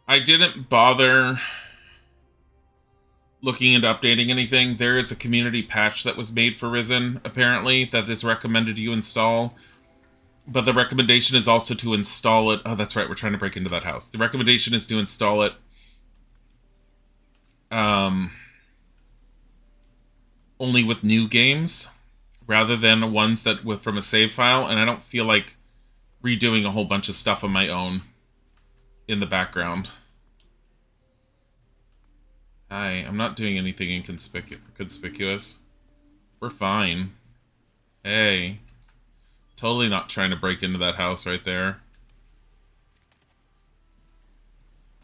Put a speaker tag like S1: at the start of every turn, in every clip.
S1: I didn't bother looking into updating anything. There is a community patch that was made for Risen, apparently, that is recommended you install. But the recommendation is also to install it. Oh, that's right. We're trying to break into that house. The recommendation is to install it um, only with new games rather than ones that with from a save file. And I don't feel like redoing a whole bunch of stuff on my own in the background. Hi, I'm not doing anything inconspicuous. We're fine. Hey. Totally not trying to break into that house right there.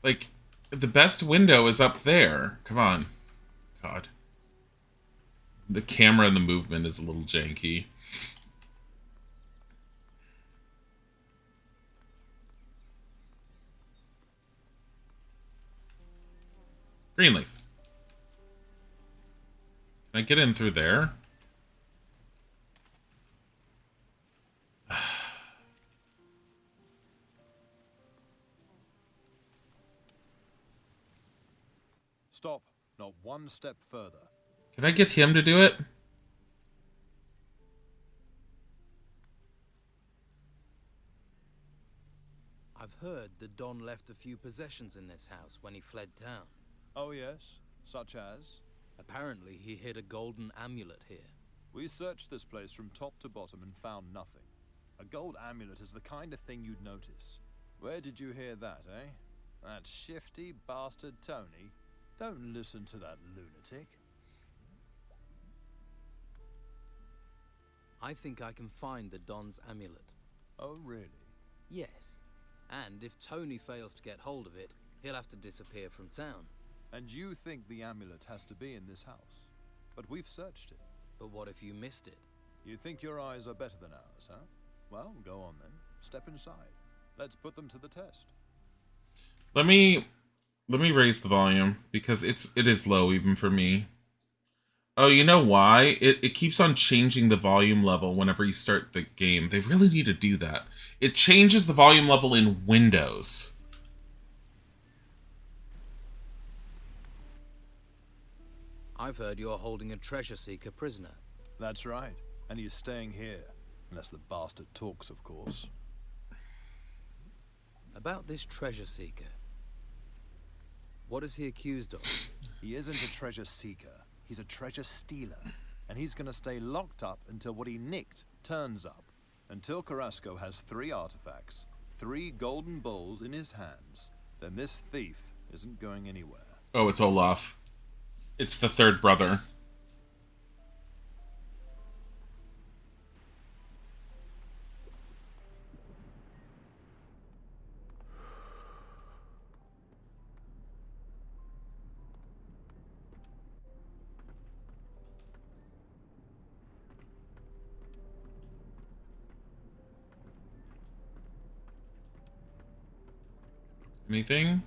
S1: Like, the best window is up there. Come on. God. The camera and the movement is a little janky. Greenleaf. Can I get in through there?
S2: Stop. Not one step further.
S1: Can I get him to do it?
S3: I've heard the Don left a few possessions in this house when he fled town.
S2: Oh yes? Such as?
S3: Apparently he hid a golden amulet here.
S2: We searched this place from top to bottom and found nothing. A gold amulet is the kind of thing you'd notice. Where did you hear that, eh? That shifty bastard Tony? Don't listen to that lunatic.
S3: I think I can find the Don's amulet.
S2: Oh, really?
S3: Yes. And if Tony fails to get hold of it, he'll have to disappear from town.
S2: And you think the amulet has to be in this house? But we've searched it.
S3: But what if you missed it?
S2: You think your eyes are better than ours, huh? Well, go on then. Step inside. Let's put them to the test.
S1: Let me raise the volume because it is low even for me. Oh, you know why? It keeps on changing the volume level whenever you start the game. They really need to do that. It changes the volume level in Windows.
S3: I've heard you're holding a treasure seeker prisoner.
S2: That's right. And he's staying here. Unless the bastard talks, of course.
S3: About this treasure seeker. What is he accused of?
S2: He isn't a treasure seeker. He's a treasure stealer. And he's gonna stay locked up until what he nicked turns up. Until Carrasco has 3 artifacts, 3 golden bowls in his hands, then this thief isn't going anywhere.
S1: Oh, it's Olaf. It's the third brother. Anything?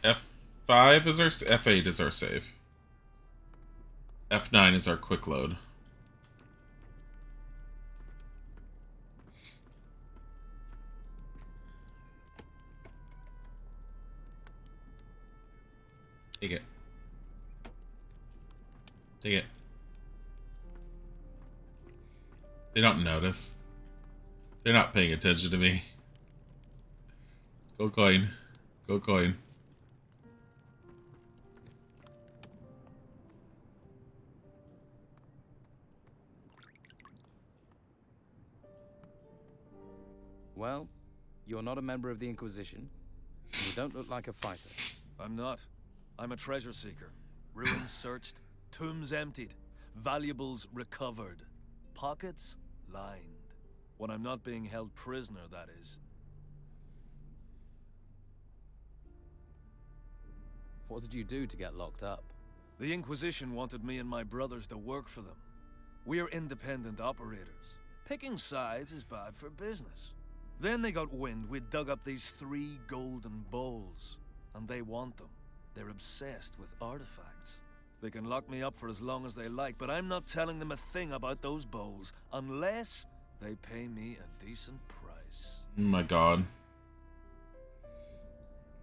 S1: F5 is our... F8 is our save. F9 is our quick load. Take it. Take it. They don't notice. They're not paying attention to me. Go coin. Go coin.
S3: Well, you're not a member of the Inquisition. And you don't look like a fighter.
S4: I'm not. I'm a treasure seeker. Ruins searched, tombs emptied, valuables recovered, pockets lined. When I'm not being held prisoner, that is.
S3: What did you do to get locked up?
S4: The Inquisition wanted me and my brothers to work for them. We're independent operators. Picking sides is bad for business. Then they got wind we'd dug up these 3 golden bowls. And they want them. They're obsessed with artifacts. They can lock me up for as long as they like, but I'm not telling them a thing about those bowls, unless they pay me a decent price. business.
S1: Oh my god.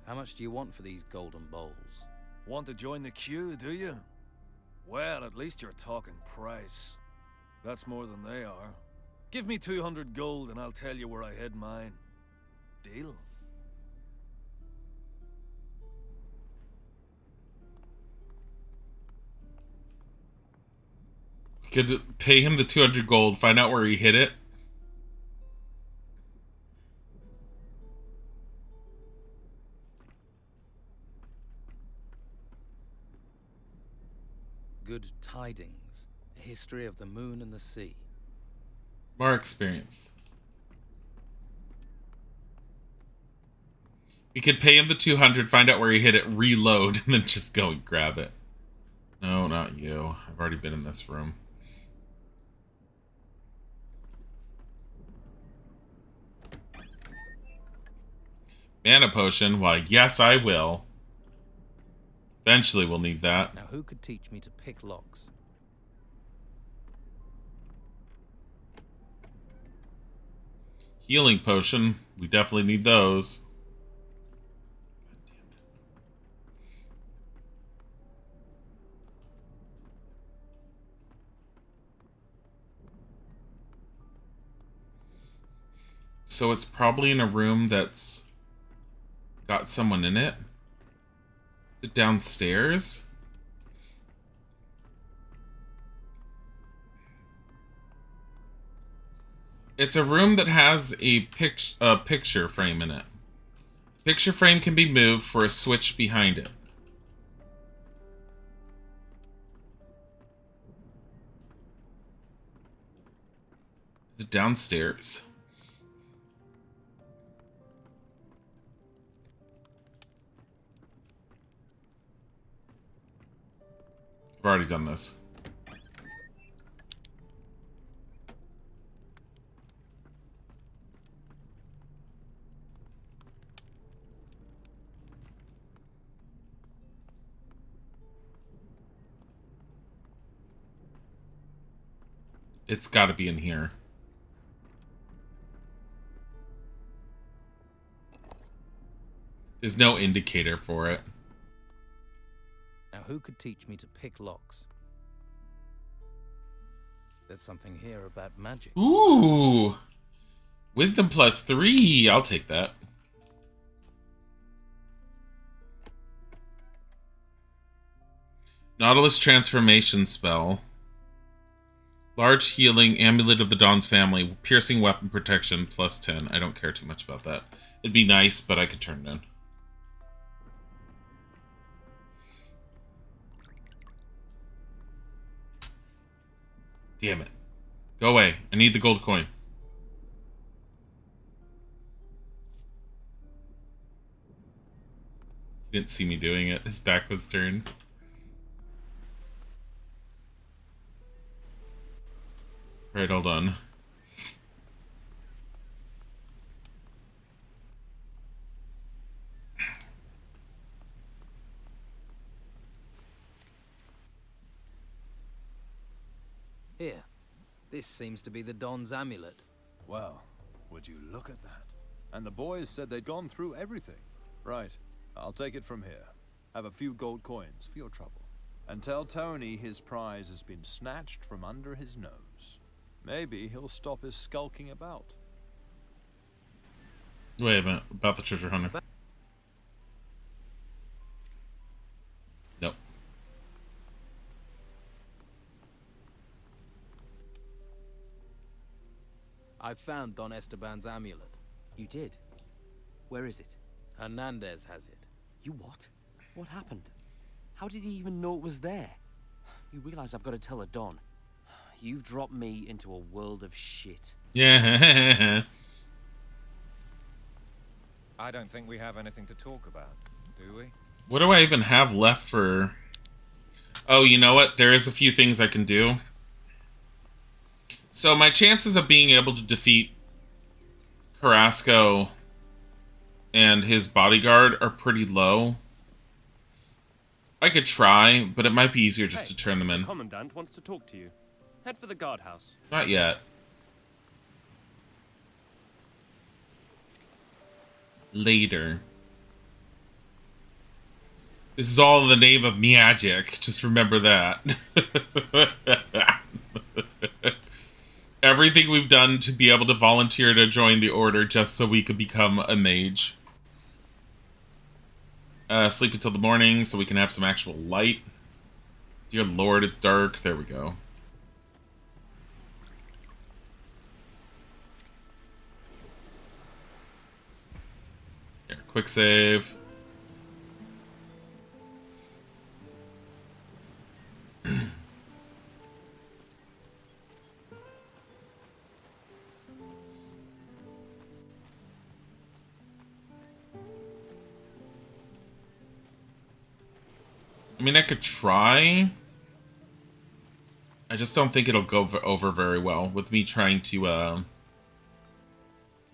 S3: How much do you want for these golden bowls?
S4: Want to join the queue, do you? Well, at least you're talking price. That's more than they are. Give me 200 gold and I'll tell you where I hid mine. Deal?
S1: Could pay him the 200 gold, find out where he hid it.
S3: Good tidings. A history of the moon and the sea.
S1: More experience. We could pay him the 200, find out where he hid it, reload, and then just go and grab it. No, not you. I've already been in this room. Mana potion? Why, yes, I will. Eventually we'll need that.
S3: Now who could teach me to pick locks?
S1: Healing potion. We definitely need those. So it's probably in a room that's got someone in it. Is it downstairs? It's a room that has a picture frame in it. Picture frame can be moved for a switch behind it. Is it downstairs? I've already done this. It's got to be in here. There's no indicator for it.
S3: Now who could teach me to pick locks? There's something here about magic.
S1: Ooh! Wisdom +3. I'll take that. Nautilus transformation spell. Large healing, amulet of the Dawn's family, piercing weapon protection +10. I don't care too much about that. It'd be nice, but I could turn it in. Damn it. Go away. I need the gold coins. He didn't see me doing it. His back was turned. Right, hold on.
S3: Here. This seems to be the Don's amulet.
S2: Well, would you look at that? And the boys said they'd gone through everything. Right, I'll take it from here. Have a few gold coins for your trouble. And tell Tony his prize has been snatched from under his nose. Maybe he'll stop his skulking about.
S1: Wait a minute. About the treasure hunter. Nope.
S3: I found Don Esteban's amulet.
S5: You did? Where is it?
S3: Hernandez has it.
S5: You what? What happened? How did he even know it was there? You realize I've got to tell a Don. You've dropped me into a world of shit.
S1: Yeah.
S6: I don't think we have anything to talk about, do we?
S1: What do I even have left for... Oh, you know what? There is a few things I can do. So my chances of being able to defeat Carrasco and his bodyguard are pretty low. I could try, but it might be easier just to turn them in.
S7: The Commandant wants to talk to you. Head for the guardhouse.
S1: Not yet. later. This is all in the name of magic. Just remember that. Everything we've done to be able to volunteer to join the order just so we could become a mage. Sleep until the morning so we can have some actual light. Dear Lord, it's dark. There we go. Here, quick save. I mean, I could try. I just don't think it'll go over very well with me trying to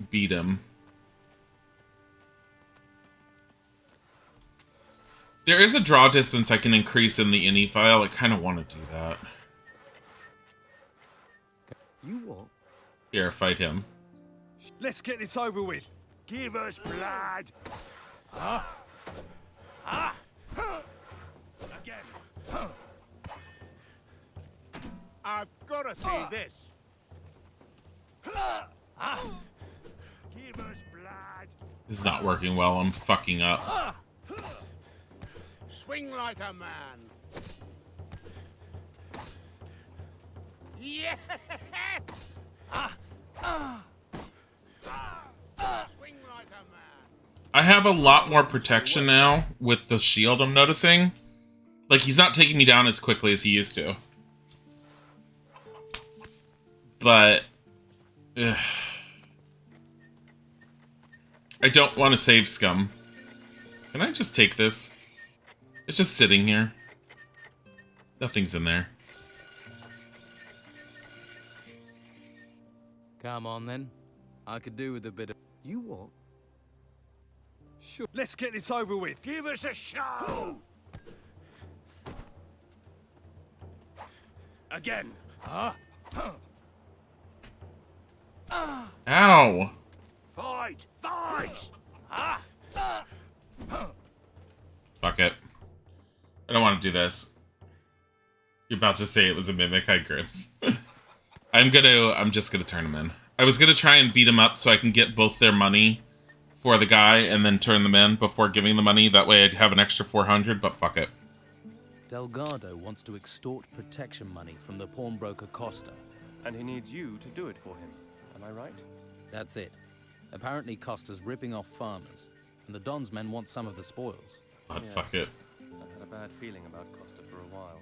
S1: beat him. There is a draw distance I can increase in the ini file. I kind of want to do that.
S2: You what?
S1: Here, fight him.
S2: Let's get this over with. Give us blood. Huh? Ah! Again. I've got to see this. Give us blood.
S1: This is not working well. I'm fucking up.
S2: Swing like a man. Yes! Swing like a man.
S1: I have a lot more protection now with the shield, I'm noticing. Like, he's not taking me down as quickly as he used to. But... ugh. I don't want to save scum. Can I just take this? It's just sitting here. Nothing's in there.
S3: Come on, then. I could do with a bit of...
S2: You what? Sure. Let's get this over with. Give us a show. Again. Huh?
S1: Ow!
S2: Fight! Fight!
S1: Fuck it. I don't want to do this. You're about to say it was a mimic. Hi, Grips. I'm just gonna turn them in. I was gonna try and beat them up so I can get both their money for the guy and then turn them in before giving the money. That way I'd have an extra 400, but fuck it.
S3: Delgado wants to extort protection money from the pawnbroker Costa.
S6: And he needs you to do it for him. Am I right?
S3: That's it. Apparently Costa's ripping off farmers, and the Don's men want some of the spoils.
S1: But
S6: Yes.
S1: fuck it.
S6: I had a bad feeling about Costa for a while.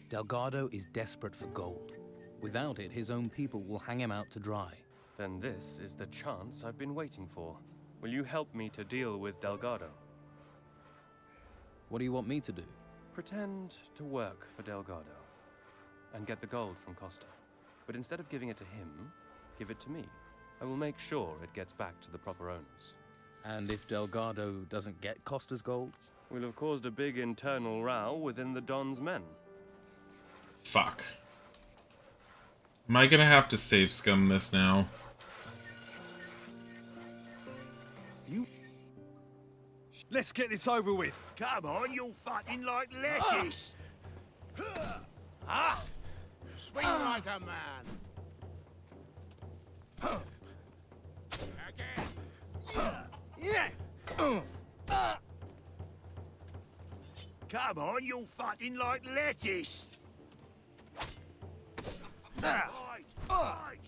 S3: Delgado is desperate for gold. Without it, his own people will hang him out to dry.
S6: Then this is the chance I've been waiting for. Will you help me to deal with Delgado?
S3: What do you want me to do?
S6: Pretend to work for Delgado and get the gold from Costa. But instead of giving it to him, give it to me. I will make sure it gets back to the proper owners.
S3: And if Delgado doesn't get Costa's gold?
S6: We'll have caused a big internal row within the Don's men.
S1: Fuck. Am I gonna have to save scum this now?
S2: You. Let's get this over with. Come on, you're fighting like lettuce. Swing like a man. Again. Come on, you're fighting like lettuce. Fight, fight.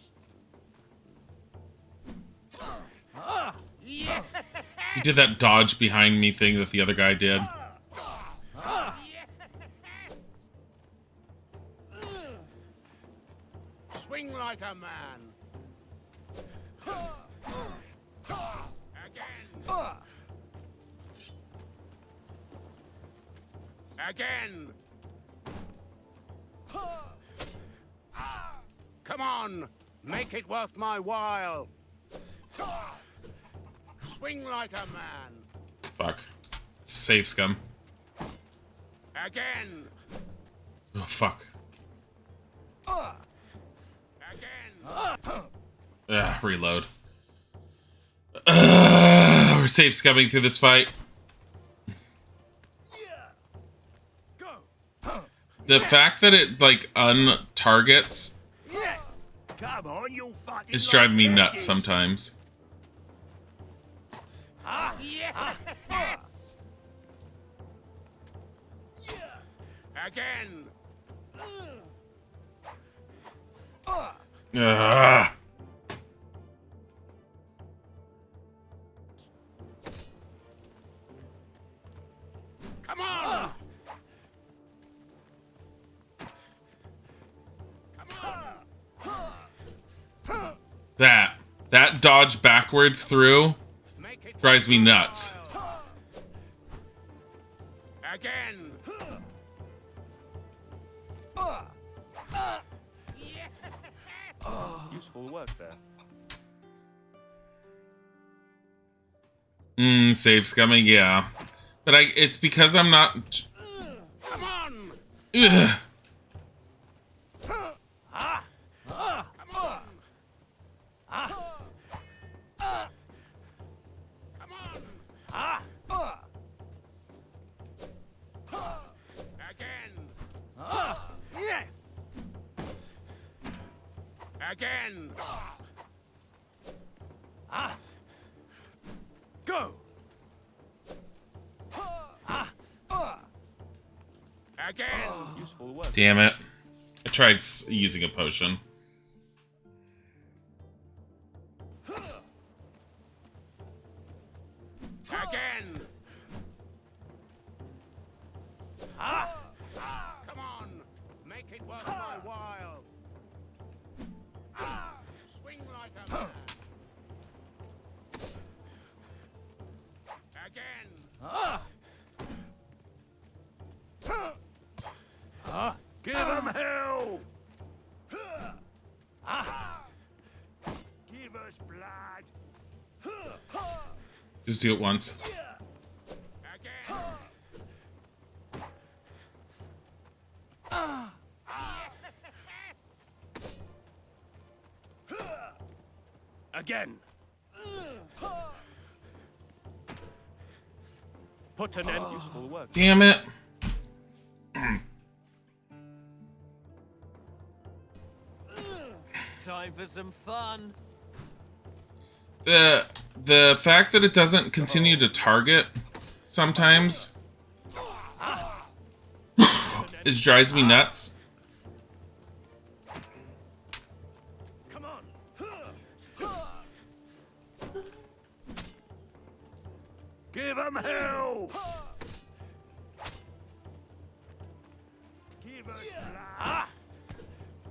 S1: He did that dodge behind me thing that the other guy did.
S2: Swing like a man. Again. Come on, make it worth my while. Swing like a man.
S1: Fuck. Save scum.
S2: Again.
S1: Oh, fuck.
S2: Again.
S1: Reload. We're safe scumming through this fight. The fact that it, like, un-targets
S7: Come on, you fucking
S1: is driving me nuts sometimes.
S7: Again.
S1: Ugh.
S7: Come on.
S1: That dodge backwards through drives me nuts.
S7: Again.
S6: Useful work there.
S1: Safe scumming, yeah. But it's because I'm not...
S7: Come on.
S1: Ugh.
S7: Again. Go. Again.
S6: Useful work.
S1: Damn it. I tried using a potion.
S7: Again. Come on. Make it worth my while. Swing like a man. Again. Give him hell. Give us blood.
S1: Just do it once.
S7: Again. Again.
S6: Put an end. Useful work.
S1: Damn it.
S5: Time for some fun.
S1: The fact that it doesn't continue to target sometimes it drives me nuts.
S7: Come on. Give him hell. Give us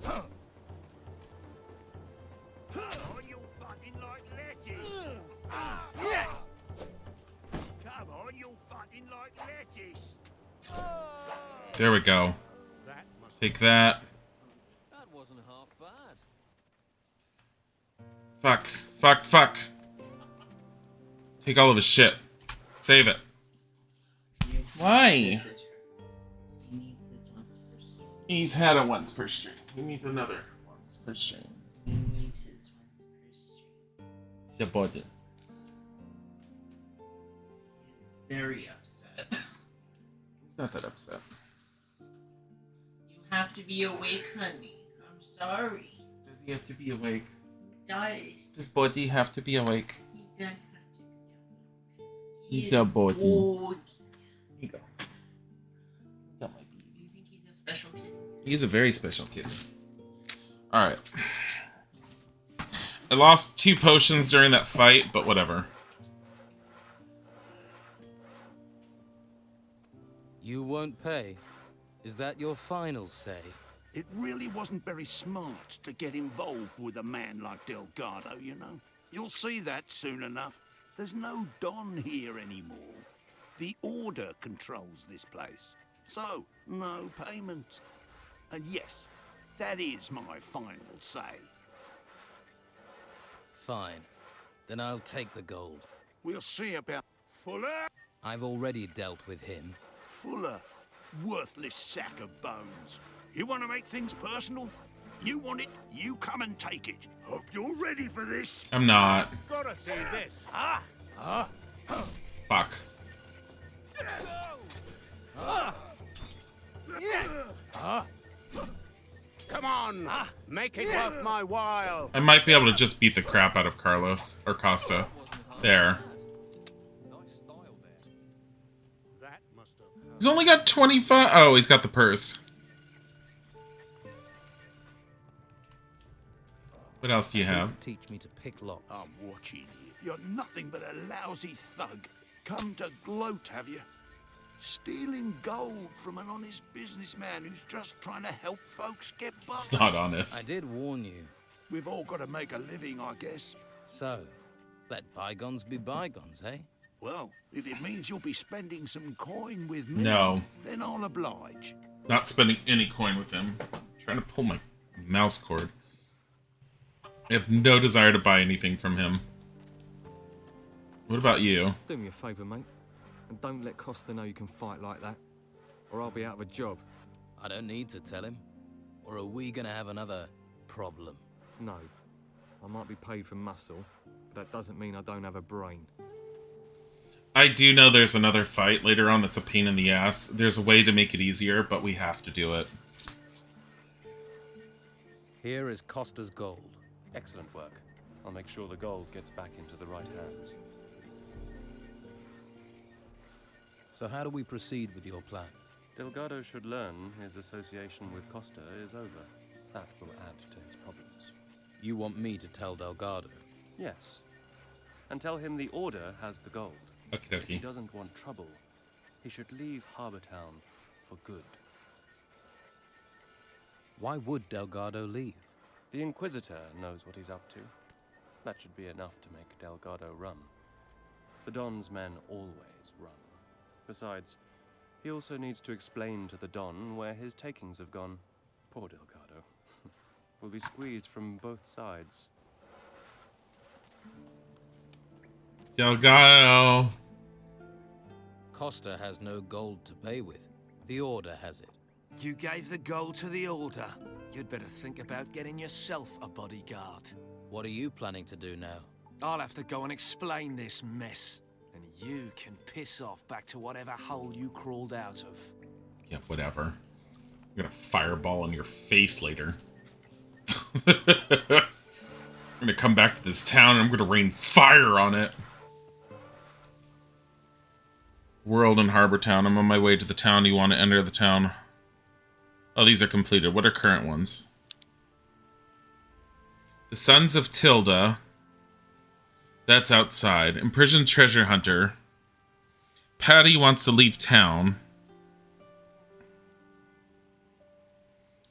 S7: blood. Come on, you fucking like lettuce. Come on, you fucking like lettuce.
S1: There we go. Take that.
S5: That wasn't half bad.
S1: Fuck. Fuck. Fuck. Take all of his shit. Save it. Why? He's had a once per stream. He needs another once per stream. He's a body.
S8: Very upset.
S1: He's not that upset.
S8: You have to be awake, honey. I'm sorry.
S1: Does he have to be awake?
S8: He does.
S1: Does Bodhi have to be awake?
S8: He does have to be awake.
S1: He's a Bodhi. Here you go. That might be.
S8: You think he's a special kid?
S1: He's a very special kid. Alright. I lost 2 potions during that fight, but whatever.
S3: You won't pay. Is that your final say?
S7: It really wasn't very smart to get involved with a man like Delgado, you know. You'll see that soon enough. There's no Don here anymore. The Order controls this place. So, no payment. And yes, that is my final say.
S3: Fine. Then I'll take the gold.
S7: We'll see about Fuller.
S3: I've already dealt with him.
S7: Fuller, worthless sack of bones. You want to make things personal? You want it, you come and take it. Hope you're ready for this.
S1: I'm not.
S7: Gotta see this.
S1: Fuck.
S9: Come on, make it worth my while.
S1: I might be able to just beat the crap out of Carlos or Costa. There. He's only got 25. Oh, he's got the purse. What else do you have?
S3: Teach me to pick locks.
S7: I'm watching you. You're nothing but a lousy thug. Come to gloat, have you? Stealing gold from an honest businessman who's just trying to help folks get by.
S1: It's not honest.
S3: I did warn you.
S7: We've all got to make a living, I guess.
S3: So, let bygones be bygones, eh?
S7: Well, if it means you'll be spending some coin with me,
S1: No.
S7: then I'll oblige.
S1: Not spending any coin with him. I'm trying to pull my mouse cord. I have no desire to buy anything from him. What about you?
S10: Do me a favour, mate, and don't let Costa know you can fight like that, or I'll be out of a job.
S3: I don't need to tell him. Or are we gonna have another problem?
S10: No. I might be paid for muscle, but that doesn't mean I don't have a brain.
S1: I do know there's another fight later on that's a pain in the ass. There's a way to make it easier, but we have to do it.
S3: Here is Costa's gold.
S6: Excellent work. I'll make sure the gold gets back into the right hands.
S3: So how do we proceed with your plan?
S6: Delgado should learn his association with Costa is over. That will add to his problems.
S3: You want me to tell Delgado?
S6: Yes. And tell him the Order has the gold.
S1: Okie
S6: If he
S1: dokie.
S6: doesn't want trouble, he should leave Harbour Town for good.
S3: Why would Delgado leave?
S6: The Inquisitor knows what he's up to. That should be enough to make Delgado run. The Don's men always run. Besides, he also needs to explain to the Don where his takings have gone. Poor Delgado. Will be squeezed from both sides.
S1: Delgado.
S3: Costa has no gold to pay with. The Order has it.
S4: You gave the gold to the Order. You'd better think about getting yourself a bodyguard.
S3: What are you planning to do now?
S4: I'll have to go and explain this mess. And you can piss off back to whatever hole you crawled out of.
S1: Yeah, whatever. I'm gonna fireball in your face later. I'm gonna come back to this town and I'm gonna rain fire on it. World and Harbor Town. I'm on my way to the town. You want to enter the town? Oh, these are completed. What are current ones? The Sons of Tilda. That's outside. Imprisoned Treasure Hunter. Patty wants to leave town.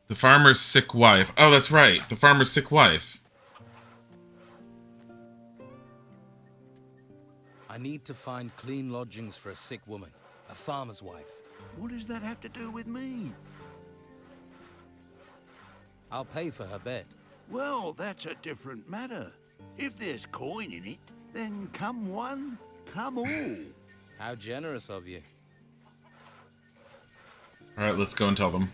S1: The Farmer's Sick Wife. Oh, that's right. The Farmer's Sick Wife.
S3: I need to find clean lodgings for a sick woman. A farmer's wife.
S7: What does that have to do with me?
S3: I'll pay for her bed.
S7: Well, that's a different matter. If there's coin in it, then come one, come all.
S3: How generous of you.
S1: Alright, let's go and tell them.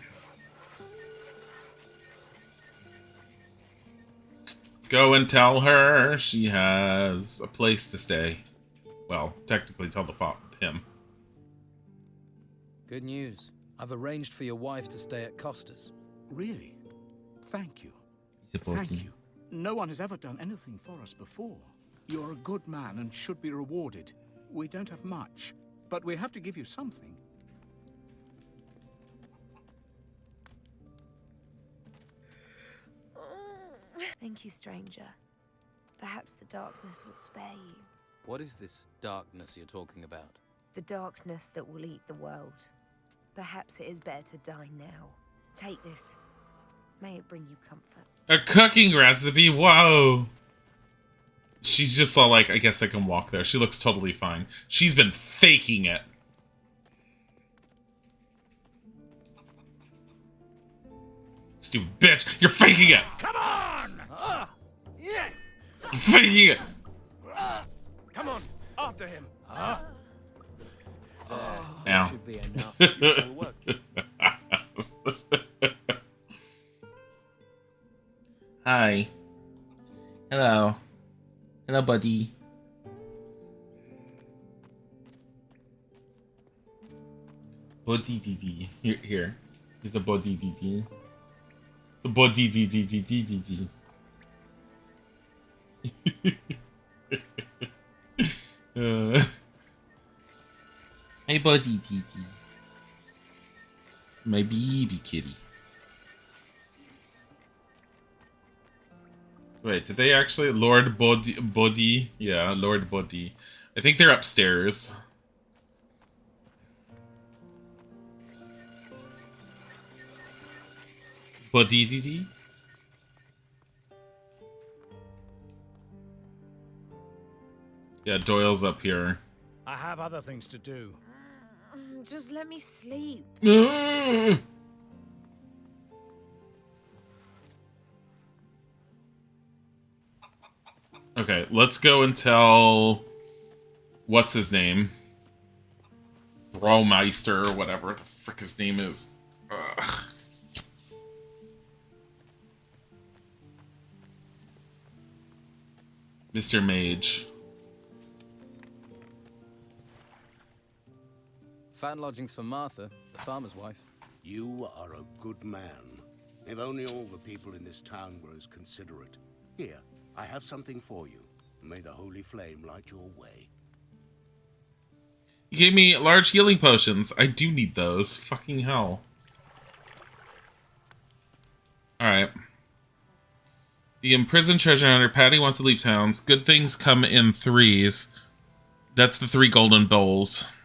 S1: Let's go and tell her she has a place to stay. Well, technically tell him.
S3: Good news. I've arranged for your wife to stay at Costa's.
S11: Really? Thank you.
S1: Supporting.
S11: Thank you. No one has ever done anything for us before. You're a good man and should be rewarded. We don't have much, but we have to give you something.
S12: Thank you, stranger. Perhaps the darkness will spare you.
S3: What is this darkness you're talking about?
S12: The darkness that will eat the world. Perhaps it is better to die now. Take this. May it bring you comfort.
S1: A cooking recipe? Whoa! She's just all like, I guess I can walk there. She looks totally fine. She's been faking it. Stupid bitch! You're faking it!
S7: Come on!
S4: Yeah!
S1: You're faking it!
S6: Come on, after him.
S1: Ow.
S3: Should be enough.
S6: Beautiful work.
S1: Hi. Hello. Hello, buddy. body DD. Here. He's the body DD. The body DD. Hey, body DD. My baby kitty. Wait, did they actually? Lord Body? Yeah, Lord Body. I think they're upstairs. Body. Yeah, Doyle's up here.
S11: I have other things to do.
S12: Just let me sleep.
S1: Okay, let's go and tell... What's his name? Bromeister or whatever the frick his name is. Ugh. Mr. Mage.
S3: Found lodgings for Martha, the farmer's wife.
S9: You are a good man. If only all the people in this town were as considerate. Here, I have something for you. May the holy flame light your way.
S1: You gave me large healing potions. I do need those. Fucking hell. Alright. The imprisoned treasure hunter. Patty wants to leave towns. Good things come in threes. That's the 3 golden bowls.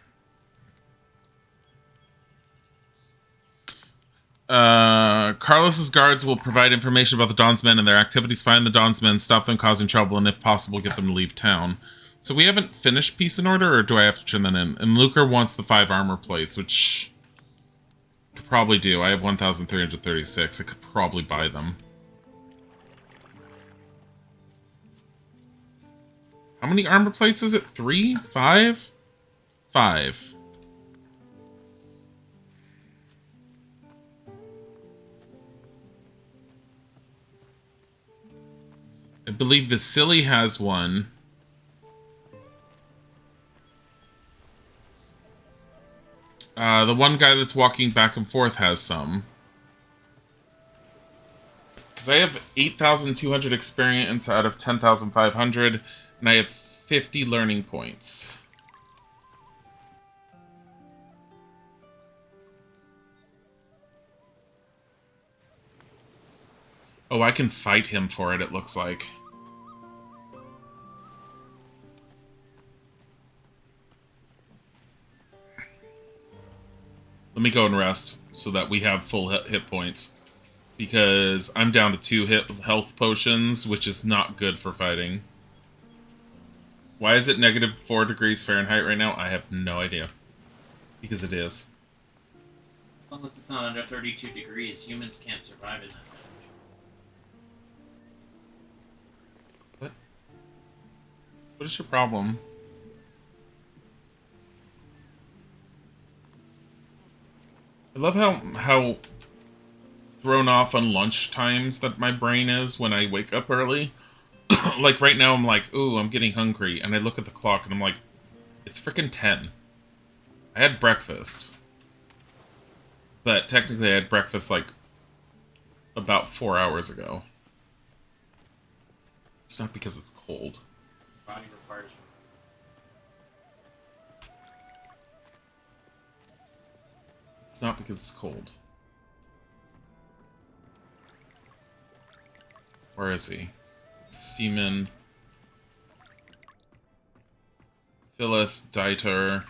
S1: Carlos's guards will provide information about the Dawn's men and their activities. Find the Dawn's men, stop them causing trouble, and if possible, get them to leave town. So we haven't finished Peace and Order, or do I have to turn that in? And Lucre wants the 5 armor plates, which I could probably do. I have 1,336. I could probably buy them. How many armor plates is it? 3? 5? 5. I believe Vasily has one. The one guy that's walking back and forth has some. Because I have 8,200 experience out of 10,500, and I have 50 learning points. Oh, I can fight him for it, it looks like. Let me go and rest so that we have full hit points. Because I'm down to 2 health potions, which is not good for fighting. Why is it negative 4 degrees Fahrenheit right now? I have no idea. Because it is.
S13: As long as it's not under 32 degrees, humans can't survive in that.
S1: What is your problem? I love how thrown off on lunch times that my brain is when I wake up early. Like right now I'm like, ooh, I'm getting hungry. And I look at the clock and I'm like, it's freaking 10. I had breakfast. But technically I had breakfast like about 4 hours ago. It's not because it's cold.
S13: Body requires.
S1: It's not because it's cold. Where is he? Seaman. Phyllis, Dieter.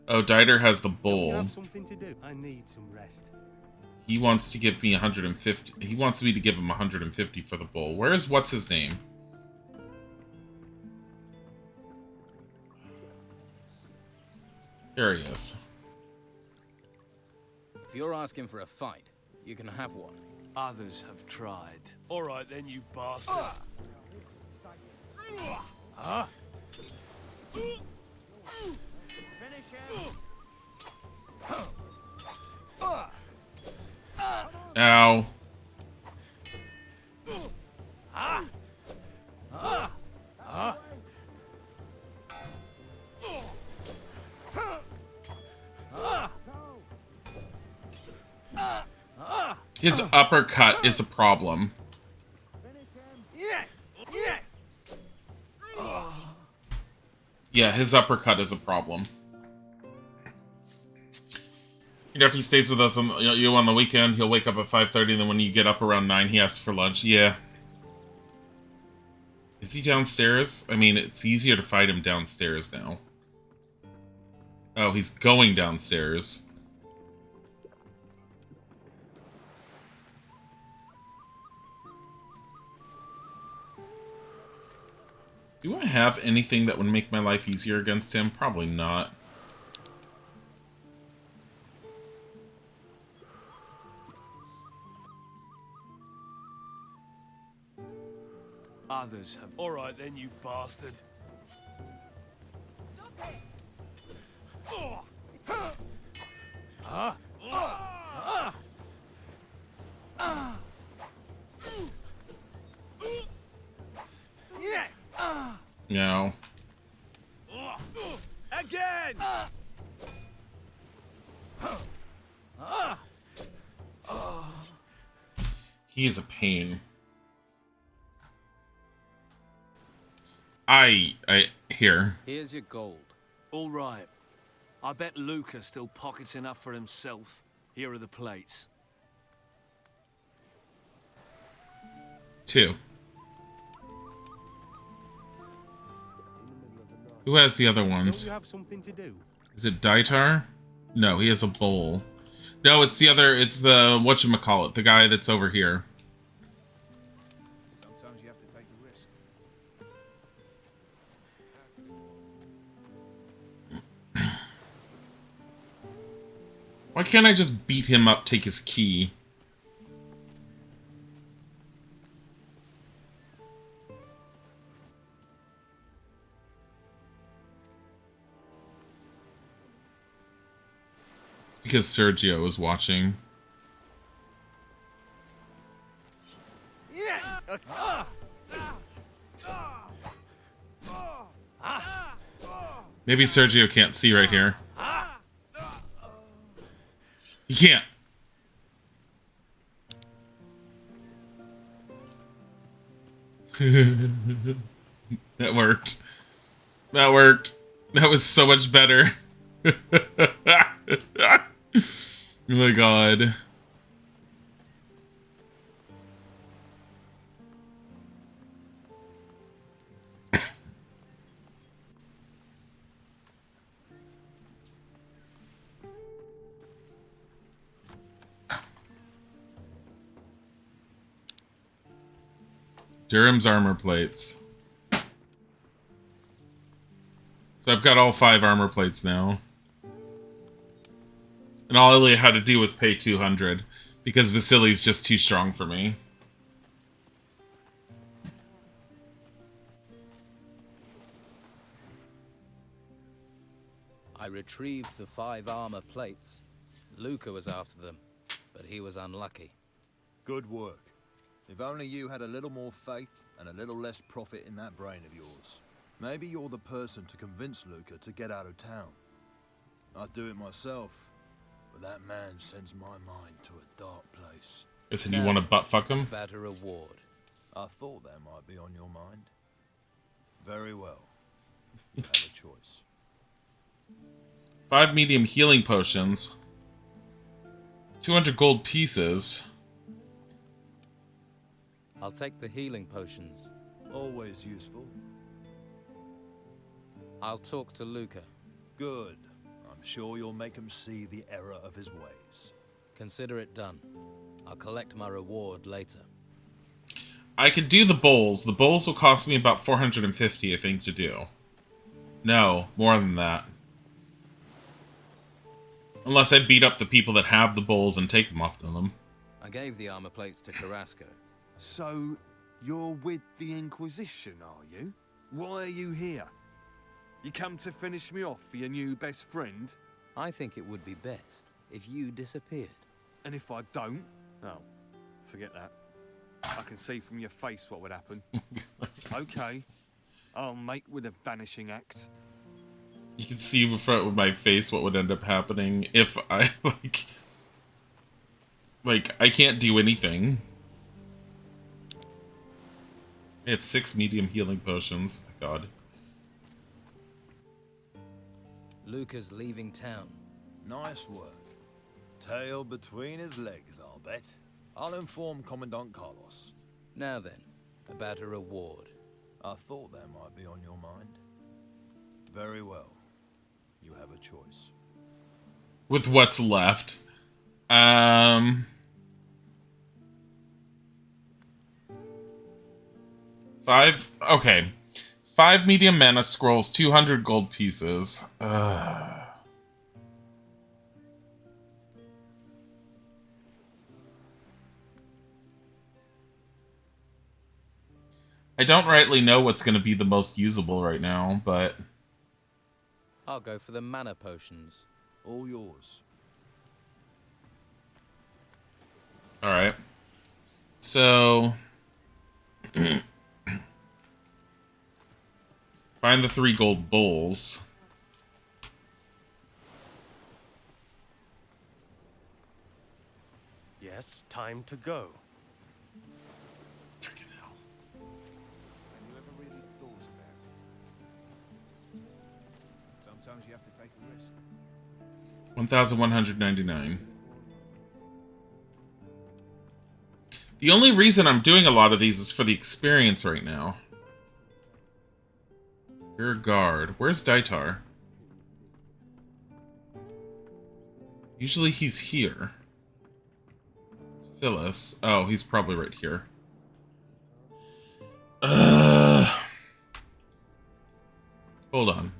S1: Oh, Dieter has the bowl.
S10: Have something to do. I need some rest.
S1: He wants to give me 150. He wants me to give him 150 for the bowl. Where's what's his name? Here he is.
S3: If you're asking for a fight, you can have one.
S4: Others have tried. All right, then, you bastard. Huh?
S10: Finish him.
S1: Ow. His uppercut is a problem. Yeah, his uppercut is a problem. You know, if he stays with us on the weekend, he'll wake up at 5:30, and then when you get up around 9, he asks for lunch. Yeah. Is he downstairs? I mean, it's easier to fight him downstairs now. Oh, he's going downstairs. Do I have anything that would make my life easier against him? Probably not.
S4: Others have. All right, then, you bastard.
S1: No.
S4: Again.
S1: He is a pain. Here.
S3: Here's your gold.
S4: All right. I bet Luca still pockets enough for himself. Here are the plates.
S1: 2. Who has the other ones?
S5: Don't you have something to do?
S1: Is it Dietar? No, he has a bowl. No, it's the other, it's the, whatchamacallit, the guy that's over here.
S2: Sometimes you have to take a risk.
S1: Why can't I just beat him up, take his key? It's because Sergio is watching. Maybe Sergio can't see right here. He can't. That worked. That worked. That was so much better. Oh my god. Durham's armor plates. So I've got all 5 armor plates now. And all Ilya had to do was pay 200 because Vasily's just too strong for me.
S3: I retrieved the 5 armor plates. Luca was after them, but he was unlucky.
S2: Good work. If only you had a little more faith and a little less profit in that brain of yours. Maybe you're the person to convince Luca to get out of town. I'd do it myself, but that man sends my mind to a dark place.
S1: Listen, you want to butt fuck him?
S3: About a reward.
S2: I thought that might be on your mind. Very well. You have a choice.
S1: 5 medium healing potions. 200 gold pieces.
S3: I'll take the healing potions.
S2: Always useful.
S3: I'll talk to Luca.
S2: Good. I'm sure you'll make him see the error of his ways.
S3: Consider it done. I'll collect my reward later.
S1: I could do the bowls. The bowls will cost me about 450, I think, to do. No, more than that. Unless I beat up the people that have the bowls and take them off to them.
S3: I gave the armor plates to Carrasco.
S14: So, you're with the Inquisition, are you? Why are you here? You come to finish me off for your new best friend?
S3: I think it would be best if you disappeared.
S14: And if I don't? Oh, forget that. I can see from your face what would happen. Okay, I'll make with a vanishing act.
S1: You can see with my face what would end up happening if I, like... Like, I can't do anything. I have 6 medium healing potions. My God.
S3: Luca's leaving town.
S2: Nice work. Tail between his legs, I'll bet. I'll inform Commandant Carlos.
S3: Now then, about a reward.
S2: I thought that might be on your mind. Very well. You have a choice.
S1: With what's left. 5. Okay. 5 medium mana scrolls, 200 gold pieces. I don't rightly know what's going to be the most usable right now, but...
S3: I'll go for the mana potions.
S2: All yours.
S1: Alright. So... find the 3 gold bowls.
S6: Yes, time to go.
S1: Freaking hell.
S7: Have you ever really thought about it? Sometimes you have to take a risk.
S1: 1,199. The only reason I'm doing a lot of these is for the experience right now. You're a guard. Where's Daitar? Usually he's here. Phyllis. Oh, he's probably right here. Hold on.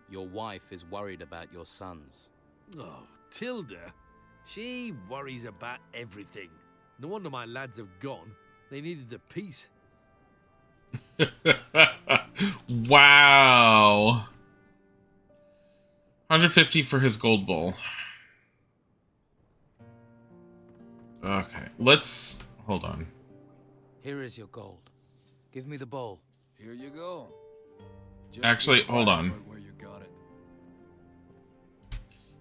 S3: Your wife is worried about your sons.
S15: Oh, Tilda. She worries about everything. No wonder my lads have gone. They needed the peace.
S1: Wow. 150 for his gold bowl. Okay, let's... hold on.
S3: Here is your gold. Give me the bowl.
S4: Here you go. Just
S1: Actually,
S4: keep
S1: hold
S4: quiet
S1: on.
S4: about where you got it.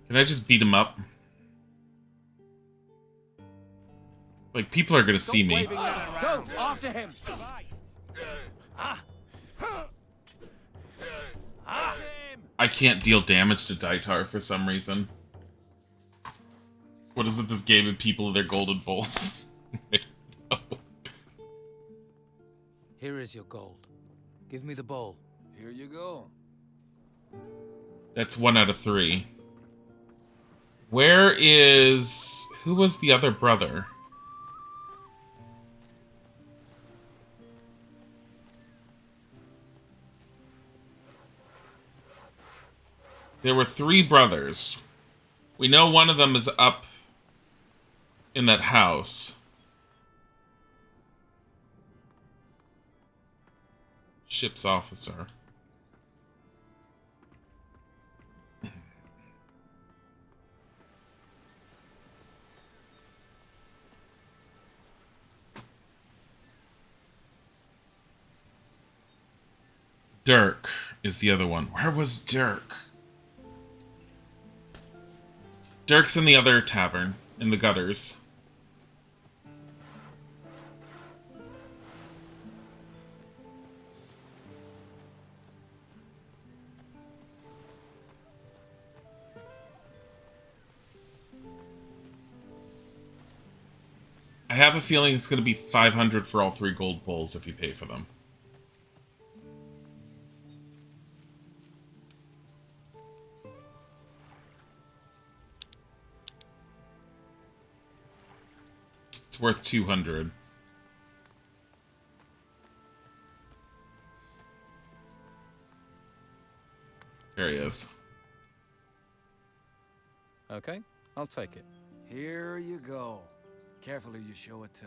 S1: Can I just beat him up? Like, people are gonna see me.
S3: Go, after him!
S1: I can't deal damage to Daitar for some reason. What is it this game and people of their golden bowls?
S3: Here is your gold. Give me the bowl.
S4: Here you go.
S1: That's 1 out of 3. Where is... who was the other brother? There were 3 brothers. We know one of them is up in that house. Ship's officer. Dirk is the other one. Where was Dirk? Dirk's in the other tavern, in the gutters. I have a feeling it's going to be 500 for all 3 gold bowls if you pay for them. It's worth 200. There he is.
S3: Okay, I'll take it.
S4: Here you go. Careful who you show it to.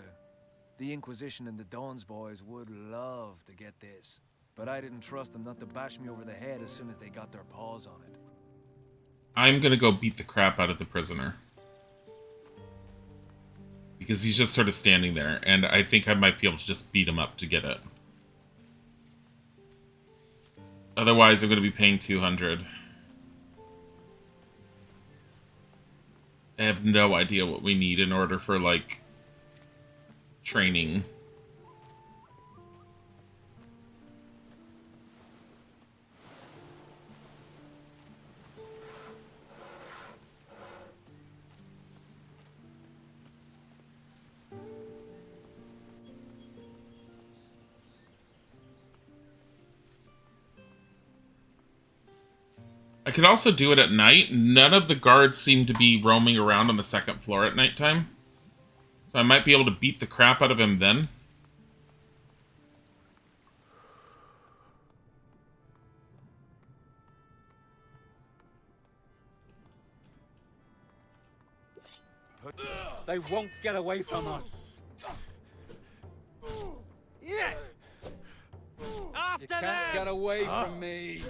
S4: The Inquisition and the Dawn's boys would love to get this. But I didn't trust them not to bash me over the head as soon as they got their paws on it.
S1: I'm gonna go beat the crap out of the prisoner. Because he's just sort of standing there, and I think I might be able to just beat him up to get it. Otherwise, I'm gonna be paying 200. I have no idea what we need in order for, like, training. I could also do it at night. None of the guards seem to be roaming around on the second floor at nighttime. So I might be able to beat the crap out of him then.
S11: They won't get away from us.
S15: Yeah.
S11: After them! You can't get away from me.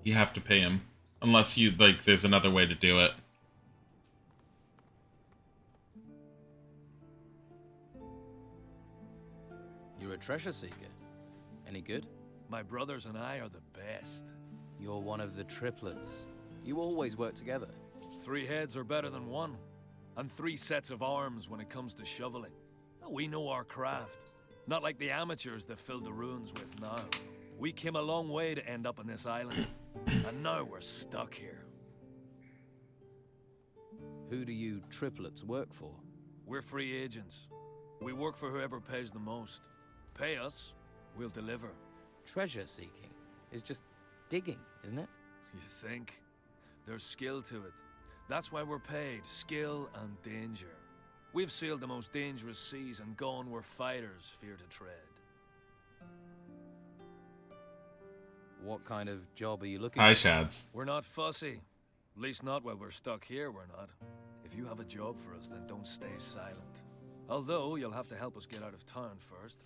S1: You have to pay him. Unless you, like, there's another way to do it.
S3: You're a treasure seeker. Any good?
S4: My brothers and I are the best.
S3: You're one of the triplets. You always work together.
S4: 3 heads are better than 1. And 3 sets of arms when it comes to shoveling. We know our craft. Not like the amateurs that filled the ruins with now. We came a long way to end up on this island. And now we're stuck here.
S3: Who do you triplets work for?
S4: We're free agents. We work for whoever pays the most. Pay us, we'll deliver.
S3: Treasure seeking is just digging, isn't it?
S4: You think? There's skill to it. That's why we're paid. Skill and danger. We've sailed the most dangerous seas and gone where fighters fear to tread.
S3: What kind of job are you looking
S1: Hi,
S3: for?
S1: Shads.
S4: We're not fussy. At least not while we're stuck here, we're not. If you have a job for us, then don't stay silent. Although, you'll have to help us get out of town first.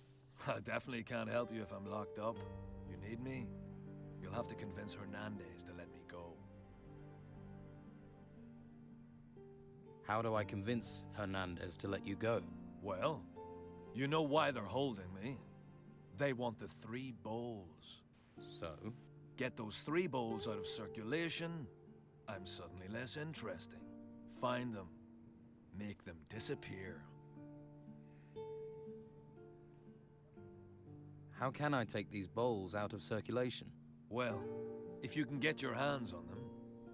S4: I definitely can't help you if I'm locked up. You need me? You'll have to convince Hernandez to let me go.
S3: How do I convince Hernandez to let you go?
S4: Well, you know why they're holding me. They want the 3 bowls.
S3: So?
S4: Get those 3 bowls out of circulation, I'm suddenly less interesting. Find them. Make them disappear.
S3: How can I take these bowls out of circulation?
S4: Well, if you can get your hands on them,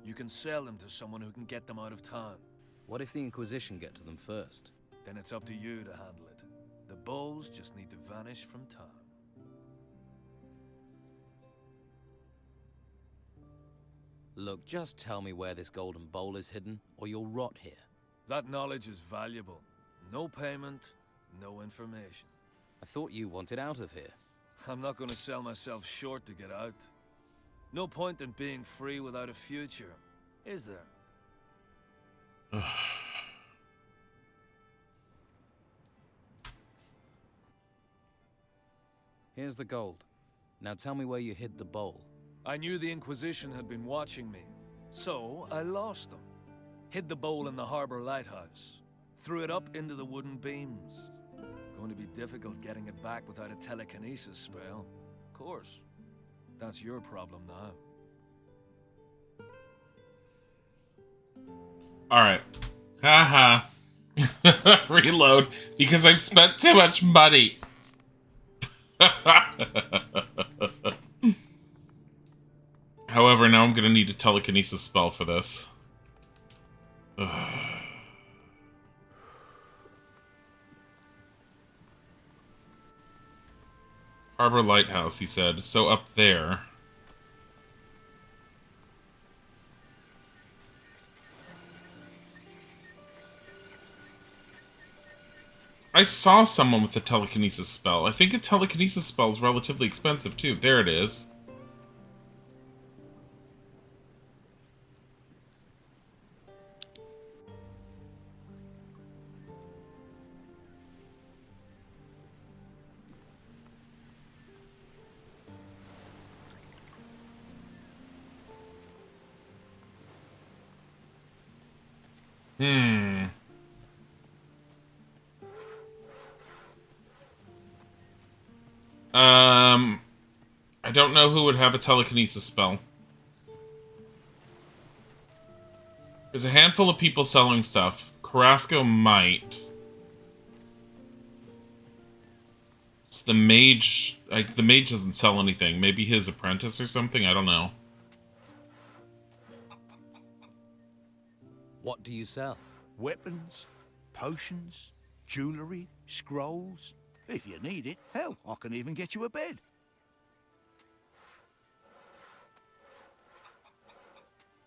S4: you can sell them to someone who can get them out of town.
S3: What if the Inquisition get to them first?
S4: Then it's up to you to handle it. The bowls just need to vanish from town.
S3: Look, just tell me where this golden bowl is hidden, or you'll rot here.
S4: That knowledge is valuable. No payment, no information.
S3: I thought you wanted out of here.
S4: I'm not going to sell myself short to get out. No point in being free without a future, is there?
S3: Here's the gold. Now tell me where you hid the bowl.
S4: I knew the Inquisition had been watching me, so I lost them. Hid the bowl in the harbor lighthouse. Threw it up into the wooden beams. Going to be difficult getting it back without a telekinesis spell. Of course. That's your problem now.
S1: Alright. Haha. Reload. Because I've spent too much money. However, now I'm going to need a telekinesis spell for this. Ugh. Harbor Lighthouse, he said. So up there. I saw someone with a telekinesis spell. I think a telekinesis spell is relatively expensive, too. There it is. I don't know who would have a telekinesis spell. There's a handful of people selling stuff. Carrasco might. It's the mage. Like, the mage doesn't sell anything. Maybe his apprentice or something? I don't know.
S3: What do you sell?
S7: Weapons, potions, jewellery, scrolls. If you need it, hell, I can even get you a bed.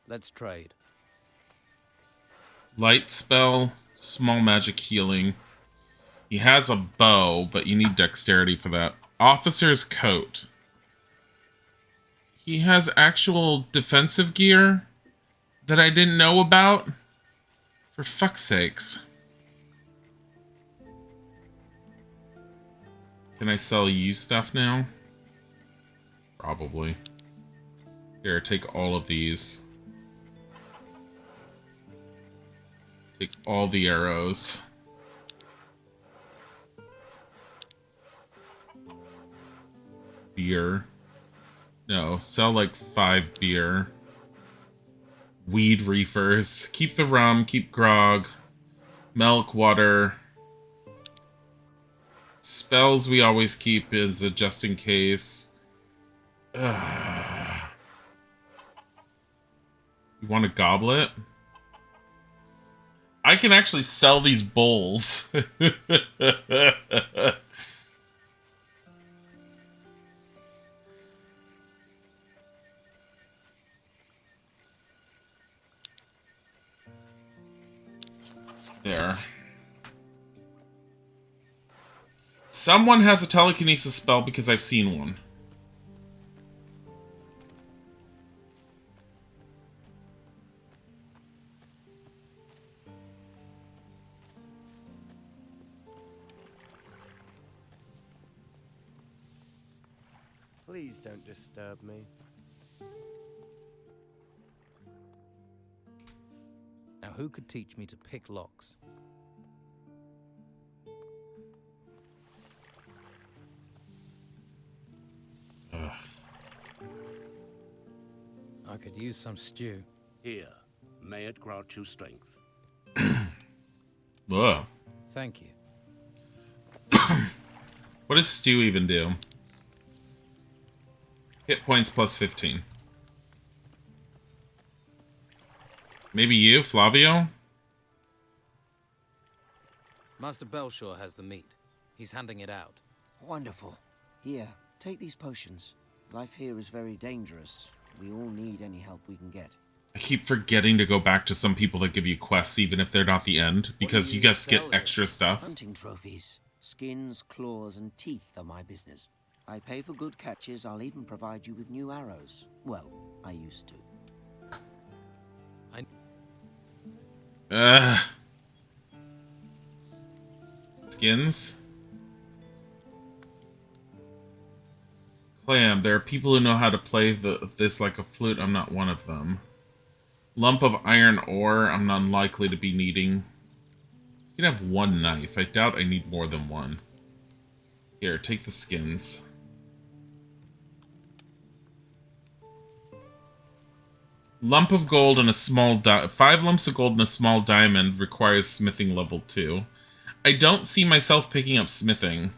S3: Let's trade.
S1: Light spell, small magic healing. He has a bow, but you need dexterity for that. Officer's coat. He has actual defensive gear that I didn't know about? For fuck's sakes. Can I sell you stuff now? Probably. Here, take all of these. Take all the arrows. Beer. No, sell like 5 beer. Weed reefers. Keep the rum, keep grog. Milk, water. Spells we always keep is a just in case. Ugh. You want a goblet? I can actually sell these bowls. There. Someone has a telekinesis spell because I've seen one.
S6: Please don't disturb me.
S3: Now, who could teach me to pick locks?
S1: Ugh.
S3: I could use some stew.
S9: Here, may it grant you strength.
S1: Ugh.
S3: Thank you.
S1: What does stew even do? Hit points plus 15. Maybe you, Flavio?
S3: Master Belshore has the meat. He's handing it out.
S16: Wonderful. Here, take these potions. Life here is very dangerous. We all need any help we can get.
S1: I keep forgetting to go back to some people that give you quests, even if they're not the end, because you guys get extra stuff.
S16: Hunting trophies. Skins, claws, and teeth are my business. I pay for good catches. I'll even provide you with new arrows. Well, I used to.
S1: Skins? Clam, there are people who know how to play this like a flute. I'm not one of them. Lump of iron ore, I'm not likely to be needing. You can have one knife. I doubt I need more than one. Here, take the skins. Lump of gold and a small 5 lumps of gold and a small diamond requires smithing level 2. I don't see myself picking up smithing.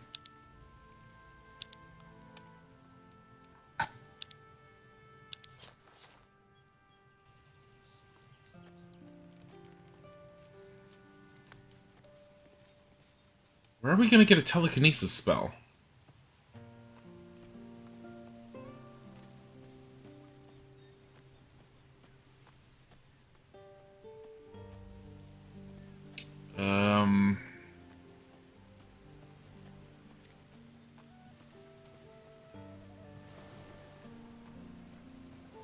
S1: Where are we going to get a telekinesis spell?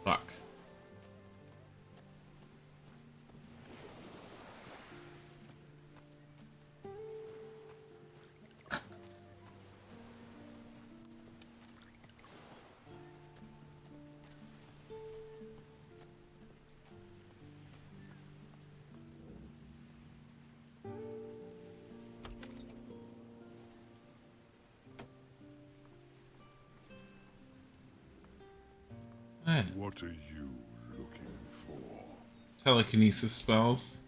S1: Fuck.
S17: What are you looking for?
S1: telekinesis spells.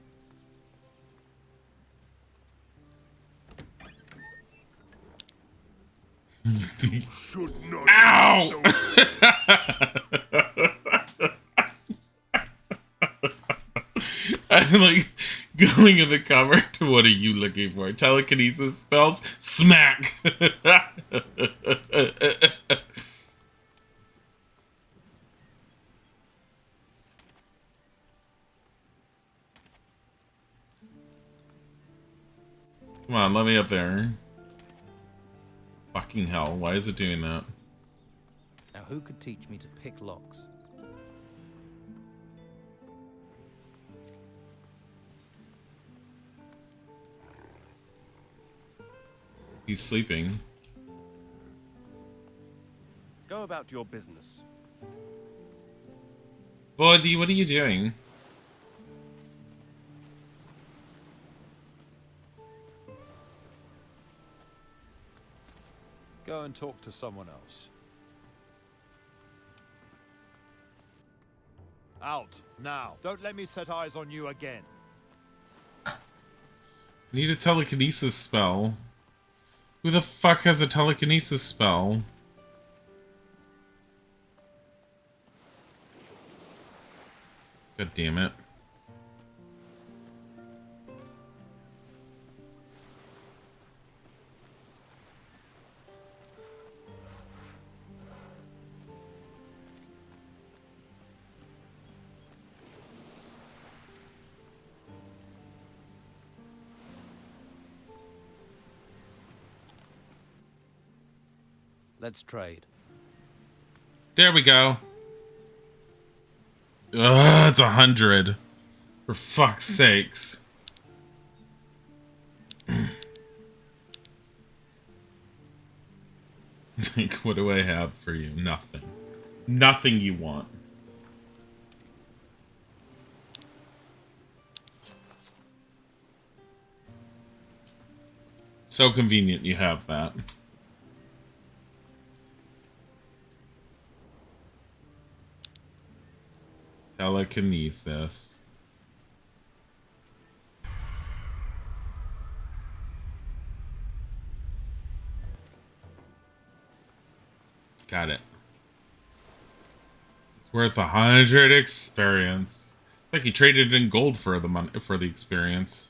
S7: Should not.
S1: Ow! I'm like going in the cupboard. What are you looking for? Telekinesis spells? Smack! Come on, let me up there. Fucking hell, why is it doing that?
S3: Now, who could teach me to pick locks?
S1: He's sleeping.
S6: Go about your business.
S1: Body, what are you doing?
S2: Go and talk to someone else. Out, now. Don't let me set eyes on you again.
S1: I need a telekinesis spell. Who the fuck has a telekinesis spell? God damn it.
S3: Let's trade.
S1: There we go. Ugh, it's 100. For fuck's sakes. Like, what do I have for you? Nothing. Nothing you want. So convenient you have that. Telekinesis. Got it. It's worth 100 experience. It's like he traded in gold for the experience.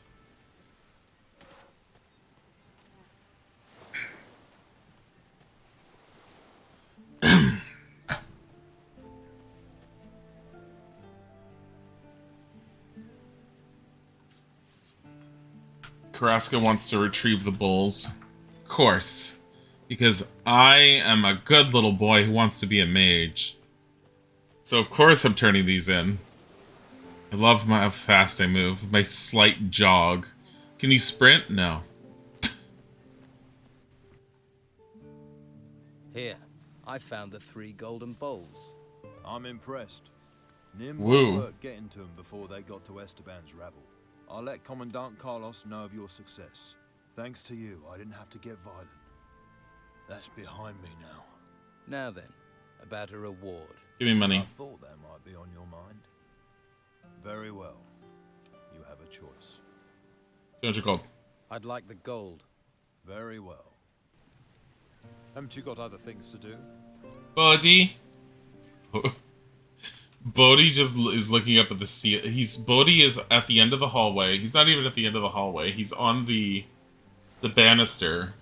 S1: Carrasco wants to retrieve the bulls. Of course. Because I am a good little boy who wants to be a mage. So of course I'm turning these in. I love how fast I move. My slight jog. Can you sprint? No.
S3: Here, I found the 3 golden bowls.
S2: I'm impressed. Nim
S1: Woo.
S2: work getting to them before they got to Esteban's rabble. I'll let Commandant Carlos know of your success. Thanks to you, I didn't have to get violent. That's behind me now.
S3: Now then, about a reward.
S1: Give me money.
S2: I thought that might be on your mind. Very well. You have a choice.
S1: 200 gold.
S3: I'd like the gold.
S2: Very well. Haven't you got other things to do?
S1: Bodhi. Bodhi just is looking up at the sea. Bodhi is at the end of the hallway. He's not even at the end of the hallway. He's on the banister.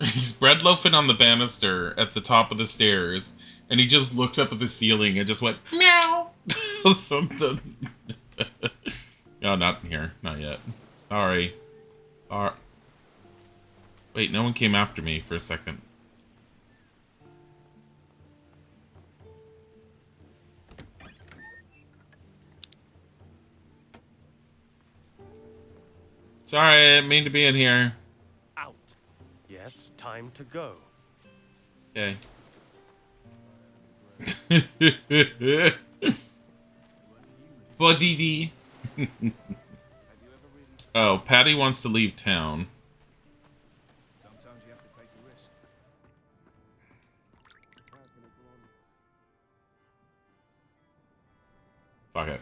S1: He's bread loafing on the banister at the top of the stairs, and he just looked up at the ceiling and just went meow. Something. No, not here. Not yet. Sorry. Wait, no one came after me for a second. Sorry, I didn't mean to be in here.
S6: Out. Yes, time to go.
S1: Okay. Buddy. Oh, Patty wants to leave town.
S2: Sometimes you have to take a risk.
S1: Fuck it.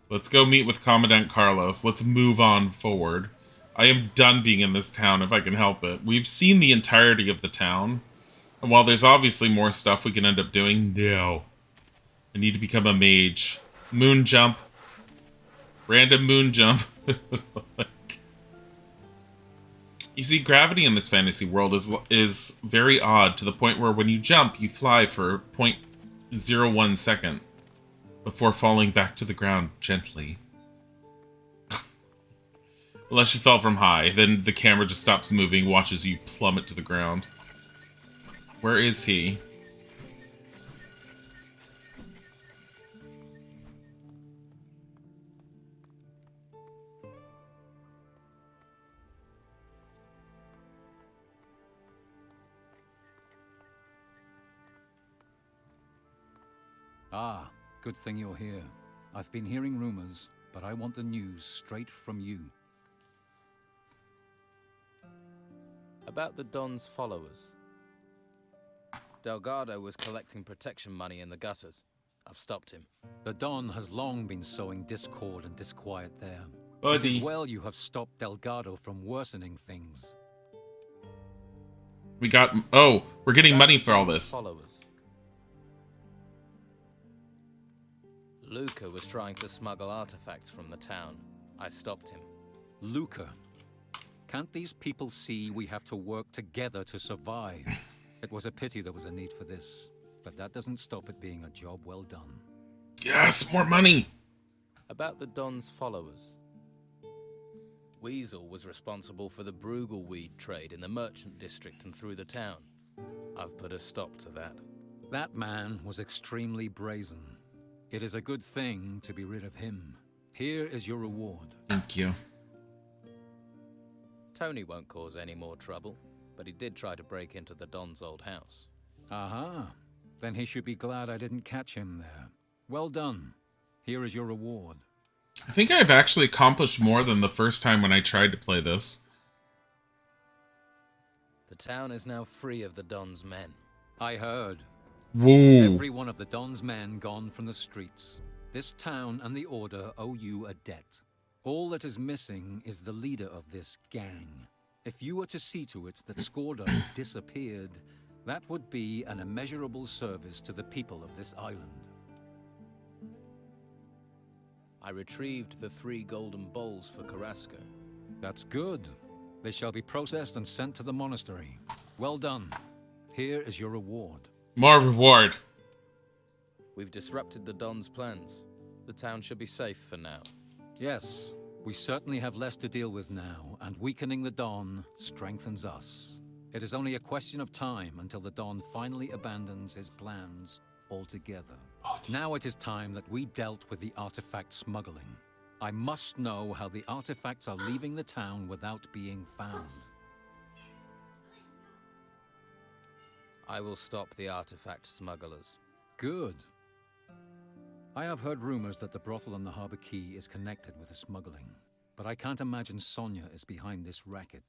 S1: Let's go meet with Commandant Carlos. Let's move on forward. I am done being in this town if I can help it. We've seen the entirety of the town. And while there's obviously more stuff we can end up doing, no. I need to become a mage. Moon jump. Random moon jump. You see, gravity in this fantasy world is very odd, to the point where when you jump, you fly for 0.01 second before falling back to the ground gently. Unless you fell from high, then the camera just stops moving, watches you plummet to the ground. Where is he?
S11: Ah, good thing you're here. I've been hearing rumors, but I want the news straight from you.
S3: About the Don's followers. Delgado was collecting protection money in the gutters. I've stopped him.
S11: The Don has long been sowing discord and disquiet there.
S1: Buddy.
S11: It is well you have stopped Delgado from worsening things.
S1: We got... Oh, we're getting money for all this.
S3: Followers. Luca was trying to smuggle artifacts from the town. I stopped him.
S11: Luca, can't these people see we have to work together to survive? It was a pity there was a need for this, but that doesn't stop it being a job well done.
S1: Yes, more money!
S3: About the Don's followers. Weasel was responsible for the Brugal weed trade in the merchant district and through the town. I've put a stop to that.
S11: That man was extremely brazen. It is a good thing to be rid of him. Here is your reward.
S1: Thank you.
S3: Tony won't cause any more trouble, but he did try to break into the Don's old house.
S11: Aha. Then he should be glad I didn't catch him there. Well done. Here is your reward.
S1: I think I've actually accomplished more than the first time when I tried to play this.
S3: The town is now free of the Don's men.
S11: I heard.
S1: Whoa.
S11: Every one of the Don's men gone from the streets. This town and the Order owe you a debt. All that is missing is the leader of this gang. If you were to see to it that Scordo disappeared, that would be an immeasurable service to the people of this island.
S3: I retrieved the 3 golden bowls for Carrasco.
S11: That's good. They shall be processed and sent to the monastery. Well done. Here is your reward.
S1: More reward.
S3: We've disrupted the Don's plans. The town should be safe for now.
S11: Yes, we certainly have less to deal with now, and weakening the Don strengthens us. It is only a question of time until the Don finally abandons his plans altogether. Now it is time that we dealt with the artifact smuggling. I must know how the artifacts are leaving the town without being found.
S3: I will stop the artifact smugglers.
S11: Good. I have heard rumors that the brothel on the Harbor Quay is connected with the smuggling, but I can't imagine Sonia is behind this racket.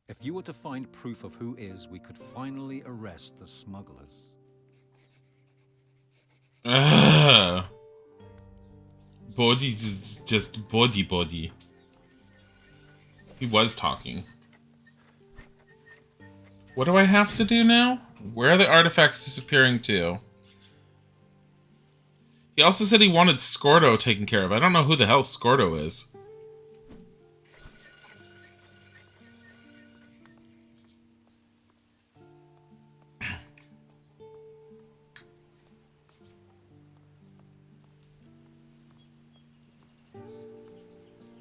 S11: If you were to find proof of who is, we could finally arrest the smugglers.
S1: Body is just body. He was talking. What do I have to do now? Where are the artifacts disappearing to? He also said he wanted Scordo taken care of. I don't know who the hell Scordo is.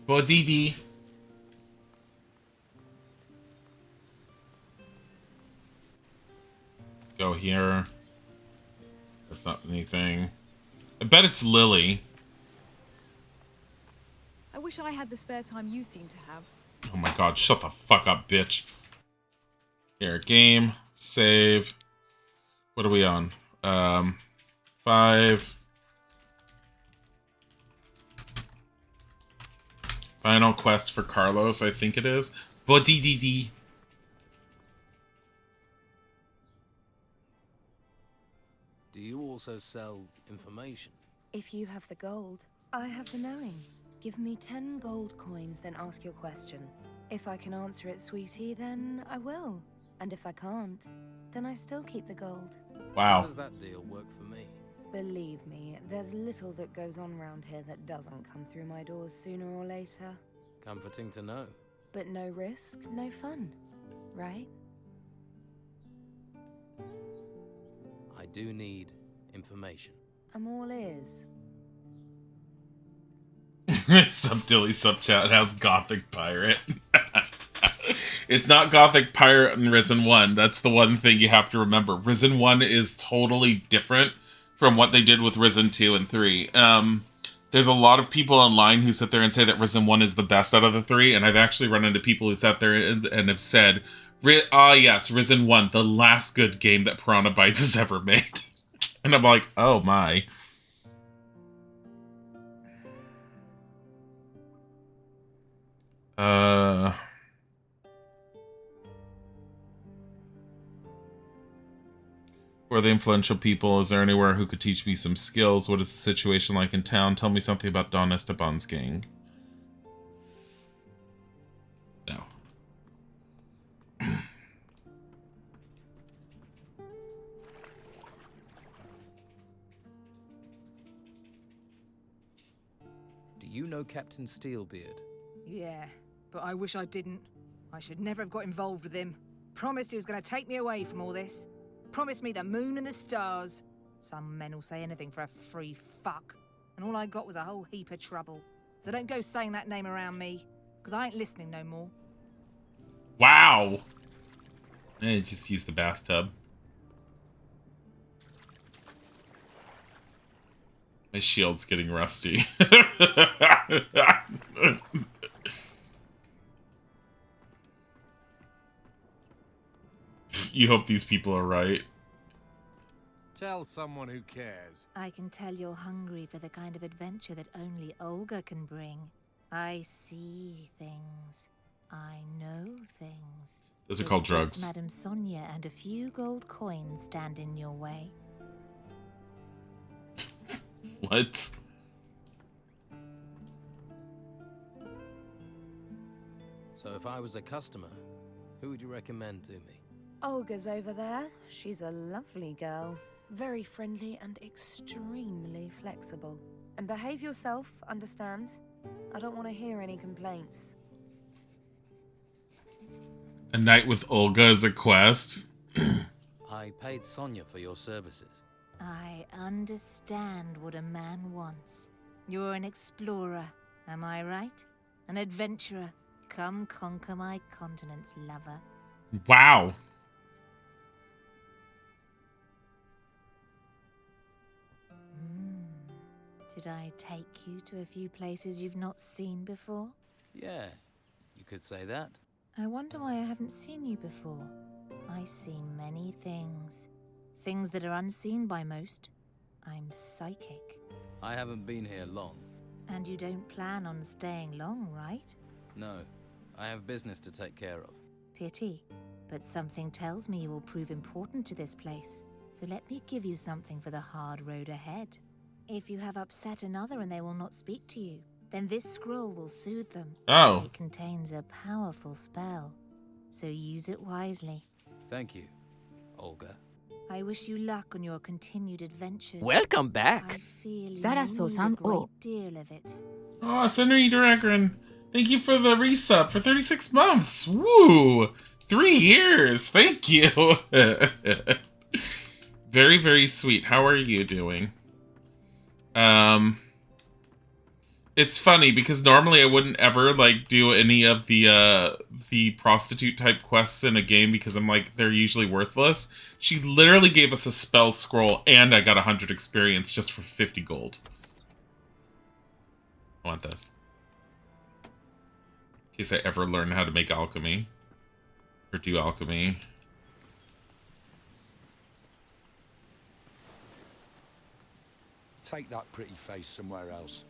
S1: Bodidi. Go here. That's not anything. I bet it's Lily.
S17: I wish I had the spare time you seem to have.
S1: Oh my god, shut the fuck up, bitch. Here, game, save. What are we on? 5. Final quest for Carlos, I think it is. Bodidi.
S3: Do you also sell information?
S12: If you have the gold, I have the knowing. Give me 10 gold coins, then ask your question. If I can answer it, sweetie, then I will. And if I can't, then I still keep the gold.
S1: Wow.
S3: How does that deal work for me?
S12: Believe me, there's little that goes on round here that doesn't come through my doors sooner or later.
S3: Comforting to know.
S12: But no risk, no fun, right?
S3: I do need information.
S12: I'm all ears.
S1: Sub Dilly sub chat. How's Gothic Pirate? It's not Gothic Pirate and Risen 1. That's the one thing you have to remember. Risen 1 is totally different from what they did with Risen 2 and 3. There's a lot of people online who sit there and say that Risen 1 is the best out of the 3, and I've actually run into people who sat there and have said, yes, Risen 1, the last good game that Piranha Bytes has ever made. And I'm like, oh my. Who are the influential people? Is there anywhere who could teach me some skills? What is the situation like in town? Tell me something about Don Esteban's gang. No.
S3: Do you know Captain Steelbeard?
S18: Yeah, but I wish I didn't. I should never have got involved with him. Promised he was going to take me away from all this. Promised me the moon and the stars. Some men will say anything for a free fuck. And all I got was a whole heap of trouble. So don't go saying that name around me, because I ain't listening no more.
S1: Wow! Just use the bathtub. My shield's getting rusty. You hope these people are right.
S15: Tell someone who cares.
S19: I can tell you're hungry for the kind of adventure that only Olga can bring. I see things. I know things.
S1: Those are called
S19: It's
S1: drugs.
S19: just Madame Sonia and a few gold coins stand in your way.
S1: What?
S3: So if I was a customer, who would you recommend to me?
S12: Olga's over there. She's a lovely girl. Very friendly and extremely flexible. And behave yourself, understand? I don't want to hear any complaints.
S1: A night with Olga is a quest.
S3: I paid Sonia for your services.
S19: I understand what a man wants. You're an explorer, am I right? An adventurer. Come conquer my continents, lover.
S1: Wow.
S19: Did I take you to a few places you've not seen before?
S3: Yeah, you could say that.
S19: I wonder why I haven't seen you before. I see many things. Things that are unseen by most. I'm psychic.
S3: I haven't been here long.
S19: And you don't plan on staying long, right?
S3: No, I have business to take care of.
S19: Pity. But something tells me you will prove important to this place. So let me give you something for the hard road ahead. If you have upset another and they will not speak to you, then this scroll will soothe them.
S1: Oh.
S19: It contains a powerful spell. So use it wisely.
S3: Thank you, Olga.
S19: I wish you luck on your continued adventures.
S20: Welcome back.
S19: I feel you
S20: Zaraso-san
S19: need a great deal of it.
S1: Oh, Senator Dragon, thank you for the resub for 36 months. Woo! 3 years. Thank you. Very, very sweet. How are you doing? It's funny because normally I wouldn't ever like do any of the prostitute type quests in a game because I'm like, they're usually worthless. She literally gave us a spell scroll and I got 100 experience just for 50 gold. I want this. In case I ever learn how to make alchemy. Or do alchemy.
S21: Take that pretty face somewhere else.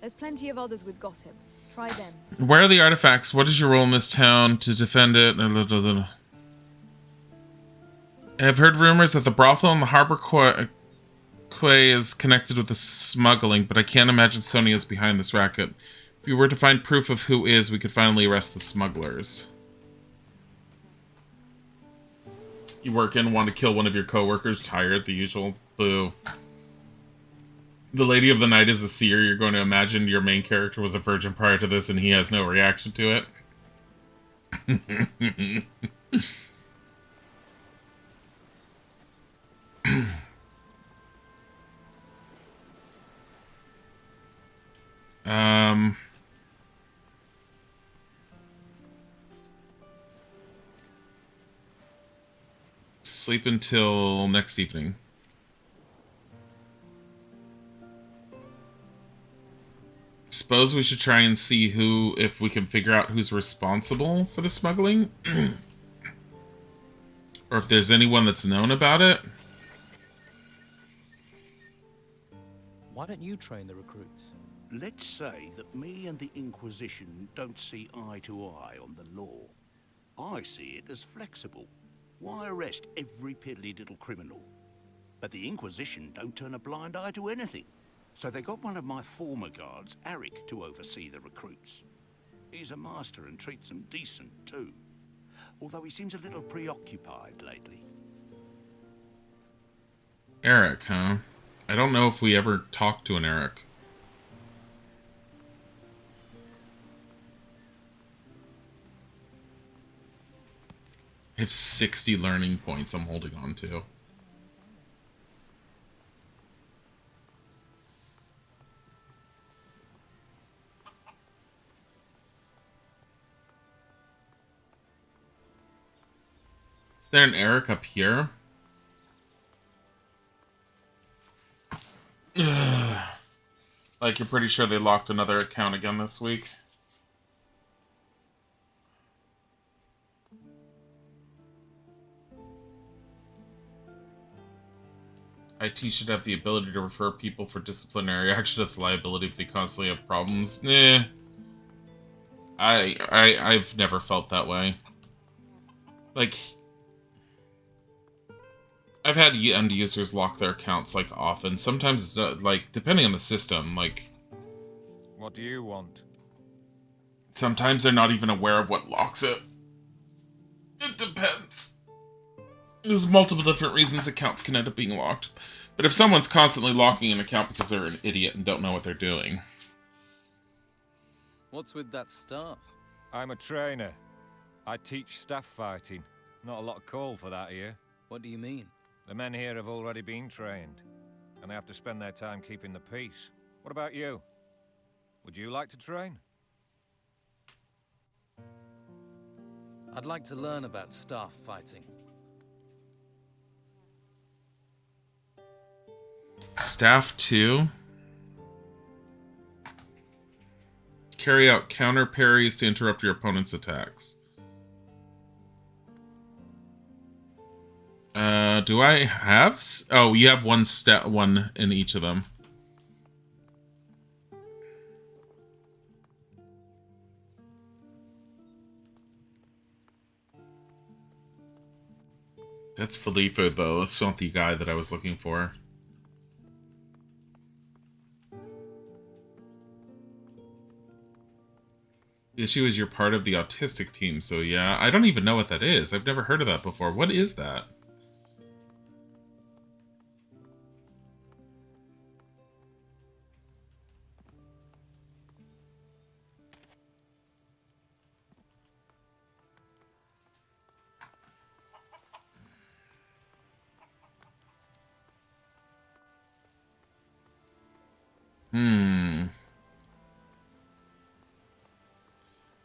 S17: There's plenty of others with gossip. Try them.
S1: Where are the artifacts? What is your role in this town to defend it? I have heard rumors that the brothel and the harbor Quay is connected with the smuggling, but I can't imagine Sonia's behind this racket. If we were to find proof of who is, we could finally arrest the smugglers. You work in, want to kill one of your coworkers, tired, the usual. Boo. The Lady of the Night is a seer. You're going to imagine your main character was a virgin prior to this and he has no reaction to it. Sleep until next evening. Suppose we should try and see if we can figure out who's responsible for the smuggling. Or if there's anyone that's known about it.
S3: Why don't you train the recruits?
S7: Let's say that me and the Inquisition don't see eye to eye on the law. I see it as flexible. Why arrest every piddly little criminal? But the Inquisition don't turn a blind eye to anything. So they got one of my former guards, Eric, to oversee the recruits. He's a master and treats them decent, too. Although he seems a little preoccupied lately.
S1: Eric, huh? I don't know if we ever talked to an Eric. I have 60 learning points I'm holding on to. Is there an Eric up here? Like, you're pretty sure they locked another account again this week? IT should have the ability to refer people for disciplinary action as liability if they constantly have problems. Nah. I've never felt that way. Like, I've had end users lock their accounts, like, often. Sometimes, like, depending on the system, like...
S14: What do you want?
S1: Sometimes they're not even aware of what locks it. It depends. There's multiple different reasons accounts can end up being locked. But if someone's constantly locking an account because they're an idiot and don't know what they're doing...
S3: What's with that staff?
S14: I'm a trainer. I teach staff fighting. Not a lot of call for that here.
S3: What do you mean?
S14: The men here have already been trained, and they have to spend their time keeping the peace. What about you? Would you like to train?
S3: I'd like to learn about staff fighting.
S1: Staff 2. Carry out counter parries to interrupt your opponent's attacks. Do I have... Oh, you have one in each of them. That's Filippo, though. That's not the guy that I was looking for. The issue is you're part of the autistic team, so yeah. I don't even know what that is. I've never heard of that before. What is that?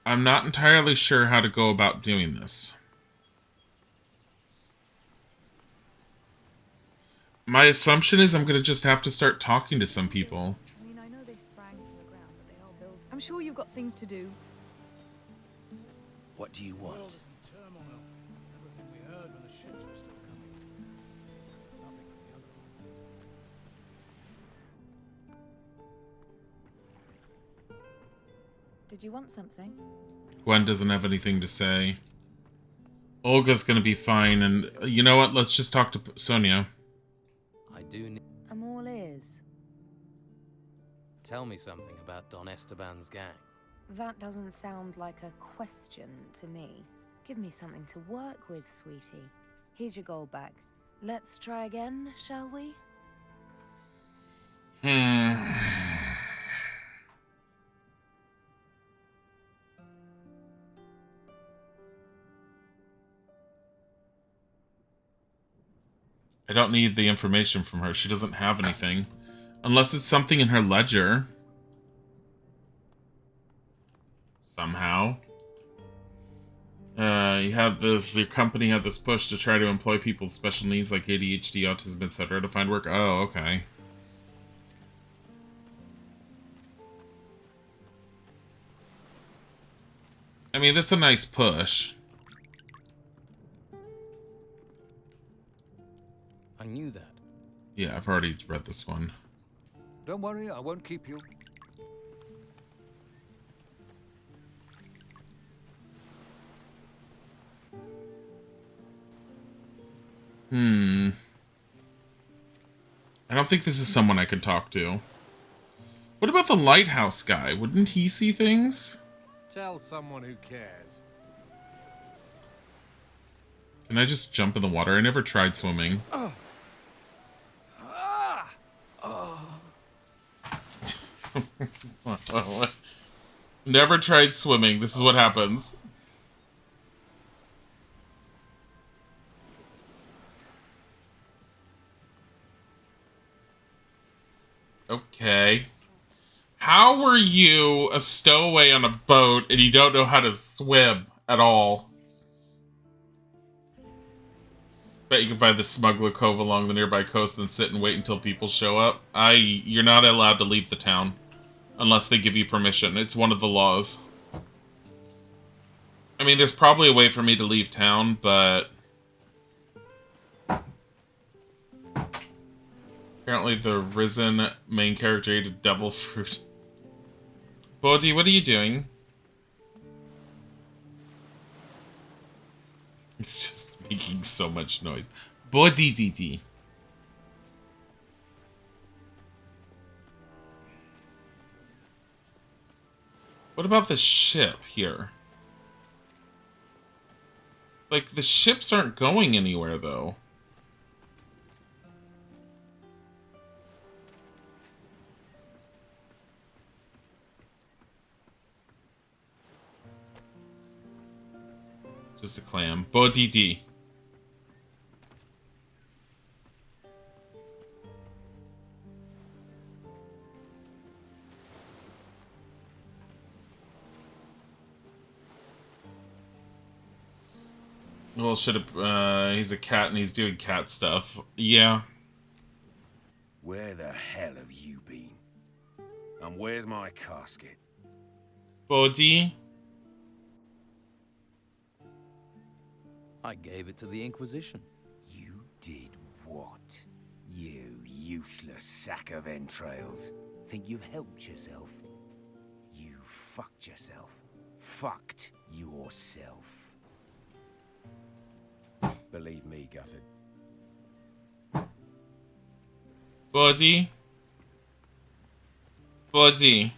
S1: I'm not entirely sure how to go about doing this. My assumption is I'm going to just have to start talking to some people.
S17: I mean, I know they sprang from the ground, but they are built. I'm sure you've got things to do.
S20: What do you want?
S12: Did you want something?
S1: Gwen doesn't have anything to say. Olga's gonna be fine, and you know what? Let's just talk to Sonia.
S3: I do need...
S12: I'm all
S3: tell me something about Don Esteban's gang?
S12: That doesn't sound like a question to me. Give me something to work with, sweetie. Here's your gold back. Let's try again, shall we?
S1: I don't need the information from her. She doesn't have anything. Unless it's something in her ledger. Somehow. Your company had this push to try to employ people with special needs like ADHD, autism, etc. to find work. Oh, okay. I mean, that's a nice push.
S3: I knew that.
S1: Yeah, I've already read this one.
S2: Don't worry, I won't keep you.
S1: I don't think this is someone I could talk to. What about the lighthouse guy? Wouldn't he see things?
S15: Tell someone who cares.
S1: Can I just jump in the water? I never tried swimming. Never tried swimming. This is what happens. Okay. How were you a stowaway on a boat and you don't know how to swim at all? Bet you can find the smuggler cove along the nearby coast and sit and wait until people show up. You're not allowed to leave the town unless they give you permission. It's one of the laws. I mean, there's probably a way for me to leave town, but apparently the risen main character ate a devil fruit. Bodhi, what are you doing? It's just making so much noise. Bodhi Didi. What about the ship here? Like, the ships aren't going anywhere, though. Just a clam. Bodidi. Well, should have, he's a cat and he's doing cat stuff. Yeah.
S20: Where the hell have you been? And where's my casket?
S1: Bodhi?
S3: I gave it to the Inquisition.
S20: You did what? You useless sack of entrails. Think you've helped yourself? You fucked yourself. Fucked yourself. Believe me, Gutted.
S1: Bodhi? Bodhi?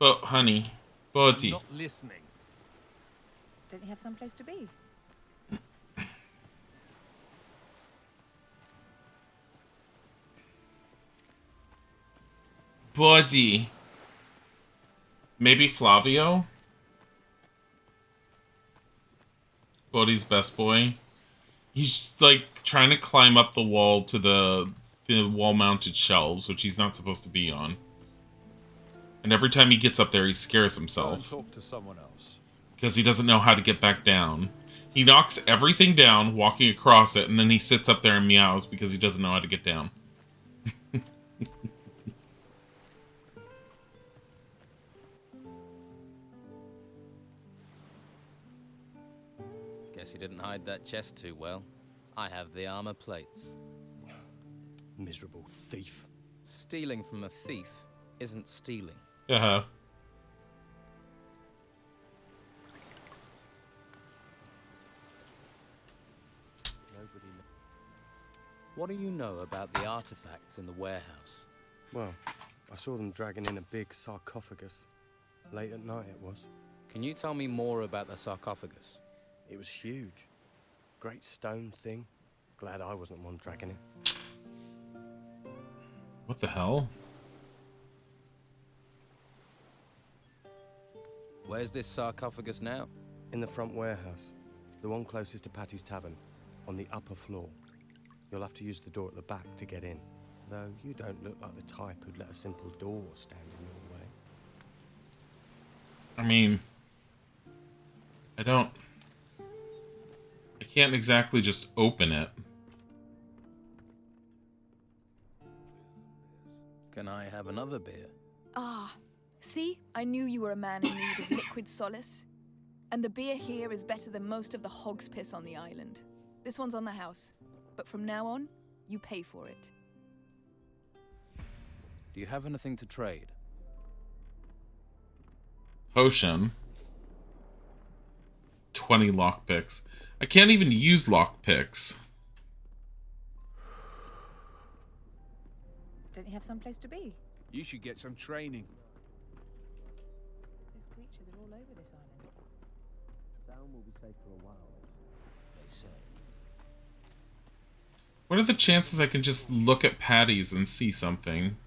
S1: Honey. Bodhi.
S15: Not listening.
S18: Don't you have someplace to be?
S1: Bodhi. Maybe Flavio? Bodhi's best boy. He's like trying to climb up the wall to the wall-mounted shelves, which he's not supposed to be on. And every time he gets up there, he scares himself.
S2: Talk to someone else.
S1: Because he doesn't know how to get back down. He knocks everything down, walking across it, and then he sits up there and meows because he doesn't know how to get down.
S3: Guess he didn't hide that chest too well. I have the armor plates.
S15: Miserable thief.
S3: Stealing from a thief isn't stealing.
S1: Uh-huh.
S3: What do you know about the artifacts in the warehouse?
S6: Well,
S10: I saw them dragging in a big sarcophagus. Late at night it was.
S3: Can you tell me more about the sarcophagus?
S10: It was huge. Great stone thing. Glad I wasn't one dragging it.
S1: What the hell?
S3: Where's this sarcophagus now?
S10: In the front warehouse. The one closest to Patty's Tavern. On the upper floor. You'll have to use the door at the back to get in. Though you don't look like the type who'd let a simple door stand in your way.
S1: I mean, I can't exactly just open it.
S3: Can I have another beer?
S8: Ah, see? I knew you were a man in need of liquid solace. And the beer here is better than most of the hog's piss on the island. This one's on the house. But from now on, you pay for it.
S3: Do you have anything to trade?
S1: Potion. 20 lockpicks. I can't even use lockpicks.
S18: Don't you have someplace to be?
S14: You should get some training.
S18: Those creatures are all over this island.
S16: Town will be safe for a while, they say.
S1: What are the chances I can just look at Patty's and see something?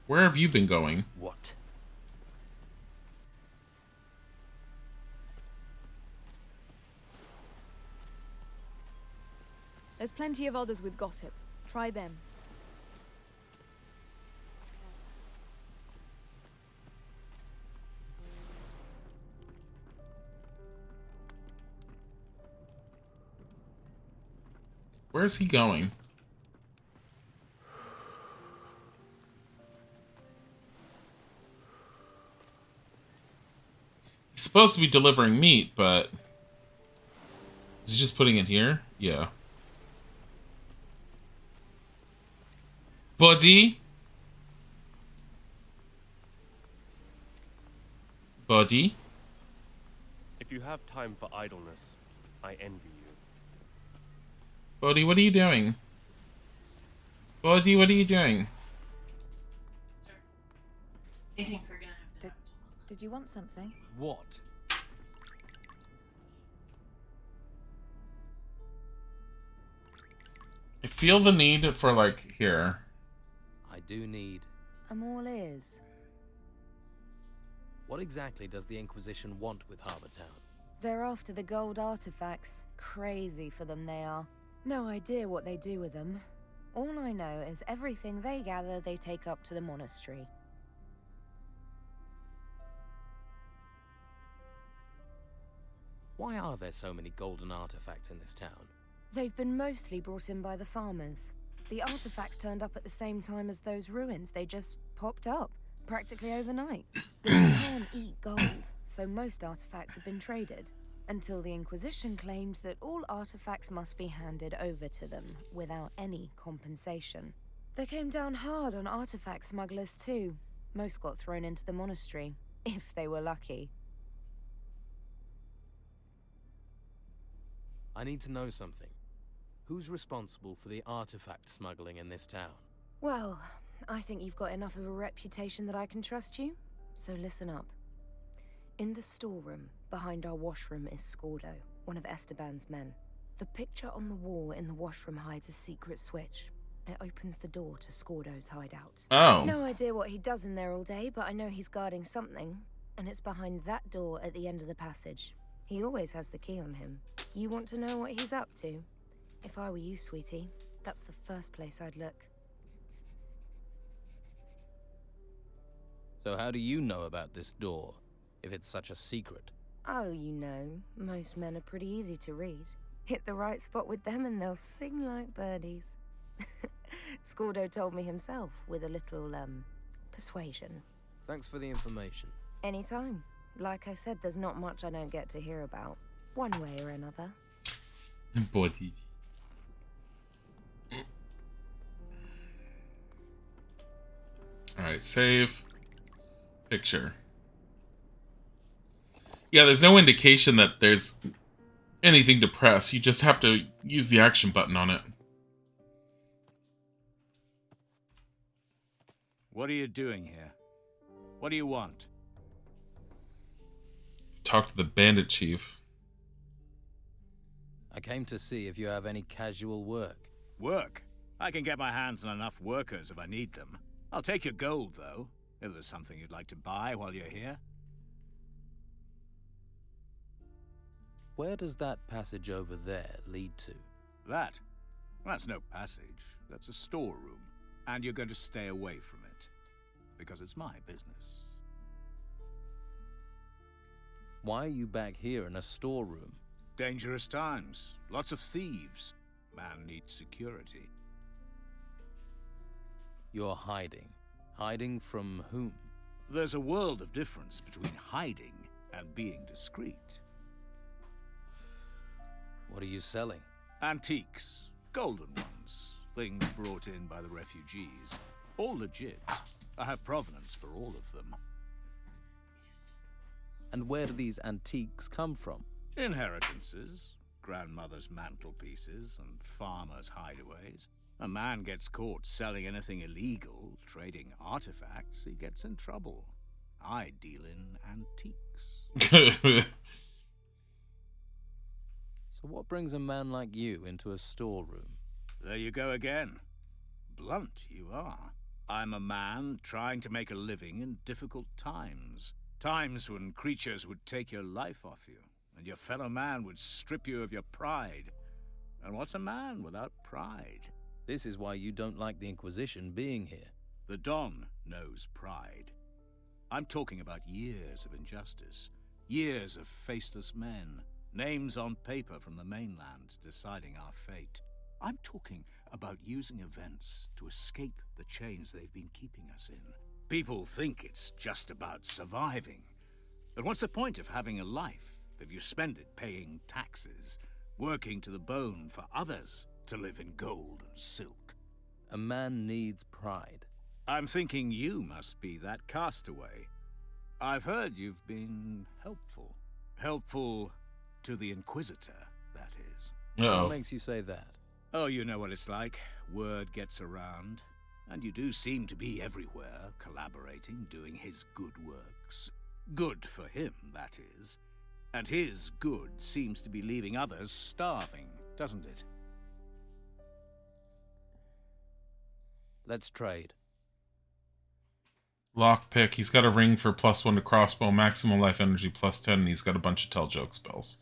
S1: Where have you been going?
S16: What?
S17: There's plenty of others with gossip. Try them.
S1: Where's he going? He's supposed to be delivering meat, but... Is he just putting it here? Yeah. Buddy? Buddy?
S6: If you have time for idleness, I envy you.
S1: Buddy, what are you doing? Buddy, what are you doing?
S13: I think we're gonna have to.
S18: Did you want something?
S14: What?
S1: I feel the need for, like, here.
S3: I do need...
S12: I'm all ears.
S3: What exactly does the Inquisition want with Harbour Town?
S12: They're after the gold artifacts. Crazy for them they are. No idea what they do with them. All I know is everything they gather they take up to the monastery.
S3: Why are there so many golden artifacts in this town?
S12: They've been mostly brought in by the farmers. The artifacts turned up at the same time as those ruins. They just popped up, practically overnight. But you can't eat gold, so most artifacts have been traded. Until the Inquisition claimed that all artifacts must be handed over to them, without any compensation. They came down hard on artifact smugglers too. Most got thrown into the monastery, if they were lucky.
S3: I need to know something. Who's responsible for the artifact smuggling in this town?
S12: Well, I think you've got enough of a reputation that I can trust you, so listen up. In the storeroom, behind our washroom, is Scordo, one of Esteban's men. The picture on the wall in the washroom hides a secret switch. It opens the door to Scordo's hideout.
S1: Oh.
S12: No idea what he does in there all day, but I know he's guarding something, and it's behind that door at the end of the passage. He always has the key on him. You want to know what he's up to? If I were you, sweetie, that's the first place I'd look.
S3: So how do you know about this door, if it's such a secret?
S12: Oh, you know, most men are pretty easy to read. Hit the right spot with them and they'll sing like birdies. Scordo told me himself, with a little, persuasion.
S3: Thanks for the information.
S12: Anytime. Like I said, there's not much I don't get to hear about, one way or another.
S1: Body. Alright, save. Picture. Yeah, there's no indication that there's anything to press. You just have to use the action button on it.
S15: What are you doing here? What do you want?
S1: Talk to the bandit chief.
S3: I came to see if you have any casual work.
S15: Work? I can get my hands on enough workers if I need them. I'll take your gold, though, if there's something you'd like to buy while you're here.
S3: Where does that passage over there lead to?
S15: That's no passage. That's a storeroom. And you're going to stay away from it. Because it's my business.
S3: Why are you back here in a storeroom?
S15: Dangerous times. Lots of thieves. Man needs security.
S3: You're hiding. Hiding from whom?
S15: There's a world of difference between hiding and being discreet.
S3: What are you selling?
S15: Antiques. Golden ones. Things brought in by the refugees. All legit. I have provenance for all of them.
S3: And where do these antiques come from?
S15: Inheritances. Grandmother's mantelpieces and farmers' hideaways. A man gets caught selling anything illegal, trading artifacts, he gets in trouble. I deal in antiques.
S3: So what brings a man like you into a storeroom?
S15: There you go again. Blunt you are. I'm a man trying to make a living in difficult times. Times when creatures would take your life off you, and your fellow man would strip you of your pride. And what's a man without pride?
S3: This is why you don't like the Inquisition being here.
S15: The Don knows pride. I'm talking about years of injustice. Years of faceless men. Names on paper from the mainland deciding our fate. I'm talking about using events to escape the chains they've been keeping us in. People think it's just about surviving. But what's the point of having a life if you spend it paying taxes, working to the bone for others to live in gold and silk?
S3: A man needs pride.
S15: I'm thinking you must be that castaway. I've heard you've been helpful. Helpful to the Inquisitor, that is.
S3: What makes you say that?
S15: Oh, you know what it's like. Word gets around. And you do seem to be everywhere, collaborating, doing his good works. Good for him, that is. And his good seems to be leaving others starving, doesn't it?
S3: Let's trade.
S1: Lockpick. He's got a ring for +1 to crossbow, maximum life energy +10, and he's got a bunch of tell joke spells.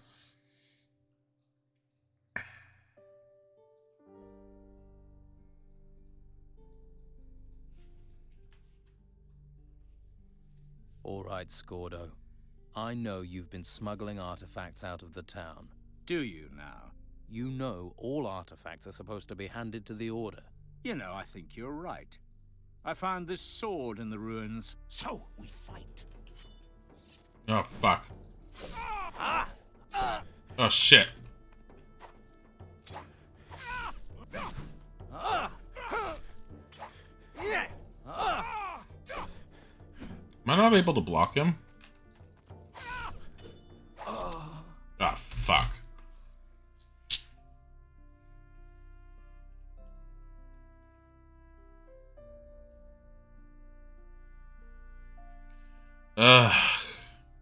S3: All right, Scordo. I know you've been smuggling artifacts out of the town.
S15: Do you now?
S3: You know all artifacts are supposed to be handed to the Order.
S15: You know, I think you're right. I found this sword in the ruins, so we fight.
S1: Oh, fuck. Oh, shit. Am I not able to block him? Ah, fuck.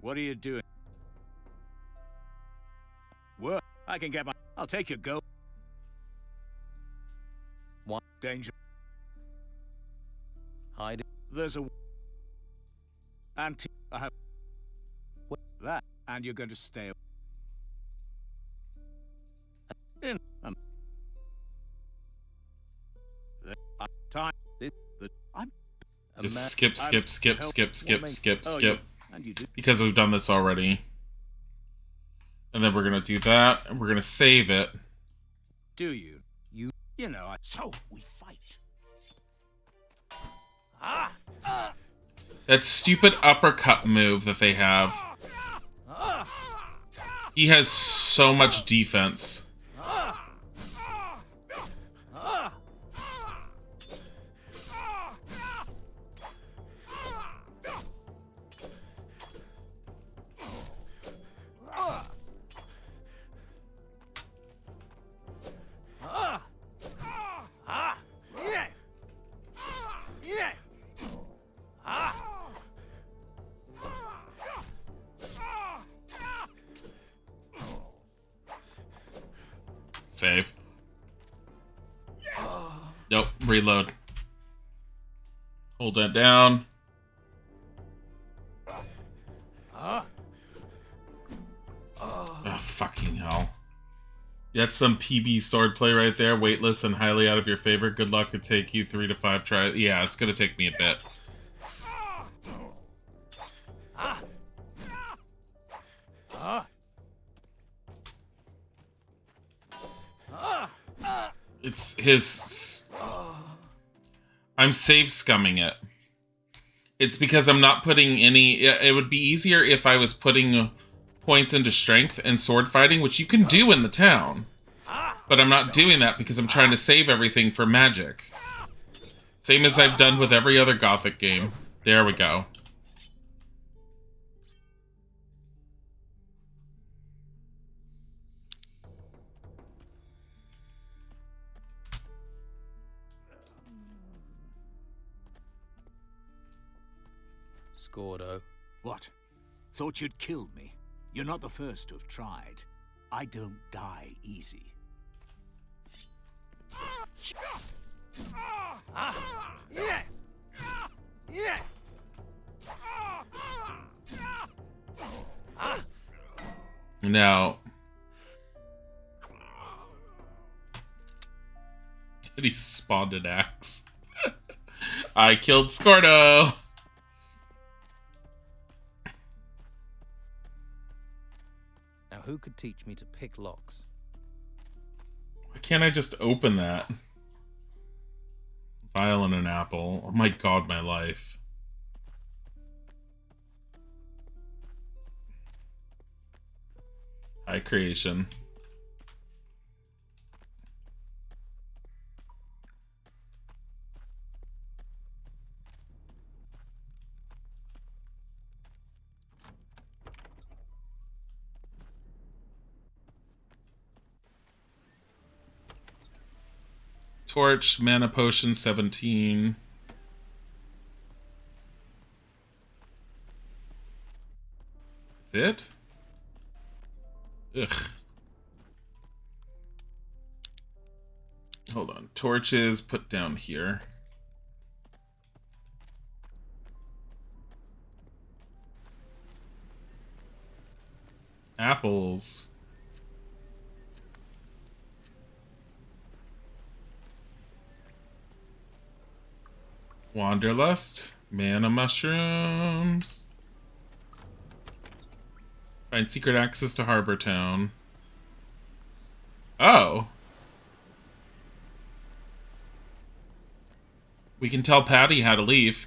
S15: What are you doing? Work. I can get my... I'll take your gold.
S3: What?
S15: Danger.
S3: Hide.
S15: There's a... Antique. I have... That. And you're going to stay... In... Time... I'm...
S1: Just skip. Because we've done this already. And then we're gonna do that, and we're gonna save it.
S15: Do you? You know, so we fight.
S1: That stupid uppercut move that they have. He has so much defense. Save. Nope. Reload. Hold that down. Oh, fucking hell. That's some PB swordplay right there. Weightless and highly out of your favor. Good luck. Could take you 3 to 5 tries. Yeah, it's gonna take me a bit. It's his... I'm save scumming it. It's because I'm not putting any... It would be easier if I was putting points into strength and sword fighting, which you can do in the town. But I'm not doing that because I'm trying to save everything for magic. Same as I've done with every other Gothic game. There we go.
S3: Scordo.
S15: What? Thought you'd killed me? You're not the first to have tried. I don't die easy.
S1: Now... He spawned an axe. I killed Scordo!
S3: Now, who could teach me to pick locks?
S1: Why can't I just open that? Vial and an apple. Oh my god, my life. High creation. Torch, mana potion 17. That's it? Ugh. Hold on. Torches put down here. Apples. Wanderlust. Mana mushrooms. Find secret access to Harbor Town. Oh. We can tell Patty how to leave.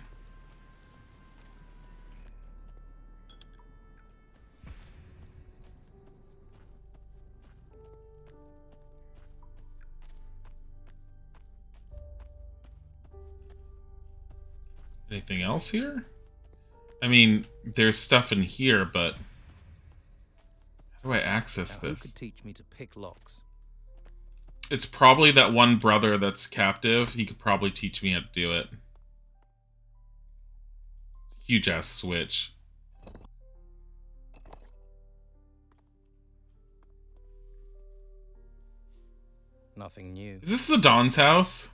S1: Anything else here? I mean, there's stuff in here, but how do I access
S3: Now,
S1: this?
S3: who could teach me to pick locks?
S1: It's probably that one brother that's captive. He could probably teach me how to do it. Huge ass switch.
S3: Nothing new.
S1: Is this the Don's house?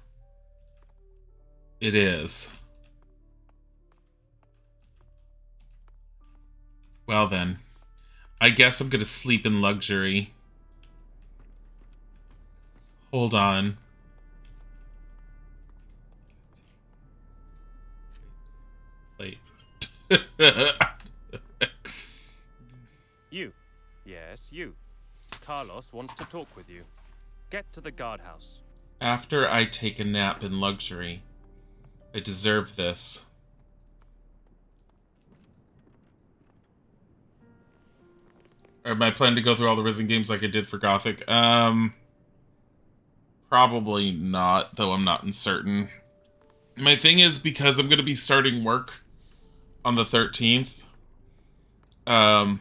S1: It is. Well then, I guess I'm gonna sleep in luxury. Hold on. Plate.
S6: You. Yes, you. Carlos wants to talk with you. Get to the guardhouse.
S1: After I take a nap in luxury, I deserve this. Or am I planning to go through all the Risen games like I did for Gothic? Probably not, though I'm not uncertain. My thing is, because I'm going to be starting work on the 13th, I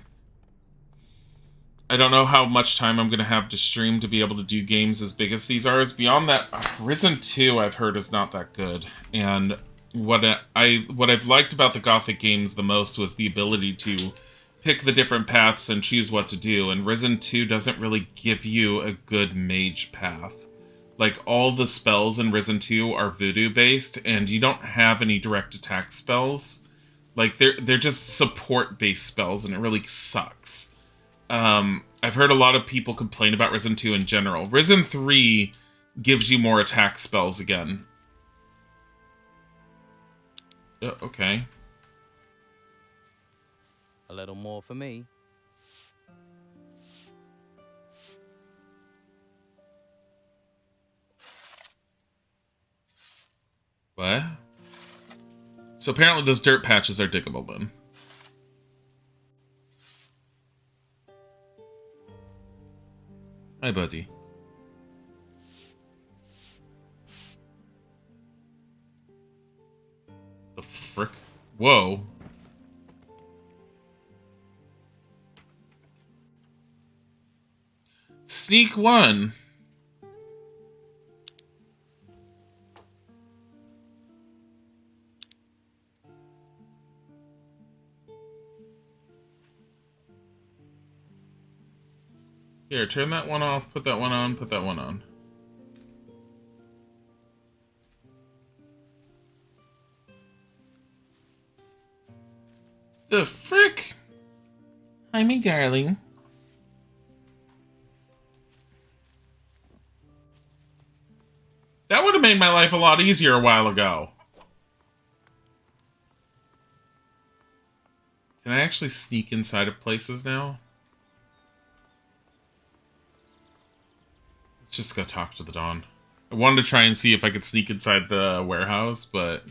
S1: don't know how much time I'm going to have to stream to be able to do games as big as these are. Beyond that, Risen 2 I've heard is not that good. And what I've liked about the Gothic games the most was the ability to pick the different paths and choose what to do, and Risen 2 doesn't really give you a good mage path. Like, all the spells in Risen 2 are voodoo-based, and you don't have any direct attack spells. Like, they're just support-based spells, and it really sucks. I've heard a lot of people complain about Risen 2 in general. Risen 3 gives you more attack spells again. Okay.
S3: A little more for me.
S1: What? So apparently those dirt patches are diggable then. Hi, buddy. The frick? Whoa. Sneak 1. Here, turn that one off, put that one on, put that one on. The frick? Hi, me darling. That would have made my life a lot easier a while ago. Can I actually sneak inside of places now? Let's just go talk to the Dawn. I wanted to try and see if I could sneak inside the warehouse, but...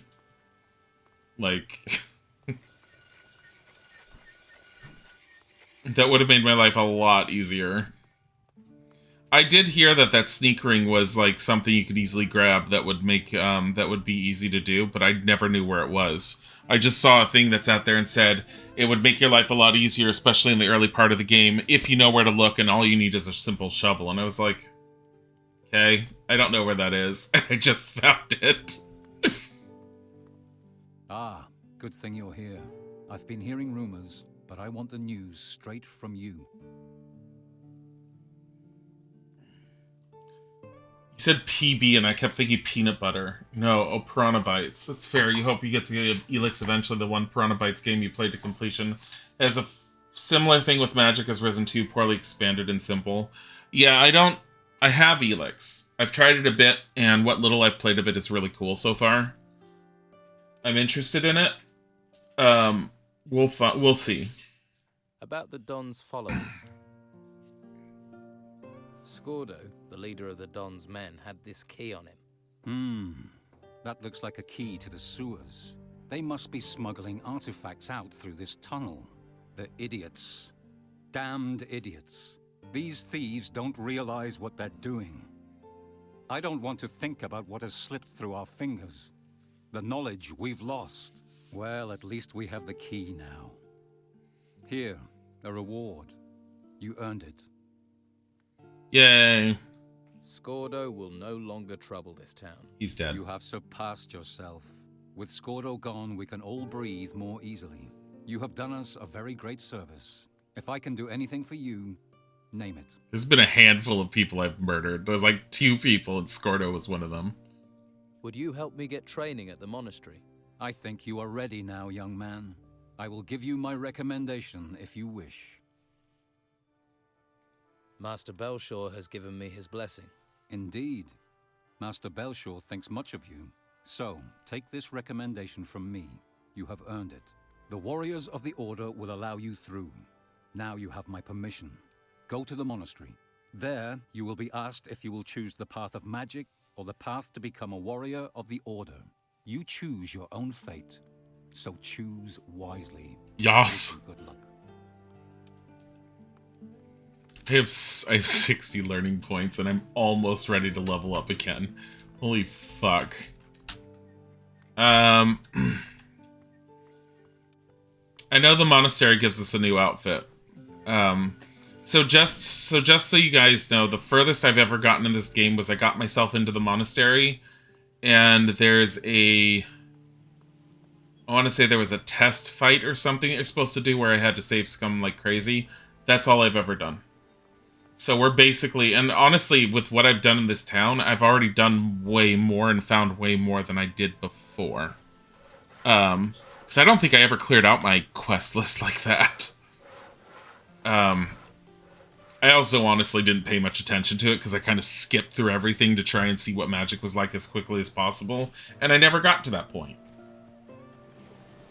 S1: like... that would have made my life a lot easier. I did hear that sneak ring was like something you could easily grab that would make that would be easy to do, but I never knew where it was. I just saw a thing that's out there and said it would make your life a lot easier, especially in the early part of the game, if you know where to look and all you need is a simple shovel. And I was like, okay, I don't know where that is. And I just found it.
S11: Ah, good thing you're here. I've been hearing rumors, but I want the news straight from you.
S1: You said PB, and I kept thinking peanut butter. No, Piranha Bytes. That's fair. You hope you get to get Elix eventually. The one Piranha Bytes game you played to completion has a similar thing with Magic as Risen 2, poorly expanded and simple. Yeah, I have Elix. I've tried it a bit, and what little I've played of it is really cool so far. I'm interested in it. We'll see.
S3: About the Don's followers. Scordo, the leader of the Don's men, had this key on him.
S11: That looks like a key to the sewers. They must be smuggling artifacts out through this tunnel. The idiots. Damned idiots. These thieves don't realize what they're doing. I don't want to think about what has slipped through our fingers. The knowledge we've lost. Well, at least we have the key now. Here, a reward. You earned it.
S1: Yay.
S3: Scordo will no longer trouble this town.
S1: He's dead.
S11: You have surpassed yourself. With Scordo gone, we can all breathe more easily. You have done us a very great service. If I can do anything for you, name it.
S1: There's been a handful of people I've murdered. There's like 2 people, and Scordo was one of them.
S3: Would you help me get training at the monastery?
S11: I think you are ready now, young man. I will give you my recommendation if you wish.
S3: Master Belshaw has given me his blessing.
S11: Indeed. Master Belshaw thinks much of you. So, take this recommendation from me. You have earned it. The warriors of the Order will allow you through. Now you have my permission. Go to the monastery. There, you will be asked if you will choose the path of magic or the path to become a warrior of the Order. You choose your own fate. So choose wisely.
S1: Yes.
S11: Good luck.
S1: I have 60 learning points, and I'm almost ready to level up again. Holy fuck. I know the monastery gives us a new outfit. So just so you guys know, the furthest I've ever gotten in this game was I got myself into the monastery, and there's a I want to say there was a test fight or something you're supposed to do where I had to save scum like crazy. That's all I've ever done. So we're basically, and honestly, with what I've done in this town, I've already done way more and found way more than I did before. Because I don't think I ever cleared out my quest list like that. I also honestly didn't pay much attention to it because I kind of skipped through everything to try and see what magic was like as quickly as possible, and I never got to that point.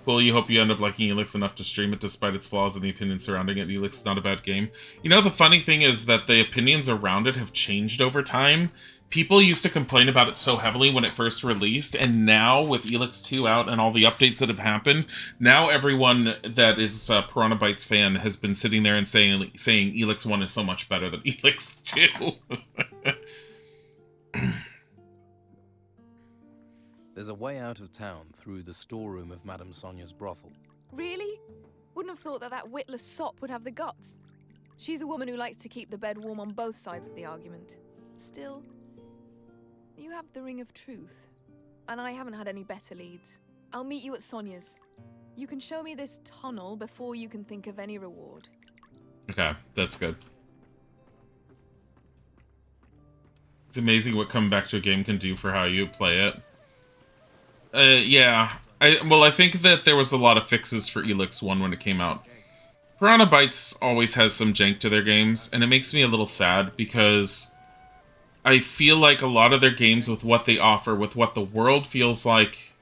S1: Well, you hope you end up liking Elix enough to stream it despite its flaws and the opinions surrounding it. Elix is not a bad game. You know, the funny thing is that the opinions around it have changed over time. People used to complain about it so heavily when it first released, and now with Elix 2 out and all the updates that have happened, now everyone that is a Piranha Bytes fan has been sitting there and saying Elix 1 is so much better than Elix 2.
S3: There's a way out of town through the storeroom of Madame Sonia's brothel.
S8: Really? Wouldn't have thought that that witless sop would have the guts. She's a woman who likes to keep the bed warm on both sides of the argument. Still, you have the ring of truth, and I haven't had any better leads. I'll meet you at Sonia's. You can show me this tunnel before you can think of any reward.
S1: Okay, that's good. It's amazing what coming back to a game can do for how you play it. Yeah. I think that there was a lot of fixes for Elix 1 when it came out. Piranha Bytes always has some jank to their games, and it makes me a little sad because I feel like a lot of their games with what they offer, with what the world feels like,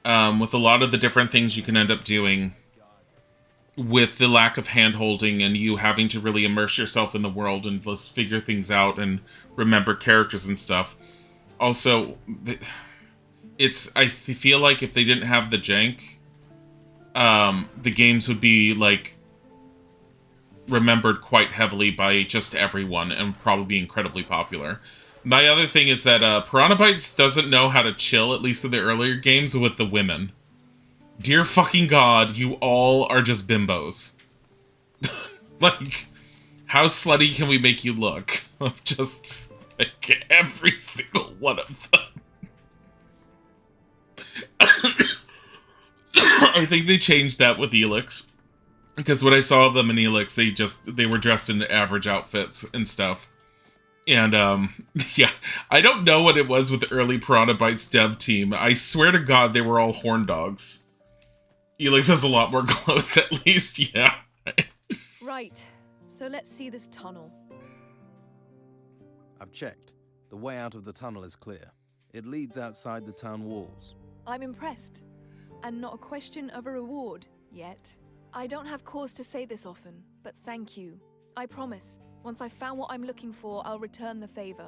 S1: with a lot of the different things you can end up doing, with the lack of hand-holding and you having to really immerse yourself in the world and just figure things out and remember characters and stuff. Also, I feel like if they didn't have the jank, the games would be, like, remembered quite heavily by just everyone and probably be incredibly popular. My other thing is that Piranha Bytes doesn't know how to chill, at least in the earlier games, with the women. Dear fucking God, you all are just bimbos. Like, how slutty can we make you look? Just, like, every single one of them. I think they changed that with Elix. Because when I saw them in Elix, they were dressed in average outfits and stuff. And, yeah, I don't know what it was with the early Piranha Bytes dev team. I swear to God, they were all horn dogs. Elix has a lot more clothes, at least, yeah.
S8: Right, so let's see this tunnel.
S3: I've checked. The way out of the tunnel is clear. It leads outside the town walls.
S8: I'm impressed. And not a question of a reward, yet. I don't have cause to say this often, but thank you. I promise, once I've found what I'm looking for, I'll return the favor.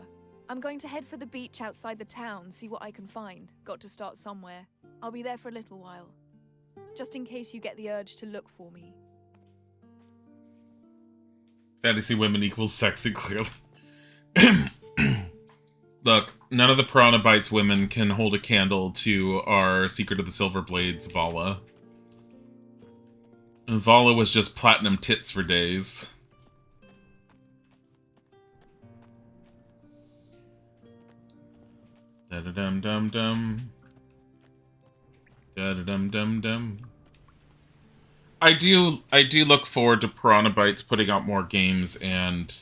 S8: I'm going to head for the beach outside the town, see what I can find. Got to start somewhere. I'll be there for a little while. Just in case you get the urge to look for me.
S1: Fantasy women equals sexy, clearly. Look, none of the Piranha Bytes women can hold a candle to our Secret of the Silver Blades, Vala. And Vala was just platinum tits for days. Da-da-dum-dum-dum. Da-da-dum-dum-dum. I do look forward to Piranha Bytes putting out more games and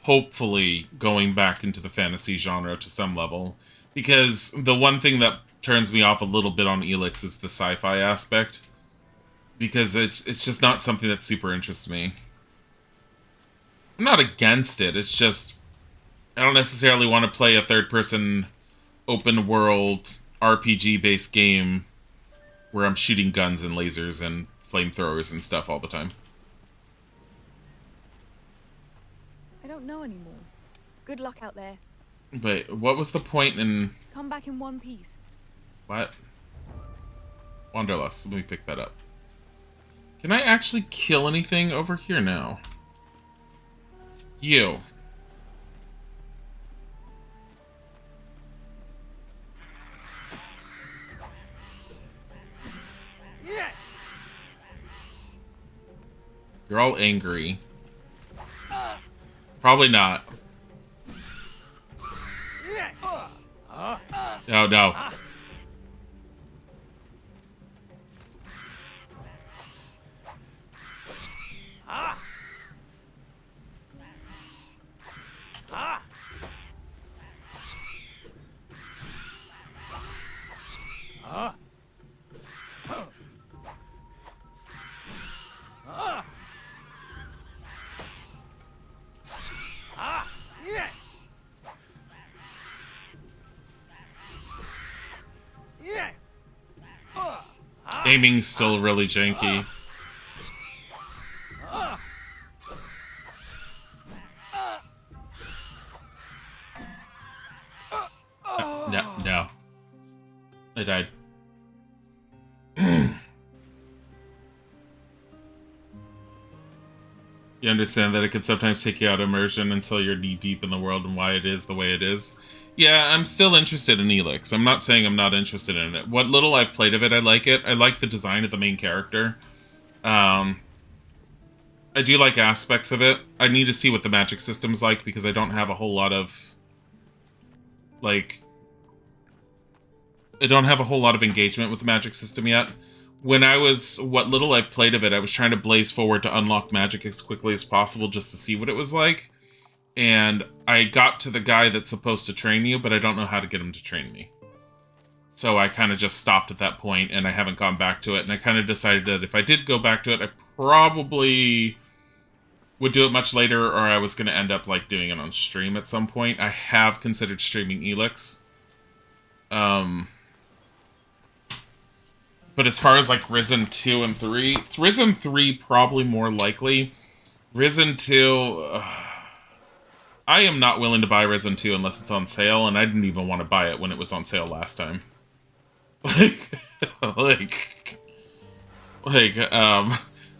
S1: hopefully going back into the fantasy genre to some level. Because the one thing that turns me off a little bit on Elix is the sci-fi aspect. Because it's just not something that super interests me. I'm not against it, it's just I don't necessarily want to play a third-person open-world RPG-based game where I'm shooting guns and lasers and flamethrowers and stuff all the time.
S8: I don't know anymore. Good luck out there.
S1: But what was the point in...
S8: Come back in one piece.
S1: What? Wanderlust. Let me pick that up. Can I actually kill anything over here now? You. You're all angry. Probably not. No, no. Aiming's still really janky. No. I died. You understand that it can sometimes take you out of immersion until you're knee-deep in the world and why it is the way it is. Yeah, I'm still interested in Elix. I'm not saying I'm not interested in it. What little I've played of it, I like it. I like the design of the main character. I do like aspects of it. I need to see what the magic system's like because I don't have a whole lot of... like... I don't have a whole lot of engagement with the magic system yet. When I was... what little I've played of it, I was trying to blaze forward to unlock magic as quickly as possible just to see what it was like. And I got to the guy that's supposed to train you, but I don't know how to get him to train me. So I kind of just stopped at that point, and I haven't gone back to it. And I kind of decided that if I did go back to it, I probably would do it much later, or I was going to end up like doing it on stream at some point. I have considered streaming Elix. But as far as like Risen 2 and 3, it's Risen 3 probably more likely. Risen 2... I am not willing to buy Risen 2 unless it's on sale, and I didn't even want to buy it when it was on sale last time.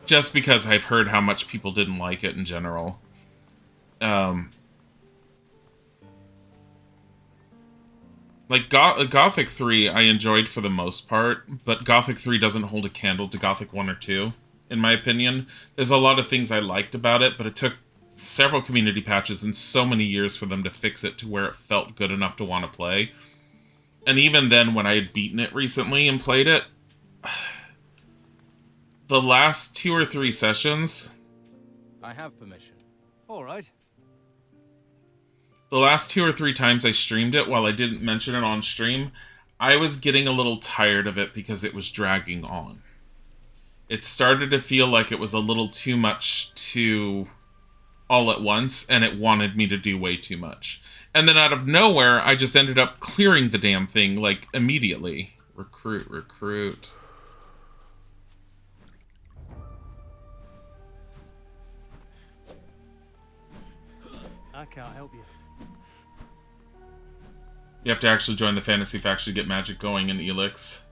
S1: Just because I've heard how much people didn't like it in general. Like, Gothic 3 I enjoyed for the most part, but Gothic 3 doesn't hold a candle to Gothic 1 or 2, in my opinion. There's a lot of things I liked about it, but it took several community patches and so many years for them to fix it to where it felt good enough to want to play. And even then, when I had beaten it recently and played it, the last 2 or 3 sessions...
S3: I have permission.
S11: All right.
S1: The last 2 or 3 times I streamed it, while I didn't mention it on stream, I was getting a little tired of it because it was dragging on. It started to feel like it was a little too much to... all at once, and it wanted me to do way too much. And then out of nowhere, I just ended up clearing the damn thing, like, immediately. Recruit.
S14: I can't help you.
S1: You have to actually join the fantasy faction to get magic going in Elix.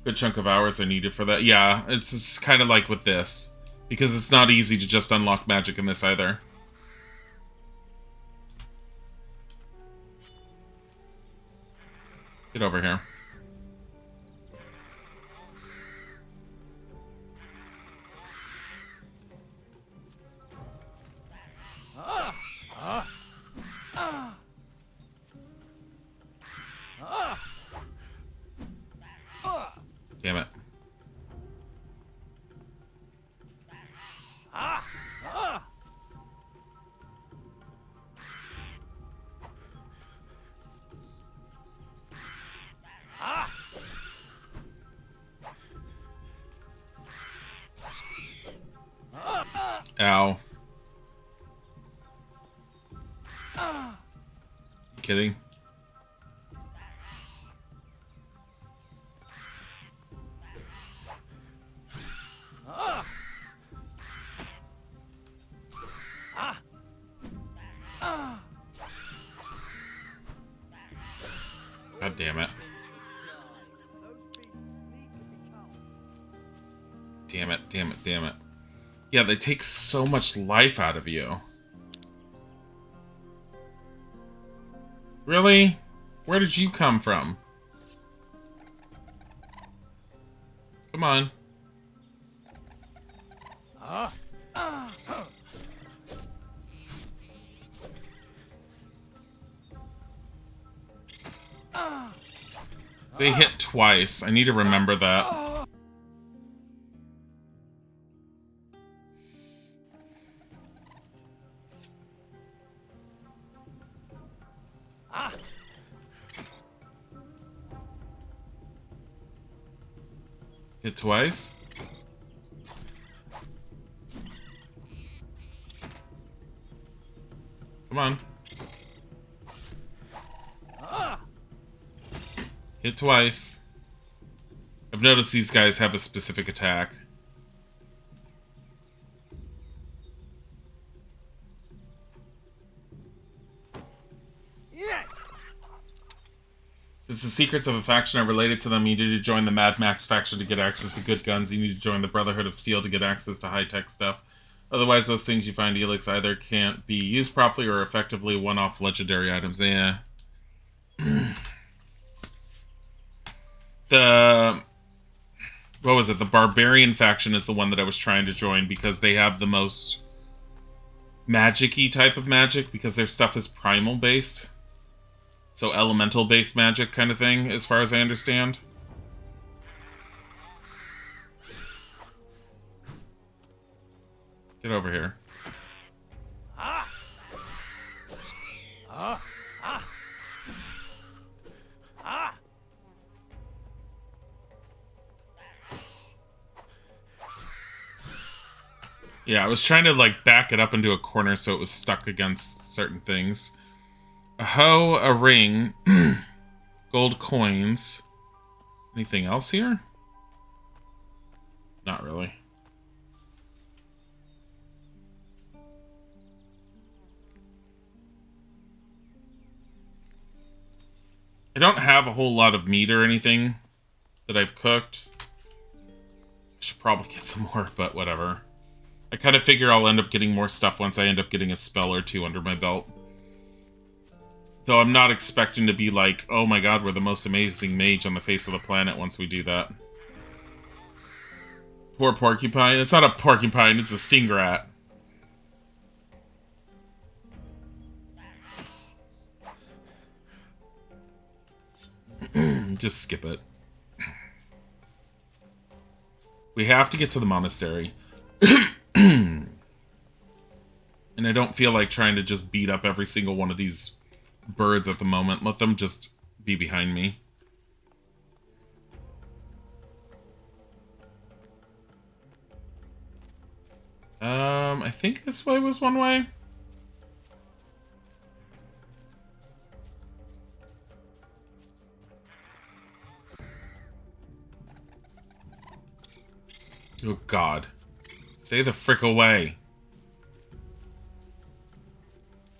S1: Good chunk of hours are needed for that. Yeah, it's kind of like with this. Because it's not easy to just unlock magic in this either. Get over here. Damn it. Ow. Kidding? God damn it. Damn it, damn it, damn it. Yeah, they take so much life out of you. Really? Where did you come from? Come on. They hit twice. I need to remember that. Hit twice? Come on. Hit twice. I've noticed these guys have a specific attack. Since the secrets of a faction are related to them, you need to join the Mad Max faction to get access to good guns. You need to join the Brotherhood of Steel to get access to high-tech stuff. Otherwise, those things you find Elix either can't be used properly or effectively one-off legendary items. Yeah. What was it? The Barbarian faction is the one that I was trying to join because they have the most magic-y type of magic because their stuff is primal-based. So elemental-based magic kind of thing, as far as I understand. Get over here.
S5: Ah! Ah! Ah! Ah!
S1: Yeah, I was trying to, like, back it up into a corner so it was stuck against certain things. A hoe, a ring, gold coins. Anything else here? Not really. I don't have a whole lot of meat or anything that I've cooked. I should probably get some more, but whatever. I kind of figure I'll end up getting more stuff once I end up getting a spell or two under my belt. Though I'm not expecting to be like, oh my god, we're the most amazing mage on the face of the planet once we do that. Poor porcupine. It's not a porcupine, it's a stingrat. Just skip it. We have to get to the monastery. And I don't feel like trying to just beat up every single one of these birds at the moment. Let them just be behind me. I think this way was one way. Oh god. Stay the frick away.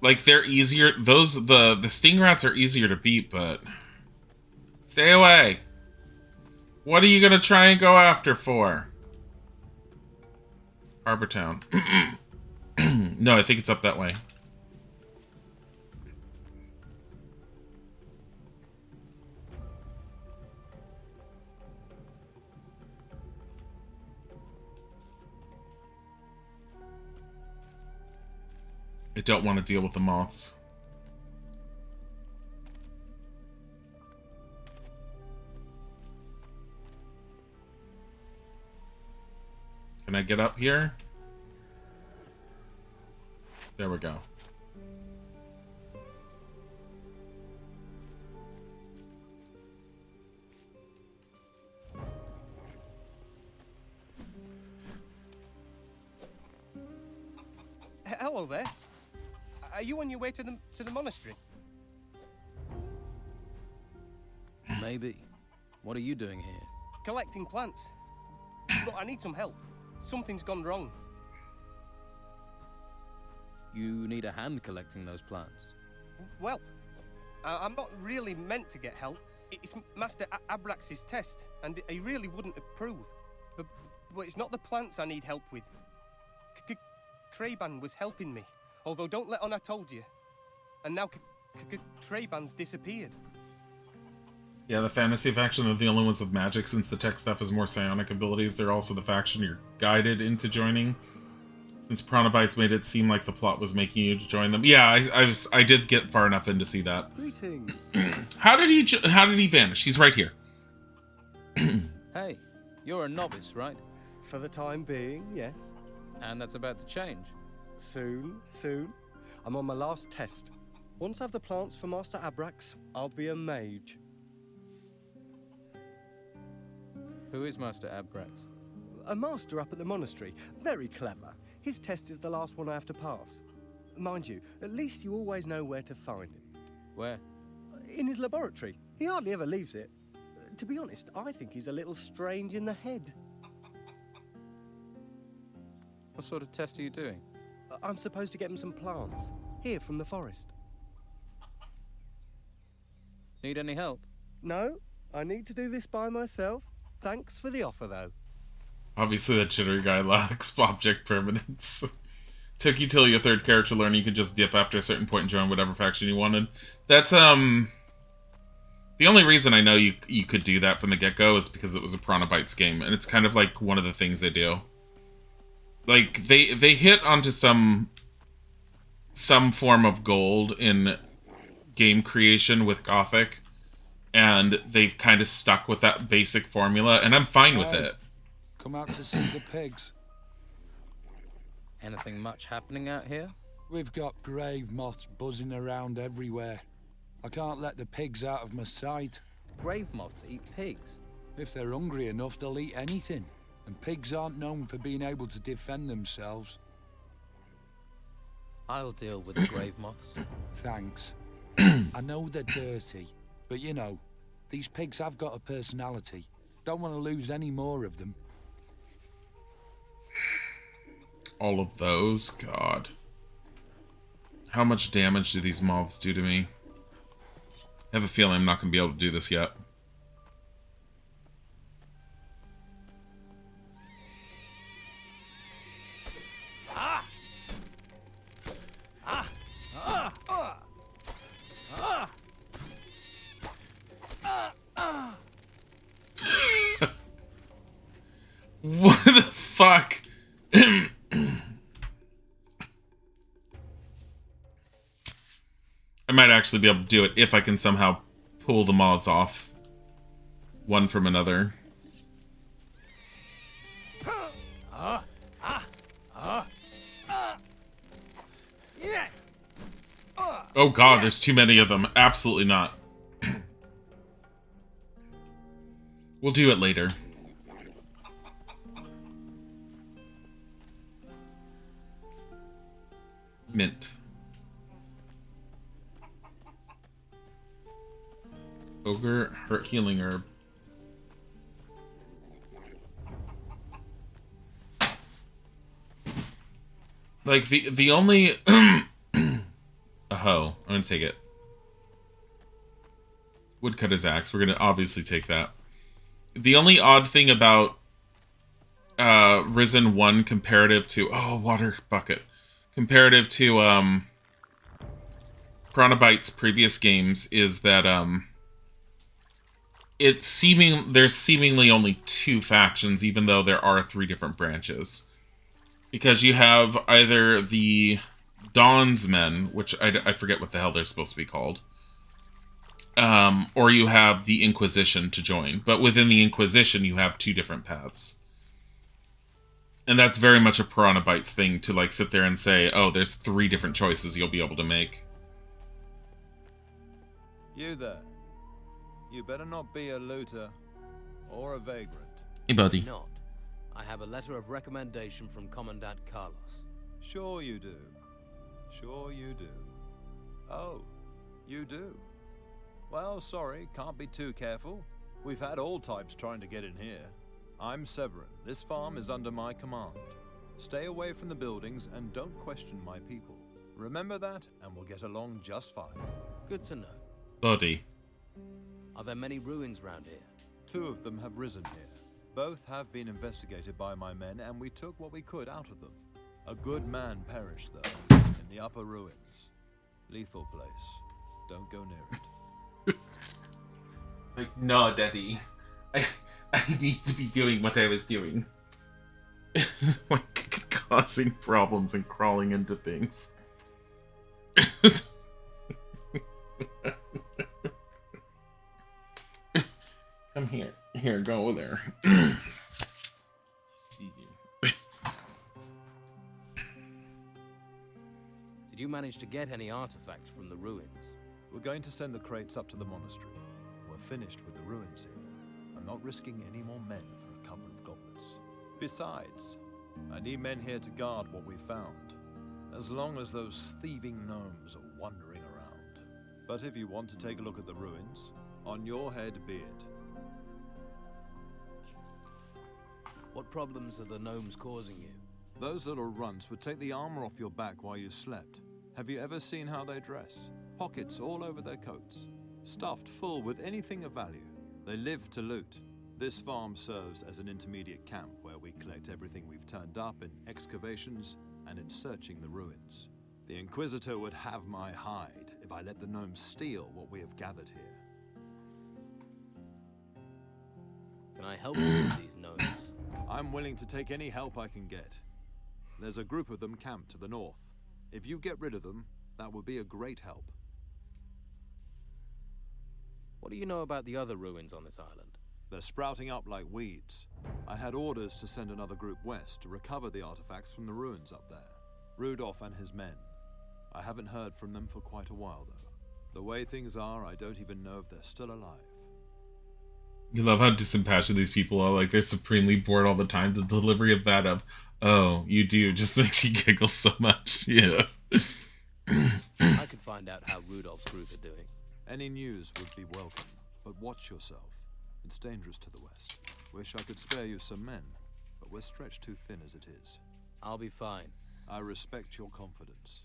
S1: Like, they're easier... The stingrats are easier to beat, but... Stay away! What are you gonna try and go after for? Harbor Town. No, I think it's up that way. I don't want to deal with the moths. Can I get up here? There we go.
S22: Hello there. Are you on your way to the monastery?
S3: Maybe. What are you doing here?
S22: Collecting plants. But I need some help. Something's gone wrong.
S3: You need a hand collecting those plants.
S22: Well, I'm not really meant to get help. It's Master Abrax's test, and he really wouldn't approve. But it's not the plants I need help with. Kraban was helping me, although don't let on I told you. And now Kraban's disappeared.
S1: Yeah, the fantasy faction are the only ones with magic, since the tech stuff is more psionic abilities. They're also the faction you're guided into joining. Since Pranabites made it seem like the plot was making you join them. Yeah, I did get far enough in to see that.
S10: Greetings.
S1: How did he vanish? He's right here.
S3: Hey, you're a novice, right?
S10: For the time being, yes.
S3: And that's about to change.
S10: Soon, soon. I'm on my last test. Once I have the plants for Master Abrax, I'll be a mage.
S3: Who is Master Abrax?
S10: A master up at the monastery. Very clever. His test is the last one I have to pass. Mind you, at least you always know where to find him.
S3: Where?
S10: In his laboratory. He hardly ever leaves it. To be honest, I think he's a little strange in the head.
S3: What sort of test are you doing?
S10: I'm supposed to get him some plants, here from the forest.
S3: Need any help?
S10: No, I need to do this by myself. Thanks for the offer, though.
S1: Obviously, that jittery guy lacks object permanence. Took you till your third character learn you could just dip after a certain point and join whatever faction you wanted. That's, the only reason I know you could do that from the get-go is because it was a Piranha Bytes game, and it's kind of like one of the things they do. Like, they hit onto some form of gold in game creation with Gothic, and they've kind of stuck with that basic formula, and I'm fine with it.
S21: Come out to see the pigs.
S3: Anything much happening out here?
S21: We've got grave moths buzzing around everywhere. I can't let the pigs out of my sight.
S3: Grave moths eat pigs?
S21: If they're hungry enough, they'll eat anything. And pigs aren't known for being able to defend themselves.
S3: I'll deal with the grave moths.
S21: Thanks. I know they're dirty, but you know, these pigs have got a personality. Don't want to lose any more of them.
S1: All of those? God. How much damage do these moths do to me? I have a feeling I'm not going to be able to do this yet. What the fuck? I might actually be able to do it if I can somehow pull the moths off one from another. Oh god, there's too many of them. Absolutely not. We'll do it later. Mint. Ogre, hurt healing herb. Like, the only... a hoe. I'm gonna take it. Woodcutter's axe. We're gonna obviously take that. The only odd thing about Risen 1 comparative to... Oh, water bucket. Comparative to Piranha Bytes' previous games is that there's seemingly only 2 factions, even though there are 3 different branches. Because you have either the Dawn's Men, which I forget what the hell they're supposed to be called, or you have the Inquisition to join. But within the Inquisition, you have 2 different paths. And that's very much a Piranha Bytes thing to, like, sit there and say, oh, there's 3 different choices you'll be able to make.
S2: You there. You better not be a looter or a vagrant.
S1: Hey, buddy.
S3: Not. I have a letter of recommendation from Commandant Carlos.
S2: Sure you do. Sure you do. Oh, you do. Well, sorry, can't be too careful. We've had all types trying to get in here. I'm Severin. This farm is under my command. Stay away from the buildings and don't question my people. Remember that, and we'll get along just fine.
S3: Good to know.
S1: Buddy.
S3: Are there many ruins round here?
S2: 2 of them have risen here. Both have been investigated by my men, and we took what we could out of them. A good man perished, though, in the upper ruins. Lethal place. Don't go near it.
S1: Like, no, Daddy. I need to be doing what I was doing. Like, causing problems and crawling into things. Come here. Here, go there. See you.
S3: Did you manage to get any artifacts from the ruins?
S2: We're going to send the crates up to the monastery. We're finished with the ruins here. I'm not risking any more men for a couple of goblets. Besides, I need men here to guard what we found, as long as those thieving gnomes are wandering around. But if you want to take a look at the ruins, on your head be it.
S3: What problems are the gnomes causing you?
S2: Those little runts would take the armor off your back while you slept. Have you ever seen how they dress? Pockets all over their coats, stuffed full with anything of value. They live to loot. This farm serves as an intermediate camp where we collect everything we've turned up in excavations and in searching the ruins. The Inquisitor would have my hide if I let the gnomes steal what we have gathered here.
S3: Can I help you with these gnomes?
S2: I'm willing to take any help I can get. There's a group of them camped to the north. If you get rid of them, that would be a great help.
S3: What do you know about the other ruins on this island?
S2: They're sprouting up like weeds. I had orders to send another group west to recover the artifacts from the ruins up there. Rudolph and his men. I haven't heard from them for quite a while, though. The way things are, I don't even know if they're still alive.
S1: You love how disimpassioned these people are. Like, they're supremely bored all the time. The delivery of that of, oh, you do, just makes you giggle so much. Yeah.
S3: I could find out how Rudolph's group are doing.
S2: Any news would be welcome, but watch yourself. It's dangerous to the west. Wish I could spare you some men, but we're stretched too thin as it is.
S3: I'll be fine.
S2: I respect your confidence.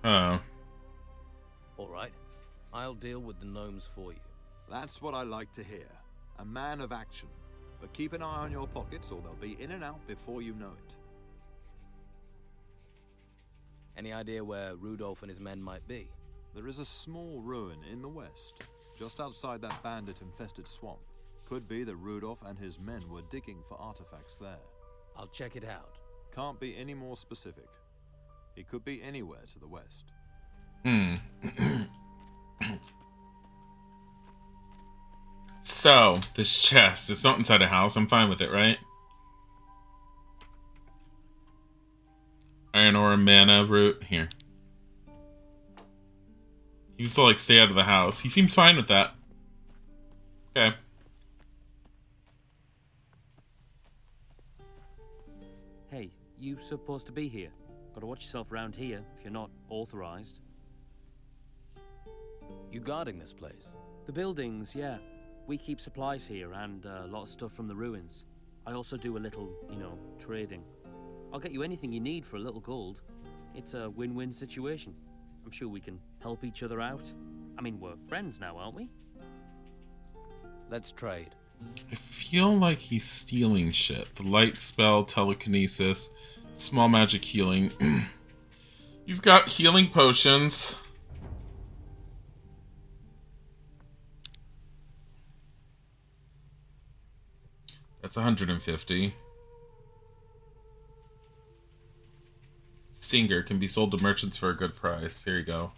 S1: Oh.
S3: All right. I'll deal with the gnomes for you.
S2: That's what I like to hear. A man of action. But keep an eye on your pockets or they'll be in and out before you know it.
S3: Any idea where Rudolph and his men might be?
S2: There is a small ruin in the west, just outside that bandit-infested swamp. Could be that Rudolph and his men were digging for artifacts there.
S3: I'll check it out.
S2: Can't be any more specific. He could be anywhere to the west.
S1: So, this chest, it's not inside a house. I'm fine with it, right? Iron ore, mana, root. Here. He used to, like, stay out of the house. He seems fine with that. Okay.
S4: Hey, you supposed to be here. Gotta watch yourself around here if you're not authorized.
S3: You guarding this place?
S4: The buildings, yeah. We keep supplies here and a lot of stuff from the ruins. I also do a little, you know, trading. I'll get you anything you need for a little gold. It's a win-win situation. I'm sure we can help each other out. I mean, we're friends now, aren't we?
S3: Let's trade.
S1: I feel like he's stealing shit. The light spell, telekinesis, small magic healing. He's got healing potions. That's 150. Stinger can be sold to merchants for a good price. Here you go.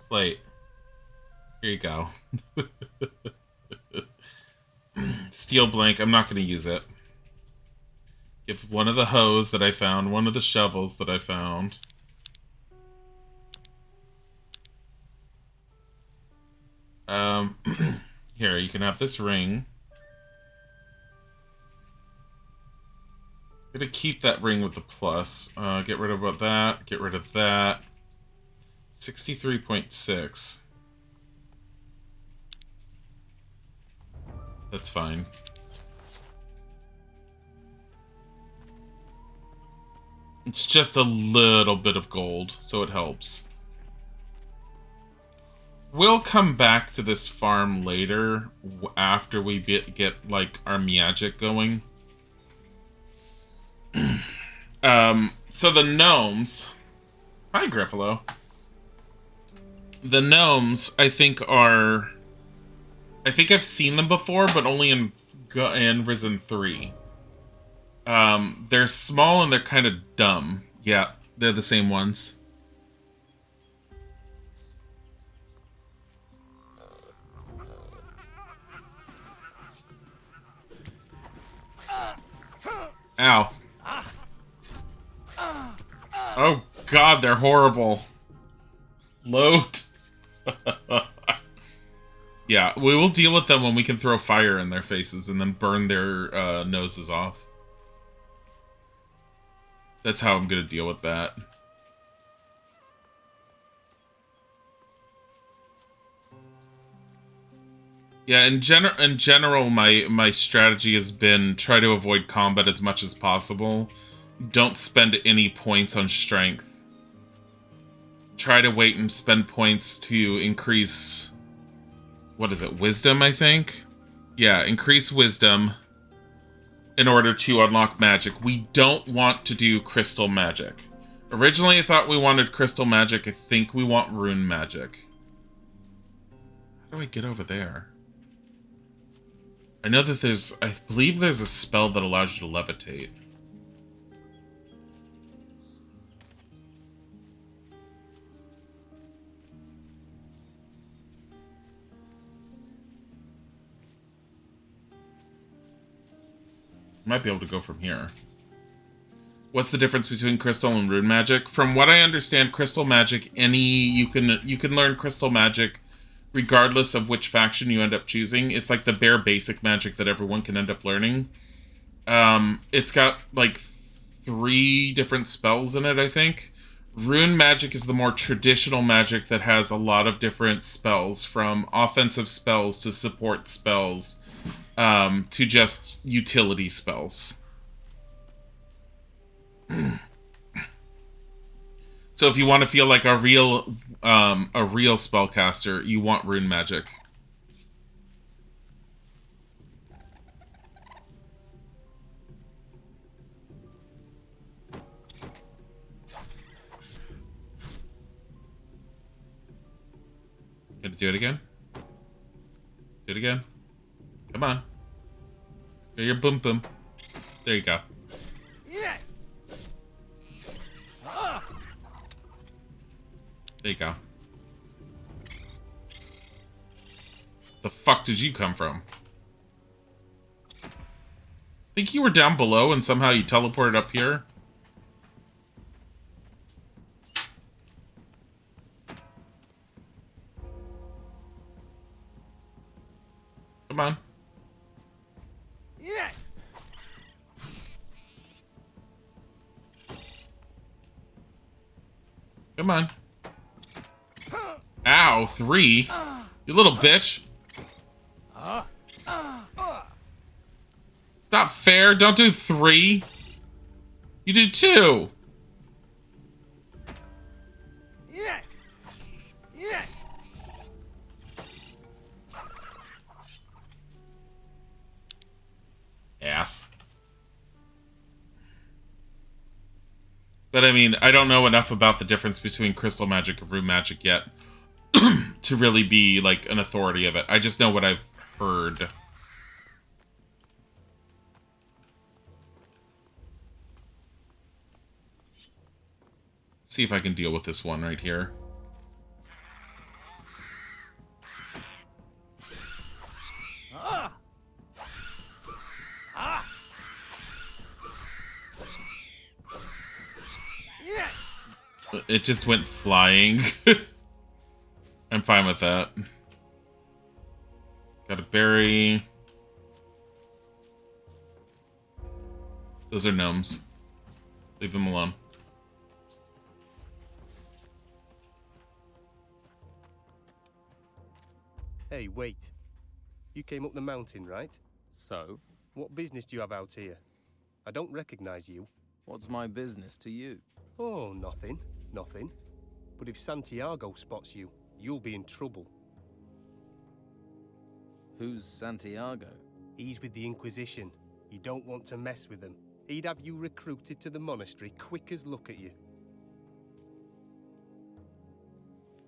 S1: Plate. Here you go. Steel blank. I'm not going to use it. Give one of the hoes that I found, one of the shovels that I found. Here, you can have this ring. I'm gonna keep that ring with the plus. Get rid of that. Get rid of that. 63.6. That's fine. It's just a little bit of gold, so it helps. We'll come back to this farm later, after we get like, our magic going. So the gnomes... Hi, Griffalo. The gnomes, I think, are... I think I've seen them before, but only in Risen 3. They're small and they're kind of dumb. Yeah, they're the same ones. Ow. Oh god, they're horrible. Load. Yeah, we will deal with them when we can throw fire in their faces and then burn their noses off. That's how I'm gonna deal with that. Yeah, in general, my strategy has been try to avoid combat as much as possible. Don't spend any points on strength. Try to wait and spend points to increase... What is it? Wisdom, I think? Yeah, increase wisdom in order to unlock magic. We don't want to do crystal magic. Originally, I thought we wanted crystal magic. I think we want rune magic. How do I get over there? I know that there's... I believe there's a spell that allows you to levitate. Might be able to go from here. What's the difference between crystal and rune magic? From what I understand, crystal magic, you can learn crystal magic regardless of which faction you end up choosing. It's like the bare basic magic that everyone can end up learning. It's got like 3 different spells in it, I think. Rune magic is the more traditional magic that has a lot of different spells, from offensive spells to support spells, to just utility spells. So if you want to feel like a real spellcaster, you want rune magic. Gonna do it again? Do it again? Come on. Get your boom boom. There you go. There you go. The fuck did you come from? Think you were down below and somehow you teleported up here? Come on. Come on. Ow, 3. You little bitch. It's not fair. Don't do 3. You did 2. Ass. But I mean, I don't know enough about the difference between crystal magic and rune magic yet to really be like an authority of it. I just know what I've heard. See if I can deal with this one right here. It just went flying. I'm fine with that. Got a berry. Those are gnomes. Leave them alone.
S22: Hey, wait. You came up the mountain, right?
S3: So?
S22: What business do you have out here? I don't recognize you.
S3: What's my business to you?
S22: Oh, nothing. Nothing. But if Santiago spots you, you'll be in trouble.
S3: Who's Santiago?
S22: He's with the Inquisition. You don't want to mess with him. He'd have you recruited to the monastery quick as look at you.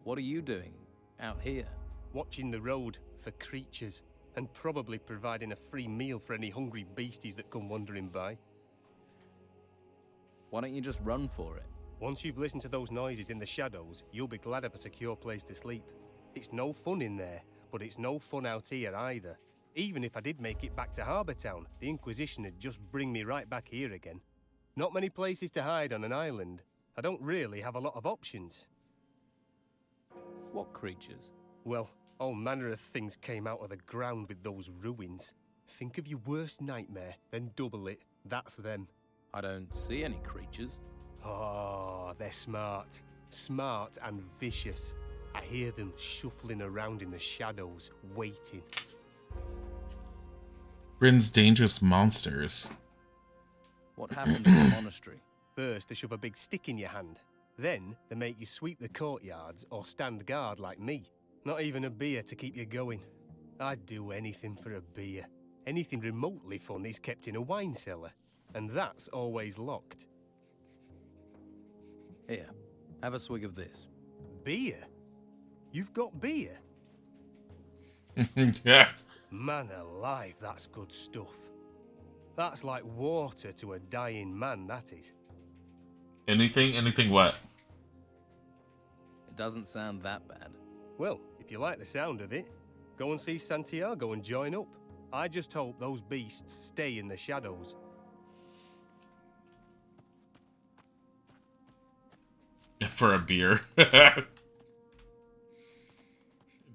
S3: What are you doing out here?
S22: Watching the road for creatures, and probably providing a free meal for any hungry beasties that come wandering by.
S3: Why don't you just run for it?
S22: Once you've listened to those noises in the shadows, you'll be glad of a secure place to sleep. It's no fun in there, but it's no fun out here either. Even if I did make it back to Harbour Town, the Inquisition would just bring me right back here again. Not many places to hide on an island. I don't really have a lot of options.
S3: What creatures?
S22: Well, all manner of things came out of the ground with those ruins. Think of your worst nightmare, then double it. That's them.
S3: I don't see any creatures.
S22: Oh, they're smart. Smart and vicious. I hear them shuffling around in the shadows, waiting.
S1: Bryn's dangerous monsters.
S22: What happens in the monastery? First, they shove a big stick in your hand. Then, they make you sweep the courtyards or stand guard like me. Not even a beer to keep you going. I'd do anything for a beer. Anything remotely fun is kept in a wine cellar. And that's always locked.
S3: Here, have a swig of this.
S22: Beer? You've got beer?
S1: Yeah.
S22: Man alive, that's good stuff. That's like water to a dying man, that is.
S1: Anything what?
S3: It doesn't sound that bad.
S22: Well, if you like the sound of it, go and see Santiago and join up. I just hope those beasts stay in the shadows.
S1: For a beer.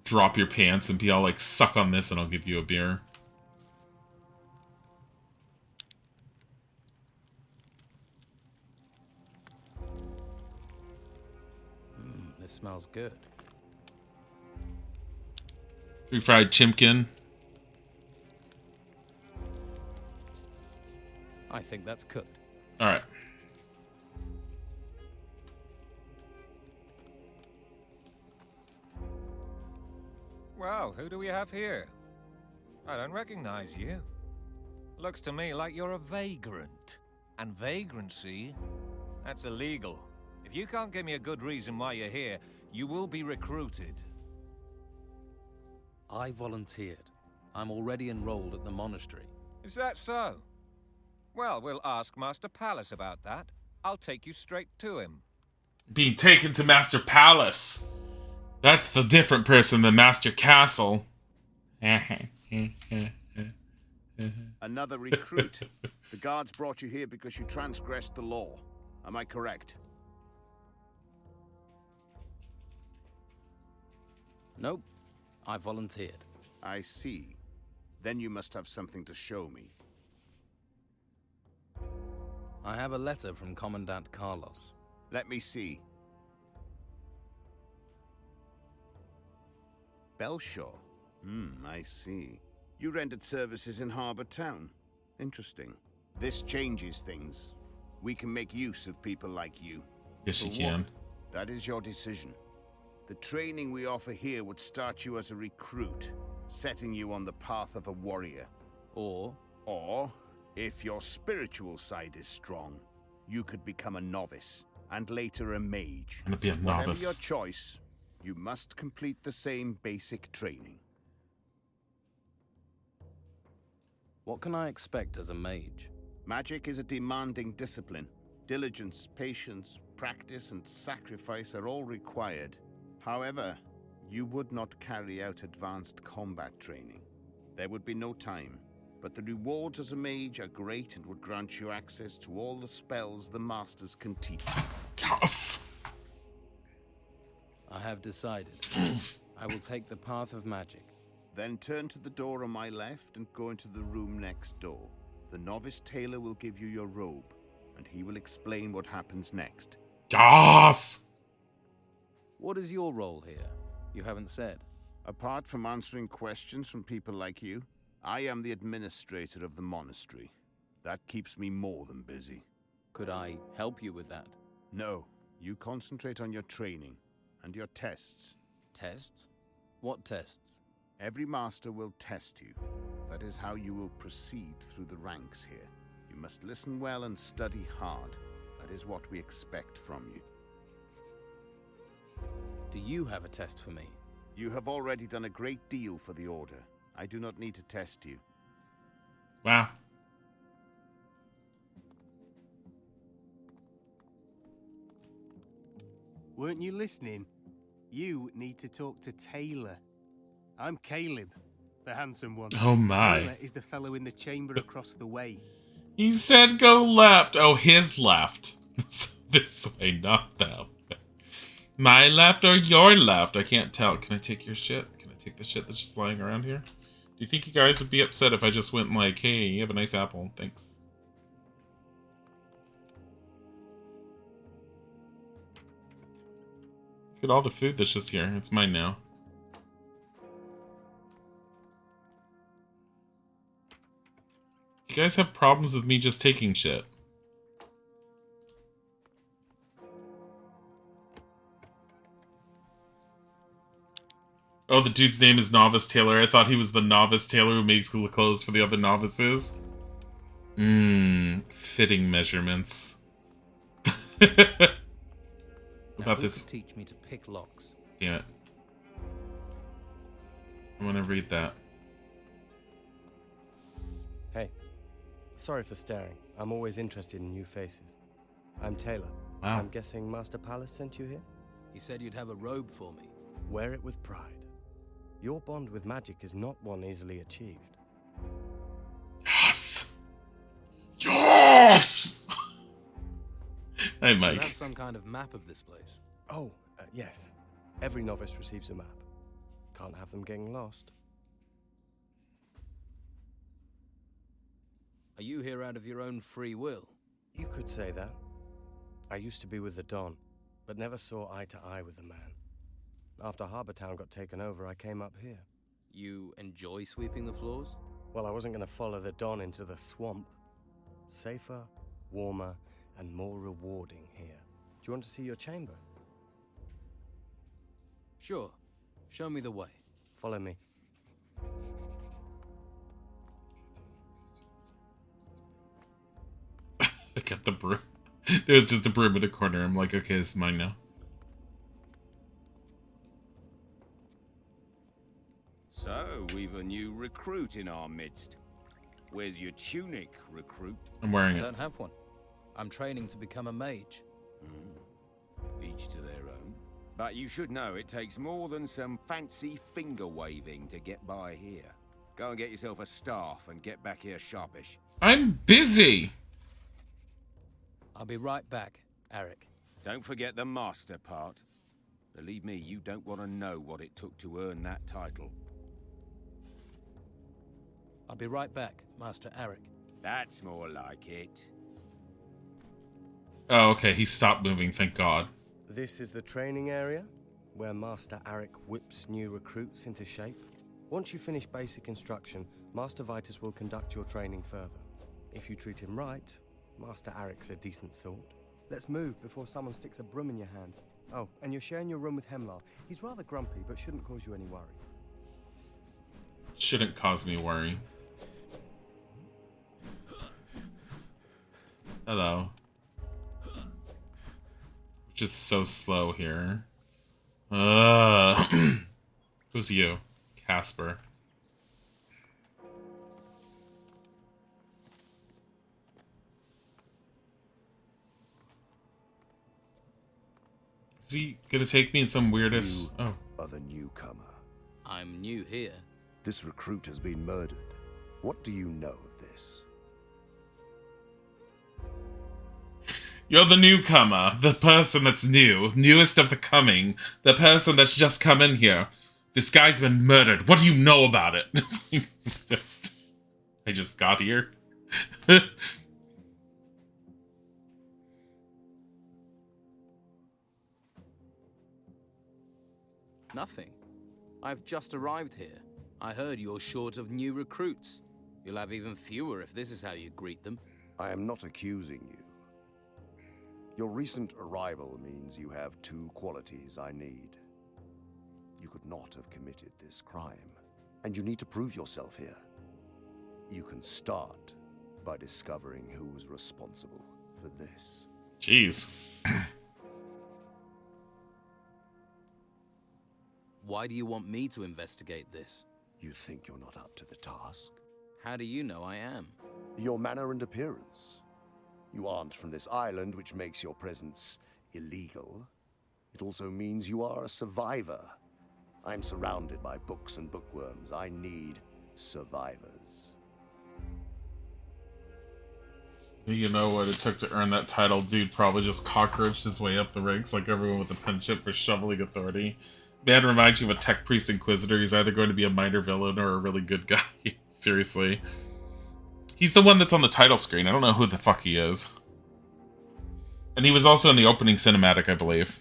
S1: Drop your pants and be all like, suck on this and I'll give you a beer.
S3: This smells good.
S1: Refried chimkin.
S3: I think that's cooked.
S1: Alright.
S9: Well, who do we have here? I don't recognize you. Looks to me like you're a vagrant. And vagrancy, that's illegal. If you can't give me a good reason why you're here, you will be recruited.
S3: I volunteered. I'm already enrolled at the monastery.
S9: Is that so? Well, we'll ask Master Palace about that. I'll take you straight to him.
S1: Being taken to Master Palace. That's the different person than Master Castle.
S15: Another recruit. The guards brought you here because you transgressed the law. Am I correct?
S3: Nope. I volunteered.
S15: I see. Then you must have something to show me.
S3: I have a letter from Commandant Carlos.
S15: Let me see. Belshaw. I see. You rendered services in Harbor Town. Interesting. This changes things. We can make use of people like you.
S1: Yes, you
S15: For
S1: can.
S15: what? That is your decision. The training we offer here would start you as a recruit, setting you on the path of a warrior. Or, if your spiritual side is strong, you could become a novice, and later a mage.
S1: I'm gonna be a
S15: Whatever
S1: novice.
S15: your choice, you must complete the same basic training.
S3: What can I expect as a mage?
S15: Magic is a demanding discipline. Diligence, patience, practice, and sacrifice are all required. However, you would not carry out advanced combat training. There would be no time, but the rewards as a mage are great and would grant you access to all the spells the masters can teach you.
S1: Yes!
S3: I have decided. I will take the path of magic.
S15: Then turn to the door on my left and go into the room next door. The novice tailor will give you your robe, and he will explain what happens next.
S1: Yes!
S3: What is your role here? You haven't said.
S15: Apart from answering questions from people like you, I am the administrator of the monastery. That keeps me more than busy.
S3: Could I help you with that?
S15: No, you concentrate on your training and your tests.
S3: Tests? What tests?
S15: Every master will test you. That is how you will proceed through the ranks here. You must listen well and study hard. That is what we expect from you.
S3: Do you have a test for me?
S15: You have already done a great deal for the Order. I do not need to test you.
S1: Wow.
S22: Weren't you listening? You need to talk to Taylor. I'm Caleb, the handsome one.
S1: Oh my.
S22: Taylor is the fellow in the chamber across the way.
S1: He said go left. Oh, his left. This way, not that way. My left or your left? I can't tell. Can I take your shit? Can I take the shit that's just lying around here? Do you think you guys would be upset if I just went like, hey, you have a nice apple. Thanks. Look at all the food that's just here. It's mine now. guys have problems with me just taking shit. Oh, the dude's name is Novice Tailor. I thought he was the novice tailor who makes the clothes for the other novices. Fitting measurements. About this.
S3: Teach me to pick locks.
S1: Damn it. I want to read that.
S10: Hey, sorry for staring. I'm always interested in new faces. I'm Taylor.
S1: Wow.
S10: I'm guessing Master Palace sent you here?
S3: He said you'd have a robe for me.
S10: Wear it with pride. Your bond with magic is not one easily achieved.
S1: Yes! Yes! Hey,
S3: You
S1: Mike.
S3: have some kind of map of this place.
S10: Oh, yes. Every novice receives a map. Can't have them getting lost.
S3: Are you here out of your own free will?
S10: You could say that. I used to be with the Don, but never saw eye to eye with the man. After Harbour Town got taken over, I came up here.
S3: You enjoy sweeping the floors?
S10: Well, I wasn't going to follow the Don into the swamp. Safer, warmer, and more rewarding here. Do you want to see your chamber?
S3: Sure. Show me the way.
S10: Follow me.
S1: I got the broom. There's just a broom in the corner. I'm like, okay, it's mine now.
S20: So, we've a new recruit in our midst. Where's your tunic, recruit?
S1: I'm wearing
S3: I
S1: it.
S3: don't have one. I'm training to become a mage.
S20: Each to their own. But you should know it takes more than some fancy finger waving to get by here. Go and get yourself a staff and get back here sharpish.
S1: I'm busy!
S3: I'll be right back, Eric.
S20: Don't forget the master part. Believe me, you don't want to know what it took to earn that title.
S3: I'll be right back, Master Eric.
S20: That's more like it.
S1: Oh, okay, he stopped moving, thank God.
S10: This is the training area, where Master Arik whips new recruits into shape. Once you finish basic instruction, Master Vitus will conduct your training further. If you treat him right, Master Arik's a decent sort. Let's move before someone sticks a broom in your hand. Oh, and you're sharing your room with Hemlar. He's rather grumpy, but shouldn't cause you any worry.
S1: Shouldn't cause me worry. Hello. Just so slow here. Who's you? Casper. Is he gonna take me in some weirdest...
S7: You are the newcomer.
S3: I'm new here.
S7: This recruit has been murdered. What do you know of this?
S1: You're the newcomer, the person that's new, newest of the coming, the person that's just come in here. This guy's been murdered. What do you know about it? I just got here.
S3: Nothing. I've just arrived here. I heard you're short of new recruits. You'll have even fewer if this is how you greet them.
S7: I am not accusing you. Your recent arrival means you have two qualities I need. You could not have committed this crime, and you need to prove yourself here. You can start by discovering who was responsible for this.
S1: Jeez.
S3: Why do you want me to investigate this?
S7: You think you're not up to the task?
S3: How do you know I am?
S7: Your manner and appearance. You aren't from this island, which makes your presence illegal. It also means you are a survivor. I'm surrounded by books and bookworms. I need survivors.
S1: You know what it took to earn that title? Dude probably just cockroached his way up the ranks like everyone with a penchant for shoveling authority. Man reminds you of a tech priest inquisitor. He's either going to be a minor villain or a really good guy. Seriously. He's the one that's on the title screen. I don't know who the fuck he is. And he was also in the opening cinematic, I believe.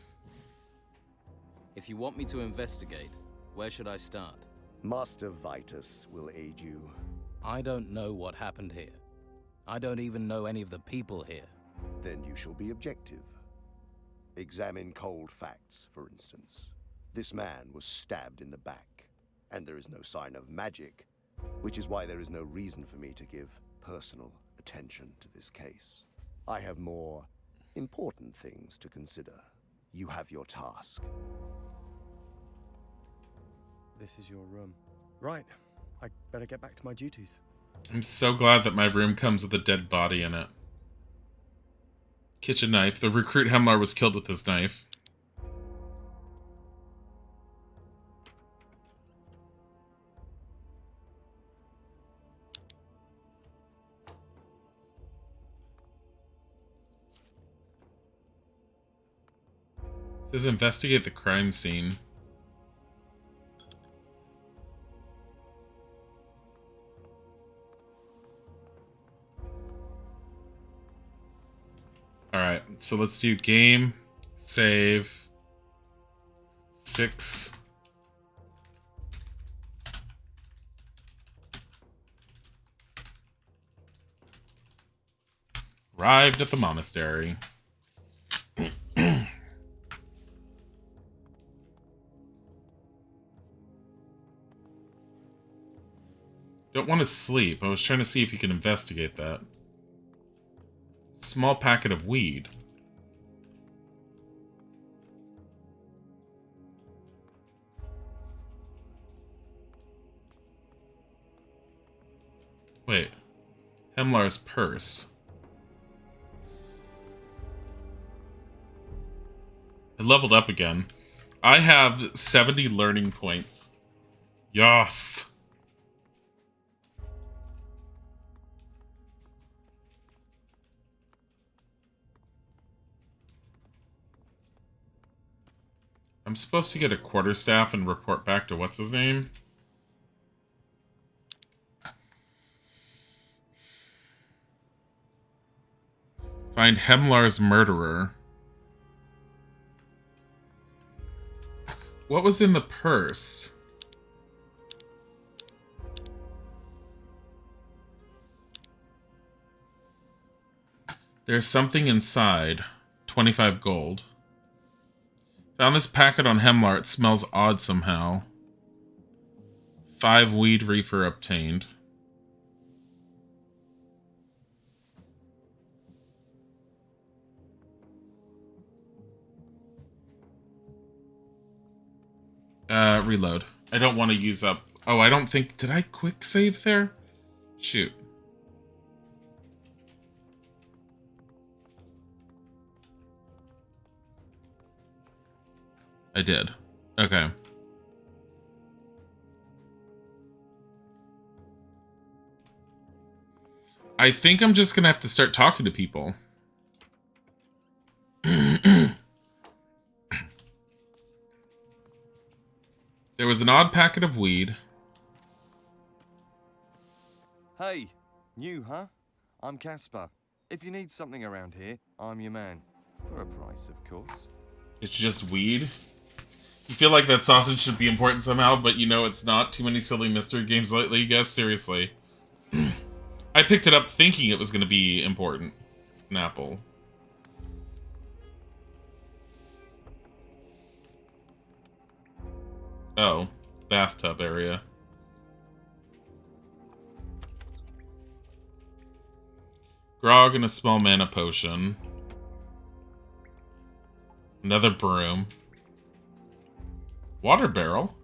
S3: If you want me to investigate, where should I start?
S7: Master Vitus will aid you.
S3: I don't know what happened here. I don't even know any of the people here.
S7: Then you shall be objective. Examine cold facts, for instance. This man was stabbed in the back, and there is no sign of magic, which is why there is no reason for me to give personal attention to this case. I have more important things to consider. You have your task.
S10: This is your room. Right. I better get back to my duties.
S1: I'm so glad that my room comes with a dead body in it. Kitchen knife. The recruit Hemlar was killed with his knife. It says investigate the crime scene. Alright, so let's do game, save, 6. Arrived at the monastery. Don't want to sleep. I was trying to see if you can investigate that. Small packet of weed. Wait. Hemlar's purse. I leveled up again. I have 70 learning points. Yes. I'm supposed to get a quarterstaff and report back to what's his name? Find Hemlar's murderer. What was in the purse? There's something inside. 25 gold. Found this packet on Hemlar. It smells odd somehow. 5 weed reefer obtained. Reload. I don't want to use up... Oh, I don't think... Did I quick save there? Shoot. I did. Okay. I think I'm just gonna have to start talking to people. There was an odd packet of weed.
S16: Hey, new, huh? I'm Caspar. If you need something around here, I'm your man. For a price, of course.
S1: It's just weed? You feel like that sausage should be important somehow, but you know it's not. Too many silly mystery games lately, you guys? Seriously. I picked it up thinking it was going to be important. An apple. Oh. Bathtub area. Grog and a small mana potion. Another broom. Water barrel?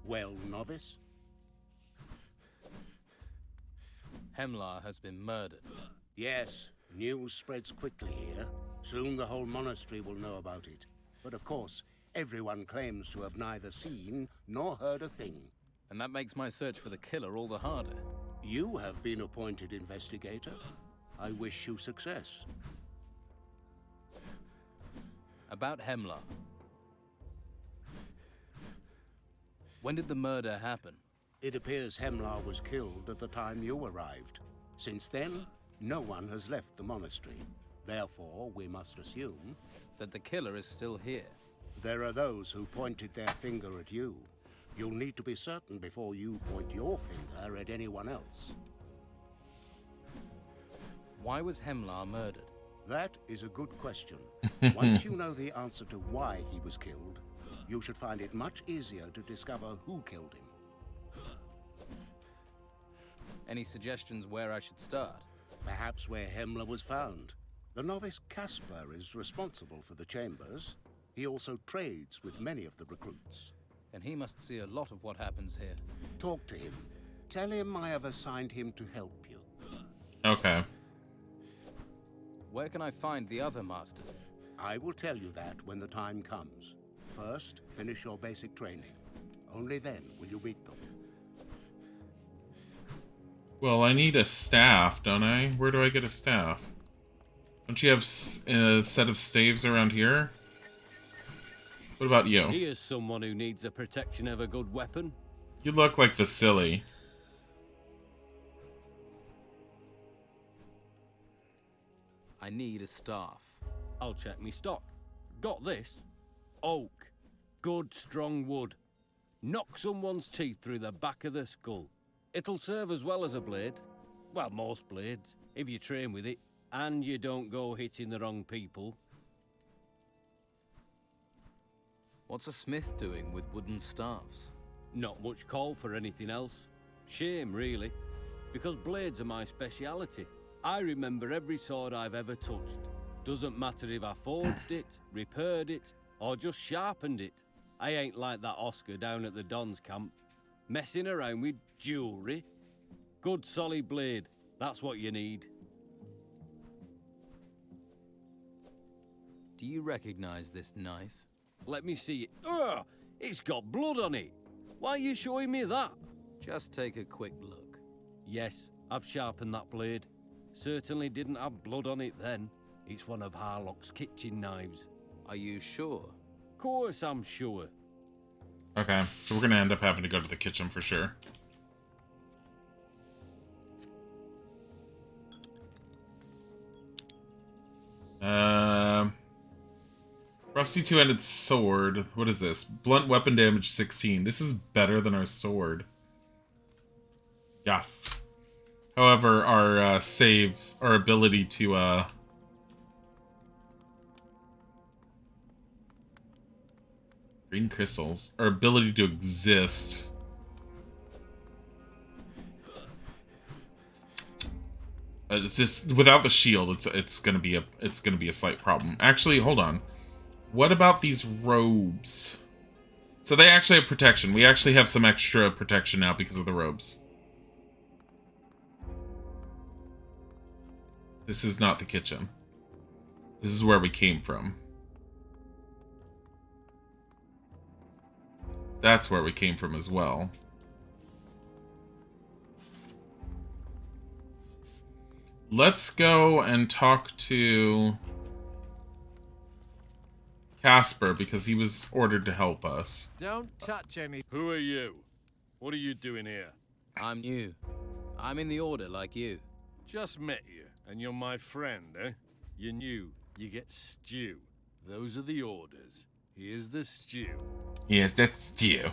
S15: Well, novice?
S3: Hemlar has been murdered.
S15: Yes, news spreads quickly here. Soon the whole monastery will know about it. But of course, everyone claims to have neither seen nor heard a thing.
S3: And that makes my search for the killer all the harder.
S15: You have been appointed investigator. I wish you success.
S3: About Hemlar. When did the murder happen?
S15: It appears Hemlar was killed at the time you arrived. Since then, no one has left the monastery. Therefore, we must assume
S3: that the killer is still here.
S15: There are those who pointed their finger at you.
S17: You'll need to be certain before you point your finger at anyone else.
S3: Why was Hemlar murdered?
S17: That is a good question. Once you know the answer to why he was killed, you should find it much easier to discover who killed him.
S3: Any suggestions where I should start?
S17: Perhaps where Hemlar was found. The novice Caspar is responsible for the chambers. He also trades with many of the recruits.
S3: And he must see a lot of what happens here.
S17: Talk to him. Tell him I have assigned him to help you.
S1: Okay.
S3: Where can I find the other masters?
S17: I will tell you that when the time comes. First, finish your basic training. Only then will you meet them.
S1: Well, I need a staff, don't I? Where do I get a staff? Don't you have a set of staves around here? What about you?
S19: Here's someone who needs the protection of a good weapon.
S1: You look like Vasily.
S3: I need a staff.
S19: I'll check me stock. Got this. Oak. Good, strong wood. Knock someone's teeth through the back of the skull. It'll serve as well as a blade. Well, most blades, if you train with it, and you don't go hitting the wrong people.
S3: What's a smith doing with wooden staffs?
S19: Not much call for anything else. Shame, really, because blades are my speciality. I remember every sword I've ever touched. Doesn't matter if I forged it, repaired it, or just sharpened it. I ain't like that Oscar down at the Don's camp, messing around with jewelry. Good solid blade, that's what you need.
S3: Do you recognize this knife?
S19: Let me see it. Ugh! It's got blood on it. Why are you showing me that?
S3: Just take a quick look.
S19: Yes, I've sharpened that blade. Certainly didn't have blood on it then. It's one of Harlock's kitchen knives.
S3: Are you sure?
S19: Course I'm sure.
S1: Okay, so we're gonna end up having to go to the kitchen for sure. Rusty two-handed sword. What is this? Blunt weapon damage 16. This is better than our sword. Yes. However, our our ability to green crystals, our ability to exist. It's just without the shield. It's gonna be a slight problem. Actually, hold on. What about these robes? So they actually have protection. We actually have some extra protection now because of the robes. This is not the kitchen. This is where we came from. That's where we came from as well. Let's go and talk to Caspar, because he was ordered to help us.
S22: Don't touch any... Who are you? What are you doing here?
S3: I'm new. I'm in the Order like you.
S22: Just met you, and you're my friend, eh? You're new. You get stew. Those are the orders. Here's the stew.
S1: Yes, that's stew.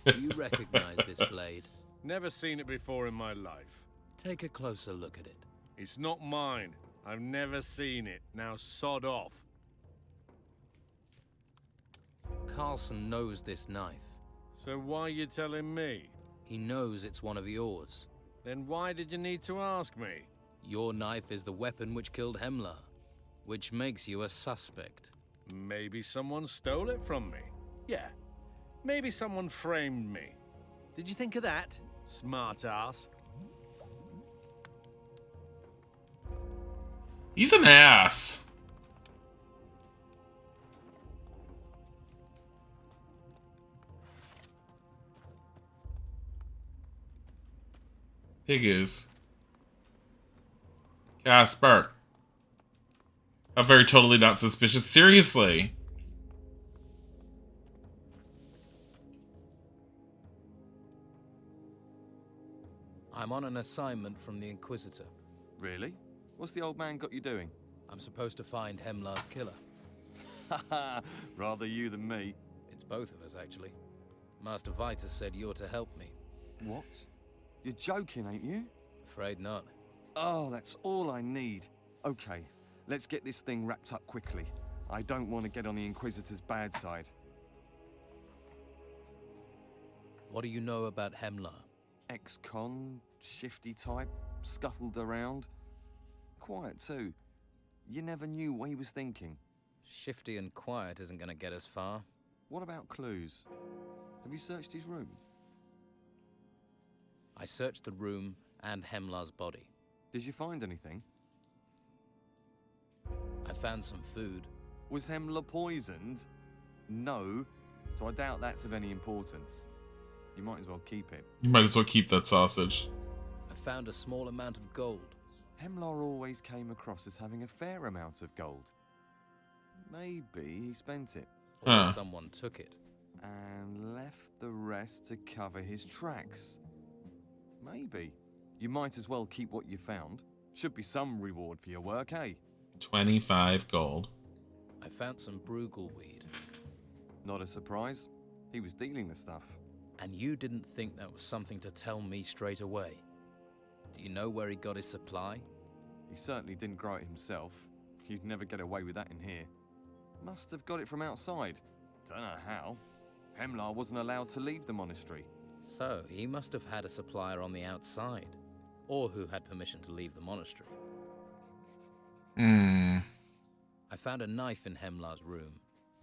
S3: Do you recognize this blade?
S22: Never seen it before in my life.
S3: Take a closer look at it.
S22: It's not mine. I've never seen it. Now sod off.
S3: Carlson knows this knife.
S22: So why are you telling me?
S3: He knows it's one of yours.
S22: Then why did you need to ask me?
S3: Your knife is the weapon which killed Hemlar, which makes you a suspect.
S22: Maybe someone stole it from me. Yeah. Maybe someone framed me. Did you think of that? Smart ass.
S1: He's an ass. Higgins. Caspar. I'm very totally not suspicious. Seriously.
S3: I'm on an assignment from the Inquisitor.
S16: Really? What's the old man got you doing?
S3: I'm supposed to find Hemlar's killer.
S16: Haha, rather you than me.
S3: It's both of us, actually. Master Vitus said you're to help me.
S16: What? You're joking, ain't you?
S3: Afraid not.
S16: Oh, that's all I need. Okay, let's get this thing wrapped up quickly. I don't want to get on the Inquisitor's bad side.
S3: What do you know about Hemlar?
S16: Ex-con, shifty type, scuttled around. Quiet too. You never knew what he was thinking.
S3: Shifty and quiet isn't going to get us far.
S16: What about clues? Have you searched his room?
S3: I searched the room and Hemlar's body.
S16: Did you find anything?
S3: I found some food.
S16: Was Hemlar poisoned? No, so I doubt that's of any importance. You might as well keep it.
S1: You might as well keep that sausage.
S3: I found a small amount of gold.
S16: Hemlar always came across as having a fair amount of gold. Maybe he spent it.
S3: Or someone took it.
S16: And left the rest to cover his tracks. Maybe. You might as well keep what you found. Should be some reward for your work, eh?
S1: 25 gold.
S3: I found some Brugal weed.
S16: Not a surprise. He was dealing the stuff.
S3: And you didn't think that was something to tell me straight away? Do you know where he got his supply?
S16: He certainly didn't grow it himself. You'd never get away with that in here. Must have got it from outside. Don't know how. Hemlar wasn't allowed to leave the monastery.
S3: So, he must have had a supplier on the outside. Or who had permission to leave the monastery. I found a knife in Hemlar's room.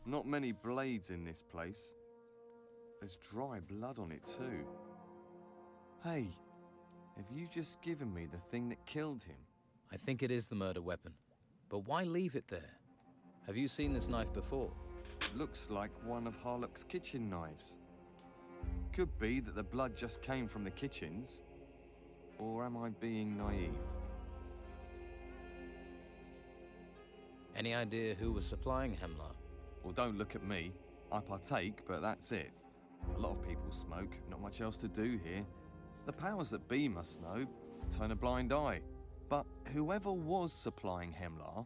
S16: Not many blades in this place. There's dry blood on it too. Hey, have you just given me the thing that killed him?
S3: I think it is the murder weapon. But why leave it there? Have you seen this knife before?
S16: Looks like one of Harlock's kitchen knives. Could be that the blood just came from the kitchens. Or am I being naive?
S3: Any idea who was supplying Hemlar?
S16: Well, don't look at me. I partake, but that's it. A lot of people smoke, not much else to do here. The powers that be must know, turn a blind eye. But whoever was supplying Hemlar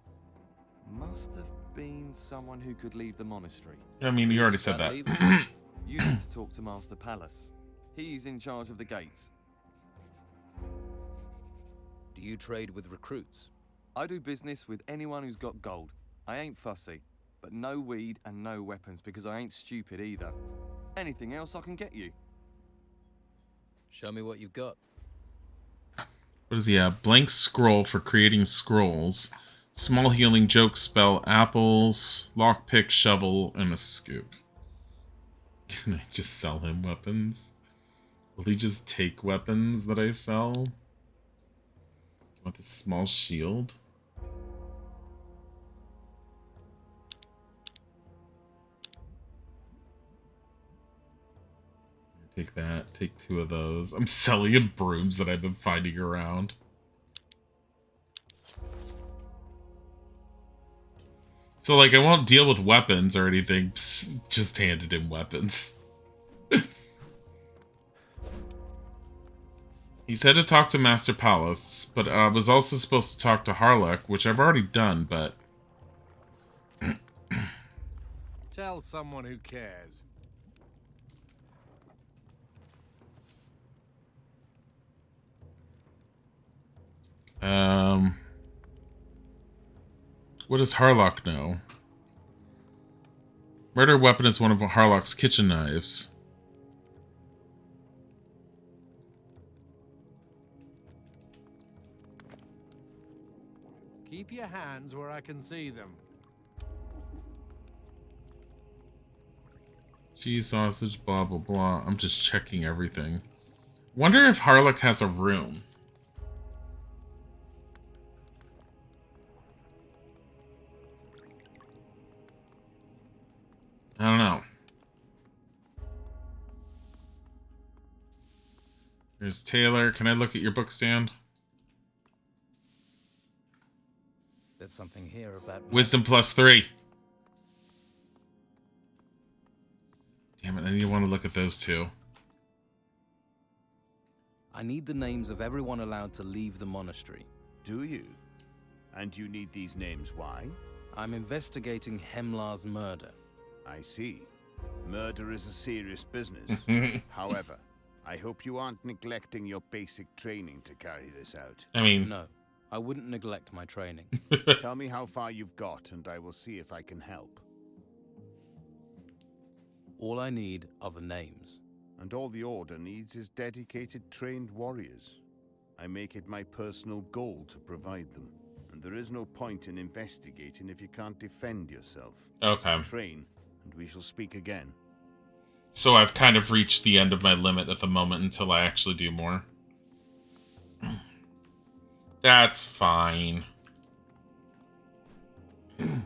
S16: must have been someone who could leave the monastery.
S1: I mean, you already said that.
S16: You need to talk to Master Palace. He's in charge of the gates.
S3: Do you trade with recruits?
S16: I do business with anyone who's got gold. I ain't fussy, but no weed and no weapons because I ain't stupid either. Anything else I can get you.
S3: Show me what you've got.
S1: What does he have? Blank scroll for creating scrolls. Small healing joke spell, apples, lockpick, shovel, and a scoop. Can I just sell him weapons? Will he just take weapons that I sell? You want this small shield? Take that. Take 2 of those. I'm selling him brooms that I've been finding around. So, like, I won't deal with weapons or anything. Just handed him weapons. He said to talk to Master Palace, but I was also supposed to talk to Harlock, which I've already done, but...
S13: Tell someone who cares.
S1: What does Harlock know? Murder weapon is one of Harlock's kitchen knives.
S13: Keep your hands where I can see them.
S1: Cheese, sausage, blah, blah, blah. I'm just checking everything. Wonder if Harlock has a room. I don't know. There's Taylor. Can I look at your book stand?
S3: There's something here about...
S1: Wisdom +3. Damn it, I need to want to look at those two.
S3: I need the names of everyone allowed to leave the monastery.
S17: Do you? And you need these names, why?
S3: I'm investigating Hemlar's murder.
S17: I see.
S12: Murder is a serious business. However, I hope you aren't neglecting your basic training to carry this out.
S1: I mean...
S3: No, I wouldn't neglect my training.
S12: Tell me how far you've got, and I will see if I can help.
S3: All I need are the names.
S12: And all the Order needs is dedicated, trained warriors. I make it my personal goal to provide them. And there is no point in investigating if you can't defend yourself.
S1: Okay.
S12: Train, and we shall speak again.
S1: So I've kind of reached the end of my limit at the moment until I actually do more. That's fine.
S18: I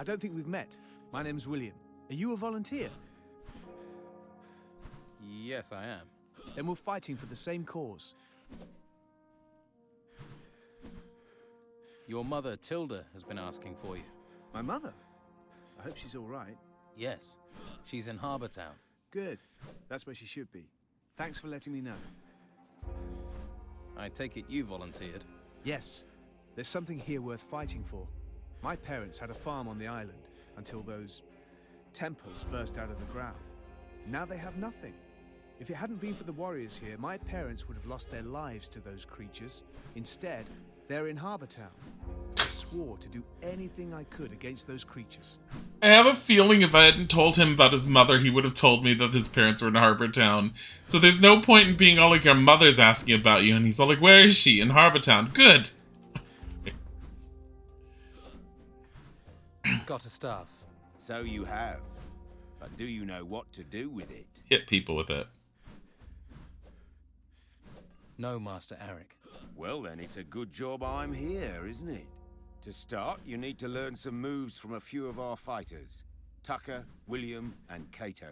S18: don't think we've met. My name's William. Are you a volunteer?
S3: Yes, I am.
S18: Then we're fighting for the same cause.
S3: Your mother, Tilda, has been asking for you.
S18: My mother? I hope she's all right.
S3: Yes. She's in Harbour Town.
S18: Good. That's where she should be. Thanks for letting me know.
S3: I take it you volunteered?
S18: Yes. There's something here worth fighting for. My parents had a farm on the island until those Templars burst out of the ground. Now they have nothing. If it hadn't been for the warriors here, my parents would have lost their lives to those creatures. Instead, they're in Harbour Town. I swore to do anything I could against those creatures.
S1: I have a feeling if I hadn't told him about his mother, he would have told me that his parents were in Harbour Town. So there's no point in being all like, your mother's asking about you, and he's all like, where is she? In Harbour Town. Good.
S3: Got a staff.
S20: So you have. But do you know what to do with it?
S1: Hit people with it.
S3: No, Master Eric.
S20: Well then, it's a good job I'm here, isn't it? To start, you need to learn some moves from a few of our fighters. Tucker, William, and Cato.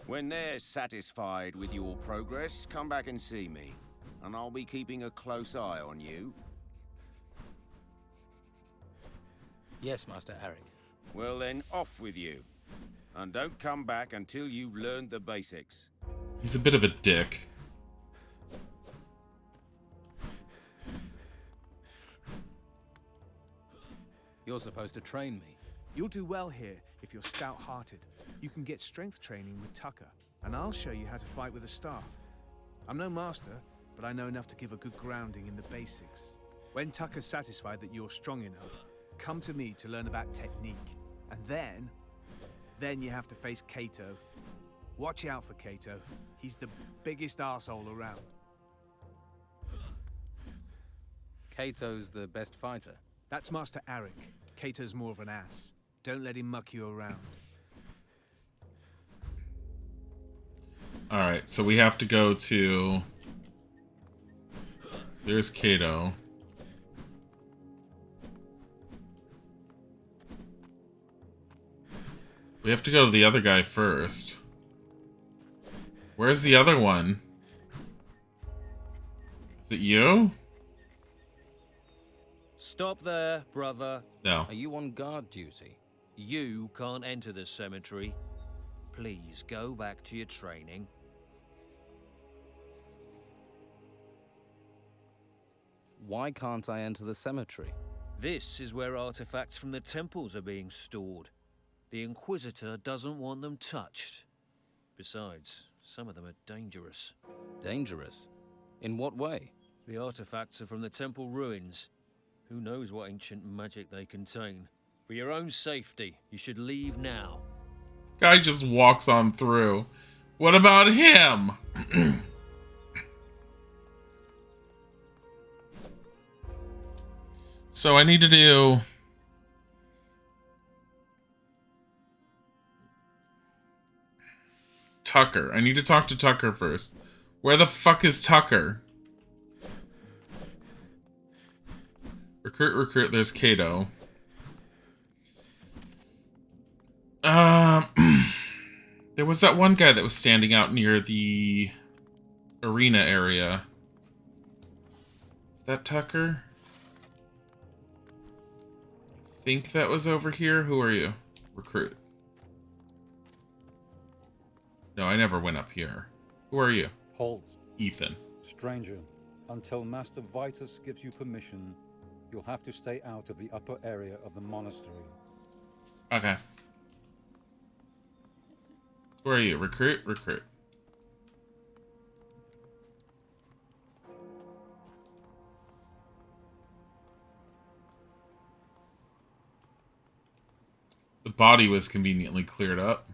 S20: When they're satisfied with your progress, come back and see me. And I'll be keeping a close eye on you.
S3: Yes, Master Eric.
S20: Well then, off with you. And don't come back until you've learned the basics.
S1: He's a bit of a dick.
S3: You're supposed to train me.
S18: You'll do well here if you're stout-hearted. You can get strength training with Tucker, and I'll show you how to fight with a staff. I'm no master, but I know enough to give a good grounding in the basics. When Tucker's satisfied that you're strong enough, come to me to learn about technique. And then you have to face Cato. Watch out for Cato. He's the biggest arsehole around.
S3: Cato's the best fighter.
S18: That's Master Eric. Cato's more of an ass. Don't let him muck you around.
S1: Alright, so we have to go to... There's Cato. We have to go to the other guy first. Where's the other one? Is it you?
S23: Stop there, brother.
S1: No.
S3: Are you on guard duty?
S23: You can't enter the cemetery. Please go back to your training.
S3: Why can't I enter the cemetery?
S23: This is where artifacts from the temples are being stored. The Inquisitor doesn't want them touched. Besides, some of them are dangerous.
S3: Dangerous? In what way?
S23: The artifacts are from the temple ruins. Who knows what ancient magic they contain? For your own safety, you should leave now.
S1: Guy just walks on through. What about him? So I need to do... Tucker. I need to talk to Tucker first. Where the fuck is Tucker? Recruit, there's Cato. There was that one guy that was standing out near the arena area. Is that Tucker? I think that was over here. Who are you? Recruit. No, I never went up here. Who are you?
S11: Halt.
S1: Ethan.
S11: Stranger, until Master Vitus gives you permission, you'll have to stay out of the upper area of the monastery.
S1: Okay. Where are you? Recruit? Recruit. The body was conveniently cleared up.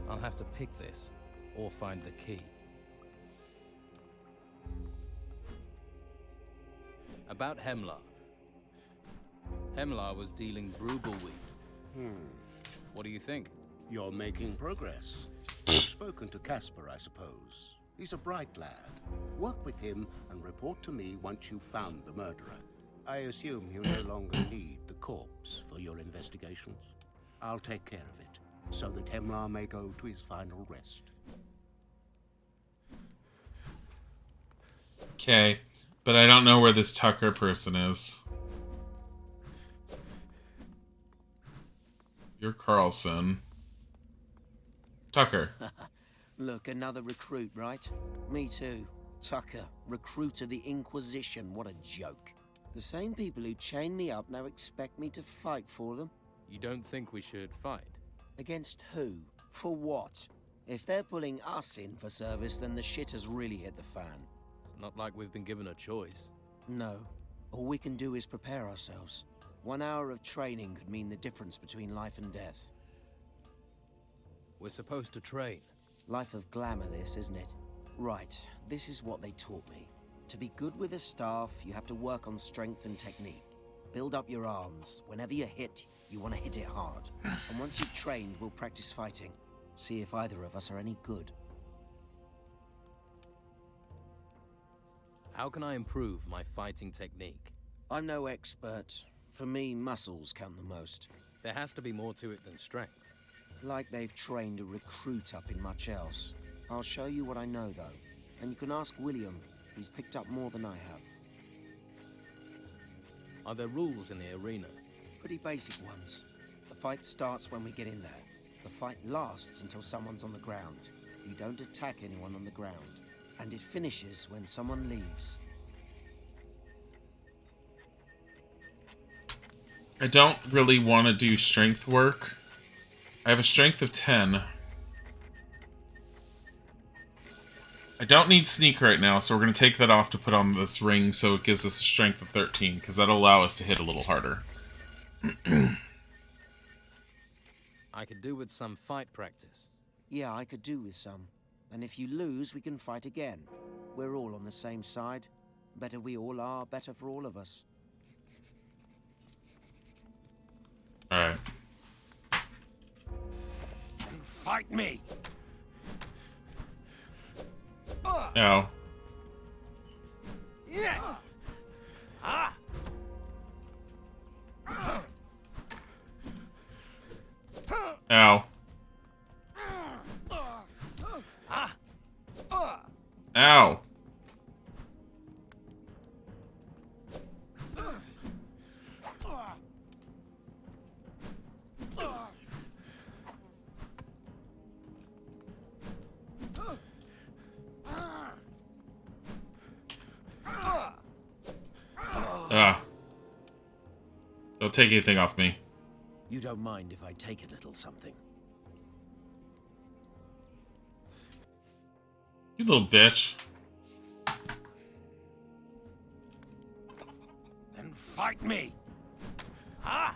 S3: I'll have to pick this, or find the key. About Hemlar. Hemlar was dealing Brubelweed. What do you think?
S17: You're making progress. You've spoken to Casper, I suppose. He's a bright lad. Work with him and report to me once you've found the murderer. I assume you no longer need the corpse for your investigations. I'll take care of it, so that Hemlar may go to his final rest.
S1: Okay, but I don't know where this Tucker person is. You're Carlson. Tucker.
S6: Look, another recruit, right? Me too. Tucker, recruit of the Inquisition. What a joke. The same people who chained me up now expect me to fight for them.
S3: You don't think we should fight?
S6: Against who? For what? If they're pulling us in for service, then the shit has really hit the fan.
S3: It's not like we've been given a choice.
S6: No. All we can do is prepare ourselves. 1 hour of training could mean the difference between life and death.
S3: We're supposed to train.
S6: Life of glamour this, isn't it? Right, this is what they taught me. To be good with a staff, you have to work on strength and technique. Build up your arms. Whenever you hit, you want to hit it hard. And once you've trained, we'll practice fighting. See if either of us are any good.
S3: How can I improve my fighting technique?
S6: I'm no expert. For me, muscles count the most.
S3: There has to be more to it than strength.
S6: Like they've trained a recruit up in much else. I'll show you what I know, though. And you can ask William. He's picked up more than I have.
S3: Are there rules in the arena?
S6: Pretty basic ones. The fight starts when we get in there. The fight lasts until someone's on the ground. You don't attack anyone on the ground. And it finishes when someone leaves.
S1: I don't really want to do strength work. I have a strength of 10. I don't need sneak right now, so we're going to take that off to put on this ring so it gives us a strength of 13, because that'll allow us to hit a little harder.
S3: I could do with some fight practice.
S6: Yeah, I could do with some. And if you lose, we can fight again. We're all on the same side. Better we all are, better for all of us.
S1: Alright.
S5: And fight me!
S1: Ow.
S5: Yeah! Ah!
S1: Ow. Ow. Don't take anything off me.
S6: You don't mind if I take a little something?
S1: You little bitch.
S5: Then fight me! Ah!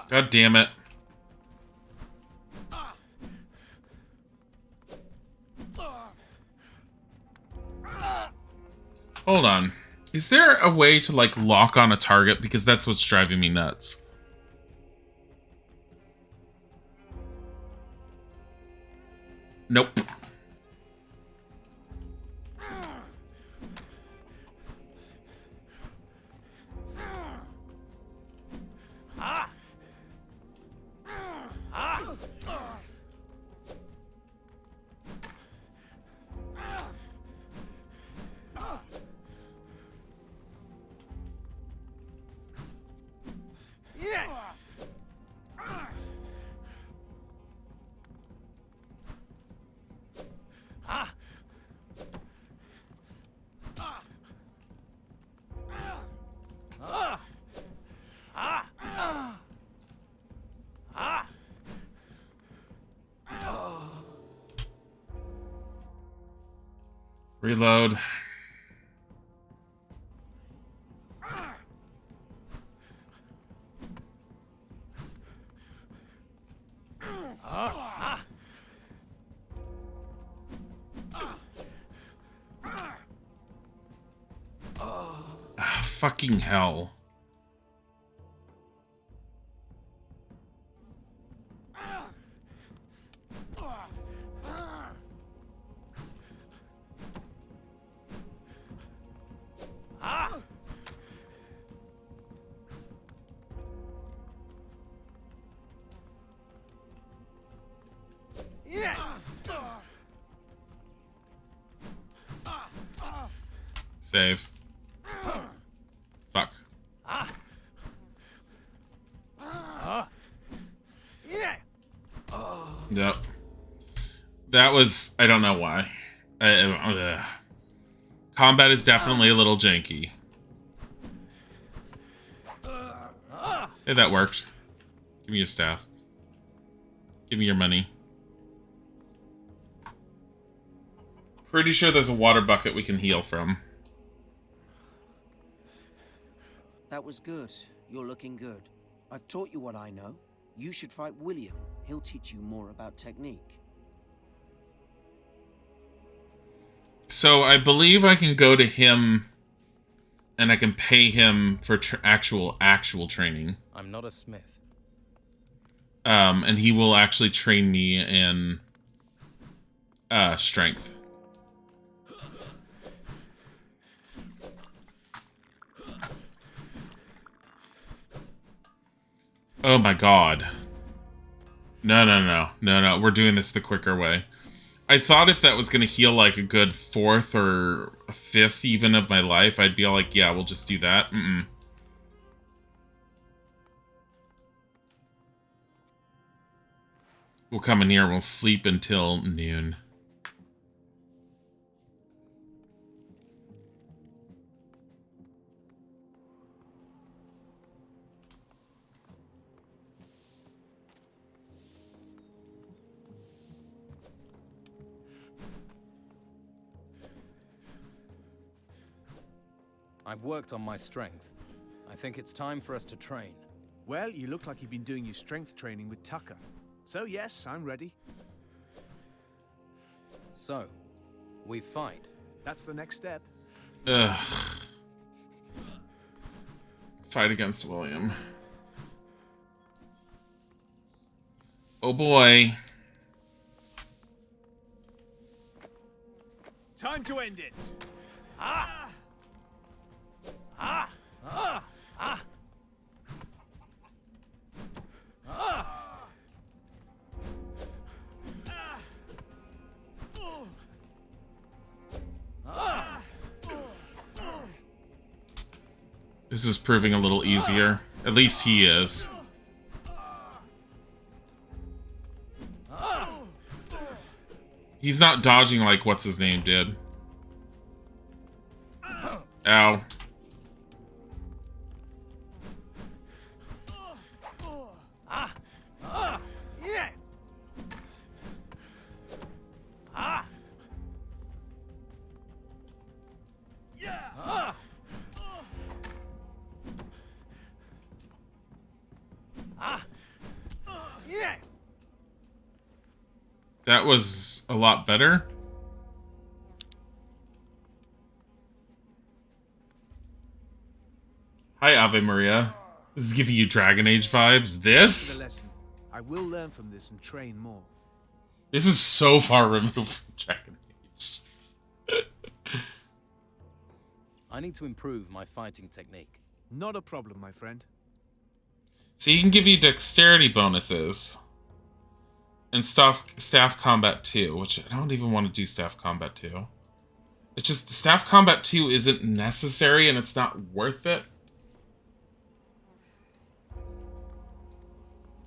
S1: God damn it. Hold on. Is there a way to, like, lock on a target? Because that's what's driving me nuts. Nope. Reload. Fucking hell. Save. Fuck. Yep. That was... I don't know why. Combat is definitely a little janky. Hey, that worked. Give me your staff. Give me your money. Pretty sure there's a water bucket we can heal from.
S6: That was good. You're looking good. I've taught you what I know. You should fight William. He'll teach you more about technique.
S1: So I believe I can go to him and I can pay him for actual training.
S3: I'm not a smith.
S1: And he will actually train me in strength. Oh my god. No. We're doing this the quicker way. I thought if that was going to heal like a good 4th or 5th even of my life, I'd be all like, yeah, we'll just do that. We'll come in here and we'll sleep until noon.
S3: I've worked on my strength. I think it's time for us to train.
S18: Well, you look like you've been doing your strength training with Tucker. So yes, I'm ready.
S3: So, we fight.
S18: That's the next step.
S1: Ugh. Fight against William. Oh boy.
S18: Time to end it.
S1: This is proving a little easier. At least he is. He's not dodging like what's his name did. Ow. That was a lot better. Hi, Ave Maria. This is giving you Dragon Age vibes. This?
S18: I will learn from this and train more.
S1: This is so far removed from Dragon Age.
S3: I need to improve my fighting technique.
S18: Not a problem, my friend.
S1: So he can give you dexterity bonuses. And staff combat 2, which I don't even want to do staff combat 2. It's just staff combat 2 isn't necessary and it's not worth it.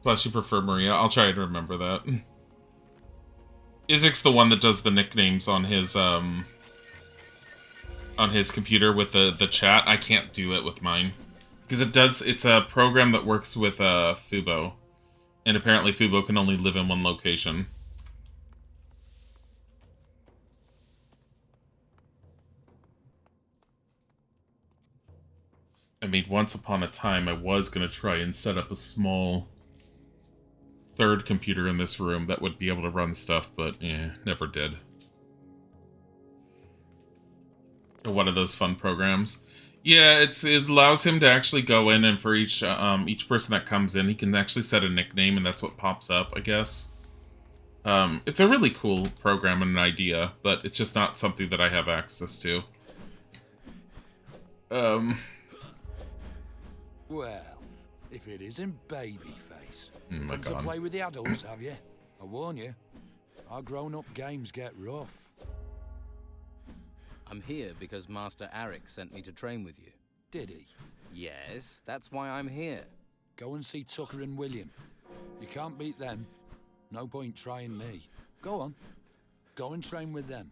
S1: Plus you prefer Maria. I'll try to remember that. Isaac's the one that does the nicknames on his computer with the chat. I can't do it with mine. Because it's a program that works with Fubo. And apparently Fubo can only live in one location. I mean, once upon a time, I was going to try and set up a small third computer in this room that would be able to run stuff, but never did. One of those fun programs. Yeah, it allows him to actually go in, and for each person that comes in, he can actually set a nickname, and that's what pops up, I guess. It's a really cool program and an idea, but it's just not something that I have access to.
S5: Well, if it isn't Babyface.
S1: Oh my
S5: Come to
S1: God.
S5: play with the adults, have you? I warn you, our grown-up games get rough.
S3: I'm here because Master Arik sent me to train with you.
S5: Did he?
S3: Yes, that's why I'm here.
S5: Go and see Tucker and William. You can't beat them. No point trying me. Go on. Go and train with them.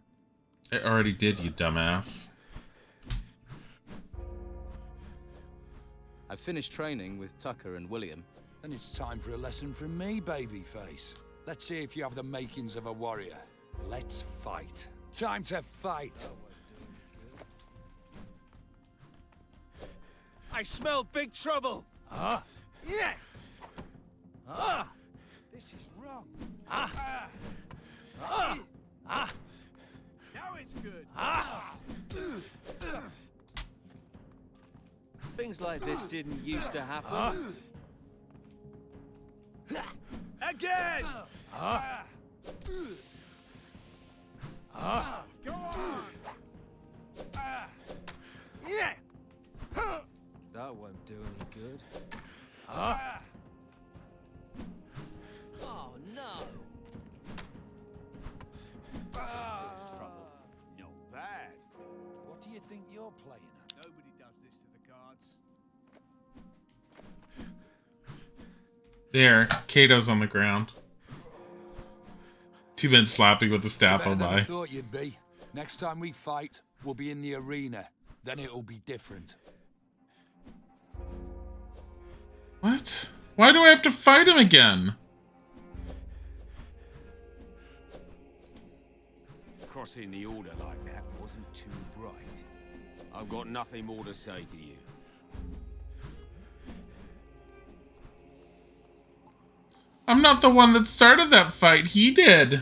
S1: I already did, you dumbass.
S3: I've finished training with Tucker and William.
S5: And it's time for a lesson from me, Babyface. Let's see if you have the makings of a warrior. Let's fight. Time to fight.
S8: I smell big trouble.
S5: Huh?
S8: Yeah.
S5: This is wrong.
S8: Now it's good.
S23: Things like this didn't used to happen.
S8: Again.
S5: Go on.
S8: Yeah.
S23: That won't do any good.
S8: Oh
S23: no!
S8: Not bad.
S5: What do you think you're playing at?
S18: Nobody does this to the guards.
S1: There, Kato's on the ground. 2 men slapping with the staff
S5: Better
S1: on
S5: than I
S1: by.
S5: thought you'd be. Next time we fight, we'll be in the arena. Then it'll be different.
S1: What? Why do I have to fight him again?
S20: Crossing the order like that wasn't too bright. I've got nothing more to say to you.
S1: I'm not the one that started that fight. He did.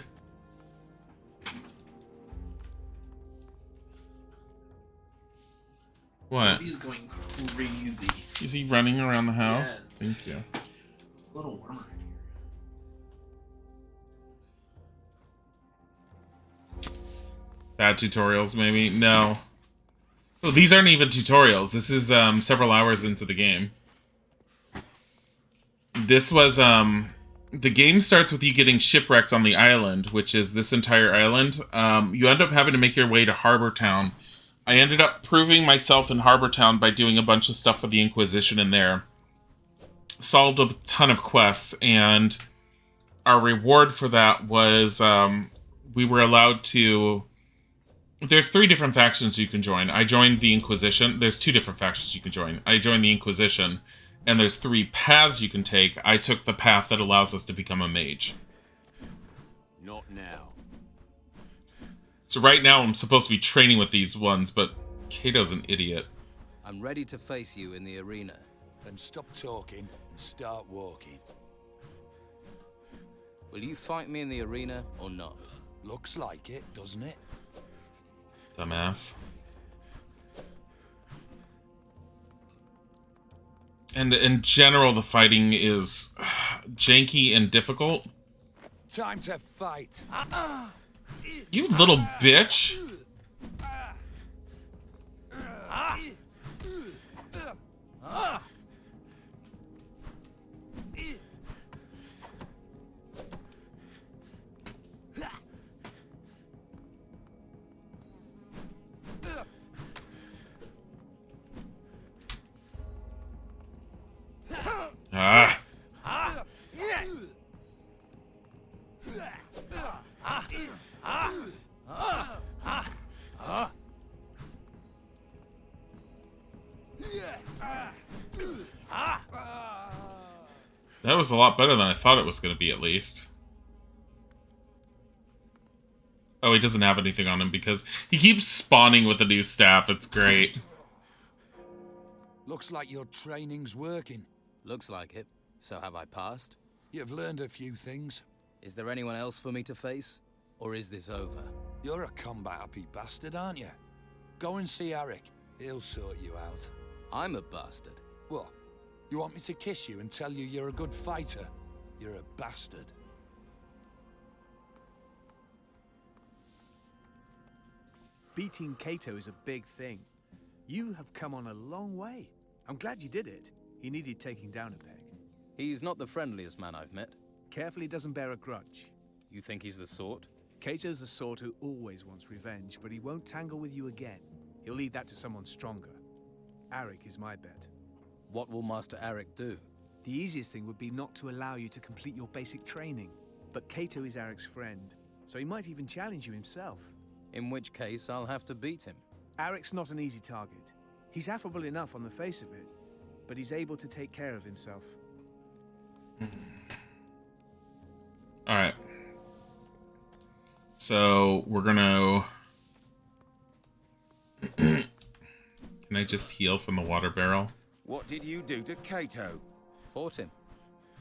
S1: What?
S14: He's going crazy.
S1: Is he running around the house?
S14: Yes.
S1: Thank you.
S14: It's a little warmer in here.
S1: Bad tutorials, maybe? No. Oh, these aren't even tutorials. This is several hours into the game. This was the game starts with you getting shipwrecked on the island, which is this entire island. You end up having to make your way to Harbor Town. I ended up proving myself in Harbor Town by doing a bunch of stuff for the Inquisition in there. Solved a ton of quests, and our reward for that was we were allowed to... There's 3 different factions you can join. I joined the Inquisition. There's 2 different factions you can join. I joined the Inquisition, and there's 3 paths you can take. I took the path that allows us to become a mage.
S20: Not now.
S1: So right now I'm supposed to be training with these ones, but Kato's an idiot.
S3: I'm ready to face you in the arena.
S5: Then stop talking and start walking.
S3: Will you fight me in the arena or not?
S5: Looks like it, doesn't it?
S1: Dumbass. And in general, the fighting is janky and difficult.
S5: Time to fight.
S1: You little bitch. Ah. That was a lot better than I thought it was going to be, at least. Oh, he doesn't have anything on him because he keeps spawning with a new staff. It's great.
S5: Looks like your training's working.
S3: Looks like it. So have I passed?
S5: You've learned a few things.
S3: Is there anyone else for me to face? Or is this over?
S5: You're a combat-happy bastard, aren't you? Go and see Eric. He'll sort you out.
S3: I'm a bastard.
S5: What? You want me to kiss you and tell you you're a good fighter? You're a bastard.
S18: Beating Kato is a big thing. You have come on a long way. I'm glad you did it. He needed taking down a peg.
S3: He's not the friendliest man I've met.
S18: Careful he doesn't bear a grudge.
S3: You think he's the sort?
S18: Kato's the sort who always wants revenge, but he won't tangle with you again. He'll leave that to someone stronger. Arik is my bet.
S3: What will Master Arik do?
S18: The easiest thing would be not to allow you to complete your basic training. But Kato is Arik's friend, so he might even challenge you himself.
S3: In which case, I'll have to beat him.
S18: Arik's not an easy target. He's affable enough on the face of it, but he's able to take care of himself.
S1: Alright. So, we're gonna... Can I just heal from the water barrel?
S20: What did you do to Kato?
S3: Fought him.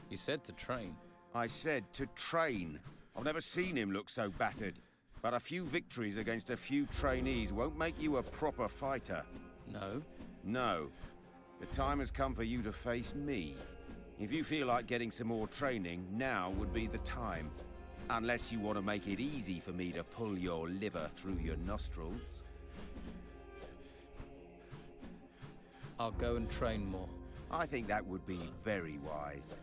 S3: You said to train.
S20: I said to train. I've never seen him look so battered. But a few victories against a few trainees won't make you a proper fighter.
S3: No?
S20: No. The time has come for you to face me. If you feel like getting some more training, now would be the time. Unless you want to make it easy for me to pull your liver through your nostrils.
S3: I'll go and train more.
S20: I think that would be very wise.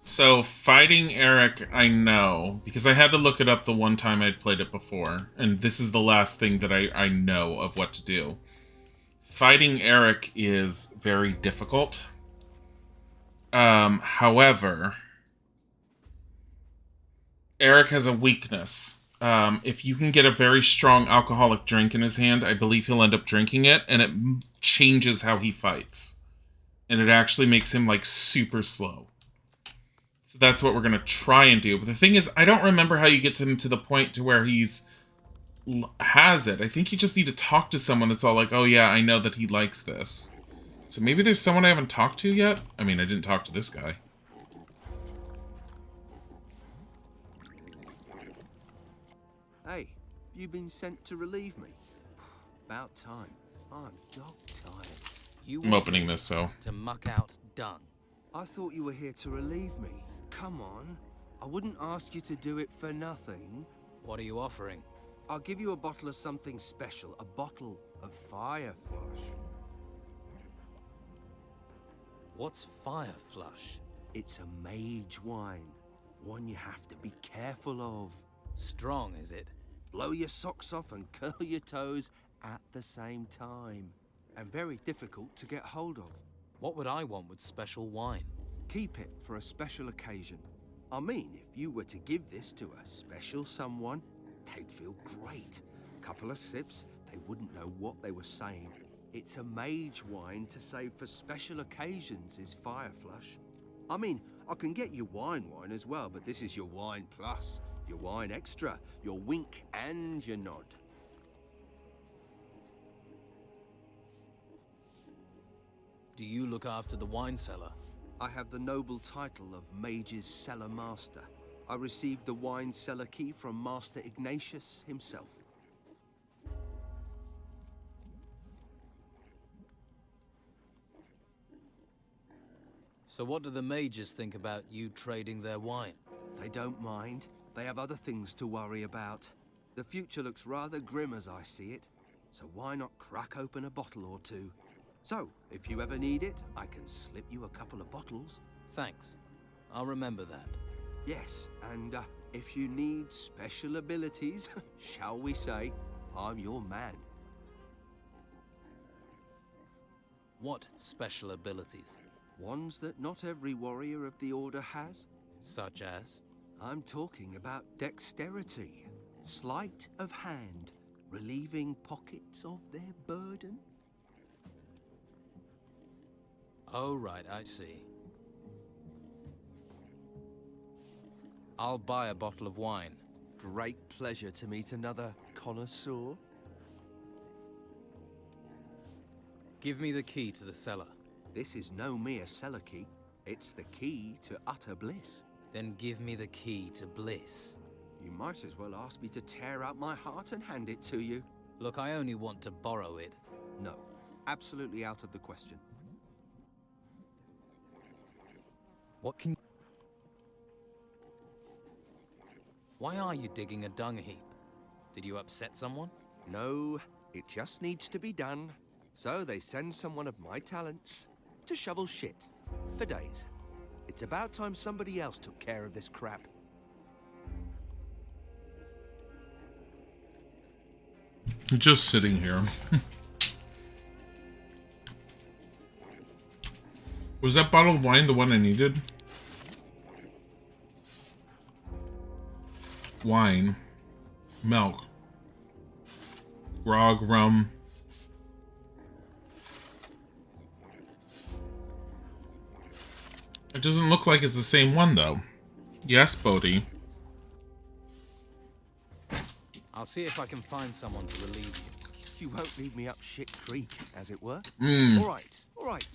S1: So, fighting Eric, I know, because I had to look it up the one time I'd played it before, and this is the last thing that I know of what to do. Fighting Eric is very difficult. However, Eric has a weakness. If you can get a very strong alcoholic drink in his hand, I believe he'll end up drinking it, and it changes how he fights. And it actually makes him, like, super slow. So that's what we're going to try and do. But the thing is, I don't remember how you get him to the point to where he's has it. I think you just need to talk to someone that's all like, oh yeah, I know that he likes this. So maybe there's someone I haven't talked to yet? I mean, I didn't talk to this guy.
S2: Hey, you been sent to relieve me? About time. I'm dog tired.
S1: I'm opening this, so...
S3: To muck out dung.
S2: I thought you were here to relieve me. Come on. I wouldn't ask you to do it for nothing.
S3: What are you offering?
S2: I'll give you a bottle of something special. A bottle of Fire Flush.
S3: What's Fire Flush?
S2: It's a mage wine. One you have to be careful of.
S3: Strong, is it?
S2: Blow your socks off and curl your toes at the same time. And very difficult to get hold of.
S3: What would I want with special wine?
S2: Keep it for a special occasion. I mean, if you were to give this to a special someone, they'd feel great. Couple of sips, they wouldn't know what they were saying. It's a mage wine to save for special occasions, is Fire Flush. I mean, I can get you wine as well, but this is your wine plus, your wine extra, your wink and your nod.
S3: Do you look after the wine cellar?
S2: I have the noble title of Mage's Cellar Master. I received the wine cellar key from Master Ignatius himself.
S3: So what do the mages think about you trading their wine?
S2: They don't mind. They have other things to worry about. The future looks rather grim as I see it, so why not crack open a bottle or two? So, if you ever need it, I can slip you a couple of bottles.
S3: Thanks. I'll remember that.
S2: Yes, and if you need special abilities, shall we say, I'm your man.
S3: What special abilities?
S2: Ones that not every warrior of the Order has.
S3: Such as?
S2: I'm talking about dexterity, sleight of hand, relieving pockets of their burden.
S3: Oh, right, I see. I'll buy a bottle of wine.
S2: Great pleasure to meet another connoisseur.
S3: Give me the key to the cellar.
S2: This is no mere cellar key. It's the key to utter bliss.
S3: Then give me the key to bliss.
S2: You might as well ask me to tear out my heart and hand it to you.
S3: Look, I only want to borrow it.
S2: No, absolutely out of the question.
S3: What can... Why are you digging a dung heap? Did you upset someone?
S2: No, it just needs to be done. So they send someone of my talents to shovel shit for days. It's about time somebody else took care of this crap.
S1: Just sitting here. Was that bottle of wine the one I needed? Wine. Milk. Grog, rum. It doesn't look like it's the same one, though. Yes, Bodhi.
S3: I'll see if I can find someone to relieve you.
S2: You won't lead me up shit creek, as it were.
S1: Mm.
S2: All right.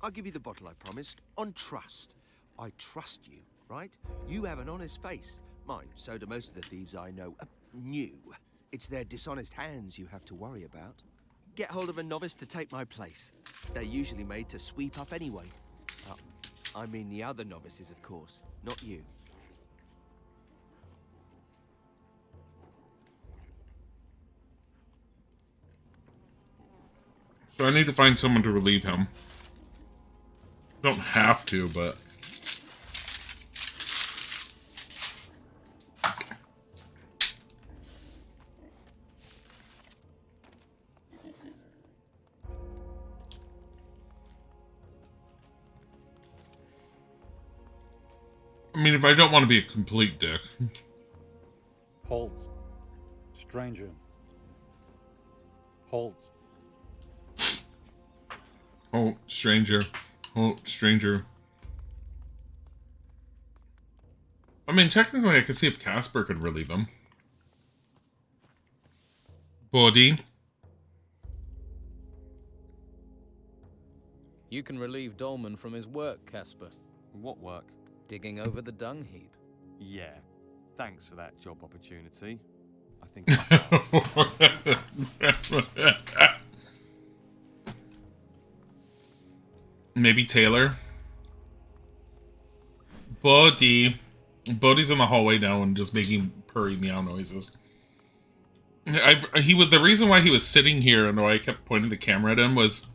S2: I'll give you the bottle I promised, on trust. I trust you, right? You have an honest face. Mine, so do most of the thieves I know. New. It's their dishonest hands you have to worry about. Get hold of a novice to take my place. They're usually made to sweep up anyway. I mean the other novices, of course, not you.
S1: So I need to find someone to relieve him. Don't have to, but... I mean, if I don't want to be a complete dick.
S4: Halt. Stranger. Halt.
S1: Oh, stranger. Oh, stranger. I mean, technically, I could see if Casper could relieve him. Body.
S3: You can relieve Dolman from his work, Casper.
S16: What work?
S3: Digging over the dung heap.
S16: Yeah. Thanks for that job opportunity. I think
S1: Maybe Taylor. Bodhi's in the hallway now and just making purry meow noises. The reason why he was sitting here and why I kept pointing the camera at him was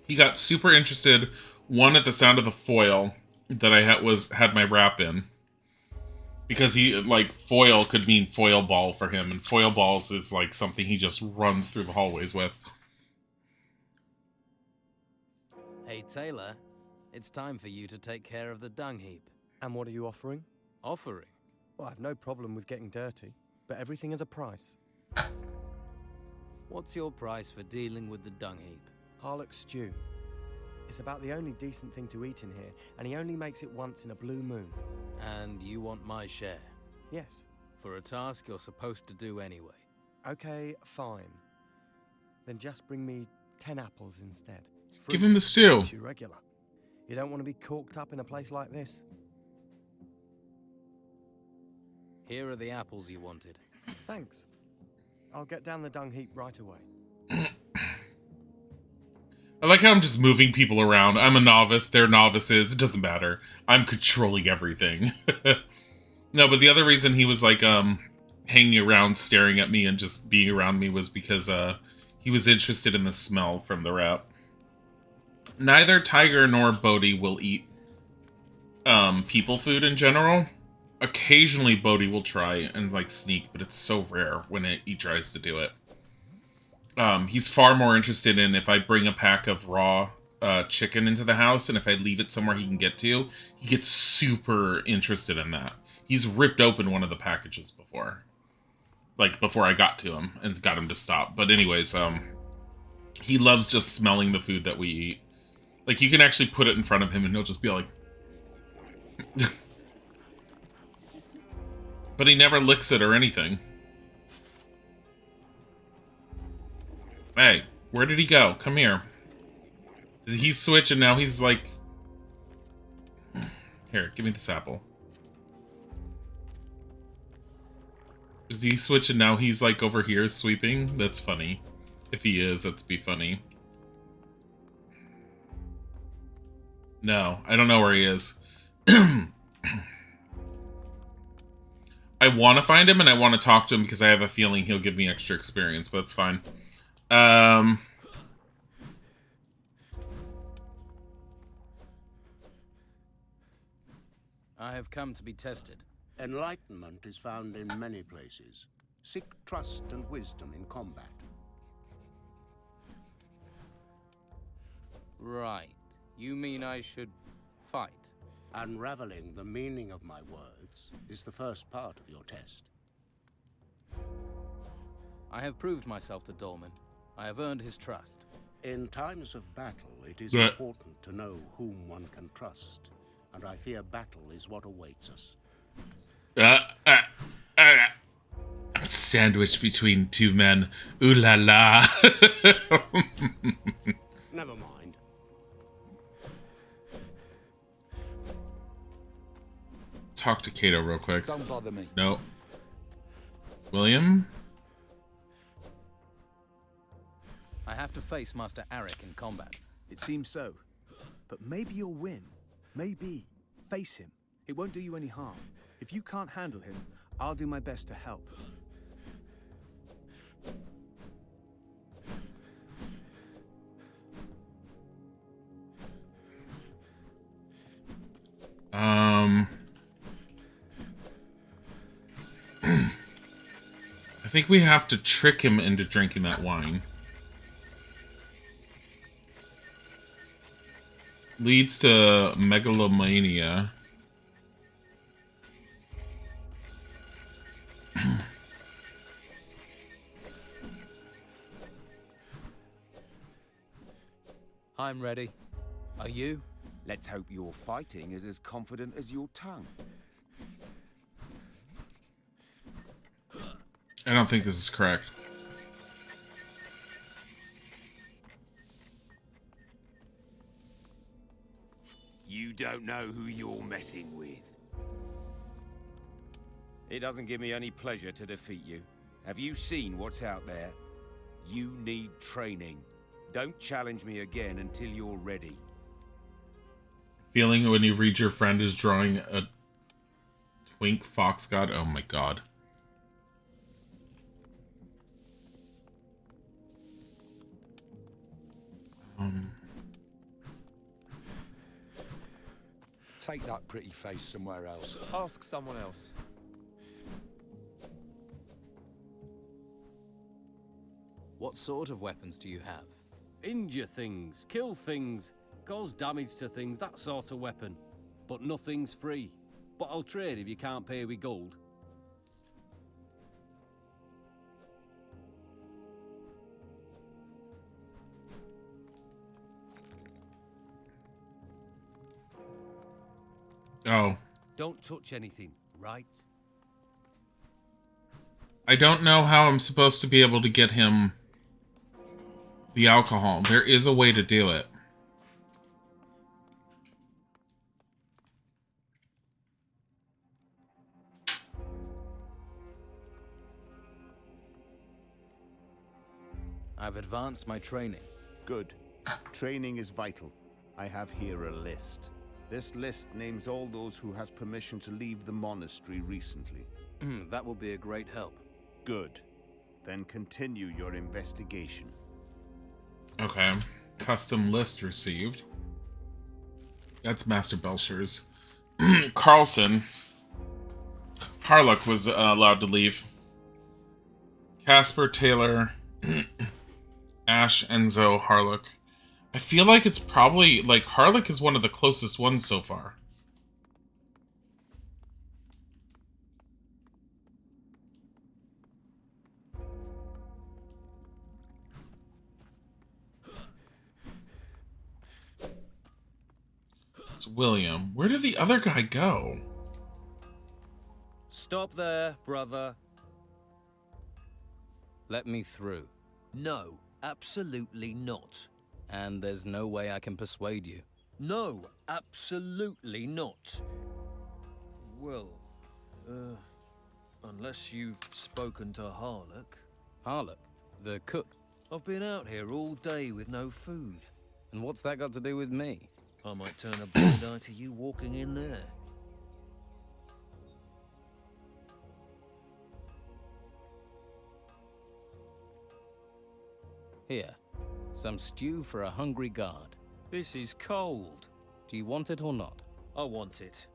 S1: he got super interested, one, at the sound of the foil that I had my wrap in. Because he, like, foil could mean foil ball for him, and foil balls is, like, something he just runs through the hallways with.
S3: Hey, Taylor, it's time for you to take care of the dung heap.
S10: And what are you offering?
S3: Offering?
S10: Well, I've no problem with getting dirty, but everything has a price.
S3: What's your price for dealing with the dung heap?
S10: Harlock stew. It's about the only decent thing to eat in here, and he only makes it once in a blue moon.
S3: And you want my share?
S10: Yes.
S3: For a task you're supposed to do anyway.
S10: Okay, fine. Then just bring me 10 apples instead.
S1: Give him the stew.
S10: You regular. You don't want to be corked up in a place like this.
S3: Here are the apples you wanted.
S10: Thanks. I'll get down the dung heap right away.
S1: I like how I'm just moving people around. I'm a novice, they're novices, it doesn't matter. I'm controlling everything. No, but the other reason he was like hanging around staring at me and just being around me was because he was interested in the smell from the wrap. Neither Tiger nor Bodhi will eat people food in general. Occasionally Bodhi will try and like sneak, but it's so rare when he tries to do it. He's far more interested in if I bring a pack of raw chicken into the house and if I leave it somewhere he can get to, he gets super interested in that. He's ripped open one of the packages before. Like, before I got to him and got him to stop. But anyways, he loves just smelling the food that we eat. Like, you can actually put it in front of him and he'll just be like... But he never licks it or anything. Hey, where did he go? Come here. He's switching now. He's like, here, give me this apple. Is he switching now? He's like over here sweeping. That's funny. If he is, that'd be funny. No, I don't know where he is. I want to find him and I want to talk to him because I have a feeling he'll give me extra experience, but it's fine.
S3: I have come to be tested.
S17: Enlightenment is found in many places. Seek trust and wisdom in combat.
S3: Right. You mean I should fight?
S17: Unraveling the meaning of my words is the first part of your test.
S3: I have proved myself to Dolmen. I have earned his trust.
S17: In times of battle, it is
S1: Yeah.
S17: important to know whom one can trust. And I fear battle is what awaits us.
S1: Sandwiched between two men. Ooh la la.
S17: Never mind.
S1: Talk to Kato real quick.
S5: Don't bother me.
S1: No. William?
S3: I have to face Master Arik in combat.
S18: It seems so. But maybe you'll win. Maybe. Face him. It won't do you any harm. If you can't handle him, I'll do my best to help.
S1: I think we have to trick him into drinking that wine. Leads to megalomania.
S3: I'm ready. Are you?
S20: Let's hope your fighting is as confident as your tongue.
S1: I don't think this is correct.
S20: You don't know who you're messing with. It doesn't give me any pleasure to defeat you. Have you seen what's out there? You need training. Don't challenge me again until you're ready.
S1: Feeling when you read your friend is drawing a twink fox god. Oh my god.
S5: Take that pretty face somewhere else.
S16: Ask someone else.
S3: What sort of weapons do you have?
S19: Injure things, kill things, cause damage to things, that sort of weapon. But nothing's free. But I'll trade if you can't pay with gold.
S1: Oh.
S19: Don't touch anything, right?
S1: I don't know how I'm supposed to be able to get him the alcohol. There is a way to do it.
S3: I've advanced my training.
S12: Good. Training is vital. I have here a list. This list names all those who has permission to leave the monastery recently.
S3: That will be a great help.
S12: Good. Then continue your investigation.
S1: Okay. Custom list received. That's Master Belcher's. Carlson. Harlock was allowed to leave. Casper, Taylor, Ash, Enzo, Harlock. I feel like it's probably, like, Harlock is one of the closest ones so far. It's William. Where did the other guy go?
S19: Stop there, brother.
S3: Let me through.
S23: No, absolutely not.
S3: And there's no way I can persuade you.
S19: No, absolutely not.
S23: Well, unless you've spoken to Harlock.
S3: Harlock? The cook?
S23: I've been out here all day with no food.
S3: And what's that got to do with me?
S23: I might turn a blind eye to you walking in there.
S3: Here, some stew for a hungry guard.
S23: This is cold.
S3: Do you want it or not?
S23: I want it.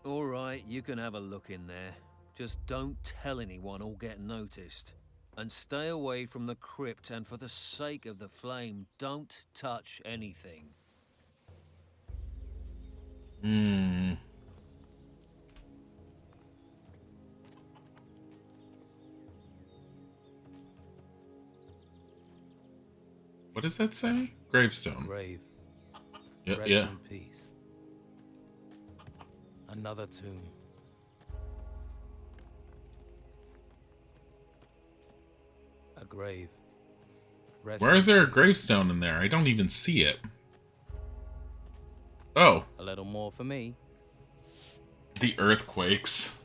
S23: All right, you can have a look in there. Just don't tell anyone or get noticed. And stay away from the crypt, and for the sake of the flame, don't touch anything.
S1: What does that say? Gravestone.
S3: Grave.
S1: Yeah,
S3: Rest
S1: yeah.
S3: in peace. Another tomb. A grave. Rest
S1: Where is
S3: in
S1: there a
S3: peace.
S1: gravestone in there? I don't even see it. Oh,
S3: A little more for me.
S1: the earthquakes.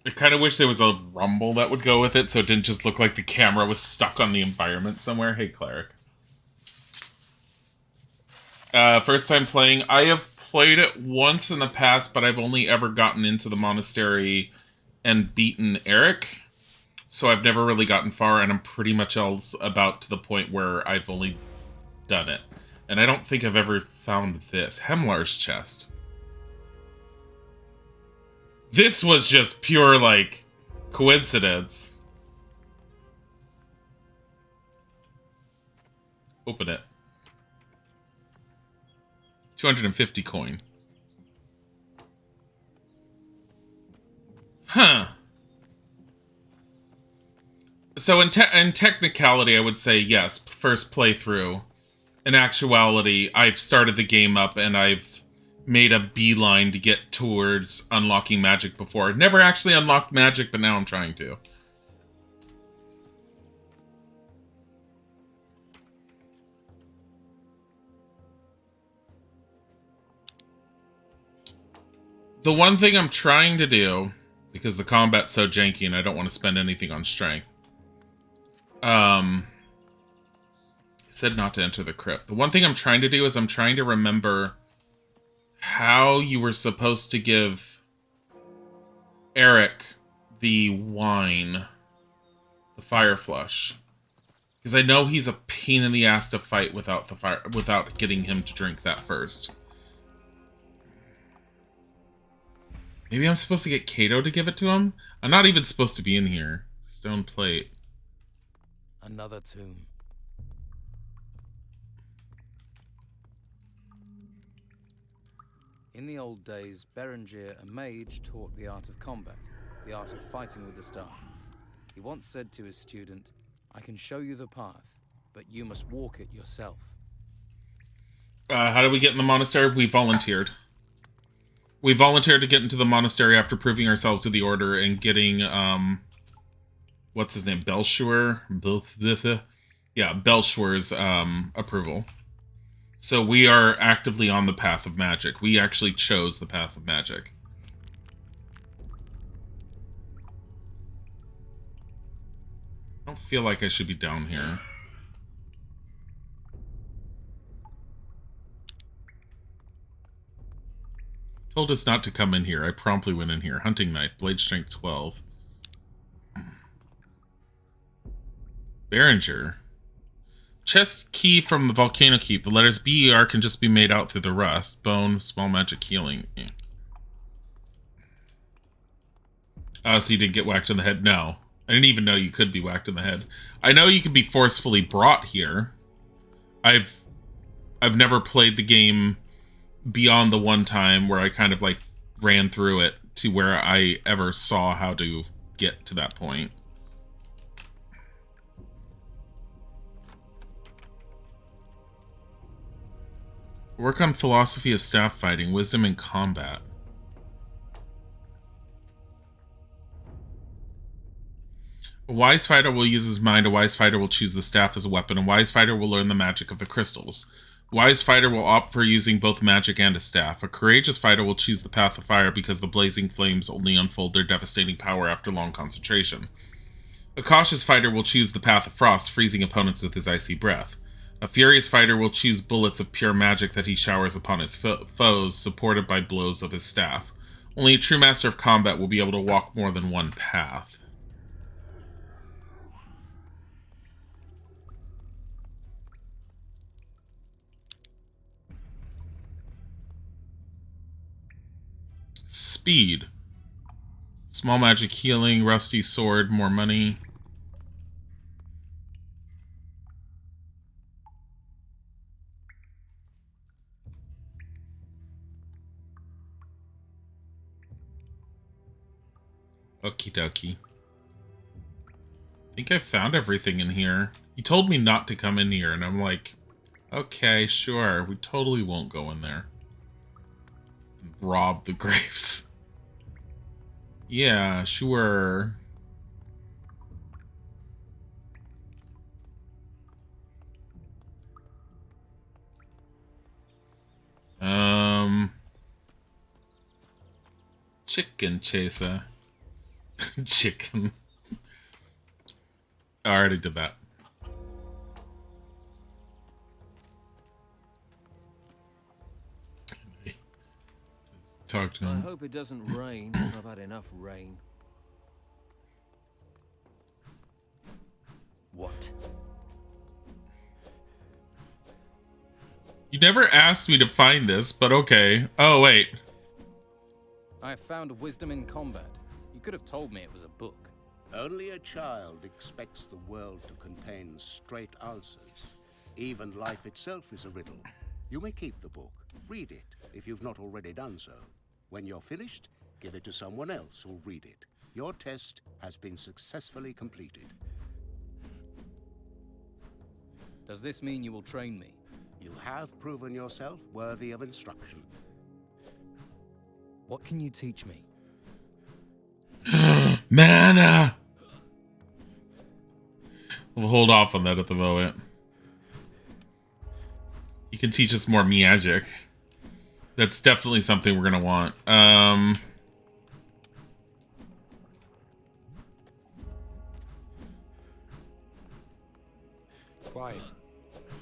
S1: I kind of wish there was a rumble that would go with it, so it didn't just look like the camera was stuck on the environment somewhere. Hey, Cleric. First time playing. I have played it once in the past, but I've only ever gotten into the monastery and beaten Eric. So I've never really gotten far, and I'm pretty much else about to the point where I've only done it. And I don't think I've ever found this. Hemlar's chest. This was just pure, like, coincidence. Open it. 250 coin. Huh. So in technicality, I would say yes, first playthrough. In actuality, I've started the game up and I've made a beeline to get towards unlocking magic before. I've never actually unlocked magic, but now I'm trying to. The one thing I'm trying to do, because the combat's so janky and I don't want to spend anything on strength, said not to enter the crypt. The one thing I'm trying to do is I'm trying to remember how you were supposed to give Eric the wine, the fire flush, because I know he's a pain in the ass to fight without getting him to drink that first. Maybe I'm supposed to get Kato to give it to him? I'm not even supposed to be in here. Stone plate.
S3: Another tomb. In the old days, Berengier, a mage, taught the art of combat, the art of fighting with the staff. He once said to his student, "I can show you the path, but you must walk it yourself."
S1: How did we get in the monastery? We volunteered. We volunteered to get into the monastery after proving ourselves to the order and getting, what's his name? Belshur? Yeah, Belshur's, approval. So we are actively on the path of magic. We actually chose the path of magic. I don't feel like I should be down here. Told us not to come in here. I promptly went in here. Hunting knife, blade strength 12. Berenger. Chest key from the volcano keep. The letters BER can just be made out through the rust. Bone, small magic healing. Yeah. So you didn't get whacked in the head? No. I didn't even know you could be whacked in the head. I know you could be forcefully brought here. I've never played the game beyond the one time where I kind of like ran through it to where I ever saw how to get to that point. Work on philosophy of staff fighting, wisdom in combat. A wise fighter will use his mind. A wise fighter will choose the staff as a weapon. A wise fighter will learn the magic of the crystals. A wise fighter will opt for using both magic and a staff. A courageous fighter will choose the path of fire because the blazing flames only unfold their devastating power after long concentration. A cautious fighter will choose the path of frost, freezing opponents with his icy breath. A furious fighter will choose bullets of pure magic that he showers upon his foes, supported by blows of his staff. Only a true master of combat will be able to walk more than one path. Speed. Small magic healing, rusty sword, more money. Okie dokie. I think I found everything in here. He told me not to come in here, and I'm like, okay, sure. We totally won't go in there. And rob the graves. Yeah, sure. Chicken chaser. Chicken. I already did that. Talk to him.
S23: I hope it doesn't rain. I've had enough rain.
S17: What?
S1: You never asked me to find this, but okay. Oh, wait.
S3: I have found wisdom in combat. You could have told me it was a book.
S17: Only a child expects the world to contain straight answers. Even life itself is a riddle. You may keep the book. Read it, if you've not already done so. When you're finished, give it to someone else who'll read it. Your test has been successfully completed.
S3: Does this mean you will train me?
S17: You have proven yourself worthy of instruction.
S3: What can you teach me?
S1: Mana! We'll hold off on that at the moment. You can teach us more magic. That's definitely something we're gonna want.
S5: Quiet.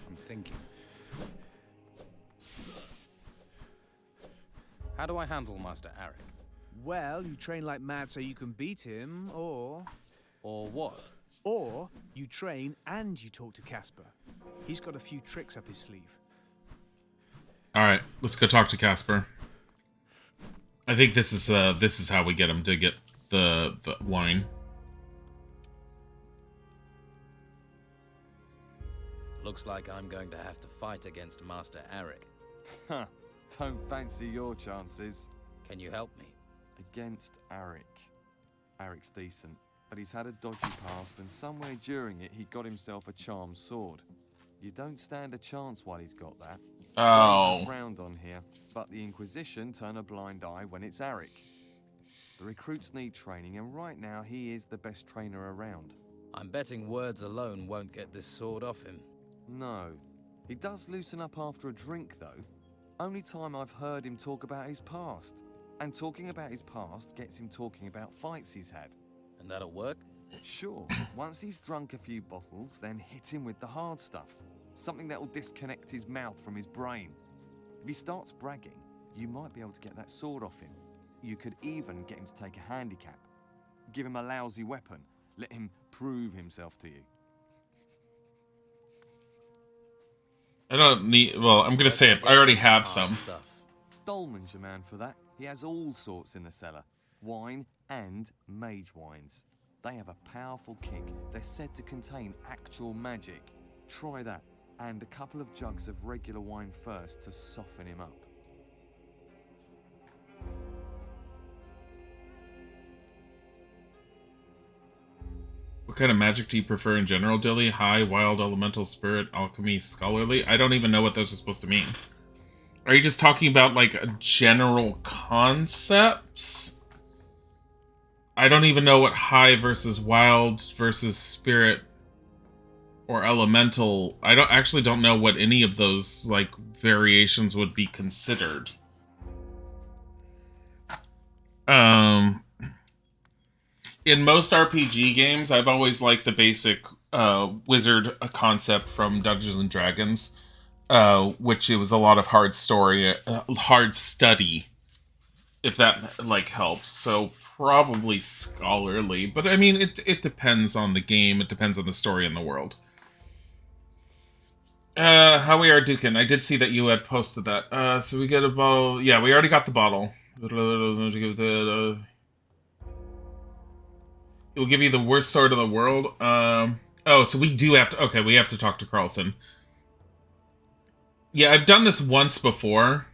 S5: I'm thinking.
S3: How do I handle Master Arik?
S18: Well, you train like mad so you can beat him, or...
S3: Or what?
S18: Or you train and you talk to Casper. He's got a few tricks up his sleeve.
S1: Alright, let's go talk to Casper. I think this is how we get him to get the wine.
S3: Looks like I'm going to have to fight against Master Arik.
S16: Huh. Don't fancy your chances.
S3: Can you help me?
S16: Against Arik. Arik's decent, but he's had a dodgy past, and somewhere during it he got himself a charmed sword. You don't stand a chance while he's got that.
S1: Oh.
S16: It's frowned on here, but the Inquisition turn a blind eye when it's Arik. The recruits need training, and right now he is the best trainer around.
S3: I'm betting words alone won't get this sword off him.
S16: No. He does loosen up after a drink, though. Only time I've heard him talk about his past. And talking about his past gets him talking about fights he's had.
S3: And that'll work?
S16: Sure. Once he's drunk a few bottles, then hit him with the hard stuff. Something that'll disconnect his mouth from his brain. If he starts bragging, you might be able to get that sword off him. You could even get him to take a handicap. Give him a lousy weapon. Let him prove himself to you.
S1: I don't need... Well, I'm gonna say it. I already have some.
S16: Dolman's your man for that. He has all sorts in the cellar. Wine and mage wines. They have a powerful kick. They're said to contain actual magic. Try that. And a couple of jugs of regular wine first to soften him up.
S1: What kind of magic do you prefer in general, Dilly? High, wild, elemental, spirit, alchemy, scholarly? I don't even know what those are supposed to mean. Are you just talking about, like, general concepts? I don't even know what high versus wild versus spirit or elemental. I don't know what any of those like variations would be considered. In most RPG games, I've always liked the basic wizard concept from Dungeons and Dragons, which it was a lot of hard story, hard study, if that like helps. So probably scholarly, but I mean it depends on the game. It depends on the story and the world. How we are duking. I did see that you had posted that. So we get a bottle. Yeah, we already got the bottle. It will give you the worst sword in the world. Oh, so we do have to... Okay, we have to talk to Carlson. Yeah, I've done this once before.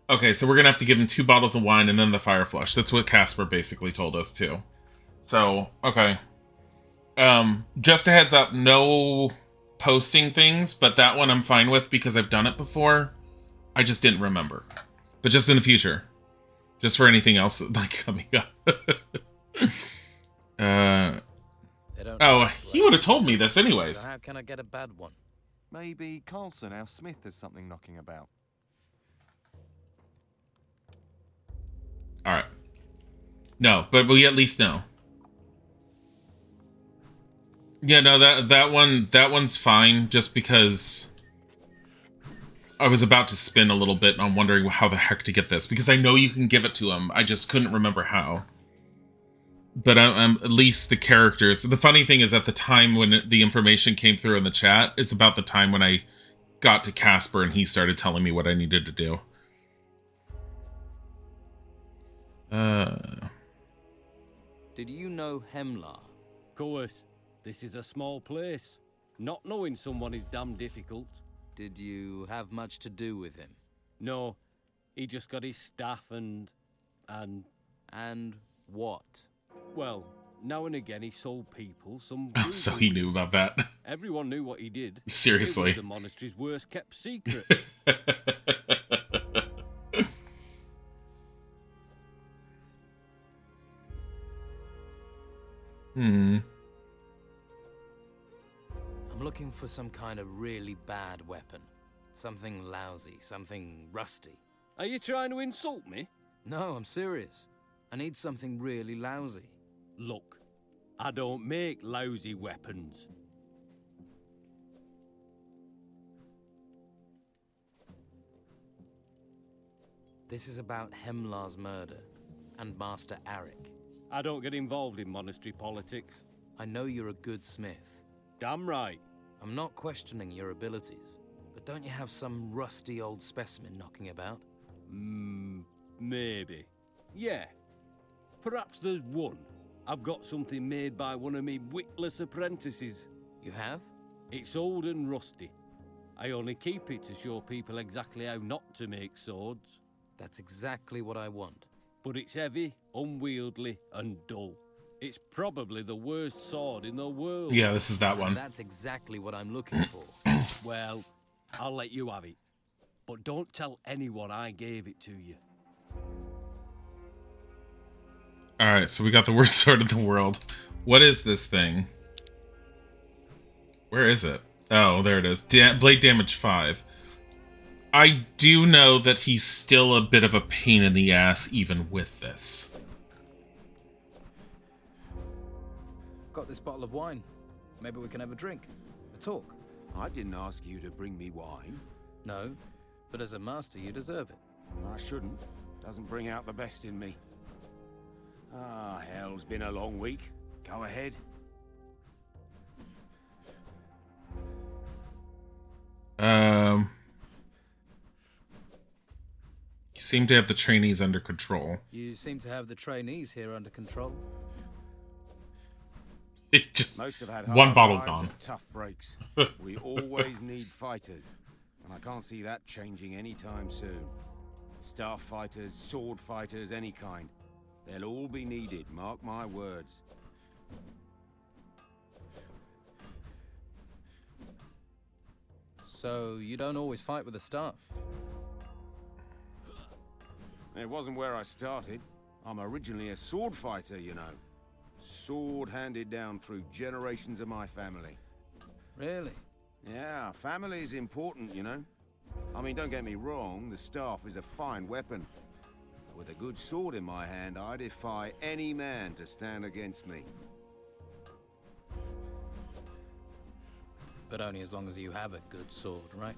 S1: Okay, so we're going to have to give him 2 bottles of wine and then the fire flush. That's what Casper basically told us, too. So, okay. Just a heads up, no posting things, but that one I'm fine with because I've done it before. I just didn't remember. But just in the future. Just for anything else, like, coming up. Oh, he would have told me this anyways.
S3: So how can I get a bad one?
S16: Maybe Carlson, our smith, has something knocking about.
S1: Alright. No, but we at least know. Yeah, no, that one's fine, just because I was about to spin a little bit and I'm wondering how the heck to get this, because I know you can give it to him, I just couldn't remember how. But I'm at least the characters. The funny thing is, at the time when the information came through in the chat, it's about the time when I got to Casper and he started telling me what I needed to do.
S3: Did you know Hemlar?
S19: Of course. This is a small place. Not knowing someone is damn difficult.
S3: Did you have much to do with him?
S19: No. He just got his staff and
S3: what?
S19: Well, now and again he sold people some...
S1: Oh, so he knew about that.
S19: Everyone knew what he did.
S1: Seriously.
S19: It was the monastery's worst kept secret.
S3: I'm looking for some kind of really bad weapon. Something lousy, something rusty.
S19: Are you trying to insult me?
S3: No, I'm serious. I need something really lousy.
S19: Look, I don't make lousy weapons.
S3: This is about Hemlar's murder and Master Arik.
S19: I don't get involved in monastery politics.
S3: I know you're a good smith.
S19: Damn right.
S3: I'm not questioning your abilities, but don't you have some rusty old specimen knocking about?
S19: Maybe. Yeah. Perhaps there's one. I've got something made by one of me witless apprentices.
S3: You have?
S19: It's old and rusty. I only keep it to show people exactly how not to make swords.
S3: That's exactly what I want.
S19: But it's heavy, unwieldy, and dull. It's probably the worst sword in the world.
S1: Yeah, this is that one.
S3: That's exactly what I'm looking for.
S19: Well, I'll let you have it. But don't tell anyone I gave it to you.
S1: Alright, so we got the worst sword in the world. What is this thing? Where is it? Oh, there it is. Blade damage 5. I do know that he's still a bit of a pain in the ass even with this.
S3: Got this bottle of wine. Maybe we can have a drink. A talk.
S2: I didn't ask you to bring me wine.
S3: No, but as a master, you deserve it.
S2: I shouldn't. Doesn't bring out the best in me. Ah, hell's been a long week. Go ahead.
S1: You seem to have the trainees under control.
S3: You seem to have the trainees here under control.
S1: It just
S2: Most have had
S1: one
S2: hard
S1: bottle
S2: lives
S1: gone.
S2: and tough breaks. We always need fighters, and I can't see that changing anytime soon. Staff fighters, sword fighters, any kind. They'll all be needed, mark my words.
S3: So, you don't always fight with the staff?
S2: It wasn't where I started.
S20: I'm originally a sword fighter, you know. Sword handed down through generations of my family.
S3: Really?
S20: Yeah, family is important, you know. I mean, don't get me wrong, the staff is a fine weapon. With a good sword in my hand, I defy any man to stand against me.
S3: But only as long as you have a good sword, right?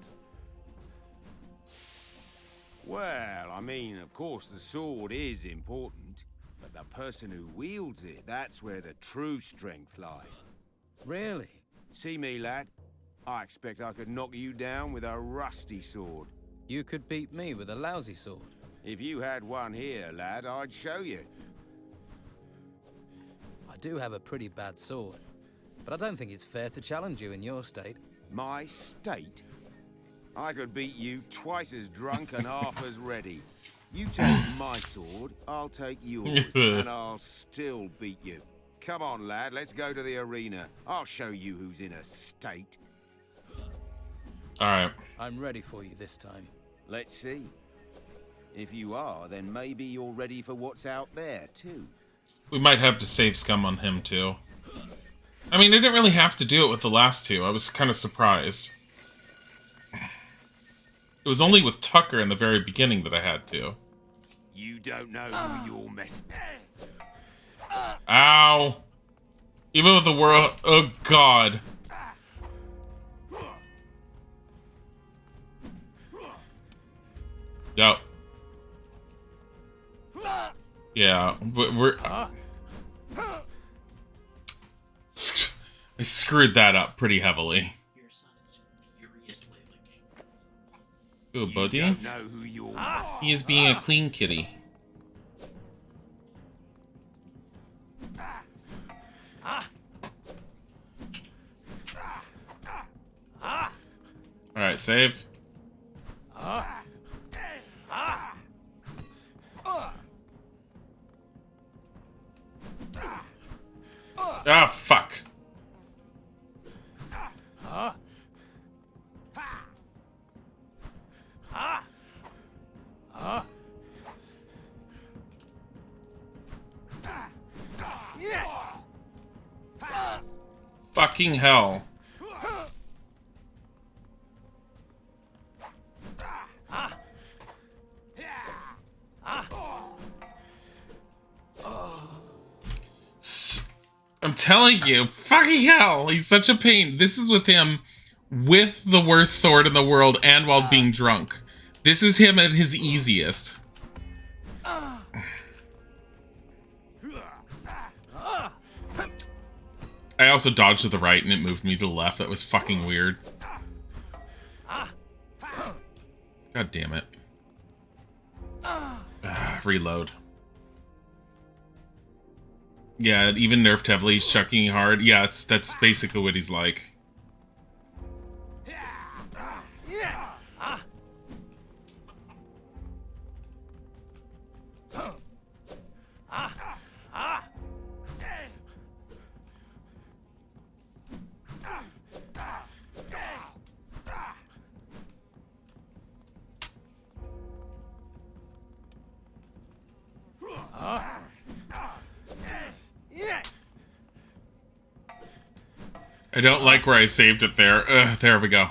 S20: Well, I mean, of course the sword is important, but the person who wields it, that's where the true strength lies.
S3: Really?
S20: See me, lad? I expect I could knock you down with a rusty sword.
S3: You could beat me with a lousy sword.
S20: If you had one here, lad, I'd show you.
S3: I do have a pretty bad sword, but I don't think it's fair to challenge you in your state.
S20: My state? I could beat you twice as drunk and half as ready. You take my sword, I'll take yours, and I'll still beat you. Come on, lad, let's go to the arena. I'll show you who's in a state.
S1: Alright.
S3: I'm ready for you this time.
S20: Let's see. If you are, then maybe you're ready for what's out there, too.
S1: We might have to save scum on him, too. I mean, I didn't really have to do it with the last two. I was kind of surprised. It was only with Tucker in the very beginning that I had to.
S20: You don't know who you're messing.
S1: Ow! Even with the world... Oh, God. Yep. Yeah, we're... I screwed that up pretty heavily. Ooh, Bodhi? He is being a clean kitty. Alright, save. Ah, fuck. Fucking hell. I'm telling you, fucking hell, he's such a pain. This is with him with the worst sword in the world and while being drunk. This is him at his easiest. I also dodged to the right and it moved me to the left. That was fucking weird. God damn it. Reload. Yeah, even nerfed heavily, he's chucking hard. Yeah, that's basically what he's like. I don't like where I saved it there. There we go.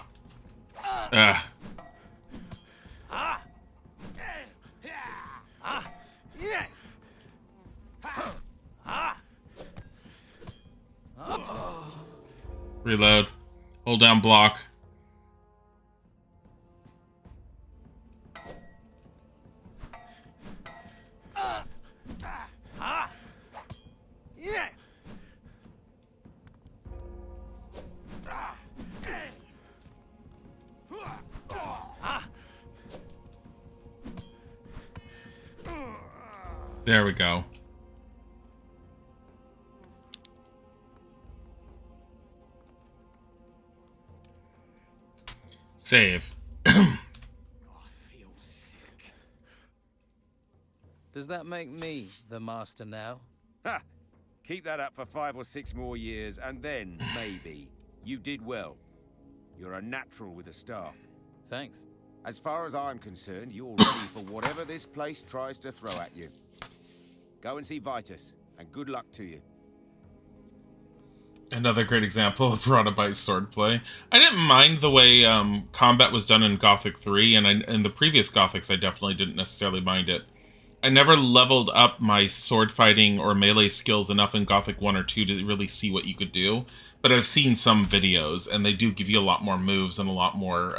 S1: Reload. Hold down block. There we go. Save.
S3: Does that make me the master now?
S20: Ha! Keep that up for 5 or 6 more years, and then, maybe. You did well. You're a natural with the staff.
S3: Thanks.
S20: As far as I'm concerned, you're ready for whatever this place tries to throw at you. Go and see Vitus, and good luck to you.
S1: Another great example of Rodabite swordplay. I didn't mind the way combat was done in Gothic 3, and in the previous Gothics I definitely didn't necessarily mind it. I never leveled up my sword fighting or melee skills enough in Gothic 1 or 2 to really see what you could do, but I've seen some videos, and they do give you a lot more moves and a lot more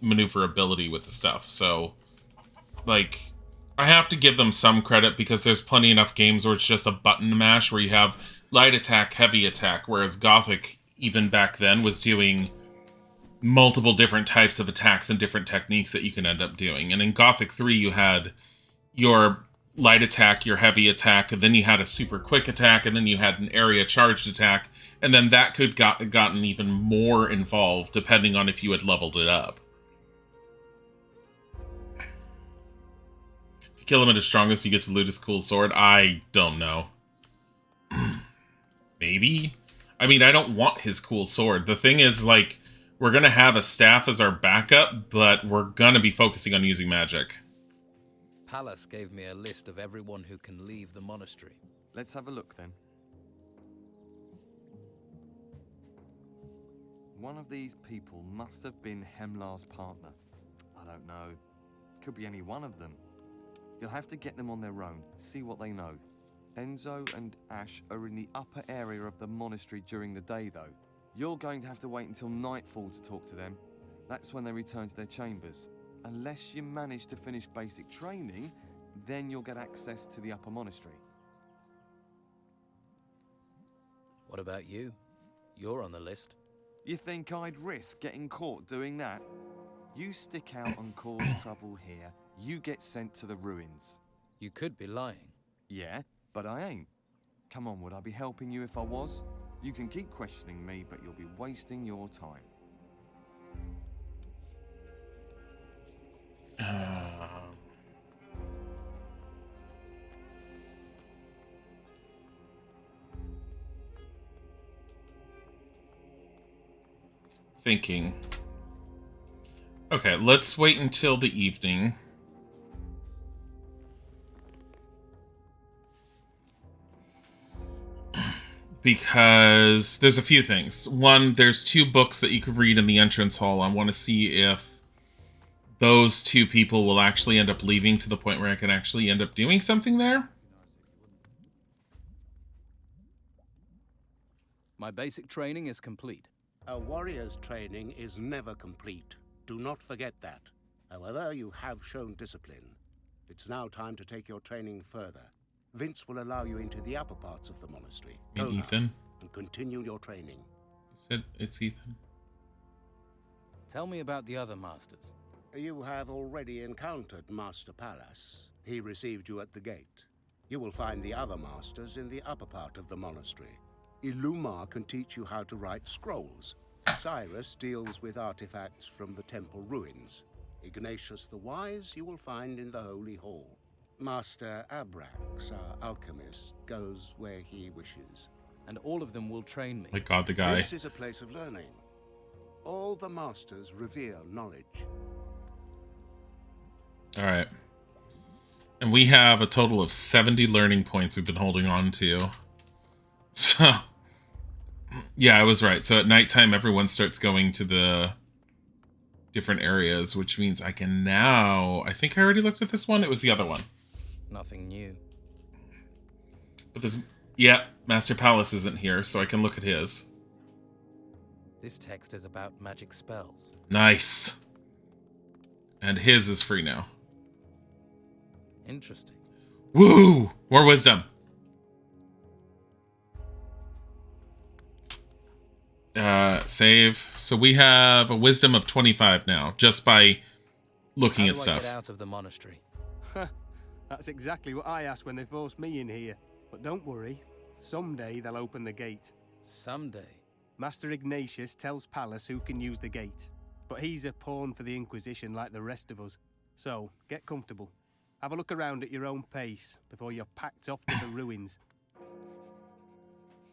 S1: maneuverability with the stuff, so, like, I have to give them some credit because there's plenty enough games where it's just a button mash where you have light attack, heavy attack, whereas Gothic, even back then, was doing multiple different types of attacks and different techniques that you can end up doing. And in Gothic 3, you had your light attack, your heavy attack, and then you had a super quick attack, and then you had an area charged attack, and then that could gotten even more involved depending on if you had leveled it up. If you kill him at his strongest, you get to loot his cool sword. I don't know. Maybe? I mean, I don't want his cool sword. The thing is, like, we're gonna have a staff as our backup, but we're gonna be focusing on using magic.
S3: Pallas gave me a list of everyone who can leave the monastery.
S16: Let's have a look then. One of these people must have been Hemlar's partner. I don't know. Could be any one of them. You'll have to get them on their own, see what they know. Enzo and Ash are in the upper area of the monastery during the day, though. You're going to have to wait until nightfall to talk to them. That's when they return to their chambers. Unless you manage to finish basic training, then you'll get access to the upper monastery.
S3: What about you? You're on the list.
S16: You think I'd risk getting caught doing that? You stick out and cause trouble here, you get sent to the ruins.
S3: You could be lying.
S16: Yeah, but I ain't. Come on, would I be helping you if I was? You can keep questioning me, but you'll be wasting your time.
S1: Thinking. Okay, let's wait until the evening. Because there's a few things. One, there's 2 books that you could read in the entrance hall. I want to see if those 2 people will actually end up leaving to the point where I can actually end up doing something there.
S3: My basic training is complete.
S17: A warrior's training is never complete. Do not forget that. However, you have shown discipline. It's now time to take your training further. Vince will allow you into the upper parts of the monastery. Go now
S1: Ethan?
S17: and continue your training.
S1: You said it's Ethan.
S3: Tell me about the other masters.
S17: You have already encountered Master Pallas. He received you at the gate. You will find the other masters in the upper part of the monastery. Illumar can teach you how to write scrolls. Cyrus deals with artifacts from the temple ruins. Ignatius the Wise you will find in the Holy Hall. Master Abrax, our alchemist, goes where he wishes.
S3: And all of them will train me.
S1: My God, the guy.
S17: This is a place of learning. All the masters revere knowledge.
S1: Alright. And we have a total of 70 learning points we've been holding on to. So, yeah, I was right. So at nighttime, everyone starts going to the different areas, which means I can now... I think I already looked at this one. It was the other one.
S3: Nothing new.
S1: But this... Yeah, Master Pallas isn't here, so I can look at his.
S3: This text is about magic spells.
S1: Nice. And his is free now.
S3: Interesting.
S1: Woo! More wisdom. Save. So we have a wisdom of 25 now, just by looking at stuff.
S3: How do I get out of the monastery?
S18: That's exactly what I asked when they forced me in here. But don't worry, someday they'll open the gate.
S3: Someday?
S18: Master Ignatius tells Pallas who can use the gate. But he's a pawn for the Inquisition like the rest of us. So, get comfortable. Have a look around at your own pace before you're packed off to the ruins.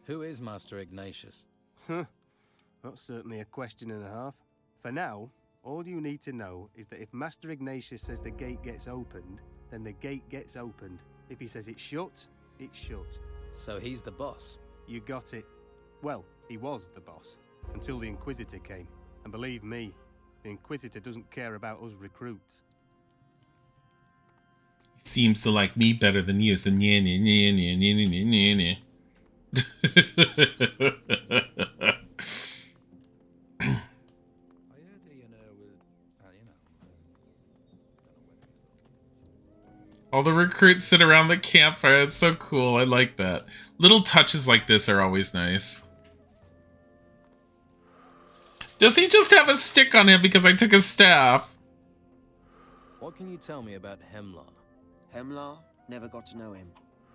S3: Who is Master Ignatius?
S18: That's certainly a question and a half. For now, all you need to know is that if Master Ignatius says the gate gets opened, then the gate gets opened. If he says it's shut,
S22: It's shut.
S3: So he's the boss?
S22: You got it. Well, he was the boss, until the Inquisitor came. And believe me, the Inquisitor doesn't care about us recruits.
S1: Seems to like me better than you, so yeah, yeah, yeah, yeah, yeah, yeah, yeah. All the recruits sit around the campfire. It's so cool. I like that. Little touches like this are always nice. Does he just have a stick on him because I took his staff?
S3: What can you tell me about Hemlar?
S6: Hemlar? Never got to know him.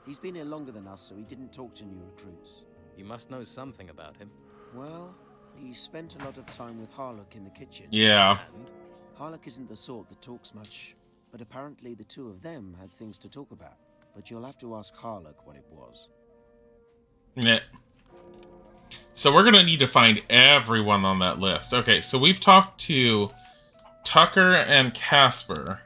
S6: He's been here longer than us, so he didn't talk to new recruits.
S3: You must know something about him.
S6: Well, he spent a lot of time with Harlock in the kitchen.
S1: Yeah.
S6: And Harlock isn't the sort that talks much, but apparently the two of them had things to talk about. But you'll have to ask Harlock what it was.
S1: Yeah. So we're gonna need to find everyone on that list. Okay, so we've talked to Tucker and Casper.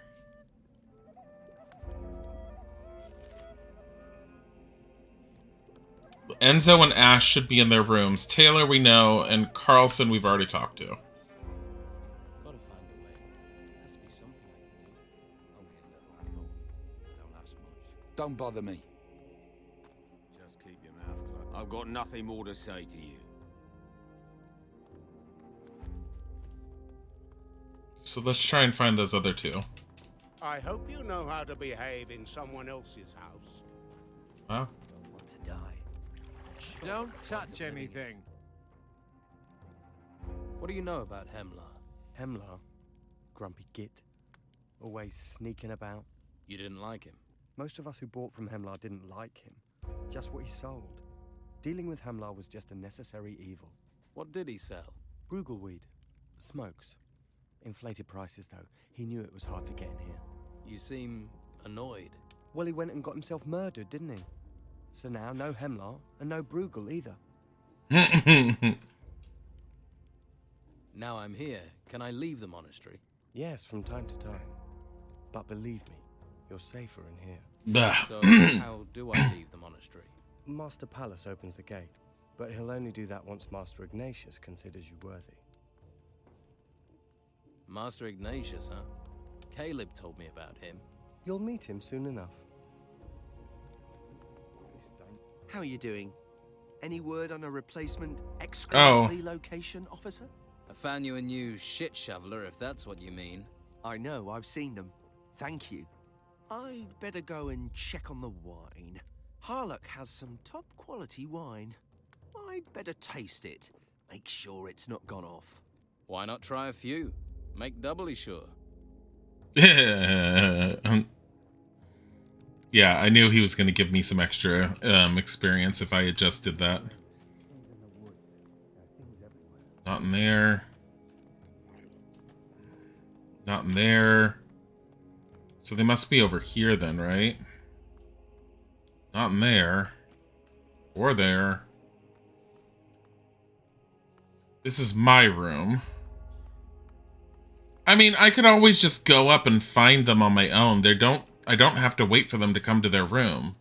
S1: Enzo and Ash should be in their rooms. Taylor we know, and Carlson we've already talked to.
S3: Gotta find a way. Has to be something I can do. Only a little handle. Don't ask much.
S5: Don't bother me.
S20: Just keep your mouth closed. I've got nothing more to say to you.
S1: So let's try and find those other two.
S17: I hope you know how to behave in someone else's house.
S1: Wow.
S6: Don't want to die.
S13: Don't touch anything.
S3: What do you know about Hemlar?
S10: Hemlar? Grumpy git. Always sneaking about.
S3: You didn't like him?
S10: Most of us who bought from Hemlar didn't like him. Just what he sold. Dealing with Hemlar was just a necessary evil.
S3: What did he sell?
S10: Brugelweed. Smokes. Inflated prices, though. He knew it was hard to get in here.
S3: You seem annoyed.
S10: Well, he went and got himself murdered, didn't he? So now, no Hemlar, and no Bruegel either.
S3: Now I'm here. Can I leave the monastery?
S10: Yes, from time to time. But believe me, you're safer in
S1: here.
S3: So, how do I leave the monastery?
S10: Master Pallas opens the gate, but he'll only do that once Master Ignatius considers you worthy.
S3: Master Ignatius, huh? Caleb told me about him.
S10: You'll meet him soon enough.
S2: How are you doing? Any word on a replacement excrement relocation officer?
S3: I found you a new shit shoveler, if that's what you mean.
S2: I know, I've seen them. Thank you. I'd better go and check on the wine. Harlock has some top quality wine. I'd better taste it. Make sure it's not gone off.
S3: Why not try a few? Make doubly sure.
S1: Yeah, I knew he was going to give me some extra experience if I had just did that. Not in there. Not in there. So they must be over here then, right? Not in there. Or there. This is my room. I mean, I could always just go up and find them on my own. I don't have to wait for them to come to their room.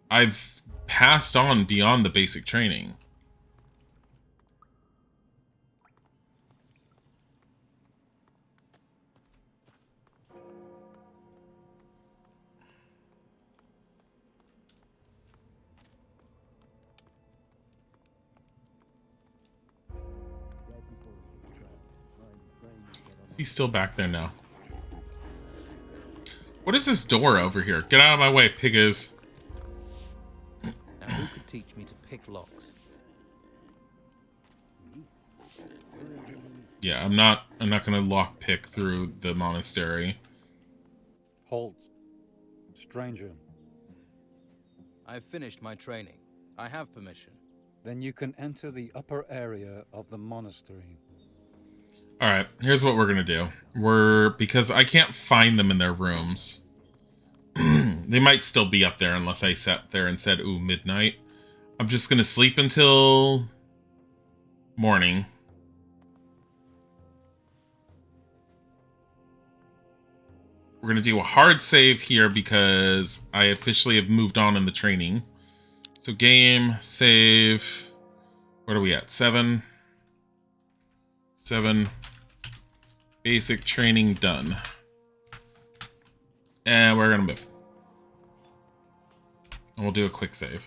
S1: I've passed on beyond the basic training. He's still back there now. What is this door over here? Get out of my way, piggas.
S3: Now, who could teach me to pick locks?
S1: Yeah, I'm not gonna lock pick through the monastery.
S4: Halt. Stranger.
S3: I've finished my training. I have permission.
S4: Then you can enter the upper area of the monastery.
S1: Alright, here's what we're gonna do. Because I can't find them in their rooms. They might still be up there unless I sat there and said, ooh, midnight. I'm just gonna sleep until morning. We're going to do a hard save here because I officially have moved on in the training. So game, save. What are we at? 7. 7. Basic training done. And we're going to move. And we'll do a quick save.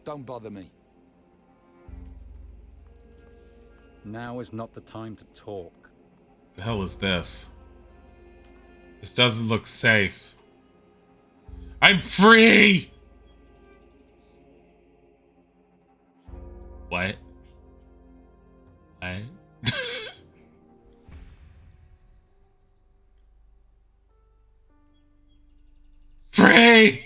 S5: Don't bother me.
S4: Now is not the time to talk.
S1: The hell is this? This doesn't look safe. I'm free! What? What? Free!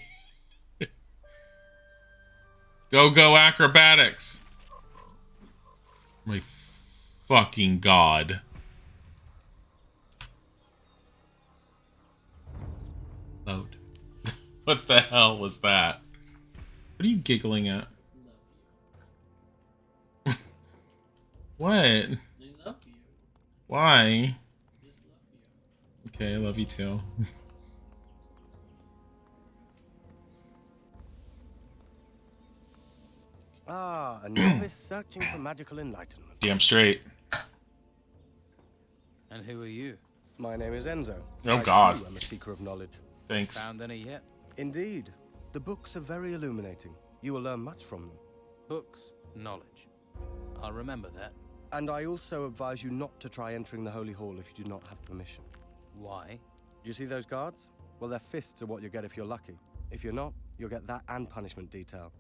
S1: Go acrobatics! My fucking god. Load. What the hell was that? What are you giggling at? What?
S14: I love you.
S1: Why?
S14: Just love you.
S1: Okay, I love you too.
S10: Ah, a novice searching for magical enlightenment.
S1: Damn straight.
S3: And who are you?
S10: My name is Enzo.
S1: Oh,
S10: I,
S1: God.
S10: too, am a seeker of knowledge.
S1: Thanks.
S3: Found any yet?
S10: Indeed. The books are very illuminating. You will learn much from them.
S3: Books, knowledge. I'll remember that.
S10: And I also advise you not to try entering the Holy Hall if you do not have permission.
S3: Why?
S10: Do you see those guards? Well, their fists are what you get if you're lucky. If you're not, you'll get that and punishment detail.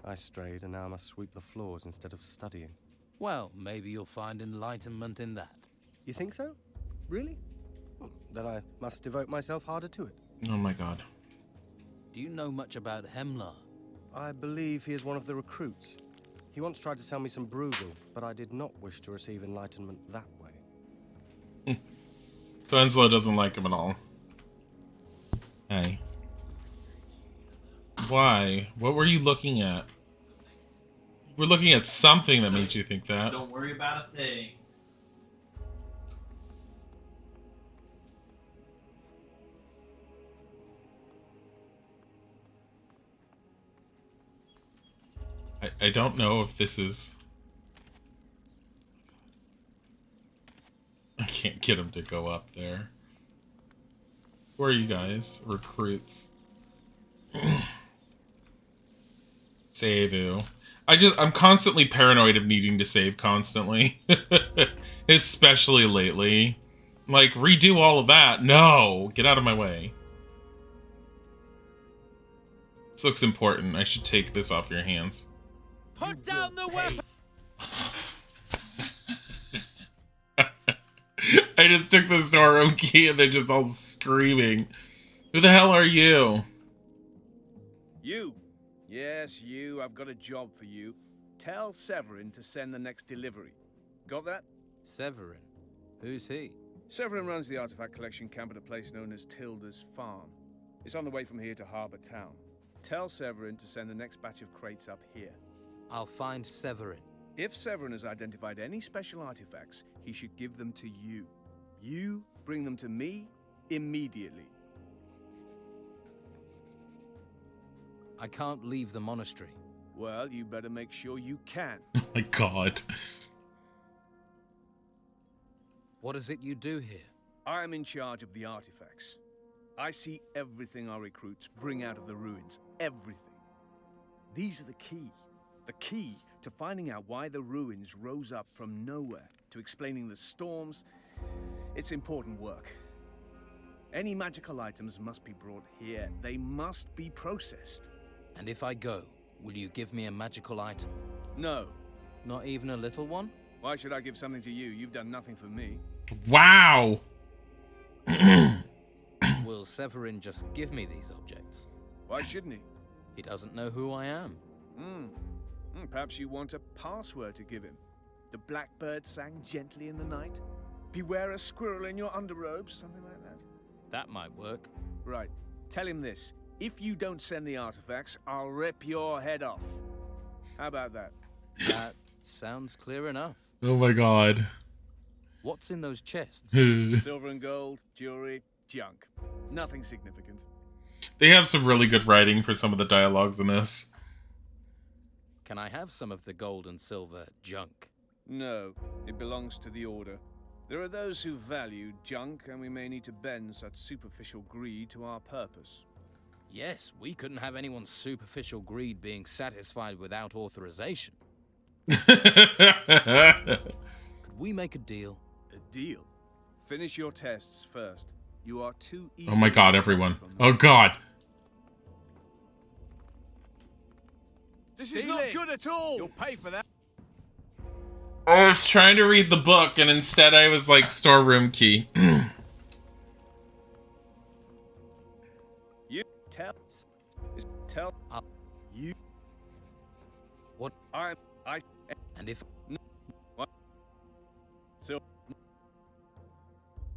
S10: I strayed, and now I must sweep the floors instead of studying.
S3: Well, maybe you'll find enlightenment in that.
S10: You think so? Really? Then I must devote myself harder to it.
S1: Oh my god.
S3: Do you know much about Hemlar?
S10: I believe he is one of the recruits. He once tried to sell me some Bruegel, but I did not wish to receive enlightenment that way.
S1: So Enslow doesn't like him at all. Hey. Why? What were you looking at? We're looking at something that made you think that.
S14: Don't worry about a thing.
S1: I don't know if this is... I can't get him to go up there. Who are you guys? Recruits. Save you. I'm constantly paranoid of needing to save constantly. Especially lately. Like, redo all of that. No! Get out of my way. This looks important. I should take this off your hands.
S19: Put down the weapon!
S1: I just took the storeroom key and they're just all screaming. Who the hell are you?
S8: You. Yes, you. I've got a job for you. Tell Severin to send the next delivery. Got that?
S3: Severin? Who's he?
S8: Severin runs the artifact collection camp at a place known as Tilda's Farm. It's on the way from here to Harbour Town. Tell Severin to send the next batch of crates up here.
S3: I'll find Severin.
S8: If Severin has identified any special artifacts, he should give them to you. You bring them to me immediately.
S3: I can't leave the monastery.
S8: Well, you better make sure you can.
S1: Oh my god.
S3: What is it you do here?
S8: I am in charge of the artifacts. I see everything our recruits bring out of the ruins. Everything. These are the key. The key to finding out why the ruins rose up from nowhere, to explaining the storms. It's important work. Any magical items must be brought here. They must be processed.
S3: And if I go, will you give me a magical item?
S8: No.
S3: Not even a little one?
S8: Why should I give something to you? You've done nothing for me.
S1: Wow!
S3: Will Severin just give me these objects?
S8: Why shouldn't he?
S3: He doesn't know who I am.
S8: Perhaps you want a password to give him. The blackbird sang gently in the night. Beware a squirrel in your underrobes, something like that.
S3: That might work.
S8: Right. Tell him this. If you don't send the artifacts, I'll rip your head off. How about that?
S3: That sounds clear enough.
S1: Oh my god.
S3: What's in those chests?
S8: Silver and gold, jewelry, junk. Nothing significant.
S1: They have some really good writing for some of the dialogues in this.
S3: Can I have some of the gold and silver junk?
S8: No, it belongs to the Order. There are those who value junk, and we may need to bend such superficial greed to our purpose.
S3: Yes, we couldn't have anyone's superficial greed being satisfied without authorization. Could we make a deal?
S8: A deal? Finish your tests first. You are too easy.
S1: Oh my god, everyone. Oh god.
S8: This is not good at all. You'll pay for that.
S1: I was trying to read the book, and instead I was like, storeroom key.
S8: You tell you
S3: what
S8: I
S3: and if
S8: what so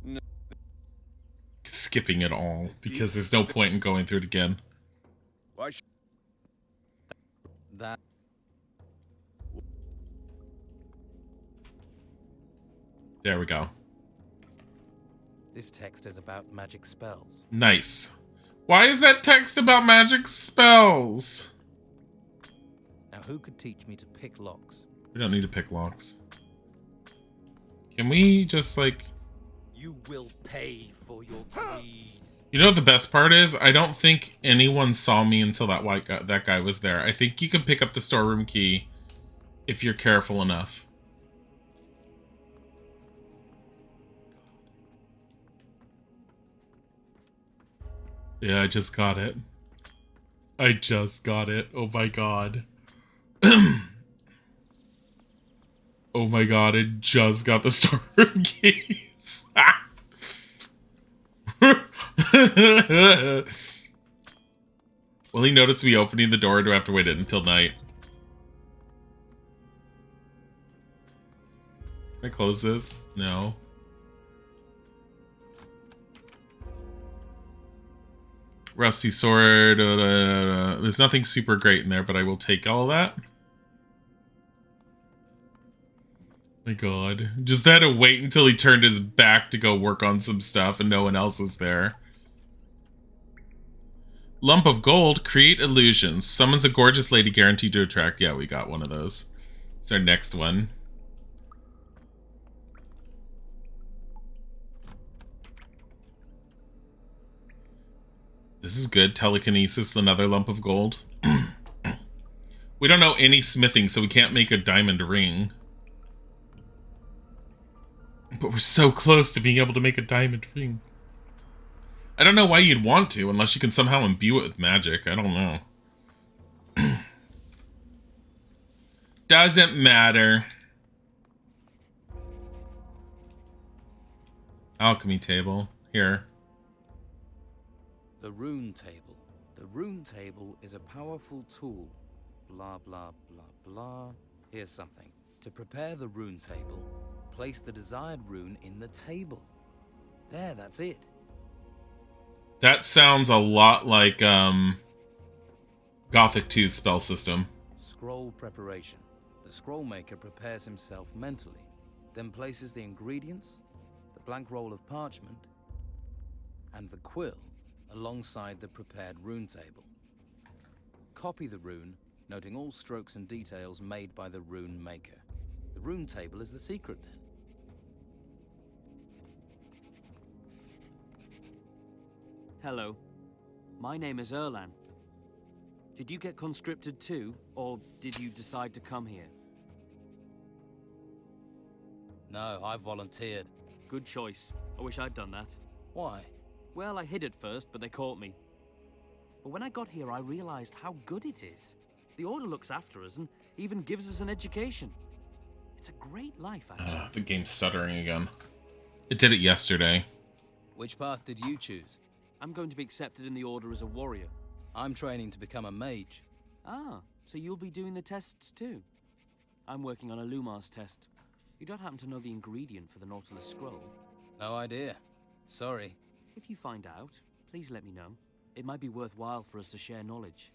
S8: no.
S1: Skipping it all because there's no point in going through it again.
S8: Why
S3: that
S1: There we go.
S3: this text is about magic spells.
S1: Nice. Why is that text about magic spells?
S3: Now who could teach me to pick locks?
S1: We don't need to pick locks. Can we just like...
S23: You will pay for your greed.
S1: You know what the best part is? I don't think anyone saw me until that guy was there. I think you can pick up the storeroom key if you're careful enough. Yeah, I just got it. I just got it. Oh my god. Oh my god, I just got the storeroom keys. Will he notice me opening the door, or do I have to wait until night? Can I close this? No. Rusty sword. There's nothing super great in there, but I will take all that. My god. Just had to wait until he turned his back to go work on some stuff and no one else was there. Lump of gold. Create illusions. Summons a gorgeous lady guaranteed to attract. Yeah, we got one of those. It's our next one. This is good. Telekinesis, another lump of gold. We don't know any smithing, so we can't make a diamond ring. But we're so close to being able to make a diamond ring. I don't know why you'd want to, unless you can somehow imbue it with magic. I don't know. Doesn't matter. Alchemy table. Here.
S3: The rune table. The rune table is a powerful tool. Blah, blah, blah, blah. Here's something. To prepare the rune table, place the desired rune in the table. There, that's it.
S1: That sounds a lot like, Gothic 2's spell system.
S3: Scroll preparation. The scroll maker prepares himself mentally, then places the ingredients, the blank roll of parchment, and the quill alongside the prepared rune table. Copy the rune, noting all strokes and details made by the rune maker. The rune table is the secret then.
S7: Hello. My name is Erlan. Did you get conscripted too, or did you decide to come here?
S3: No, I volunteered.
S7: Good choice. I wish I'd done that.
S3: Why?
S7: Well, I hid at first, but they caught me. But when I got here, I realized how good it is. The Order looks after us and even gives us an education. It's a great life, actually.
S1: The game's stuttering again. It did it yesterday.
S3: Which path did you choose?
S7: I'm going to be accepted in the Order as a warrior.
S3: I'm training to become a mage.
S7: Ah, so you'll be doing the tests too? I'm working on a Lumos test. You don't happen to know the ingredient for the Nautilus scroll?
S3: No idea. Sorry.
S7: If you find out, please let me know. It might be worthwhile for us to share knowledge.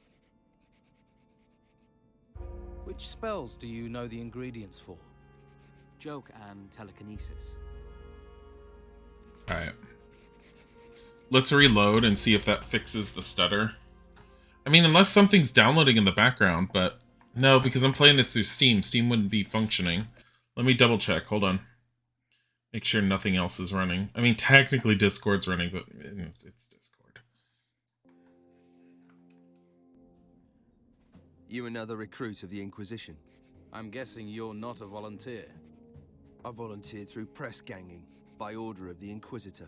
S3: Which spells do you know the ingredients for?
S7: Joke and telekinesis.
S1: Alright. Let's reload and see if that fixes the stutter. I mean, unless something's downloading in the background, but no, because I'm playing this through Steam. Steam wouldn't be functioning. Let me double check. Hold on. Make sure nothing else is running. I mean, technically Discord's running, but it's Discord.
S2: You another recruit of the Inquisition?
S3: I'm guessing you're not a volunteer.
S2: I volunteered through press ganging, by order of the Inquisitor.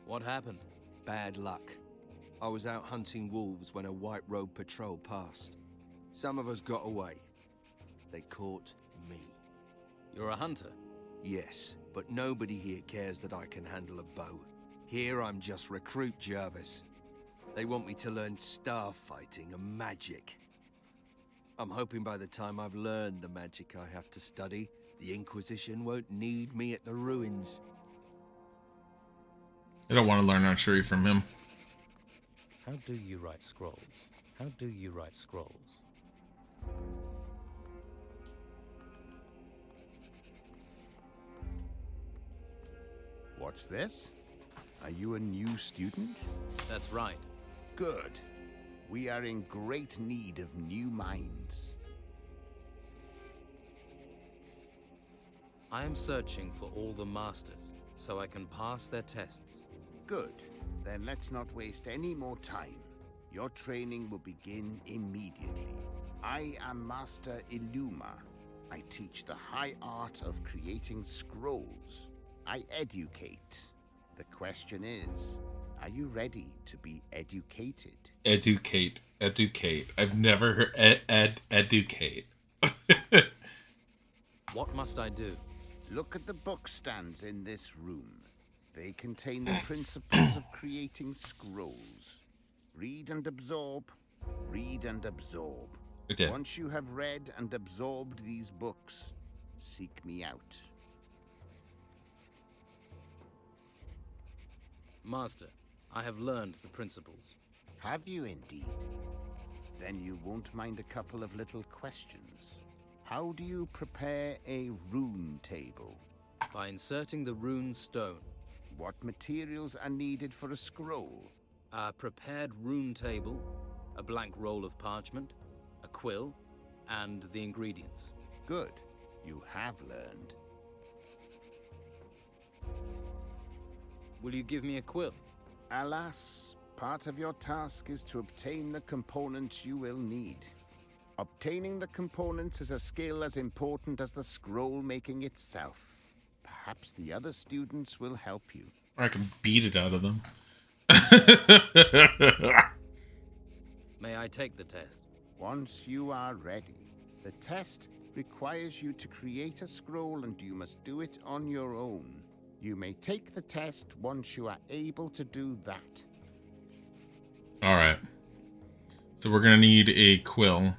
S3: What happened?
S2: Bad luck. I was out hunting wolves when a white robe patrol passed. Some of us got away. They caught me.
S3: You're a hunter?
S2: Yes, but nobody here cares that I can handle a bow. Here I'm just Recruit Jarvis. They want me to learn star fighting and magic. I'm hoping by the time I've learned the magic I have to study, the Inquisition won't need me at the ruins.
S1: I don't want to learn archery from him.
S3: How do you write scrolls? How do you write scrolls?
S12: What's this? Are you a new student?
S3: That's right.
S12: Good. We are in great need of new minds.
S3: I am searching for all the masters, so I can pass their tests.
S12: Good. Then let's not waste any more time. Your training will begin immediately. I am Master Illuma. I teach the high art of creating scrolls. I educate. The question is, are you ready to be educated?
S1: Educate. Educate. I've never heard educate.
S3: What must I do?
S12: Look at the book stands in this room. They contain the principles of creating scrolls. Read and absorb. Read and absorb.
S1: Okay.
S12: Once you have read and absorbed these books, seek me out.
S3: Master, I have learned the principles.
S12: Have you indeed? Then you won't mind a couple of little questions. How do you prepare a rune table?
S3: By inserting the rune stone.
S12: What materials are needed for a scroll?
S3: A prepared rune table, a blank roll of parchment, a quill, and the ingredients.
S12: Good. You have learned.
S3: Will you give me a quill?
S12: Alas, part of your task is to obtain the components you will need. Obtaining the components is a skill as important as the scroll making itself. Perhaps the other students will help you.
S1: I can beat it out of them.
S3: May I take the test?
S12: Once you are ready. The test requires you to create a scroll and you must do it on your own. You may take the test once you are able to do that.
S1: Alright. So we're gonna need a quill.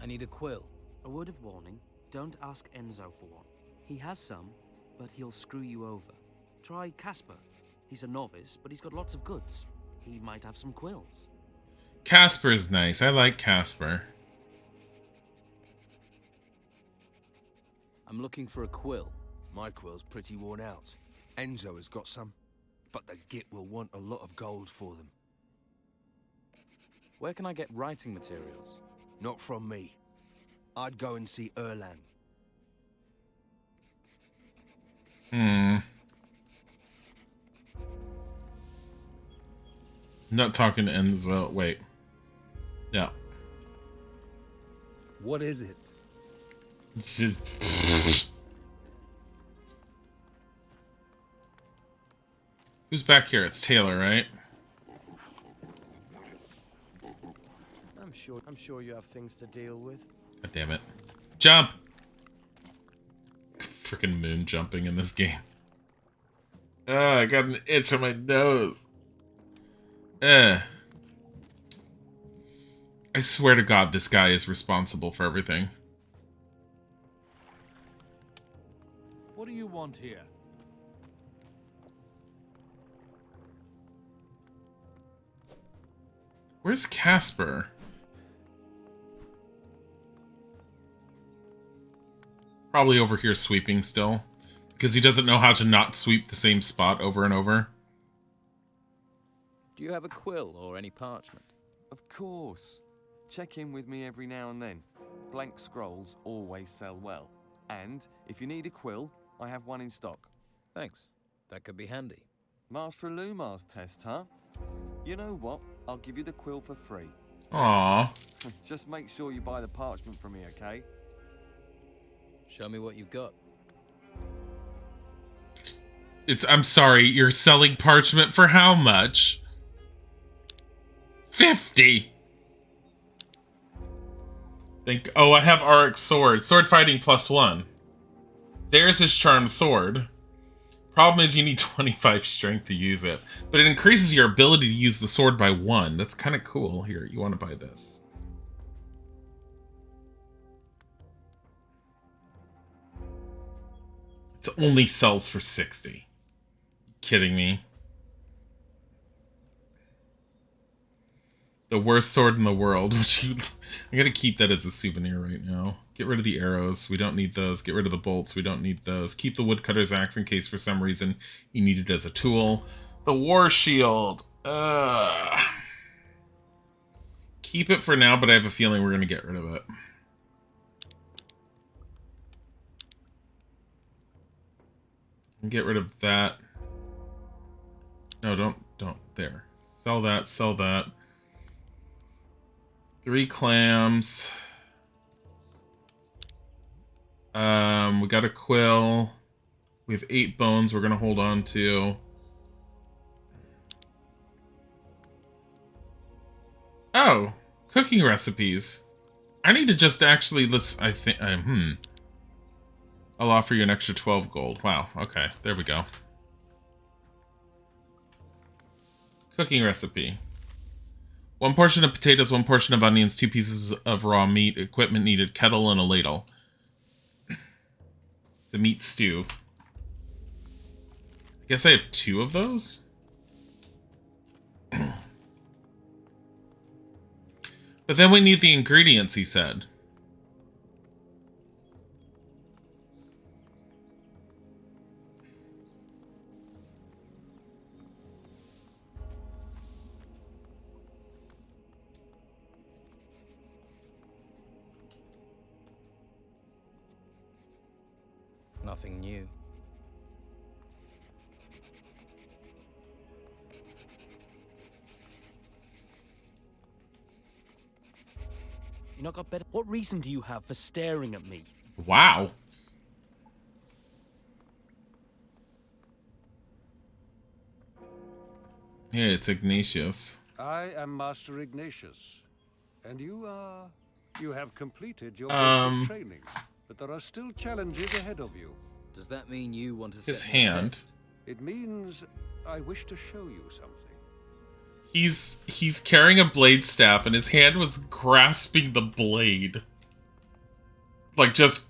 S3: I need a quill.
S7: A word of warning, don't ask Enzo for one. He has some, but he'll screw you over. Try Casper. He's a novice, but he's got lots of goods. He might have some quills.
S1: Casper's nice. I like Casper.
S3: I'm looking for a quill.
S2: My quill's pretty worn out. Enzo has got some, but the Git will want a lot of gold for them.
S3: Where can I get writing materials?
S2: Not from me. I'd go and see Erlan.
S1: Not talking to Enzo. Wait. Yeah.
S4: What is it?
S1: It's just... Who's back here? It's Taylor, right?
S10: I'm sure you have things to deal with.
S1: God damn it. Jump! Freaking moon jumping in this game. I got an itch on my nose. I swear to God, this guy is responsible for everything.
S13: What do you want here?
S1: Where's Casper? Probably over here sweeping still. Because he doesn't know how to not sweep the same spot over and over.
S3: Do you have a quill or any parchment?
S16: Of course. Check in with me every now and then. Blank scrolls always sell well. And if you need a quill, I have one in stock.
S3: Thanks. That could be handy.
S16: Master Lumar's test, huh? You know what? I'll give you the quill for free.
S1: Aww.
S16: Just make sure you buy the parchment from me, okay?
S3: Show me what you've got.
S1: I'm sorry, you're selling parchment for how much? 50! Oh, I have Aric's sword. Sword fighting +1. There's his charmed sword. Problem is you need 25 strength to use it. But it increases your ability to use the sword by 1. That's kind of cool. Here, you want to buy this. It only sells for 60. Kidding me? The worst sword in the world. I'm gonna keep that as a souvenir right now. Get rid of the arrows. We don't need those. Get rid of the bolts. We don't need those. Keep the woodcutter's axe in case for some reason you need it as a tool. The war shield. Keep it for now, but I have a feeling we're gonna get rid of it. Get rid of that. No, don't. There. Sell that, sell that. 3 clams. We got a quill. We have 8 bones we're gonna hold on to. Oh, cooking recipes. I need to just actually, I'll offer you an extra 12 gold. Wow, okay, there we go. Cooking recipe. 1 portion of potatoes, 1 portion of onions, 2 pieces of raw meat, equipment needed, kettle, and a ladle. The meat stew. I guess I have 2 of those? But then we need the ingredients, he said.
S3: Nothing new.
S7: You not got better? What reason do you have for staring at me?
S1: Wow. Yeah, it's Ignatius.
S17: I am Master Ignatius, and you have completed your basic training, but there are still challenges ahead of you.
S3: Does that mean you want to
S1: His
S3: set me a
S1: hand.
S3: test?
S17: It means I wish to show you something.
S1: He's carrying a blade staff and his hand was grasping the blade. Like just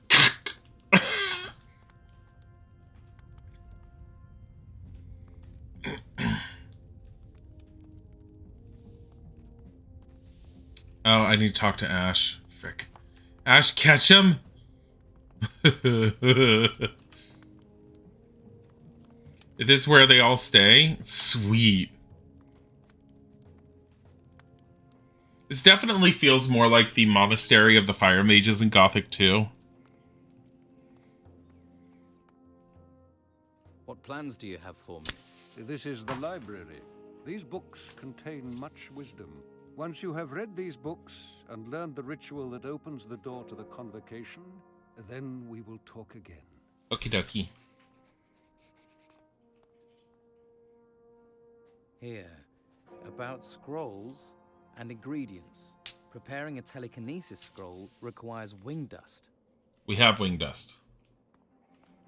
S1: Oh, I need to talk to Ash. Frick. Ash, catch him! Is this where they all stay? Sweet. This definitely feels more like the Monastery of the Fire Mages in Gothic 2.
S3: What plans do you have for me?
S17: This is the library. These books contain much wisdom. Once you have read these books and learned the ritual that opens the door to the convocation, then we will talk again.
S1: Okie dokie.
S3: Here, about scrolls and ingredients. Preparing a telekinesis scroll requires wing dust.
S1: We have wing dust.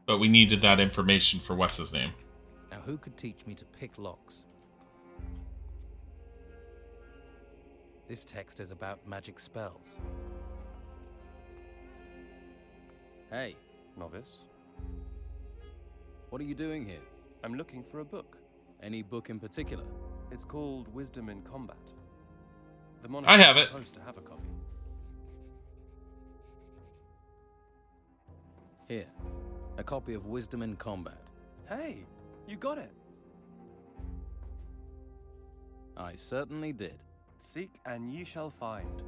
S1: But we needed that information for what's his name.
S3: Now who could teach me to pick locks? This text is about magic spells. Hey.
S10: Novice?
S3: What are you doing here?
S10: I'm looking for a book.
S3: Any book in particular?
S10: It's called Wisdom in Combat. The
S1: I
S10: monastery
S1: have
S10: is
S1: it.
S10: supposed to have a copy.
S3: Here, a copy of Wisdom in Combat.
S9: Hey, you got it.
S3: I certainly did.
S9: Seek and ye shall find.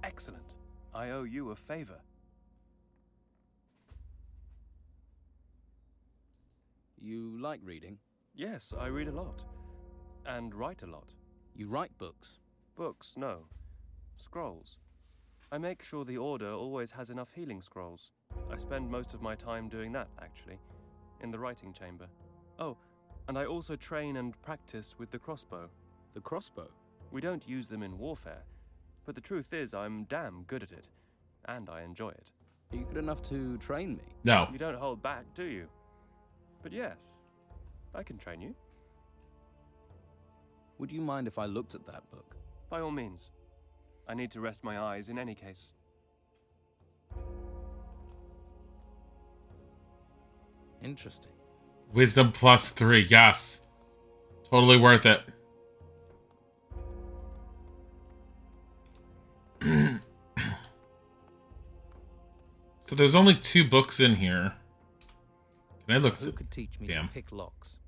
S9: Excellent. I owe you a favor.
S3: You like reading?
S9: Yes, I read a lot. And write a lot.
S3: You write books?
S9: Books, no. Scrolls. I make sure the Order always has enough healing scrolls. I spend most of my time doing that, actually, in the writing chamber. Oh, and I also train and practice with the crossbow.
S3: The crossbow?
S9: We don't use them in warfare, but the truth is I'm damn good at it, and I enjoy it.
S3: Are you good enough to train me?
S1: No.
S9: You don't hold back, do you? But yes, I can train you.
S3: Would you mind if I looked at that book?
S9: By all means. I need to rest my eyes in any case.
S3: Interesting.
S1: Wisdom +3, yes. Totally worth it. So there's only 2 books in here. Can I look?
S3: Who could teach me to pick locks?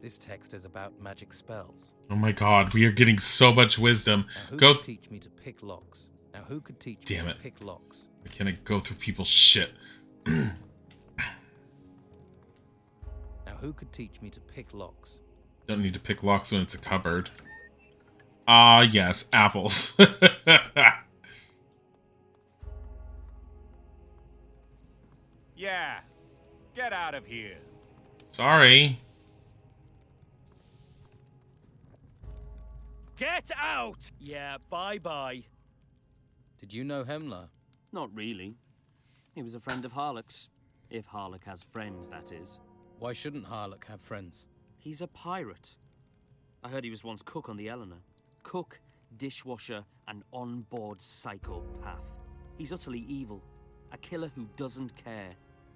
S3: This text is about magic spells.
S1: Oh my god, we are getting so much wisdom.
S3: Now, who
S1: Go.
S3: could teach me to pick locks? Now, who could teach
S1: Damn
S3: me
S1: it.
S3: to pick locks?
S1: I can't go through people's shit.
S3: Now, who could teach me to pick locks?
S1: Don't need to pick locks when it's a cupboard. Ah, yes, apples.
S15: Yeah, get out of here.
S1: Sorry.
S7: Get out! Yeah, bye-bye.
S3: Did you know Hemler?
S7: Not really. He was a friend of Harlock's. If Harlock has friends, that is.
S3: Why shouldn't Harlock have friends?
S7: He's a pirate. I heard he was once cook on the Eleanor. Cook, dishwasher, and on-board psychopath. He's utterly evil. A killer who doesn't care.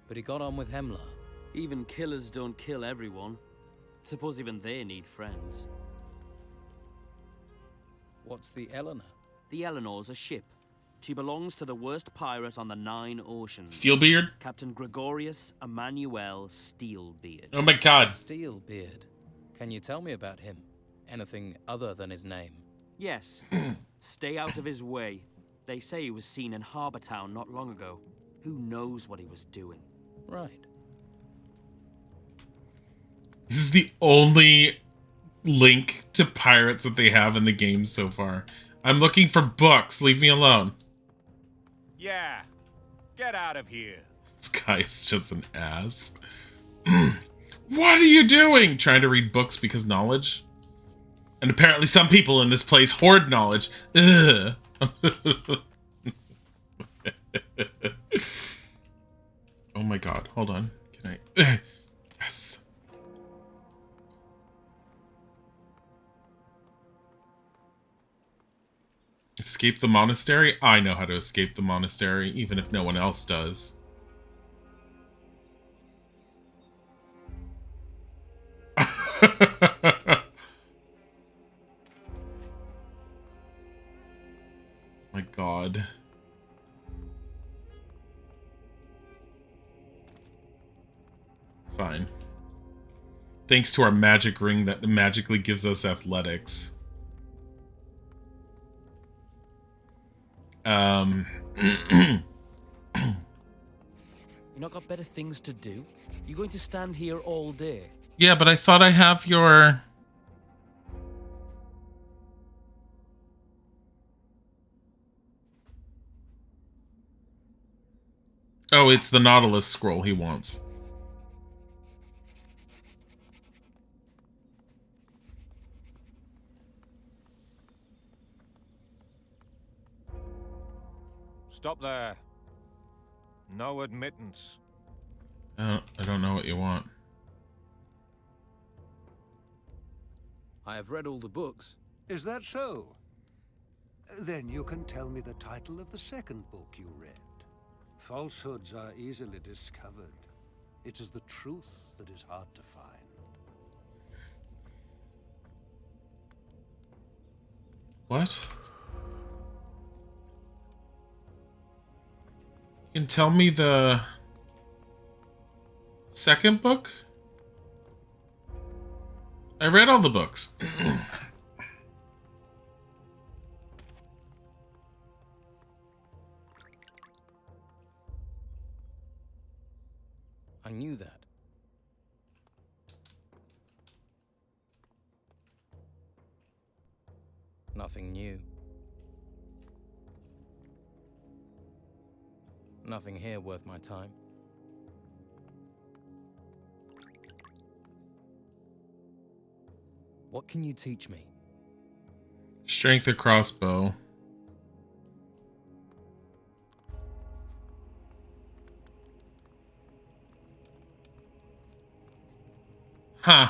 S3: But he got on with Hemler.
S7: Even killers don't kill everyone. Suppose even they need friends.
S3: What's the Eleanor?
S7: The Eleanor's a ship. She belongs to the worst pirate on the 9 oceans.
S1: Steelbeard?
S7: Captain Gregorius Emmanuel Steelbeard.
S1: Oh my god.
S3: Steelbeard. Can you tell me about him? Anything other than his name?
S7: Yes. Stay out of his way. They say he was seen in Harbour Town not long ago. Who knows what he was doing?
S3: Right.
S1: This is the only link to pirates that they have in the game so far. I'm looking for books. Leave me alone.
S15: Yeah, get out of here.
S1: This guy is just an ass. What are you doing? Trying to read books because knowledge? And apparently some people in this place hoard knowledge. Ugh. Oh my god, hold on. Can I... Yes. Escape the monastery? I know how to escape the monastery, even if no one else does. My god. Fine. Thanks to our magic ring that magically gives us athletics.
S7: You not got better things to do? You going to stand here all day?
S1: Yeah, but I thought I have your... Oh, it's the Nautilus scroll he wants.
S15: Stop there. No admittance.
S1: I don't know what you want.
S3: I have read all the books.
S17: Is that so? Then you can tell me the title of the second book you read. Falsehoods are easily discovered. It is the truth that is hard to find.
S1: What? You can tell me the second book? I read all the books.
S3: I knew that. Nothing new. Nothing here worth my time. What can you teach me?
S1: Strength of crossbow. Huh.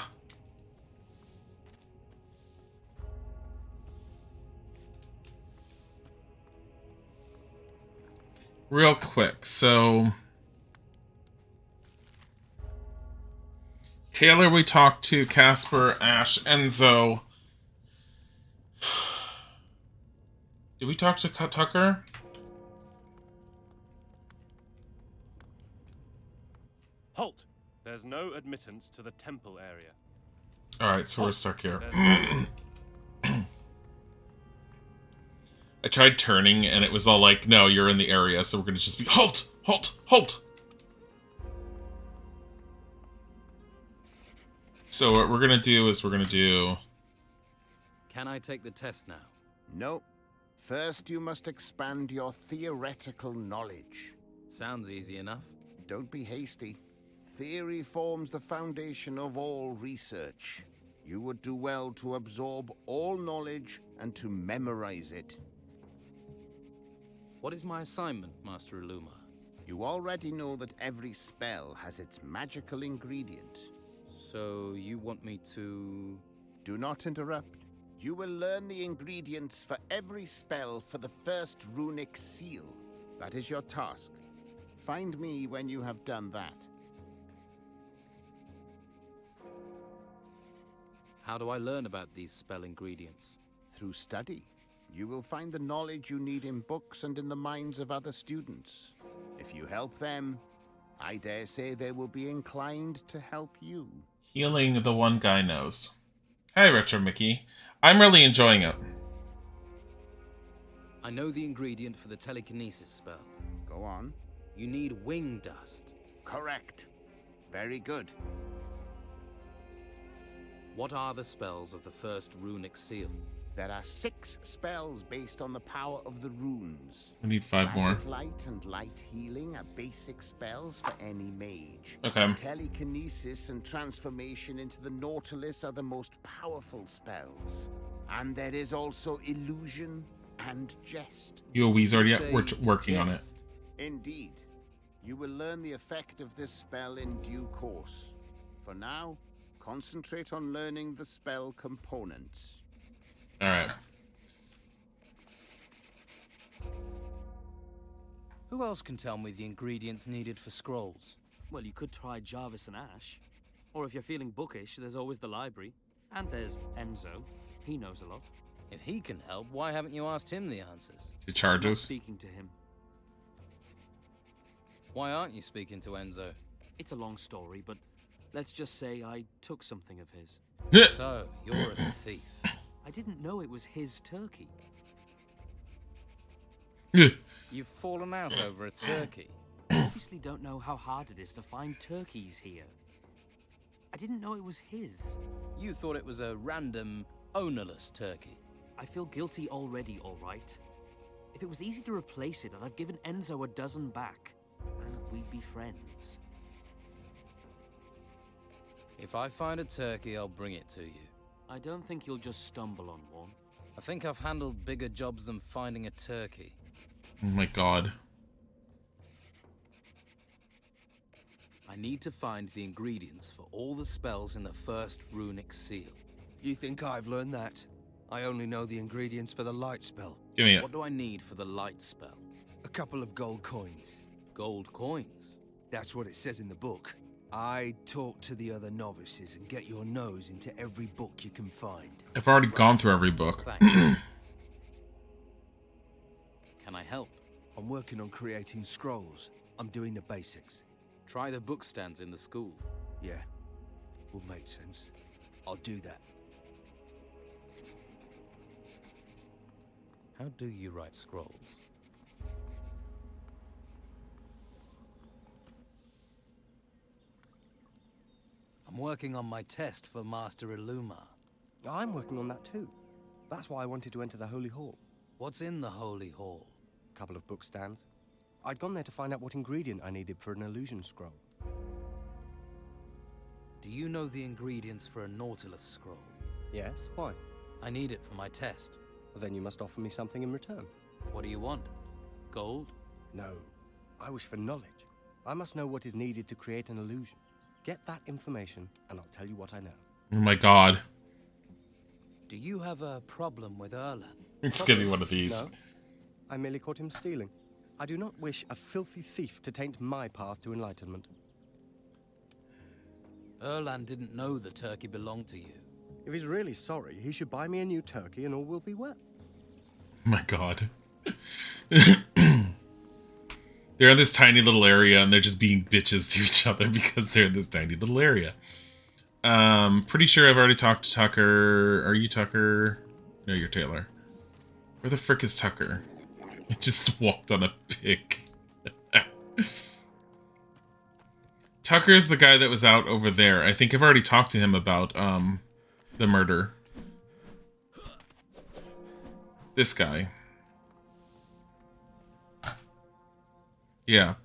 S1: Real quick, so Taylor we talked to, Casper, Ash, Enzo. Did we talk to Tucker?
S9: Halt! There's no admittance to the temple area.
S1: Alright, so we're stuck here.
S9: There's
S1: I tried turning and it was all like, no, you're in the area, so we're gonna just be halt! Halt! Halt! So what we're gonna do is we're gonna do...
S3: Can I take the test now?
S12: No. First, you must expand your theoretical knowledge.
S3: Sounds easy enough.
S12: Don't be hasty. Theory forms the foundation of all research. You would do well to absorb all knowledge and to memorize it.
S3: What is my assignment, Master Illuma?
S12: You already know that every spell has its magical ingredient.
S3: So you want me to...
S12: Do not interrupt. You will learn the ingredients for every spell for the first runic seal. That is your task. Find me when you have done that.
S3: How do I learn about these spell ingredients?
S12: Through study. You will find the knowledge you need in books and in the minds of other students. If you help them, I dare say they will be inclined to help you.
S1: Healing the one guy knows. Hey, Retro Mickey. I'm really enjoying it.
S3: I know the ingredient for the telekinesis spell.
S12: Go on.
S3: You need wing dust.
S12: Correct. Very good.
S3: What are the spells of the first runic seal?
S12: There are 6 spells based on the power of the runes.
S1: I need 5 more.
S12: Magic light and light healing are basic spells for any mage.
S1: Okay.
S12: Telekinesis and transformation into the Nautilus are the most powerful spells. And there is also illusion and jest.
S1: Yo, we's already working on it.
S12: Indeed. You will learn the effect of this spell in due course. For now, concentrate on learning the spell components.
S1: Alright.
S3: Who else can tell me the ingredients needed for scrolls?
S7: Well, you could try Jarvis and Ash. Or if you're feeling bookish, there's always the library. And there's Enzo. He knows a lot.
S3: If he can help, why haven't you asked him the answers?
S1: To charge
S7: Not
S1: us.
S7: speaking to him.
S3: Why aren't you speaking to Enzo?
S7: It's a long story, but let's just say I took something of his.
S3: So, you're a thief.
S7: I didn't know it was his turkey.
S3: You've fallen out over a turkey.
S7: I obviously don't know how hard it is to find turkeys here. I didn't know it was his.
S3: You thought it was a random, ownerless turkey.
S7: I feel guilty already, all right. If it was easy to replace it, I'd have given Enzo a dozen back, and we'd be friends.
S3: If I find a turkey, I'll bring it to you.
S7: I don't think you'll just stumble on one.
S3: I think I've handled bigger jobs than finding a turkey.
S1: Oh my god.
S3: I need to find the ingredients for all the spells in the first runic seal.
S10: You think I've learned that? I only know the ingredients for the light spell.
S1: Give me it.
S3: What do I need for the light spell?
S10: A couple of gold coins.
S3: Gold coins?
S10: That's what it says in the book.
S2: I talk to the other novices and get your nose into every book you can find.
S1: I've already gone through every book.
S3: Thanks. Can I help?
S2: I'm working on creating scrolls. I'm doing the basics.
S3: Try the book stands in the school.
S2: Yeah, will make sense. I'll do that.
S3: How do you write scrolls? I'm working on my test for Master Illuma.
S10: I'm working on that too. That's why I wanted to enter the Holy Hall.
S3: What's in the Holy Hall?
S10: A couple of book stands. I'd gone there to find out what ingredient I needed for an illusion scroll.
S3: Do you know the ingredients for a Nautilus scroll?
S10: Yes, why?
S3: I need it for my test.
S10: Well, then you must offer me something in return.
S3: What do you want? Gold?
S10: No. I wish for knowledge. I must know what is needed to create an illusion. Get that information, and I'll tell you what I know.
S1: Oh my god.
S3: Do you have a problem with Erlan?
S1: It's gonna be one of these.
S10: No. I merely caught him stealing. I do not wish a filthy thief to taint my path to enlightenment.
S3: Erlan didn't know the turkey belonged to you.
S10: If he's really sorry, he should buy me a new turkey and all will be well.
S1: Oh my god. They're in this tiny little area and they're just being bitches to each other because they're in this tiny little area. Pretty sure I've already talked to Tucker. Are you Tucker? No, you're Taylor. Where the frick is Tucker? I just walked on a pig. Tucker's the guy that was out over there. I think I've already talked to him about the murder. This guy. Yeah.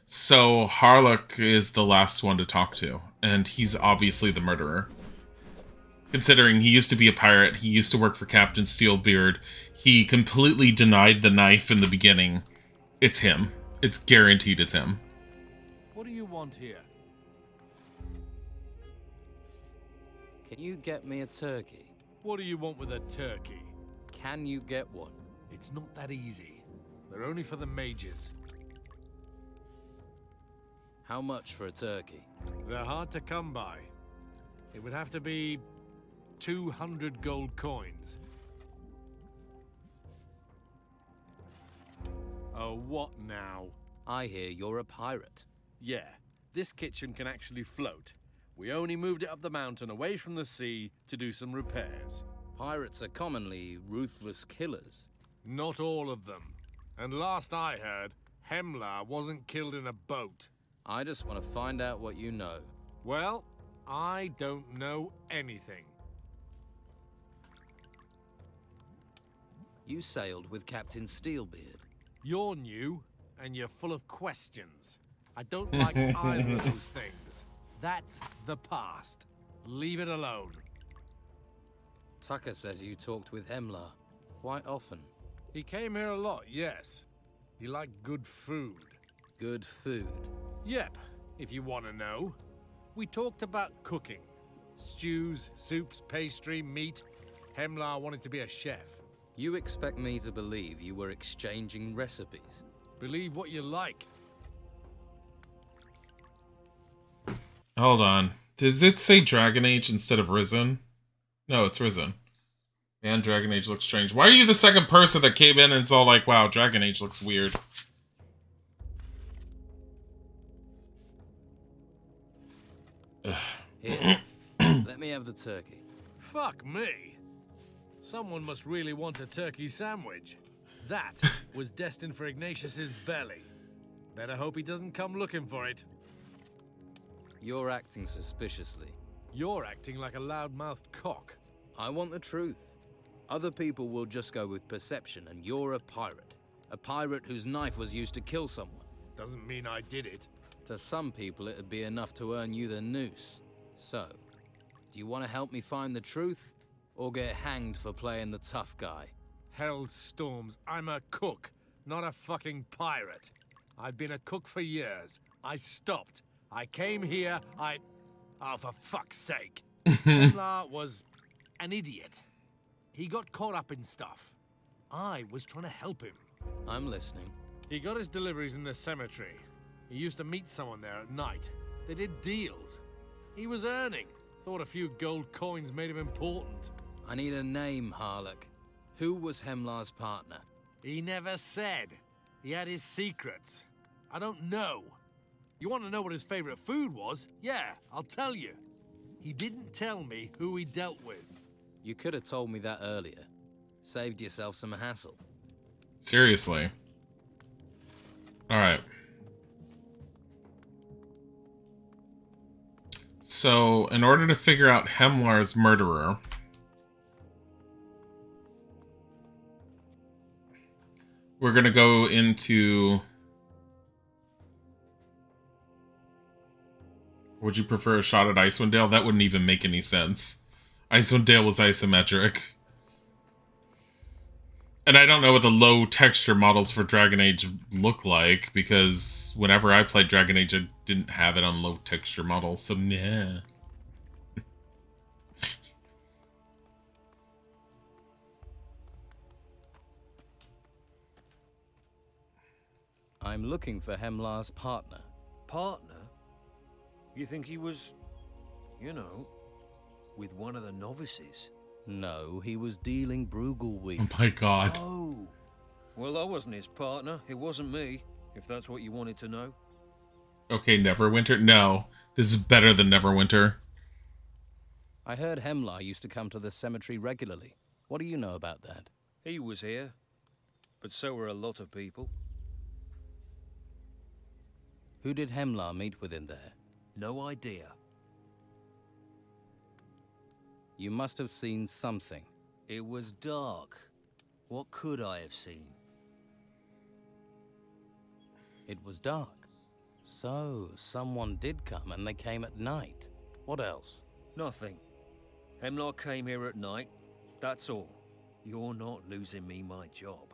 S1: So Harlock is the last one to talk to, and he's obviously the murderer. Considering he used to be a pirate, he used to work for Captain Steelbeard, he completely denied the knife in the beginning. It's him. It's guaranteed it's him.
S13: What do you want here?
S3: Can you get me a turkey?
S13: What do you want with a turkey?
S3: Can you get one?
S13: It's not that easy. They're only for the mages.
S3: How much for a turkey?
S13: They're hard to come by. It would have to be 200 gold coins. Oh, what now?
S3: I hear you're a pirate.
S11: Yeah, this kitchen can actually float. We only moved it up the mountain away from the sea to do some repairs.
S3: Pirates are commonly ruthless killers.
S13: Not all of them. And last I heard, Hemlar wasn't killed in a boat.
S3: I just want to find out what you know.
S13: Well, I don't know anything.
S3: You sailed with Captain Steelbeard.
S13: You're new, and you're full of questions. I don't like either of those things. That's the past. Leave it alone.
S3: Tucker says you talked with Hemlar quite often.
S13: He came here a lot, yes. He liked good food.
S3: Good food?
S13: Yep, if you want to know. We talked about cooking. Stews, soups, pastry, meat. Hemlar wanted to be a chef.
S3: You expect me to believe you were exchanging recipes?
S13: Believe what you like.
S1: Hold on. Does it say Dragon Age instead of Risen? No, it's Risen. Man, Dragon Age looks strange. Why are you the second person that came in and it's all like, wow, Dragon Age looks weird?
S3: Here, let me have the turkey.
S13: Fuck me. Someone must really want a turkey sandwich. That was destined for Ignatius's belly. Better hope he doesn't come looking for it.
S3: You're acting suspiciously.
S13: You're acting like a loud-mouthed cock.
S3: I want the truth. Other people will just go with perception, and you're a pirate. A pirate whose knife was used to kill someone.
S13: Doesn't mean I did it.
S3: To some people, it'd be enough to earn you the noose. So, do you want to help me find the truth, or get hanged for playing the tough guy?
S13: Hell's storms. I'm a cook, not a fucking pirate. I've been a cook for years. I stopped. I came here, Oh, for fuck's sake. Hemlar was an idiot. He got caught up in stuff. I was trying to help him.
S3: I'm listening.
S13: He got his deliveries in the cemetery. He used to meet someone there at night. They did deals. He was earning. Thought a few gold coins made him important.
S3: I need a name, Harlock. Who was Hemlar's partner?
S13: He never said. He had his secrets. I don't know. You want to know what his favorite food was? Yeah, I'll tell you. He didn't tell me who he dealt with.
S3: You could have told me that earlier. Saved yourself some hassle.
S1: Seriously. Alright. So, in order to figure out Hemlar's murderer, we're going to go into... Would you prefer a shot at Icewind Dale? That wouldn't even make any sense. Icewind Dale was isometric. And I don't know what the low texture models for Dragon Age look like, because whenever I played Dragon Age, I didn't have it on low texture models, so nah.
S3: I'm looking for Hemlar's partner.
S23: Partner? You think he was, you know, with one of the novices?
S3: No, he was dealing Brugal wheat.
S1: Oh my god.
S23: Oh. Well, I wasn't his partner. It wasn't me, if that's what you wanted to know.
S1: Okay, Neverwinter? No. This is better than Neverwinter.
S3: I heard Hemlar used to come to the cemetery regularly. What do you know about that?
S23: He was here, but so were a lot of people.
S3: Who did Hemlar meet with in there?
S23: No idea.
S3: You must have seen something.
S23: It was dark. What could I have seen?
S3: It was dark. So, someone did come and they came at night. What else?
S23: Nothing. Hemlar came here at night. That's all. You're not losing me my job.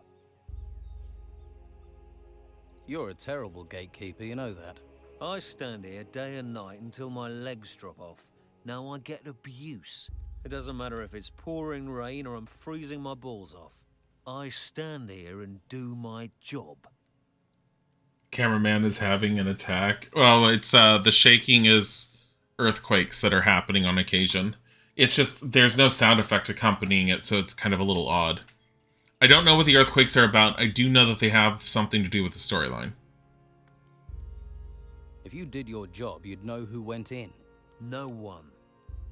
S3: You're a terrible gatekeeper, you know that.
S23: I stand here day and night until my legs drop off. Now I get abuse. It doesn't matter if it's pouring rain or I'm freezing my balls off. I stand here and do my job.
S1: Cameraman is having an attack. Well, it's the shaking is earthquakes that are happening on occasion. It's just there's no sound effect accompanying it, so it's kind of a little odd. I don't know what the earthquakes are about. I do know that they have something to do with the storyline.
S3: If you did your job, you'd know who went in.
S23: No one.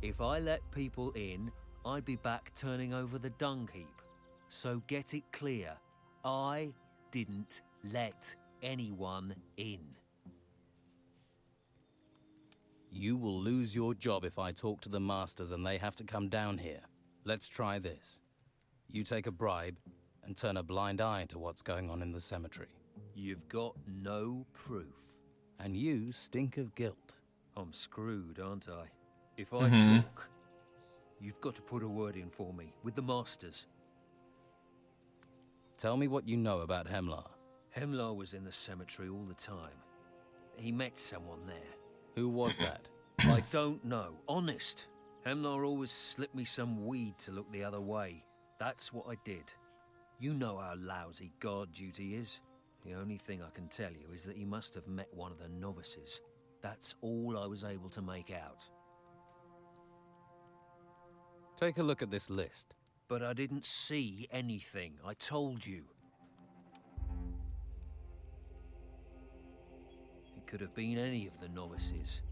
S23: If I let people in, I'd be back turning over the dung heap. So get it clear. I didn't let anyone in.
S3: You will lose your job if I talk to the masters and they have to come down here. Let's try this. You take a bribe and turn a blind eye to what's going on in the cemetery.
S23: You've got no proof.
S3: And you stink of guilt.
S23: I'm screwed, aren't I? If I talk, you've got to put a word in for me with the masters.
S3: Tell me what you know about Hemlar.
S23: Hemlar was in the cemetery all the time. He met someone there.
S3: Who was that?
S23: I don't know. Honest. Hemlar always slipped me some weed to look the other way. That's what I did. You know how lousy guard duty is. The only thing I can tell you is that he must have met one of the novices. That's all I was able to make out.
S3: Take a look at this list.
S23: But I didn't see anything. I told you. It could have been any of the novices.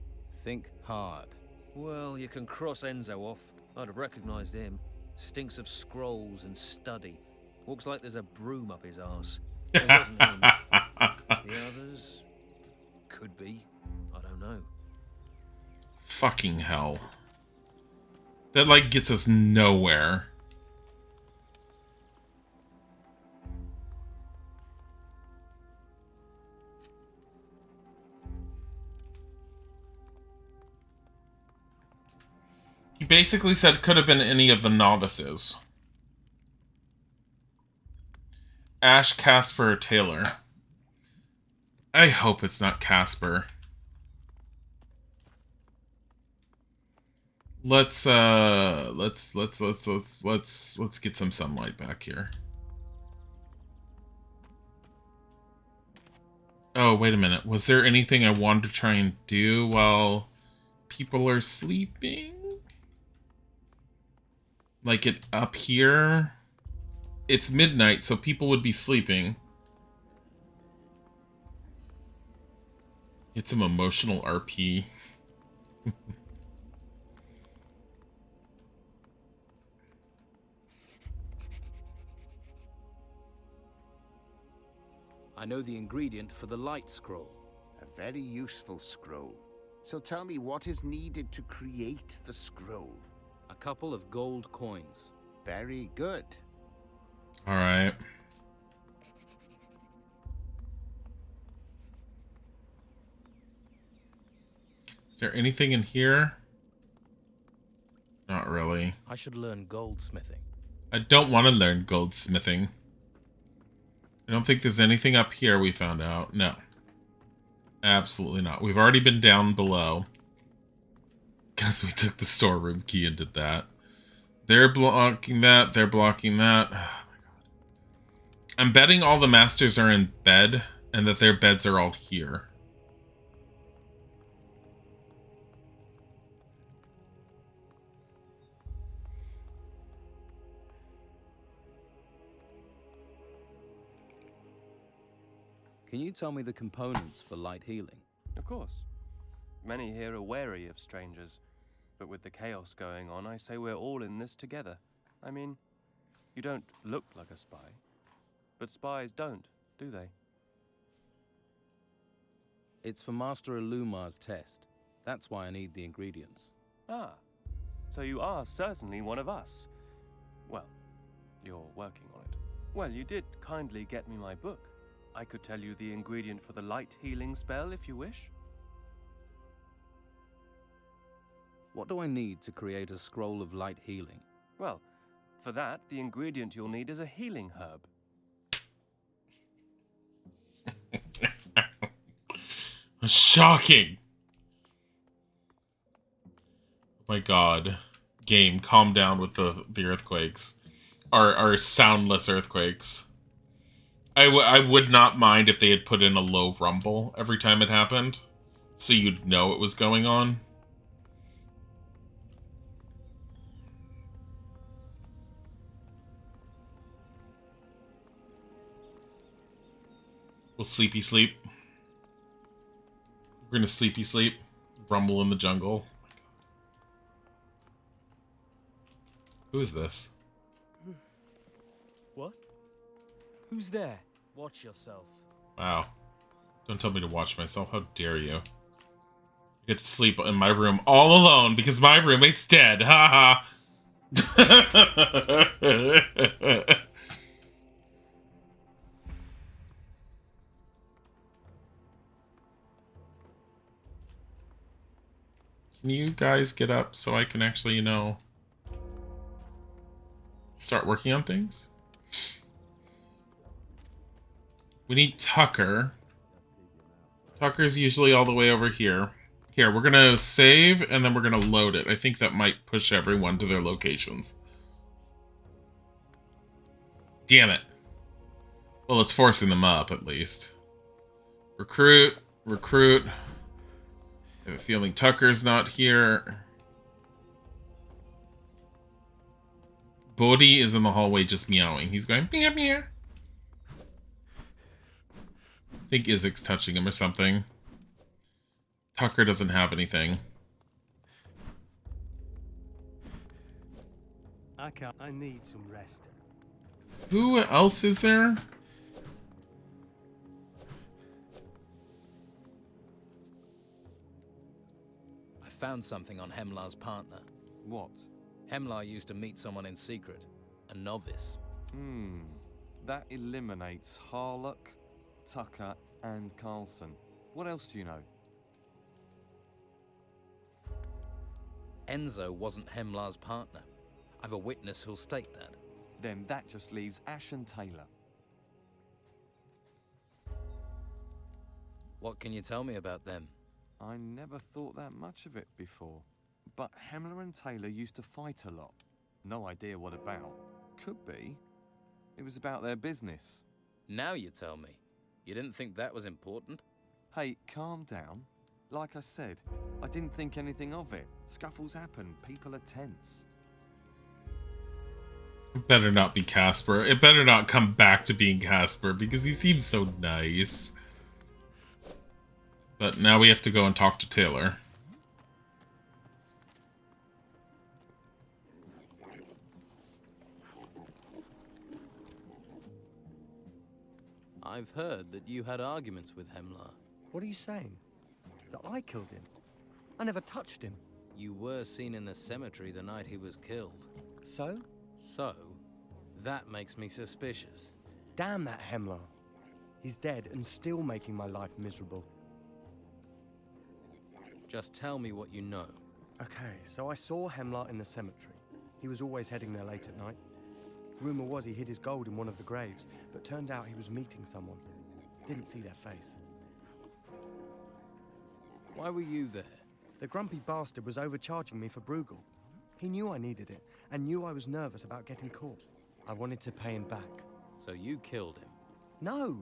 S3: Think hard.
S23: Well, you can cross Enzo off. I'd have recognized him. Stinks of scrolls and study. Looks like there's a broom up his arse. It wasn't him. The others could be. I don't know.
S1: Fucking hell. That, like, gets us nowhere. He basically said could have been any of the novices. Ash, Casper, or Taylor. I hope it's not Casper. Let's get some sunlight back here. Oh, wait a minute. Was there anything I wanted to try and do while people are sleeping? Like it up here? It's midnight, so people would be sleeping. It's some emotional RP.
S3: I know the ingredient for the light scroll.
S12: A very useful scroll. So tell me what is needed to create the scroll.
S3: A couple of gold coins.
S12: Very good.
S1: Alright. Is there anything in here? Not really.
S3: I should learn goldsmithing.
S1: I don't want to learn goldsmithing. I don't think there's anything up here we found out. No. Absolutely not. We've already been down below. Because we took the storeroom key and did that. They're blocking that. They're blocking that. Oh my god. I'm betting all the masters are in bed and that their beds are all here.
S3: Can you tell me the components for light healing?
S9: Of course. Many here are wary of strangers, but with the chaos going on, I say we're all in this together. I mean, you don't look like a spy, but spies don't, do they?
S3: It's for Master Illumar's test. That's why I need the ingredients.
S9: Ah, so you are certainly one of us. Well, you're working on it. Well, you did kindly get me my book. I could tell you the ingredient for the light healing spell if you wish.
S3: What do I need to create a scroll of light healing?
S9: Well, for that, the ingredient you'll need is a healing herb.
S1: Shocking! Oh my god. Game, calm down with the earthquakes. Our soundless earthquakes. I would not mind if they had put in a low rumble every time it happened, so you'd know it was going on. We'll sleepy sleep. We're gonna sleepy sleep. Rumble in the jungle. Oh my god. Who is this?
S7: What? Who's there? Watch yourself.
S1: Wow. Don't tell me to watch myself. How dare you? I get to sleep in my room all alone because my roommate's dead. Ha ha. Can you guys get up so I can actually, you know, start working on things? We need Tucker. Tucker's usually all the way over here. Here, we're gonna save, and then we're gonna load it. I think that might push everyone to their locations. Damn it. Well, it's forcing them up, at least. Recruit. Recruit. I have a feeling Tucker's not here. Bodhi is in the hallway just meowing. He's going, meow, meow. I think Isaac's touching him or something. Tucker doesn't have anything.
S18: I can't. I need some rest.
S1: Who else is there?
S3: I found something on Hemlar's partner.
S16: What?
S3: Hemlar used to meet someone in secret. A novice.
S16: That eliminates Harlock, Tucker, and Carlson. What else do you know?
S3: Enzo wasn't Hemlar's partner. I've a witness who'll state that.
S16: Then that just leaves Ash and Taylor.
S3: What can you tell me about them?
S16: I never thought that much of it before. But Hemler and Taylor used to fight a lot. No idea what about. Could be. It was about their business.
S3: Now you tell me. You didn't think that was important?
S16: Hey, calm down. Like I said, I didn't think anything of it. Scuffles happen. People are tense.
S1: It better not be Casper. It better not come back to being Casper because he seems so nice. But now we have to go and talk to Taylor.
S3: I've heard that you had arguments with Hemlar.
S10: What are you saying? That I killed him? I never touched him.
S3: You were seen in the cemetery the night he was killed.
S10: So?
S3: So, that makes me suspicious.
S10: Damn that Hemlar. He's dead and still making my life miserable.
S3: Just tell me what you know.
S10: Okay, so I saw Hemlar in the cemetery. He was always heading there late at night. Rumor was he hid his gold in one of the graves, but turned out he was meeting someone. Didn't see their face.
S3: Why were you there?
S10: The grumpy bastard was overcharging me for Bruegel. He knew I needed it, and knew I was nervous about getting caught. I wanted to pay him back.
S3: So you killed him?
S10: No!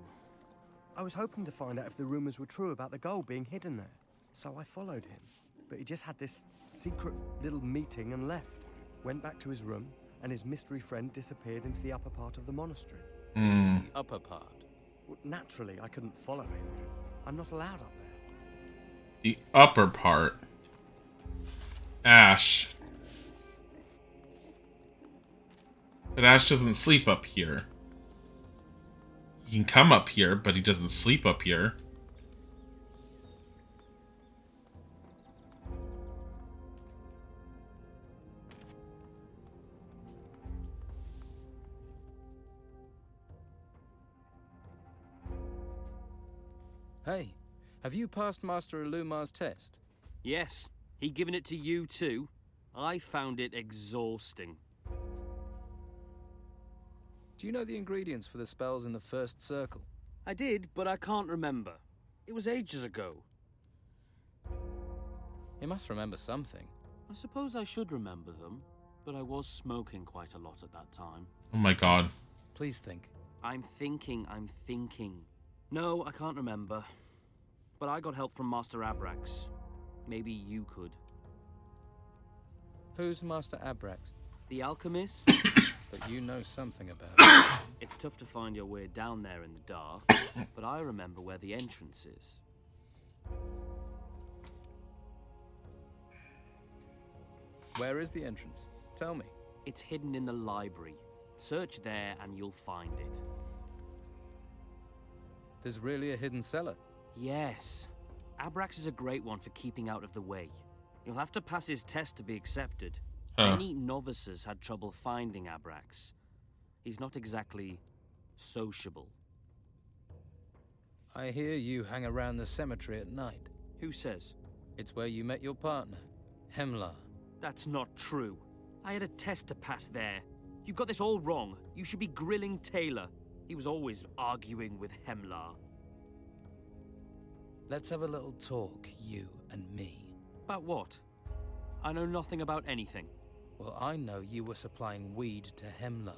S10: I was hoping to find out if the rumors were true about the gold being hidden there. So I followed him. But he just had this secret little meeting and left. Went back to his room, and his mystery friend disappeared into the upper part of the monastery.
S3: The upper part?
S10: Well, naturally, I couldn't follow him. I'm not allowed up there.
S1: The upper part. Ash. But Ash doesn't sleep up here. He can come up here, but he doesn't sleep up here.
S3: Hey, have you passed Master Ilumar's test?
S7: Yes. He given it to you too? I found it exhausting.
S3: Do you know the ingredients for the spells in the first circle?
S7: I did, but I can't remember. It was ages ago.
S3: You must remember something.
S7: I suppose I should remember them, but I was smoking quite a lot at that time.
S1: Oh my god.
S3: Please think.
S7: I'm thinking. No, I can't remember. But I got help from Master Abrax. Maybe you could.
S3: Who's Master Abrax?
S7: The alchemist?
S3: But you know something about it.
S7: It's tough to find your way down there in the dark, but I remember where the entrance is.
S3: Where is the entrance? Tell me.
S7: It's hidden in the library. Search there and you'll find it.
S3: There's really a hidden cellar?
S7: Yes. Abrax is a great one for keeping out of the way. You'll have to pass his test to be accepted. Many novices had trouble finding Abrax. He's not exactly sociable.
S3: I hear you hang around the cemetery at night.
S7: Who says?
S3: It's where you met your partner, Hemlar.
S7: That's not true. I had a test to pass there. You've got this all wrong. You should be grilling Taylor. He was always arguing with Hemlar.
S3: Let's have a little talk, you and me.
S7: About what? I know nothing about anything.
S3: Well, I know you were supplying weed to Hemlar.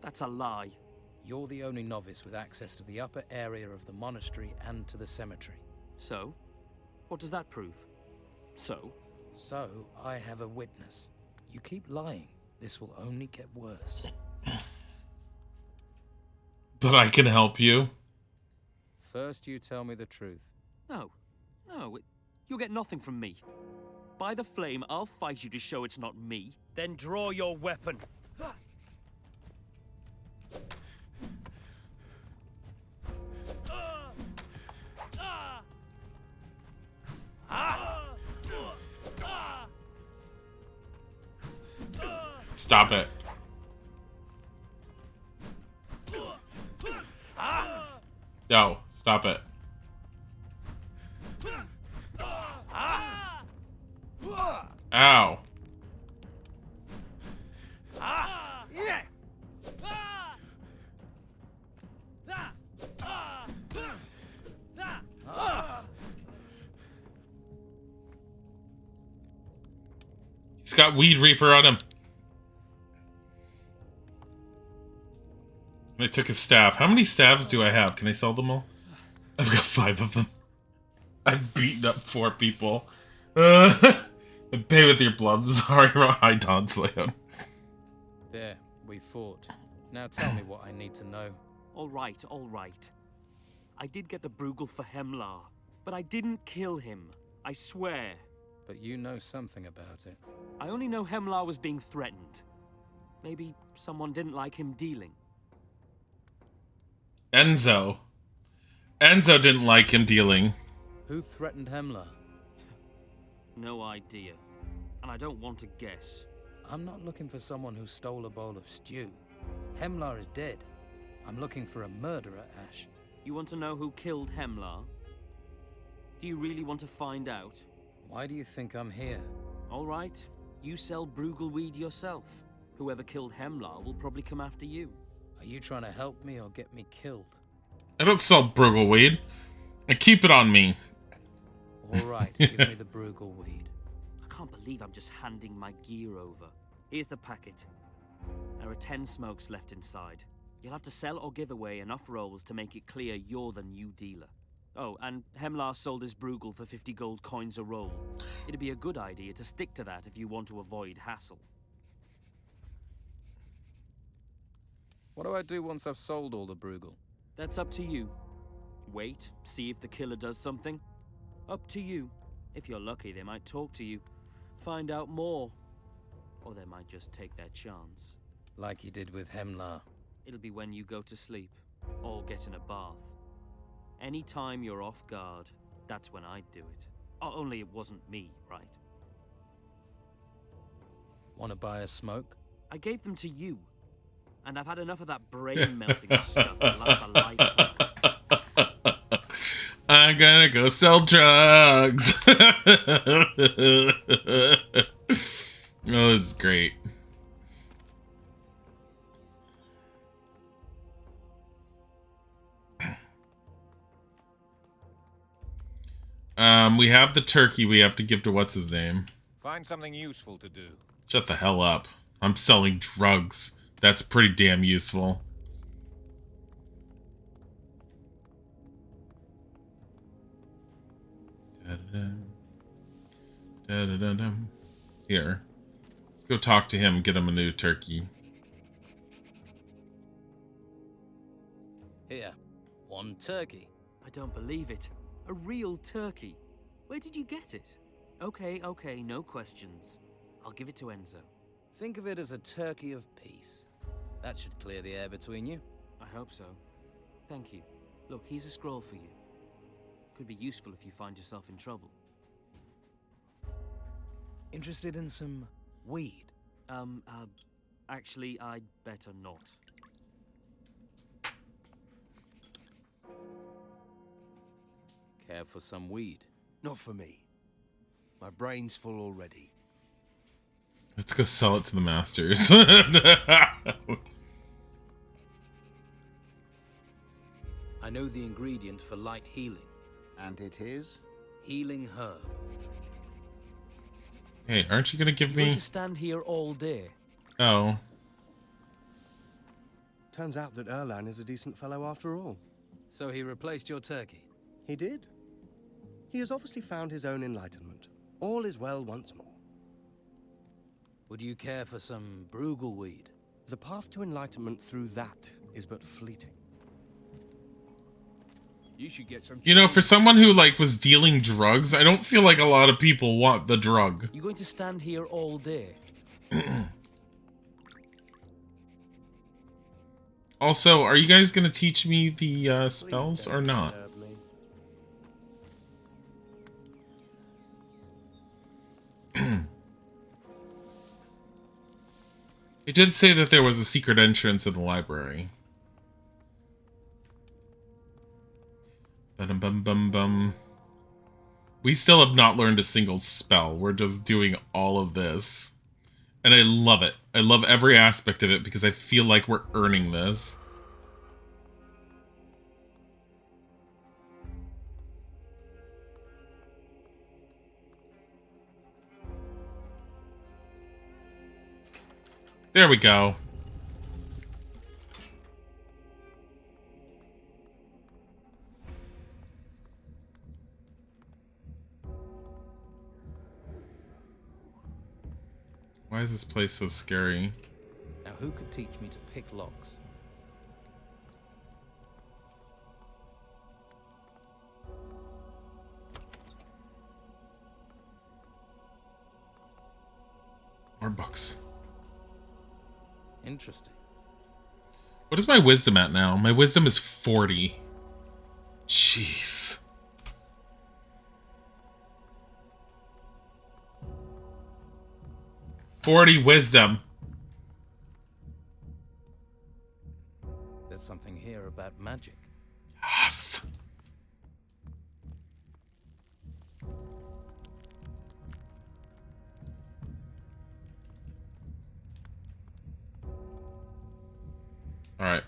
S7: That's a lie.
S3: You're the only novice with access to the upper area of the monastery and to the cemetery.
S7: So? What does that prove? So,
S3: I have a witness. You keep lying. This will only get worse.
S1: But I can help you.
S3: First, you tell me the truth.
S7: No, you'll get nothing from me. By the flame, I'll fight you to show it's not me. Then draw your weapon.
S1: Stop it. No, stop it. Ow. He's got weed reefer on him. I took his staff. How many staves do I have? Can I sell them all? I've got 5 of them. I've beaten up 4 people. Pay with your blood. Sorry, High Dawn's Leon.
S4: There, we fought. Now tell me what I need to know.
S7: All right, all right. I did get the Bruegel for Hemlar, but I didn't kill him. I swear.
S4: But you know something about it.
S7: I only know Hemlar was being threatened. Maybe someone didn't like him dealing.
S1: Enzo. Enzo didn't like him dealing.
S4: Who threatened Hemlar?
S7: No idea. And I don't want to guess.
S4: I'm not looking for someone who stole a bowl of stew. Hemlar is dead. I'm looking for a murderer, Ash.
S7: You want to know who killed Hemlar? Do you really want to find out?
S4: Why do you think I'm here?
S7: All right. You sell Bruegel weed yourself. Whoever killed Hemlar will probably come after you.
S4: Are you trying to help me or get me killed?
S1: I don't sell Bruegel weed. I keep it on me.
S4: All right, give me the Bruegel weed.
S7: I can't believe I'm just handing my gear over. Here's the packet. There are 10 smokes left inside. You'll have to sell or give away enough rolls to make it clear you're the new dealer. Oh, and Hemlar sold his Bruegel for 50 gold coins a roll. It'd be a good idea to stick to that if you want to avoid hassle.
S4: What do I do once I've sold all the Bruegel?
S7: That's up to you. Wait, see if the killer does something. Up to you. If you're lucky, they might talk to you, find out more. Or they might just take their chance.
S4: Like you did with Hemlar.
S7: It'll be when you go to sleep, or get in a bath. Any time you're off guard, that's when I'd do it. Only it wasn't me, right?
S4: Want to buy a smoke?
S7: I gave them to you. And I've had enough of that brain-melting stuff to last a lifetime.
S1: I'm gonna go sell drugs. Oh, this is great. We have the turkey we have to give to what's his name.
S15: Find something useful to do.
S1: Shut the hell up. I'm selling drugs. That's pretty damn useful. Da-da-da-dum. Here. Let's go talk to him and get him a new turkey.
S4: Here, 1 turkey.
S7: I don't believe it. A real turkey. Where did you get it? Okay, no questions. I'll give it to Enzo.
S4: Think of it as a turkey of peace. That should clear the air between you.
S7: I hope so. Thank you. Look, here's a scroll for you. Could be useful if you find yourself in trouble.
S4: Interested in some weed?
S7: Actually, I'd better not.
S4: Care for some weed?
S2: Not for me. My brain's full already.
S1: Let's go sell it to the masters.
S4: I know the ingredient for light healing.
S17: And it is?
S4: Healing herb.
S1: Hey, aren't you gonna give
S7: You're going
S1: me...
S7: to stand here all day.
S1: Oh.
S10: Turns out that Erlan is a decent fellow after all.
S4: So he replaced your turkey?
S10: He did. He has obviously found his own enlightenment. All is well once more.
S4: Would you care for some Bruegel weed?
S10: The path to enlightenment through that is but fleeting.
S8: You should get some.
S1: You know, for someone who, like, was dealing drugs, I don't feel like a lot of people want the drug.
S7: You're going to stand here all day.
S1: Also, are you guys gonna teach me the spells or not? It did say that there was a secret entrance in the library. Bum. We still have not learned a single spell. We're just doing all of this. And I love it. I love every aspect of it because I feel like we're earning this. There we go. is this place so scary?
S3: Now, who could teach me to pick locks?
S1: More books.
S3: Interesting.
S1: What is my wisdom at now? My wisdom is 40. Jeez. $40 wisdom.
S3: There's something here about magic.
S1: Yes. Alright.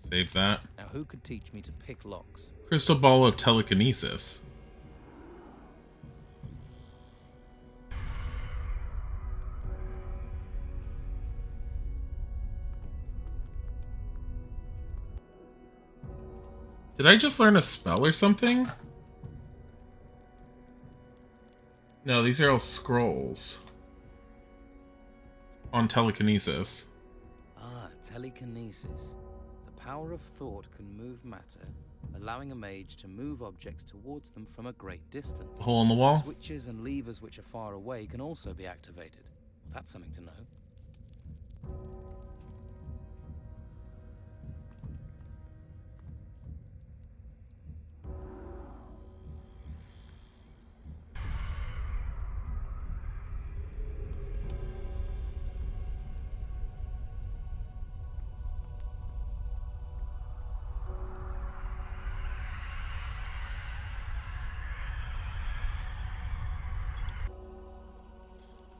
S1: Save that.
S3: Now, who could teach me to pick locks?
S1: Crystal ball of telekinesis. Did I just learn a spell or something? No, these are all scrolls. On telekinesis.
S3: Ah, telekinesis. The power of thought can move matter, allowing a mage to move objects towards them from a great distance.
S1: The hole in the wall?
S3: Switches and levers which are far away can also be activated. That's something to know.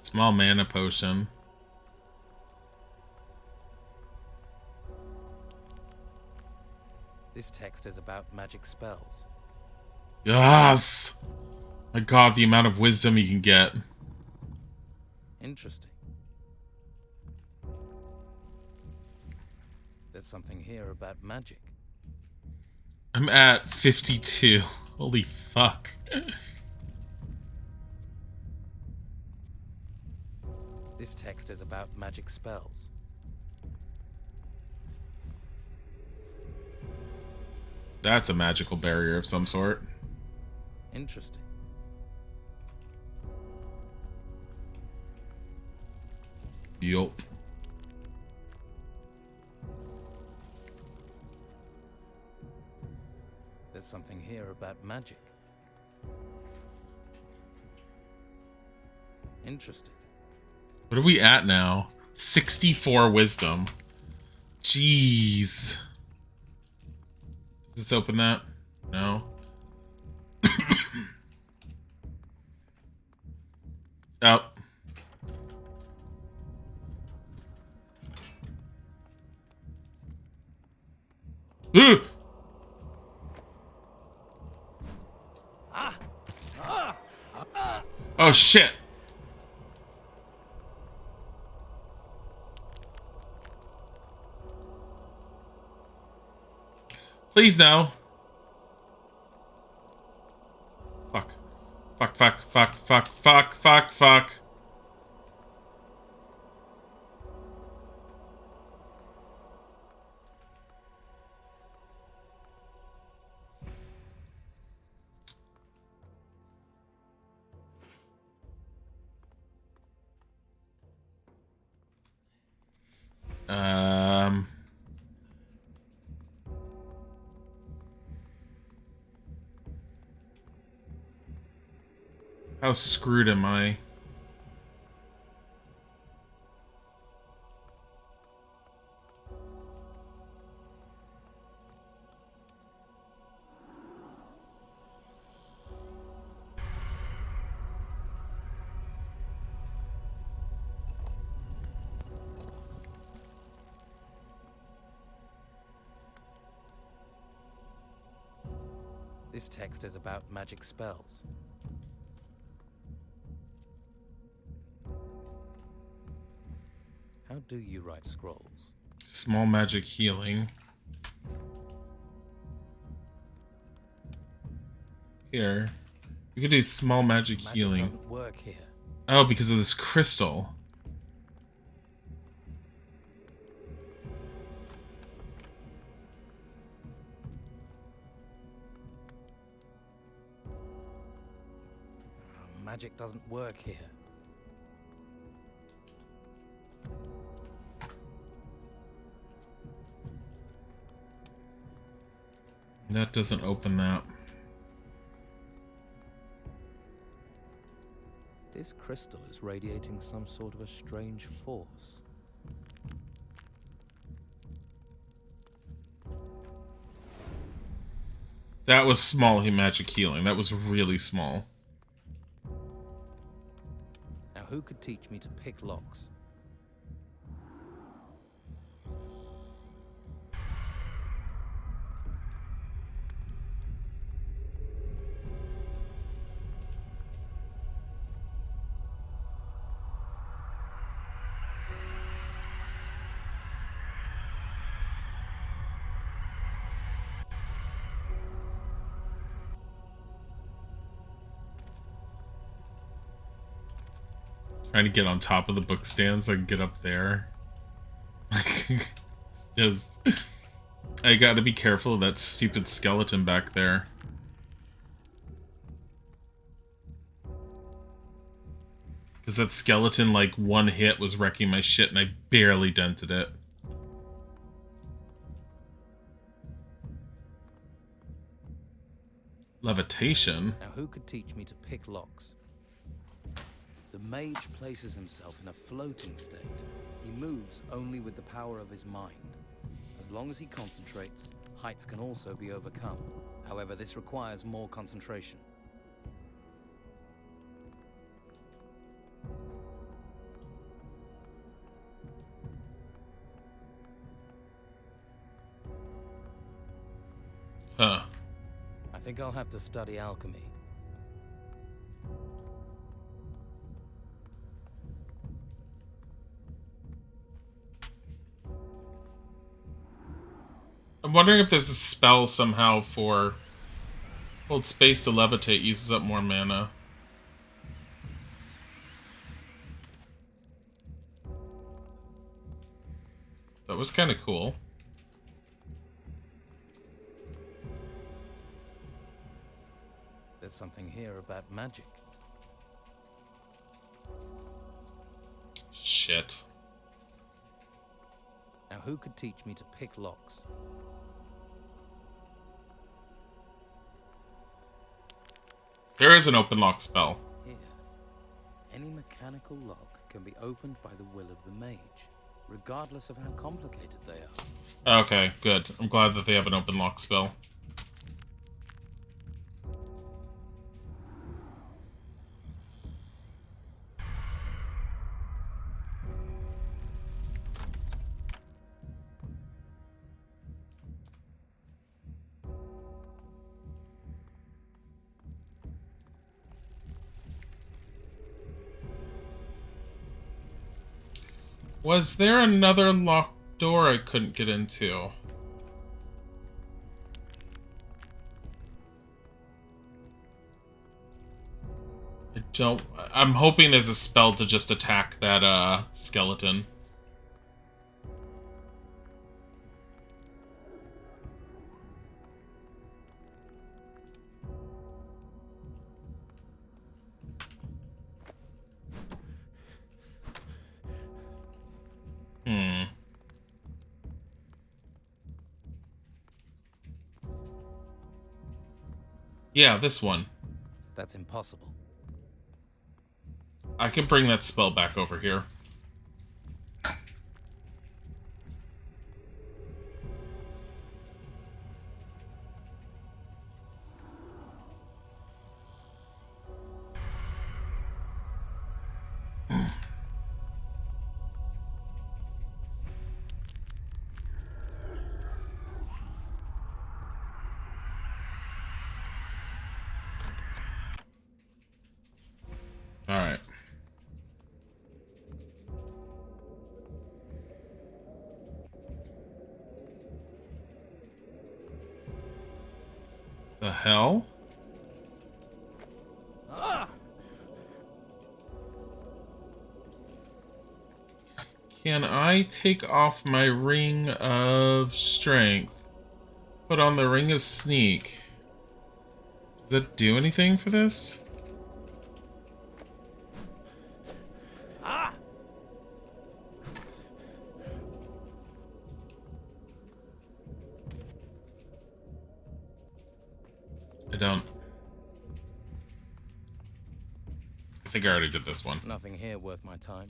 S1: Small mana potion.
S3: This text is about magic spells.
S1: Yes! My god, the amount of wisdom you can get.
S3: Interesting. There's something here about magic.
S1: I'm at 52. Holy fuck.
S3: This text is about magic spells.
S1: That's a magical barrier of some sort.
S3: Interesting.
S1: Yup.
S3: There's something here about magic. Interesting.
S1: What are we at now? 64 wisdom. Jeez. Does this open that? No. Oh. Ooh! Oh shit. Please no. Fuck. Fuck, fuck, fuck, fuck, fuck, fuck, fuck. How screwed am I?
S3: This text is about magic spells. How do you write scrolls?
S1: Small magic healing. Here. We could do small magic healing.
S3: Doesn't work here.
S1: Oh, because of this crystal.
S4: magic doesn't work here.
S1: That doesn't open that.
S4: This crystal is radiating some sort of a strange force.
S1: That was small magic healing. That was really small.
S4: Now, who could teach me to pick locks?
S1: Trying to get on top of the book stand so I can get up there. Just... I gotta be careful of that stupid skeleton back there. Because that skeleton, like, one hit was wrecking my shit and I barely dented it. Levitation?
S4: Now, who could teach me to pick locks? The mage places himself in a floating state. He moves only with the power of his mind. As long as he concentrates, heights can also be overcome. However, this requires more concentration.
S1: Huh.
S4: I think I'll have to study alchemy.
S1: I'm wondering if there's a spell somehow for... Hold space to levitate uses up more mana. That was kind of cool.
S4: There's something here about magic.
S1: Shit.
S4: Now, who could teach me to pick locks?
S1: There is an open lock spell.
S4: Here. Any mechanical lock can be opened by the will of the mage, regardless of how complicated they are.
S1: Okay, good. I'm glad that they have an open lock spell. Was there another locked door I couldn't get into? I'm hoping there's a spell to just attack that, skeleton. Yeah, this one.
S4: That's impossible.
S1: I can bring that spell back over here. Alright. The hell? Can I take off my ring of strength? Put on the ring of sneak. Does that do anything for this? I don't. I think I already did this one.
S3: Nothing here worth my time.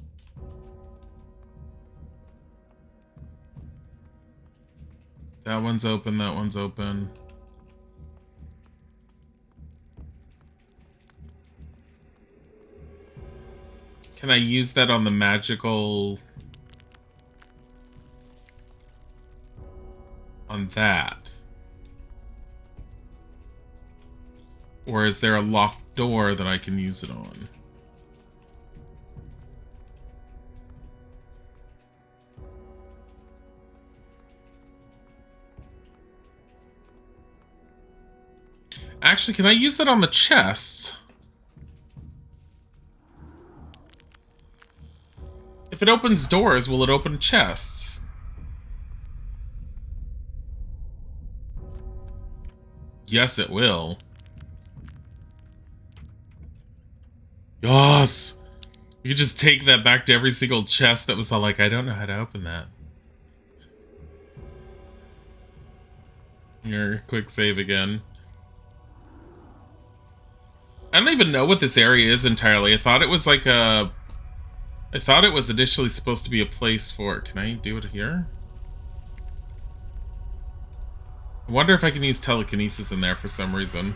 S1: That one's open, that one's open. Can I use that on the magical... on that? Or is there a locked door that I can use it on? Actually, can I use that on the chests? If it opens doors, will it open chests? Yes, it will. Yes! You could just take that back to every single chest that was all like, I don't know how to open that. Here, quick save again. I don't even know what this area is entirely. I thought it was like a... I thought it was initially supposed to be a place for... Can I do it here? I wonder if I can use telekinesis in there for some reason.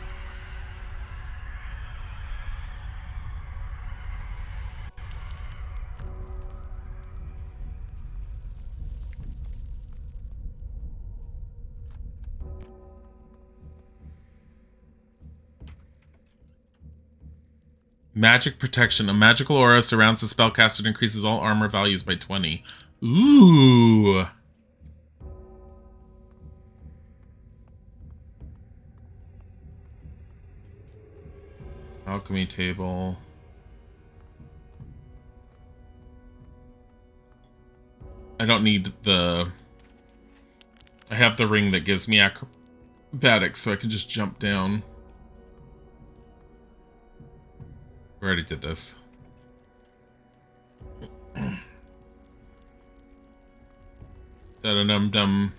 S1: Magic protection. A magical aura surrounds the spellcaster and increases all armor values by 20. Ooh. Alchemy table. I don't need the... I have the ring that gives me acrobatics, so I can just jump down. We already did this. Da-da-dum-dum.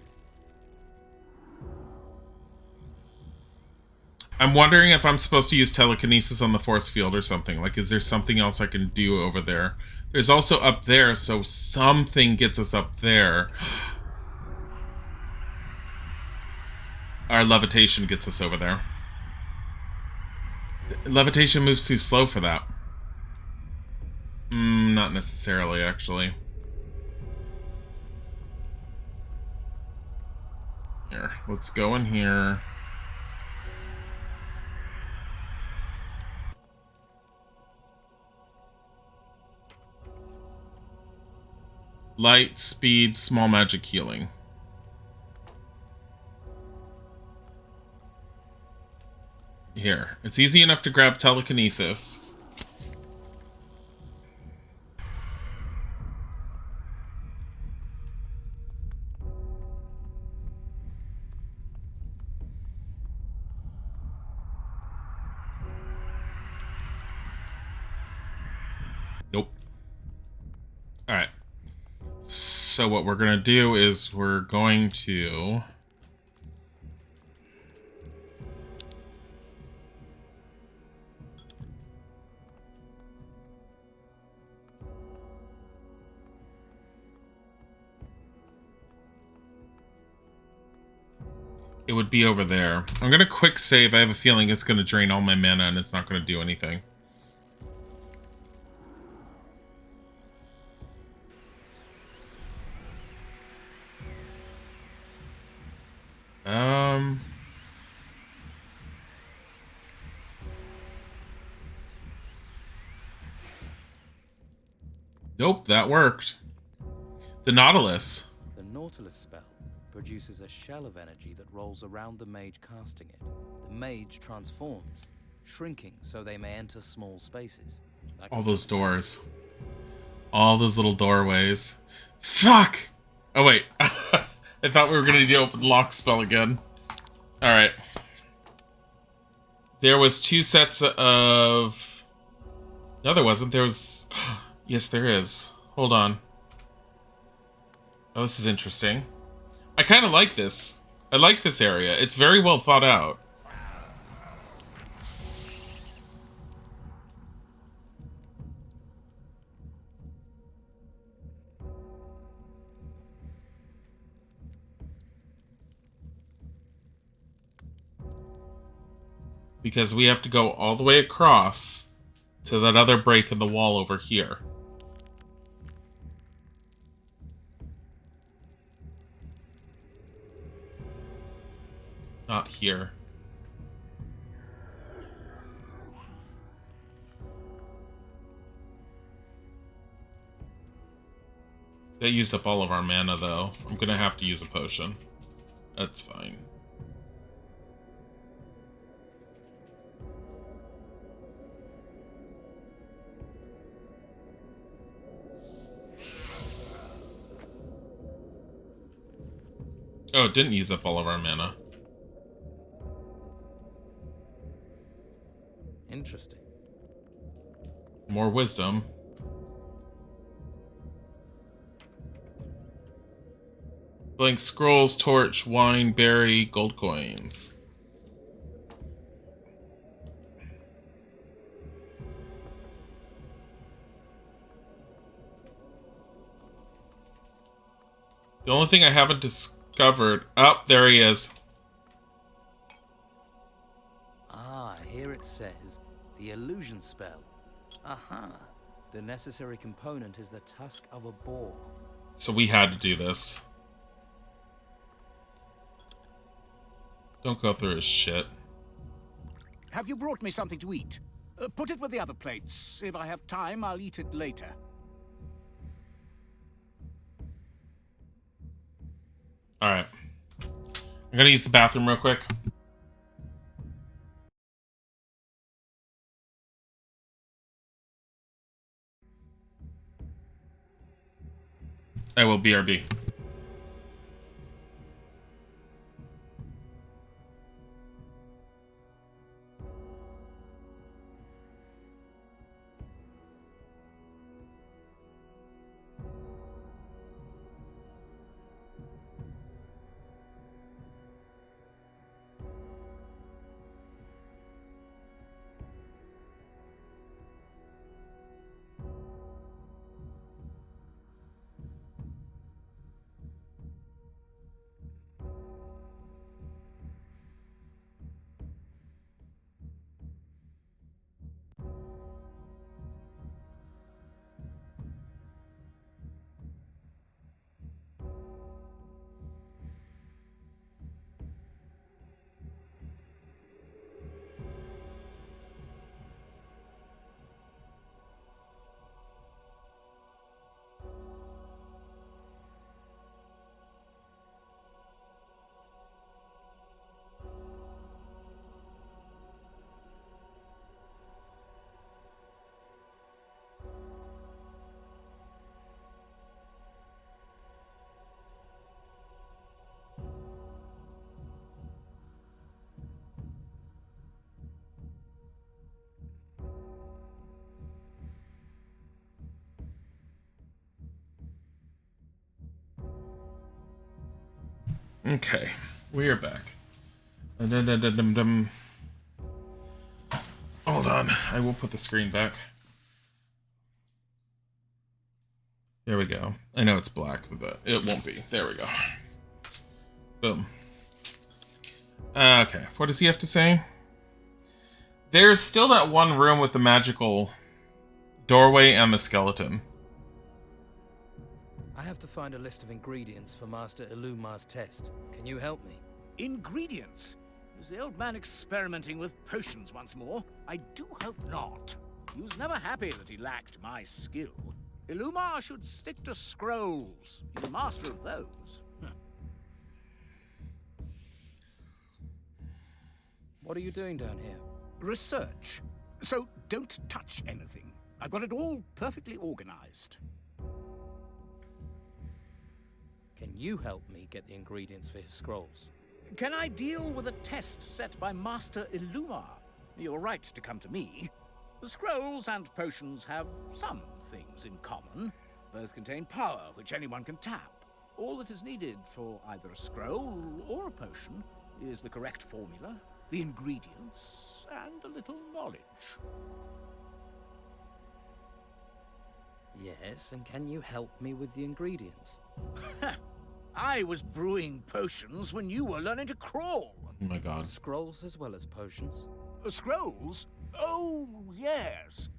S1: I'm wondering if I'm supposed to use telekinesis on the force field or something. Like, is there something else I can do over there? There's also up there, so something gets us up there. Our levitation gets us over there. Levitation moves too slow for that. Not necessarily, actually. Here, let's go in here. Light, speed, small magic healing. Here. It's easy enough to grab telekinesis. Nope. Alright. So what we're going to do is we're going to... It would be over there. I'm going to quick save. I have a feeling it's going to drain all my mana and it's not going to do anything. Nope, that worked. The Nautilus.
S3: The Nautilus spell produces a shell of energy that rolls around the mage casting it. The mage transforms, shrinking so they may enter small spaces.
S1: All those doors. All those little doorways. Fuck! Oh, wait. I thought we were going to do open lock spell again. Alright. There was 2 sets of... No, there wasn't. There was... Yes, there is. Hold on. Oh, this is interesting. I kind of like this. I like this area. It's very well thought out. Because we have to go all the way across to that other break in the wall over here. Not here. That used up all of our mana, though. I'm gonna have to use a potion. That's fine. Oh, it didn't use up all of our mana.
S3: Interesting.
S1: More wisdom. Blank scrolls, torch, wine, berry, gold coins. The only thing I haven't discovered... Oh, there he is.
S3: Ah, here it says, the illusion spell. Aha. The necessary component is the tusk of a boar.
S1: So we had to do this. Don't go through his shit.
S20: Have you brought me something to eat? Put it with the other plates. If I have time, I'll eat it later.
S1: Alright. I'm gonna use the bathroom real quick. I will BRB. Okay, we are back. Hold on, I will put the screen back. There we go. I know it's black, but it won't be. There we go. Boom. Okay, what does he have to say? There's still that one room with the magical doorway and the skeleton.
S3: I have to find a list of ingredients for Master Ilumar's test. Can you help me?
S20: Ingredients? Is the old man experimenting with potions once more? I do hope not. He was never happy that he lacked my skill. Ilumar should stick to scrolls. He's a master of those.
S3: What are you doing down here?
S20: Research. So don't touch anything. I've got it all perfectly organized.
S3: Can you help me get the ingredients for his scrolls?
S20: Can I deal with a test set by Master Ilumar? You're right to come to me. The scrolls and potions have some things in common. Both contain power, which anyone can tap. All that is needed for either a scroll or a potion is the correct formula, the ingredients, and a little knowledge.
S3: Yes, and can you help me with the ingredients?
S20: I was brewing potions when you were learning to crawl.
S1: Oh my god.
S3: Scrolls as well as potions?
S20: Scrolls? Oh, yes.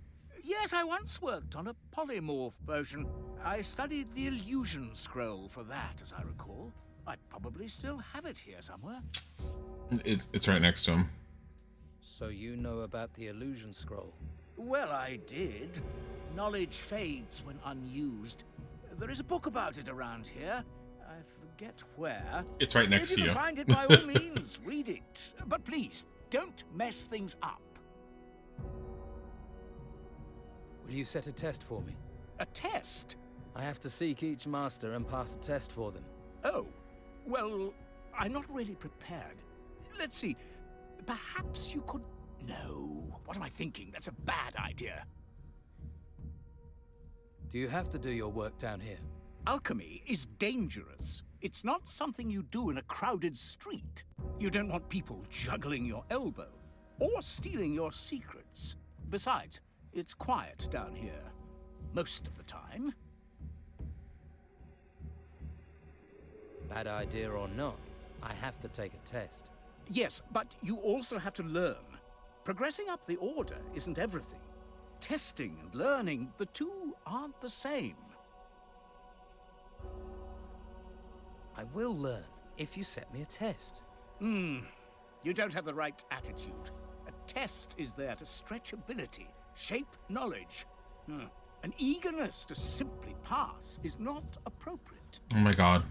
S20: Yes, I once worked on a polymorph potion. I studied the illusion scroll for that, as I recall. I probably still have it here somewhere.
S1: It's right next to him.
S4: So you know about the illusion scroll?
S20: Well, I did. Knowledge fades when unused. There is a book about it around here. I forget where.
S1: It's right next
S20: if
S1: to
S20: you
S1: you.
S20: Can find it by all means, read it. But please, don't mess things up.
S4: Will you set a test for me?
S20: A test?
S4: I have to seek each master and pass a test for them.
S20: Oh, well, I'm not really prepared. Let's see. Perhaps you could... No. What am I thinking? That's a bad idea.
S4: Do you have to do your work down here?
S20: Alchemy is dangerous. It's not something you do in a crowded street. You don't want people juggling your elbow or stealing your secrets. Besides, it's quiet down here. Most of the time.
S4: Bad idea or not, I have to take a test.
S20: Yes, but you also have to learn. Progressing up the order isn't everything. Testing and learning, the two aren't the same.
S4: I will learn if you set me a test.
S20: You don't have the right attitude. A test is there to stretch ability, shape knowledge. An eagerness to simply pass is not appropriate.
S1: Oh my god.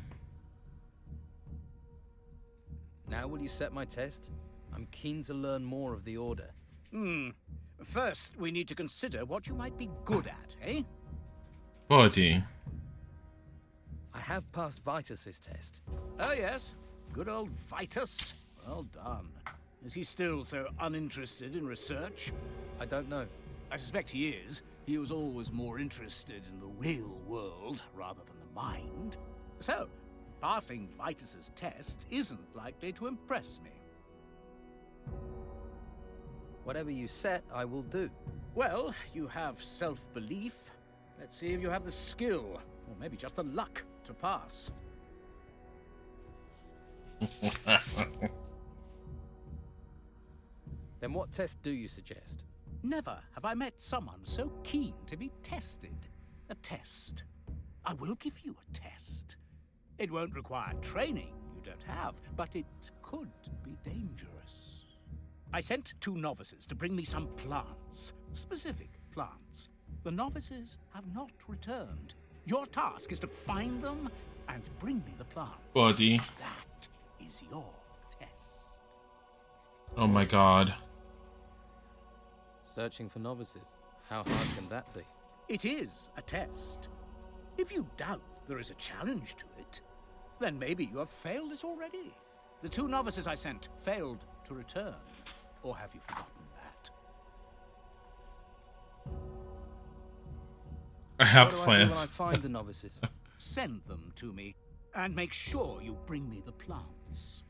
S4: Now will you set my test? I'm keen to learn more of the order.
S20: First, we need to consider what you might be good at, eh?
S1: Body.
S4: I have passed Vitus's test.
S20: Oh, yes. Good old Vitus. Well done. Is he still so uninterested in research?
S4: I don't know.
S20: I suspect he is. He was always more interested in the real world rather than the mind. So, passing Vitus's test isn't likely to impress me.
S4: Whatever you set, I will do.
S20: Well, you have self-belief. Let's see if you have the skill, or maybe just the luck, to pass.
S4: Then what test do you suggest?
S20: Never have I met someone so keen to be tested. A test. I will give you a test. It won't require training you don't have, but it could be dangerous. I sent 2 novices to bring me some plants. Specific plants. The novices have not returned. Your task is to find them and bring me the plants.
S1: Body.
S20: That is your test.
S1: Oh my god.
S4: Searching for novices. How hard can that be?
S20: It is a test. If you doubt there is a challenge to it, then maybe you have failed it already. The 2 novices I sent failed to return. Or have you forgotten that?
S1: I have
S4: what do
S1: plans.
S4: I do when I find the novices?
S20: Send them to me, and make sure you bring me the plants.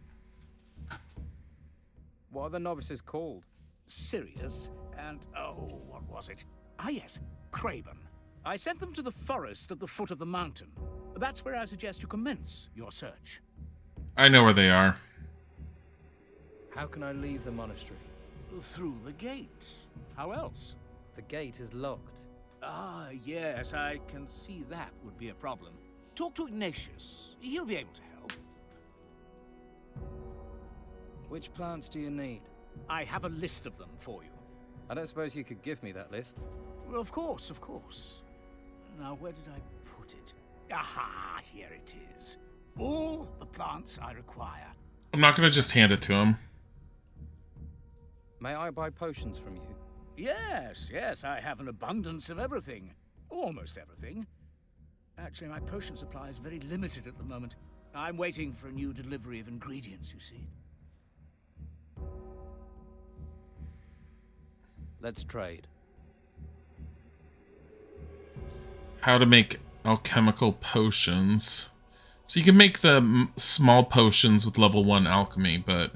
S4: What are the novices called?
S20: Sirius, and what was it? Ah, yes, Craben. I sent them to the forest at the foot of the mountain. That's where I suggest you commence your search.
S1: I know where they are.
S4: How can I leave the monastery?
S20: Through the gate. How else?
S4: The gate is locked.
S20: Ah, yes, I can see that would be a problem. Talk to Ignatius. He'll be able to help.
S4: Which plants do you need?
S20: I have a list of them for you.
S4: I don't suppose you could give me that list?
S20: Well, of course, of course. Now, where did I put it? Aha, here it is. All the plants I require.
S1: I'm not gonna just hand it to him.
S4: May I buy potions from you?
S20: Yes, I have an abundance of everything. Almost everything. Actually, my potion supply is very limited at the moment. I'm waiting for a new delivery of ingredients, you see.
S4: Let's trade.
S1: How to make alchemical potions. So you can make the small potions with level 1 alchemy, but...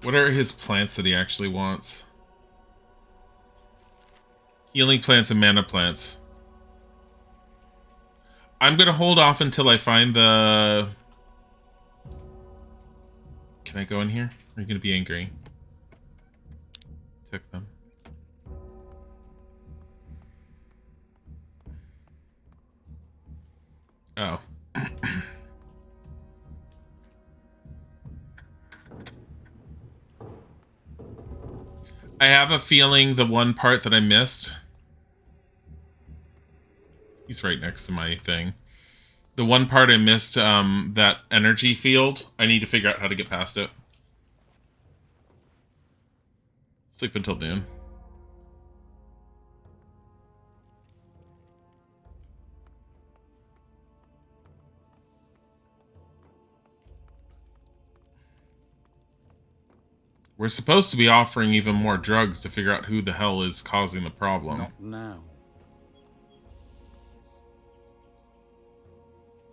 S1: What are his plants that he actually wants? Healing plants and mana plants. I'm gonna hold off until I find the Can I go in here? Are you gonna be angry? Took them. Oh. I have a feeling the one part that I missed... He's right next to my thing. The one part I missed, that energy field, I need to figure out how to get past it. Sleep until noon. We're supposed to be offering even more drugs to figure out who the hell is causing the problem.
S4: Not now.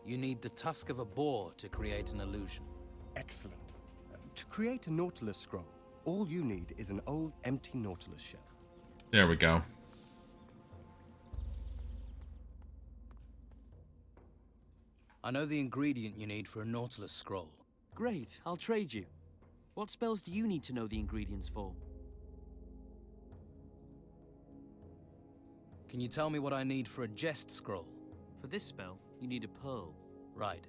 S4: You need the tusk of a boar to create an illusion.
S10: Excellent. To create a Nautilus scroll, all you need is an old empty Nautilus shell.
S1: There we go.
S4: I know the ingredient you need for a Nautilus scroll.
S7: Great, I'll trade you. What spells do you need to know the ingredients for?
S4: Can you tell me what I need for a jest scroll?
S7: For this spell, you need a pearl.
S4: Right.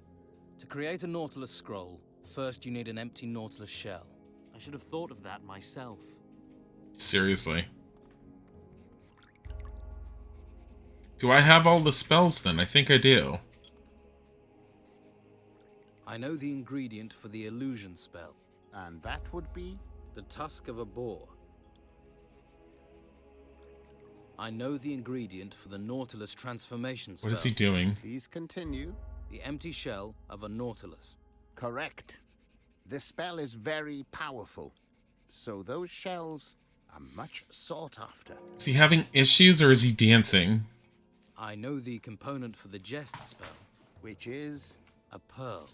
S4: To create a Nautilus scroll, first you need an empty Nautilus shell.
S7: I should have thought of that myself.
S1: Seriously. Do I have all the spells then? I think I do.
S4: I know the ingredient for the illusion spell.
S12: And that would be?
S4: The tusk of a boar. I know the ingredient for the Nautilus transformation spell.
S1: What is he doing?
S12: Please continue.
S4: The empty shell of a Nautilus.
S12: Correct. This spell is very powerful, so those shells are much sought after.
S1: Is he having issues or is he dancing?
S4: I know the component for the jest spell.
S12: Which is?
S4: A pearl.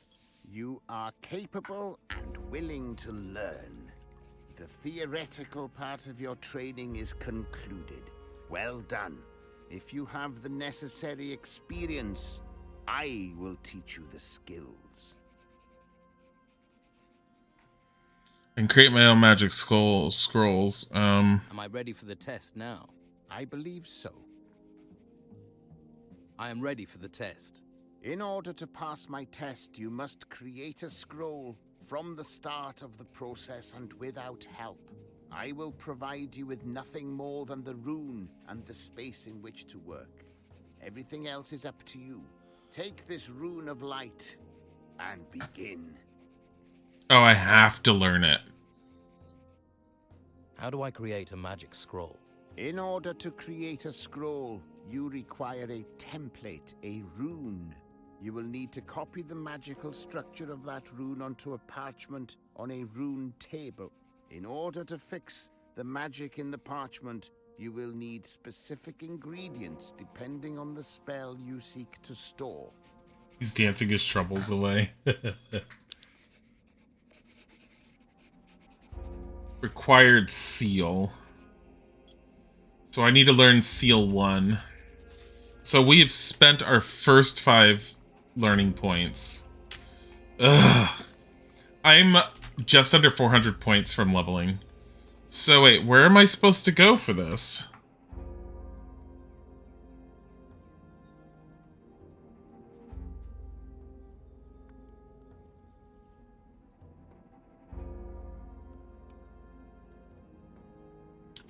S12: You are capable and willing to learn. The theoretical part of your training is concluded. Well done. If you have the necessary experience, I will teach you the skills.
S1: And create my own magic scrolls.
S4: Am I ready for the test now?
S12: I believe so.
S4: I am ready for the test.
S12: In order to pass my test, you must create a scroll from the start of the process and without help. I will provide you with nothing more than the rune and the space in which to work. Everything else is up to you. Take this rune of light and begin.
S1: Oh, I have to learn it.
S4: How do I create a magic scroll?
S12: In order to create a scroll, you require a template, a rune. You will need to copy the magical structure of that rune onto a parchment on a rune table. In order to fix the magic in the parchment, you will need specific ingredients depending on the spell you seek to store.
S1: He's dancing his troubles away. Required seal. So I need to learn seal 1. So we've spent our first 5 learning points. Ugh. I'm just under 400 points from leveling. So wait, where am I supposed to go for this?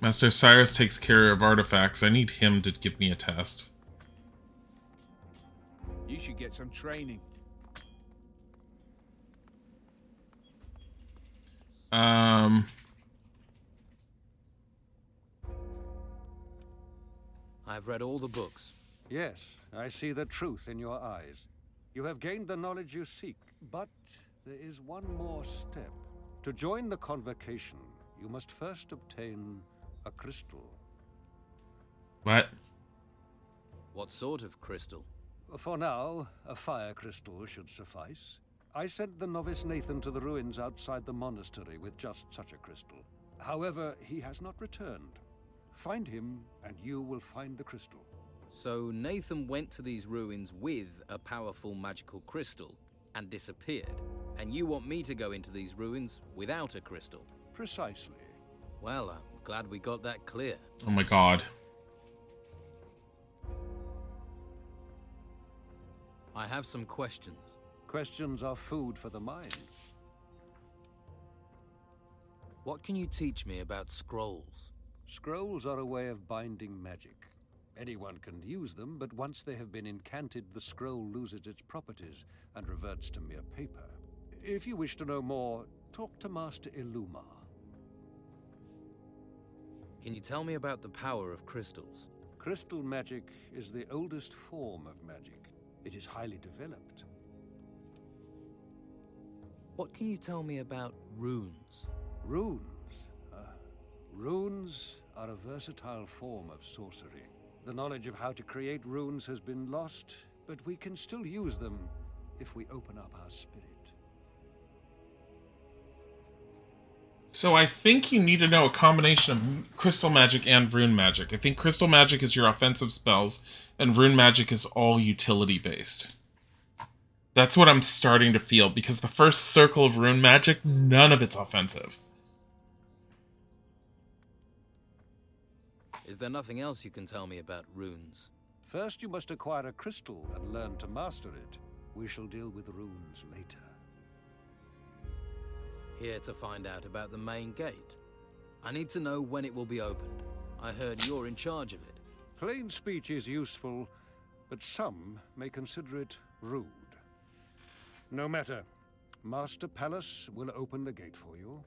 S1: Master Cyrus takes care of artifacts. I need him to give me a test.
S15: You should get some training.
S4: I've read all the books.
S6: Yes, I see the truth in your eyes. You have gained the knowledge you seek, but there is one more step. To join the convocation, you must first obtain a crystal.
S1: What?
S4: What sort of crystal?
S6: For now, a fire crystal should suffice. I sent the novice Nathan to the ruins outside the monastery with just such a crystal. However, he has not returned. Find him, and you will find the crystal.
S4: So Nathan went to these ruins with a powerful magical crystal and disappeared.
S3: And you want me to go into these ruins without a crystal?
S6: Precisely.
S3: Well, I'm glad we got that clear.
S1: Oh my god.
S3: I have some questions.
S6: Questions are food for the mind.
S3: What can you teach me about scrolls?
S6: Scrolls are a way of binding magic. Anyone can use them, but once they have been incanted, the scroll loses its properties and reverts to mere paper. If you wish to know more, talk to Master Illuma.
S3: Can you tell me about the power of crystals?
S6: Crystal magic is the oldest form of magic. It is highly developed.
S3: What can you tell me about runes?
S6: Runes? Runes are a versatile form of sorcery. The knowledge of how to create runes has been lost, but we can still use them if we open up our spirit.
S1: So I think you need to know a combination of crystal magic and rune magic. I think crystal magic is your offensive spells, and rune magic is all utility based. That's what I'm starting to feel, because the first circle of rune magic, none of it's offensive.
S3: Is there nothing else you can tell me about runes?
S6: First, you must acquire a crystal and learn to master it. We shall deal with runes later.
S3: Here to find out about the main gate. I need to know when it will be opened. I heard you're in charge of it.
S6: Plain speech is useful, but some may consider it rude. No matter. Master Palace will open the gate for you.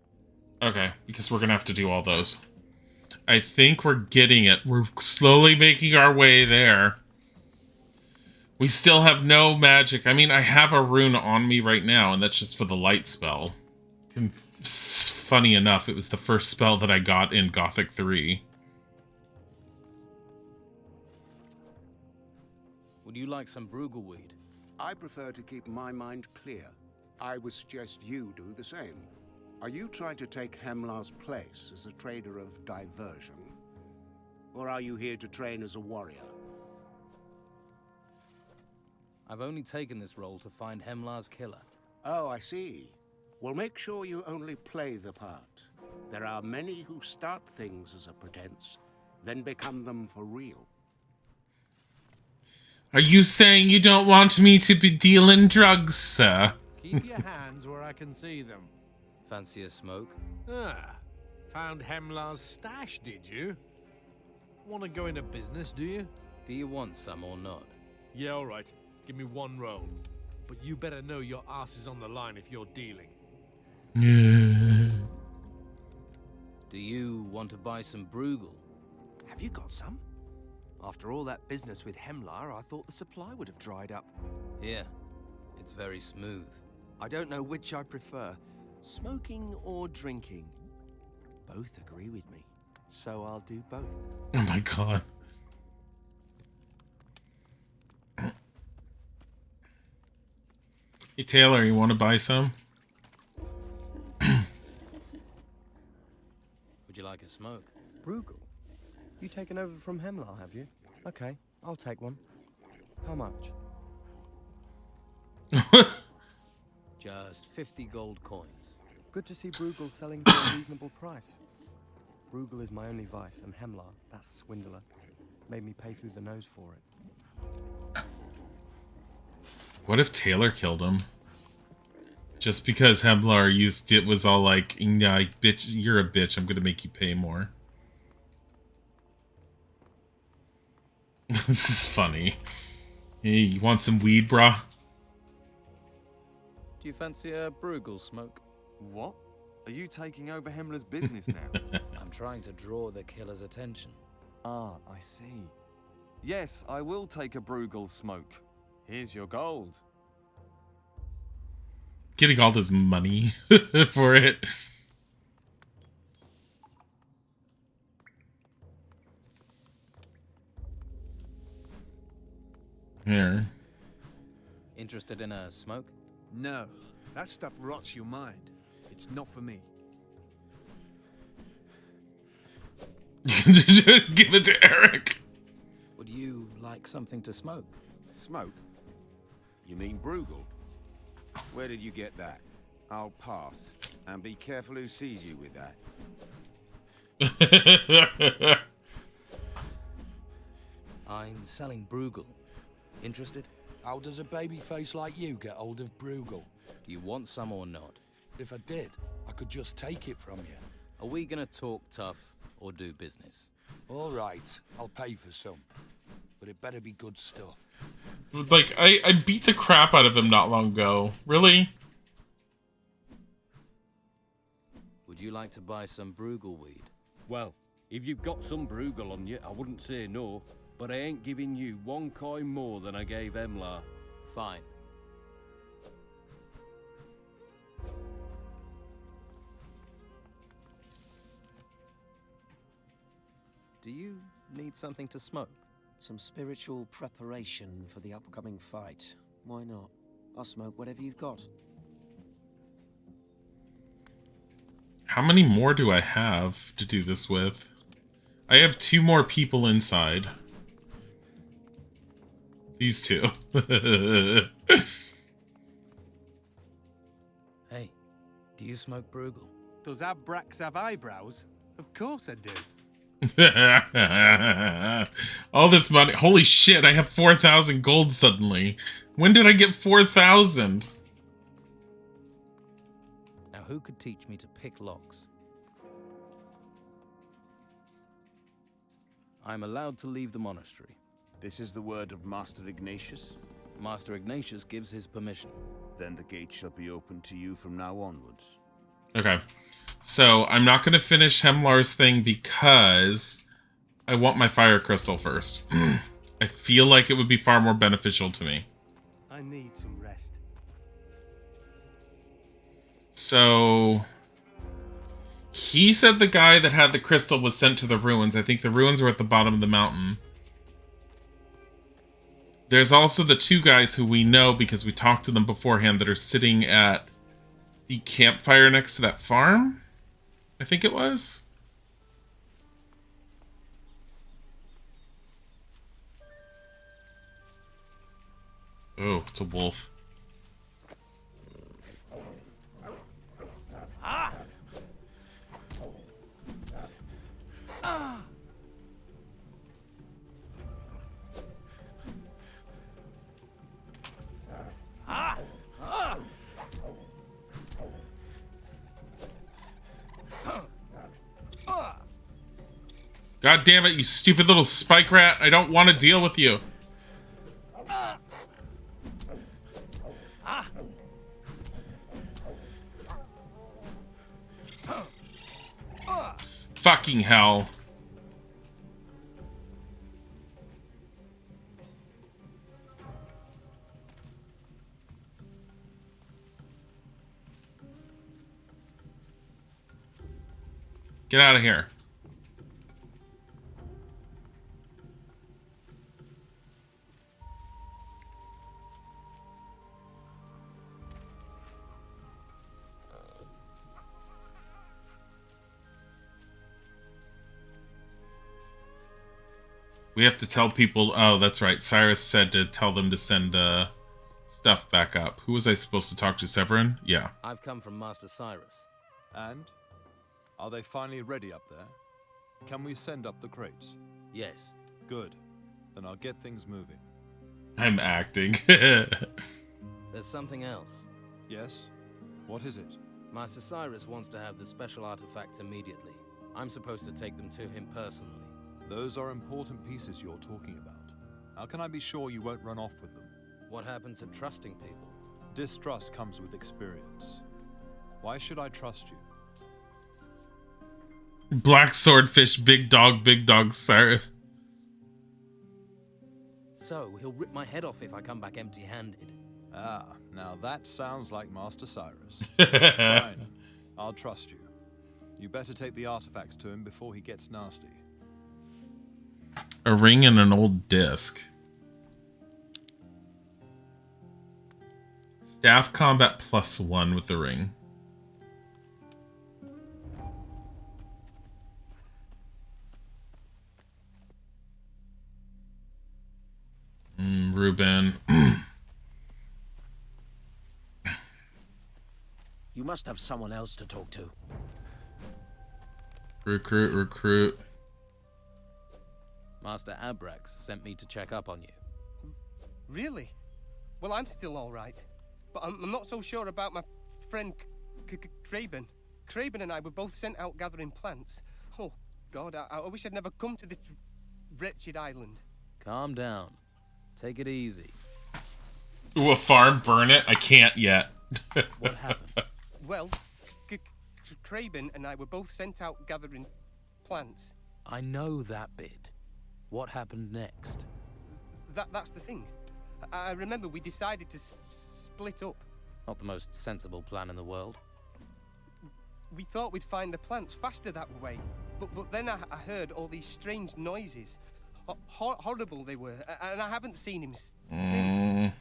S1: Okay, because we're gonna have to do all those. I think we're getting it. We're slowly making our way there. We still have no magic. I mean, I have a rune on me right now, and that's just for the light spell. Funny enough, it was the first spell that I got in Gothic 3.
S3: Would you like some brugelweed?
S17: I prefer to keep my mind clear. I would suggest you do the same. Are you trying to take Hemlar's place as a trader of diversion? Or are you here to train as a warrior?
S3: I've only taken this role to find Hemlar's killer.
S17: Oh, I see. Well, make sure you only play the part. There are many who start things as a pretense, then become them for real.
S1: Are you saying you don't want me to be dealing drugs, sir?
S13: Keep your hands where I can see them.
S3: Fancy a smoke?
S13: Ah, found Hemlar's stash, did you? Want to go into business, do you?
S3: Do you want some or not?
S13: Yeah, all right. Give me one roll. But you better know your ass is on the line if you're dealing.
S3: Do you want to buy some Bruegel?
S2: Have you got some? After all that business with Hemlar, I thought the supply would have dried up.
S3: Yeah, it's very smooth.
S2: I don't know which I prefer, smoking or drinking. Both agree with me, so I'll do both.
S1: Oh my god. Hey Taylor, you want to buy some?
S3: Would you like a smoke?
S10: Bruegel? You taken over from Hemlar, have you? Okay, I'll take one. How much?
S3: Just 50 gold coins.
S10: Good to see Bruegel selling for a reasonable price. Bruegel is my only vice, and Hemlar, that swindler, made me pay through the nose for it.
S1: What if Taylor killed him? Just because Hemlar used it was all like, nah, bitch, you're a bitch, I'm gonna make you pay more. This is funny. Hey, you want some weed, brah?
S3: Do you fancy a Bruegel smoke?
S16: What? Are you taking over Hemlar's business now?
S3: I'm trying to draw the killer's attention.
S16: Ah, I see. Yes, I will take a Bruegel smoke. Here's your gold.
S1: Getting all this money for it. Here.
S3: Interested in a smoke?
S8: No, that stuff rots your mind. It's not for me.
S1: Give it to Eric.
S3: Would you like something to smoke?
S12: Smoke? You mean Bruegel? Where did you get that? I'll pass. And be careful who sees you with that.
S3: I'm selling Bruegel. Interested?
S5: How does a baby face like you get hold of Bruegel?
S3: Do you want some or not?
S5: If I did, I could just take it from you.
S3: Are we gonna talk tough or do business?
S5: All right, I'll pay for some. But it better be good stuff.
S1: Like, I beat the crap out of him not long ago. Really?
S3: Would you like to buy some Bruegel weed?
S19: Well, if you've got some Bruegel on you, I wouldn't say no. But I ain't giving you 1 coin more than I gave Emlar.
S3: Fine.
S21: Do you need something to smoke? Some spiritual preparation for the upcoming fight. Why not? I'll smoke whatever you've got.
S1: How many more do I have to do this with? I have 2 more people inside. These 2.
S3: Hey, do you smoke Bruegel?
S18: Does Abrax have eyebrows? Of course I do.
S1: All this money. Holy shit, I have 4,000 gold suddenly. When did I get 4,000?
S3: Now who could teach me to pick locks? I'm allowed to leave the monastery.
S12: This is the word of Master Ignatius?
S3: Master Ignatius gives his permission.
S12: Then the gate shall be open to you from now onwards.
S1: Okay. So, I'm not going to finish Hemlar's thing because I want my fire crystal first. I feel like it would be far more beneficial to me.
S18: I need some rest.
S1: So, he said the guy that had the crystal was sent to the ruins. I think the ruins were at the bottom of the mountain. There's also the 2 guys who we know because we talked to them beforehand that are sitting at the campfire next to that farm. I think it was. Oh, it's a wolf.
S18: Ah! Ah! Ah! Ah!
S1: God damn it, you stupid little spike rat. I don't want to deal with you. Fucking hell. Get out of here. We have to tell people... Oh, that's right. Cyrus said to tell them to send stuff back up. Who was I supposed to talk to? Severin? Yeah.
S3: I've come from Master Cyrus.
S22: And? Are they finally ready up there? Can we send up the crates?
S3: Yes.
S22: Good. Then I'll get things moving.
S1: I'm acting.
S3: There's something else.
S22: Yes? What is it?
S3: Master Cyrus wants to have the special artifacts immediately. I'm supposed to take them to him personally.
S22: Those are important pieces you're talking about. How can I be sure you won't run off with them?
S3: What happened to trusting people?
S22: Distrust comes with experience. Why should I trust you?
S1: Black swordfish, big dog, Cyrus.
S3: So, he'll rip my head off if I come back empty-handed.
S22: Ah, now that sounds like Master Cyrus. Fine, I'll trust you. You better take the artifacts to him before he gets nasty.
S1: A ring and an old disc. Staff combat +1 with the ring.
S3: You
S21: must have someone else to talk to.
S1: Recruit.
S3: Master Abrax sent me to check up on you.
S11: Really? Well, I'm still all right. But I'm not so sure about my friend Kraben. Kraben and I were both sent out gathering plants. Oh, God, I wish I'd never come to this wretched island.
S3: Calm down. Take it easy.
S1: Ooh, a farm, burn it? I can't yet.
S3: What happened?
S11: Well, Kraben and I were both sent out gathering plants.
S3: I know that bit. What happened next?
S11: That's the thing. I remember we decided to split up.
S3: Not the most sensible plan in the world.
S11: We thought we'd find the plants faster that way. But then I heard all these strange noises. Horrible they were, and I haven't seen him since.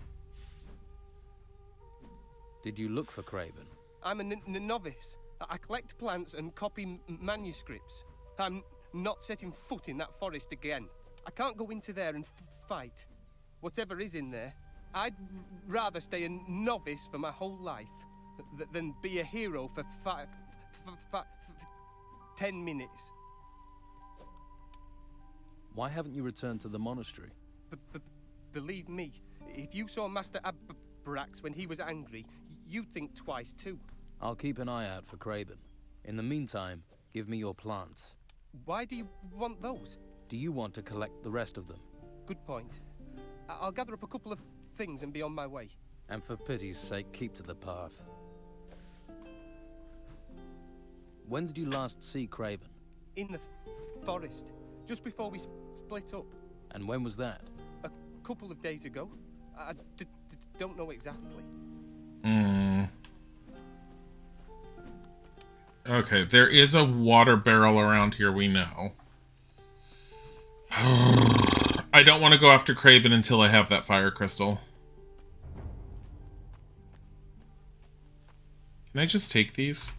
S3: Did you look for Kraben?
S11: I'm a novice. I collect plants and copy manuscripts. I'm not setting foot in that forest again. I can't go into there and fight. Whatever is in there, I'd rather stay a novice for my whole life than be a hero for 10 minutes.
S3: Why haven't you returned to the monastery?
S11: Believe me, if you saw Master Abrax when he was angry, you'd think twice too.
S3: I'll keep an eye out for Kraben. In the meantime, give me your plants.
S11: Why do you want those?
S3: Do you want to collect the rest of them?
S11: Good point. I'll gather up a couple of things and be on my way.
S3: And for pity's sake, keep to the path. When did you last see Kraben?
S11: In the forest, just before we split up.
S3: And when was that?
S11: A couple of days ago. I don't know exactly.
S1: Okay, there is a water barrel around here, we know. I don't want to go after Kraben until I have that fire crystal. Can I just take these?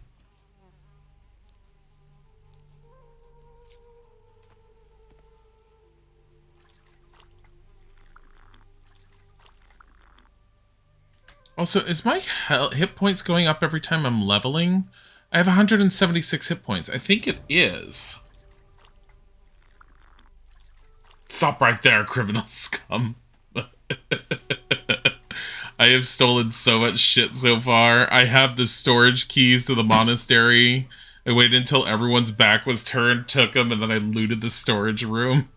S1: Also, is my hit points going up every time I'm leveling? I have 176 hit points. I think it is. Stop right there, criminal scum. I have stolen so much shit so far. I have the storage keys to the monastery. I waited until everyone's back was turned, took them, and then I looted the storage room.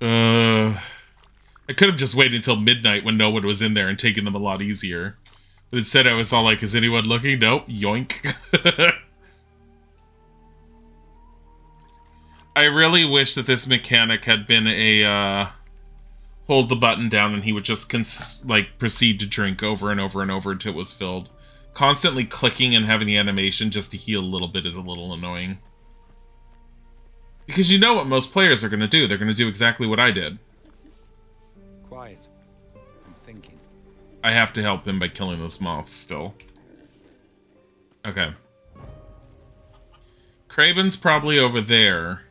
S1: I could have just waited until midnight when no one was in there and taken them a lot easier. But instead I was all like, is anyone looking? Nope. Yoink. I really wish that this mechanic had been a, hold the button down and he would just, proceed to drink over and over and over until it was filled. Constantly clicking and having the animation just to heal a little bit is a little annoying. Because you know what most players are going to do. They're going to do exactly what I did.
S5: Quiet. I'm thinking.
S1: I have to help him by killing those moths still. Okay. Kraben's probably over there.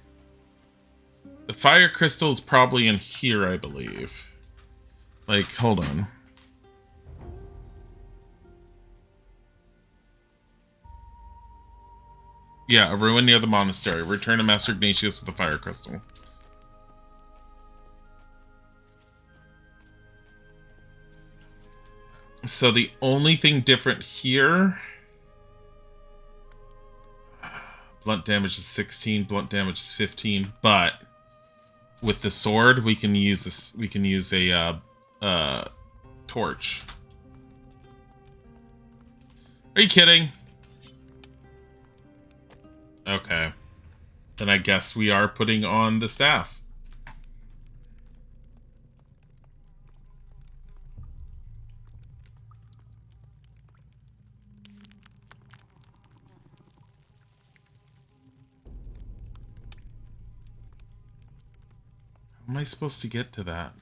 S1: The fire crystal is probably in here, I believe. Like, hold on. Yeah, a ruin near the monastery. Return to Master Ignatius with the fire crystal. So the only thing different here... Blunt damage is 16, blunt damage is 15, but with the sword we can use this. We can use a torch. Are you kidding? Okay, then I guess we are putting on the staff. How am I supposed to get to that?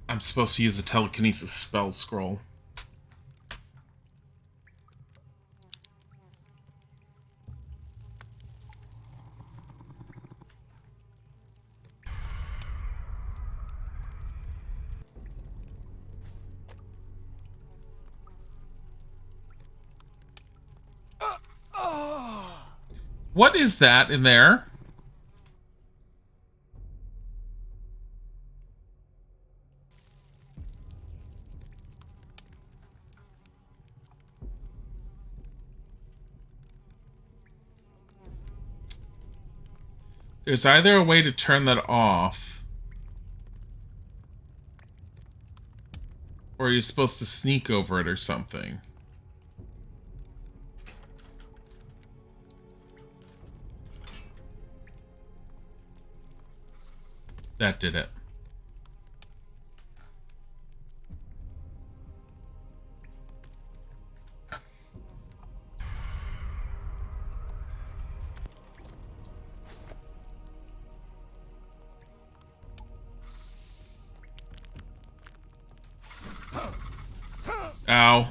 S1: I'm supposed to use the telekinesis spell scroll. What is that in there? There's either a way to turn that off, or you're supposed to sneak over it or something. That did it. Ow.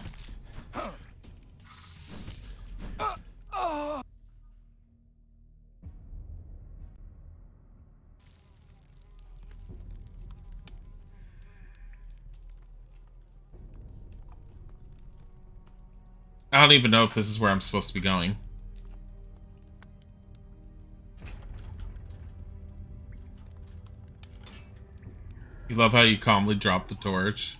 S1: I don't even know if this is where I'm supposed to be going. You love how you calmly drop the torch.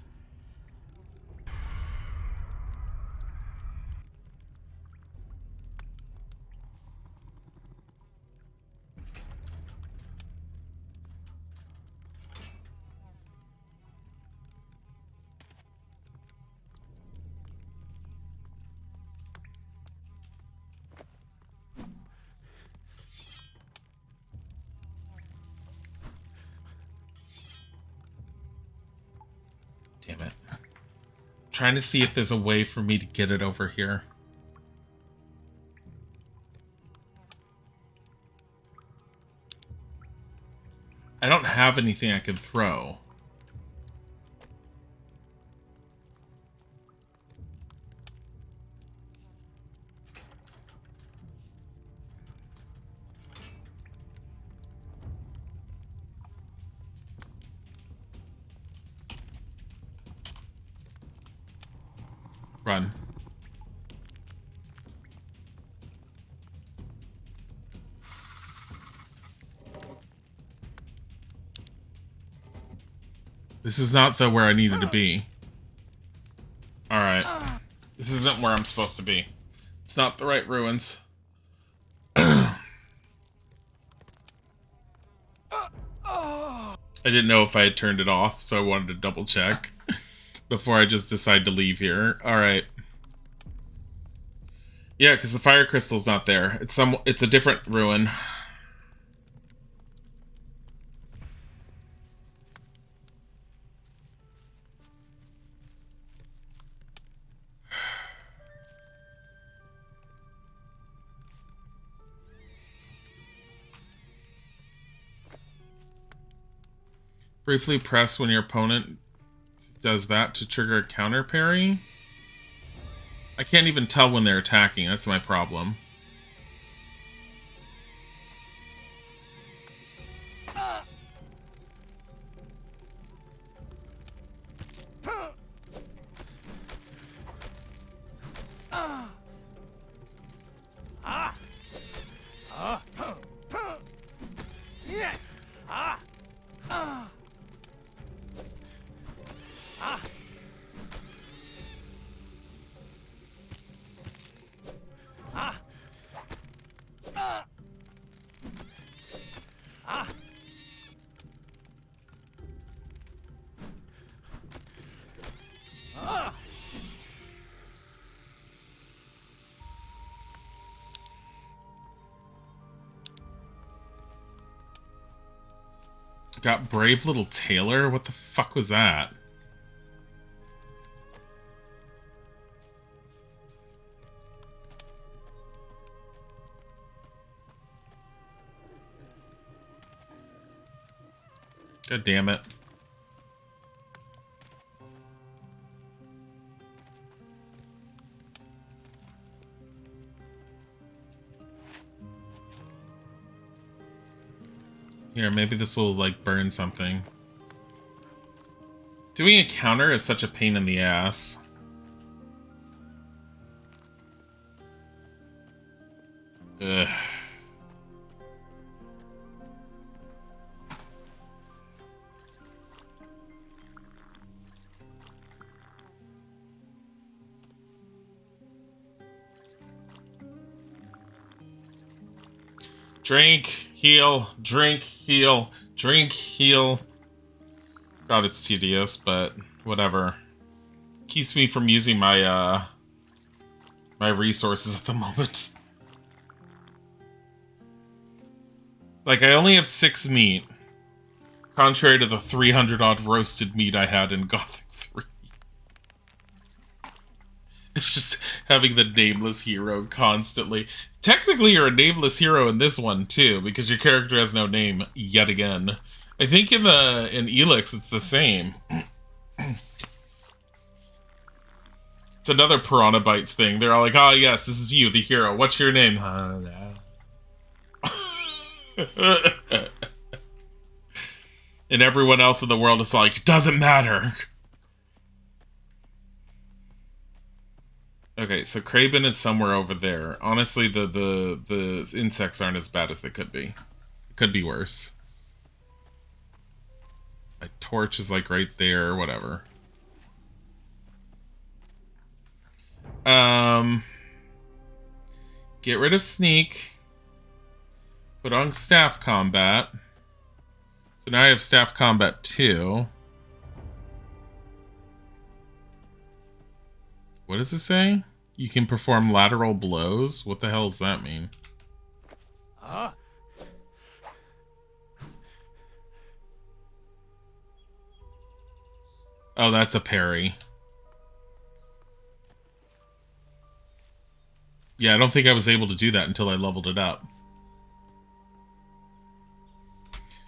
S1: Damn it. I'm trying to see if there's a way for me to get it over here. I don't have anything I can throw. Run. This is not where I needed to be. Alright. This isn't where I'm supposed to be. It's not the right ruins. I didn't know if I had turned it off, so I wanted to double check before I just decide to leave here. Alright. Yeah, because the fire crystal's not there. It's a different ruin. Briefly press when your opponent does that to trigger a counter parry. I can't even tell when they're attacking. That's my problem. Got Brave Little Tailor? What the fuck was that? God damn it. Here, maybe this will, like, burn something. Doing a counter is such a pain in the ass. Ugh. Drink, heal, drink, heal, drink, heal. God, it's tedious, but whatever. Keeps me from using my, my resources at the moment. Like, I only have 6 meat. Contrary to the 300-odd roasted meat I had in Gothic 3. It's just having the nameless hero constantly. Technically, you're a nameless hero in this one, too, because your character has no name yet again. I think in Elix, it's the same. It's another Piranha Bytes thing. They're all like, oh, yes, this is you, the hero. What's your name? And everyone else in the world is like, doesn't matter. Okay, so Kraben is somewhere over there. Honestly, the insects aren't as bad as they could be. It could be worse. My torch is like right there, whatever. Get rid of sneak. Put on staff combat. So now I have staff combat 2. What does it say? You can perform lateral blows? What the hell does that mean? Oh, that's a parry. Yeah, I don't think I was able to do that until I leveled it up.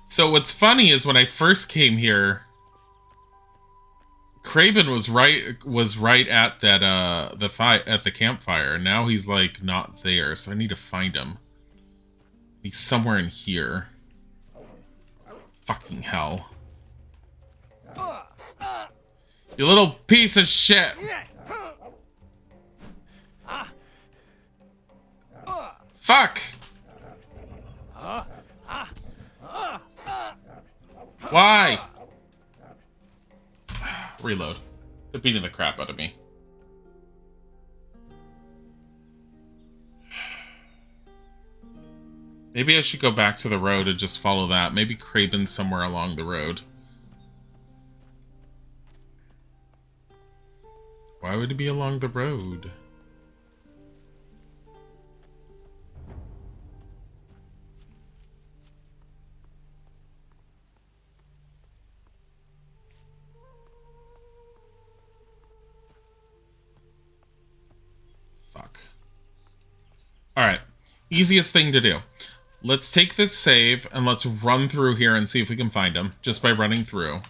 S1: So what's funny is when I first came here, Kraben was right at that at the campfire. Now he's like not there, so I need to find him. He's somewhere in here. Fucking hell. You little piece of shit. Fuck. Why? Reload. They're beating the crap out of me. Maybe I should go back to the road and just follow that. Maybe Kraben's somewhere along the road. Why would it be along the road? Fuck. Alright. Easiest thing to do. Let's take this save and let's run through here and see if we can find him. Just by running through.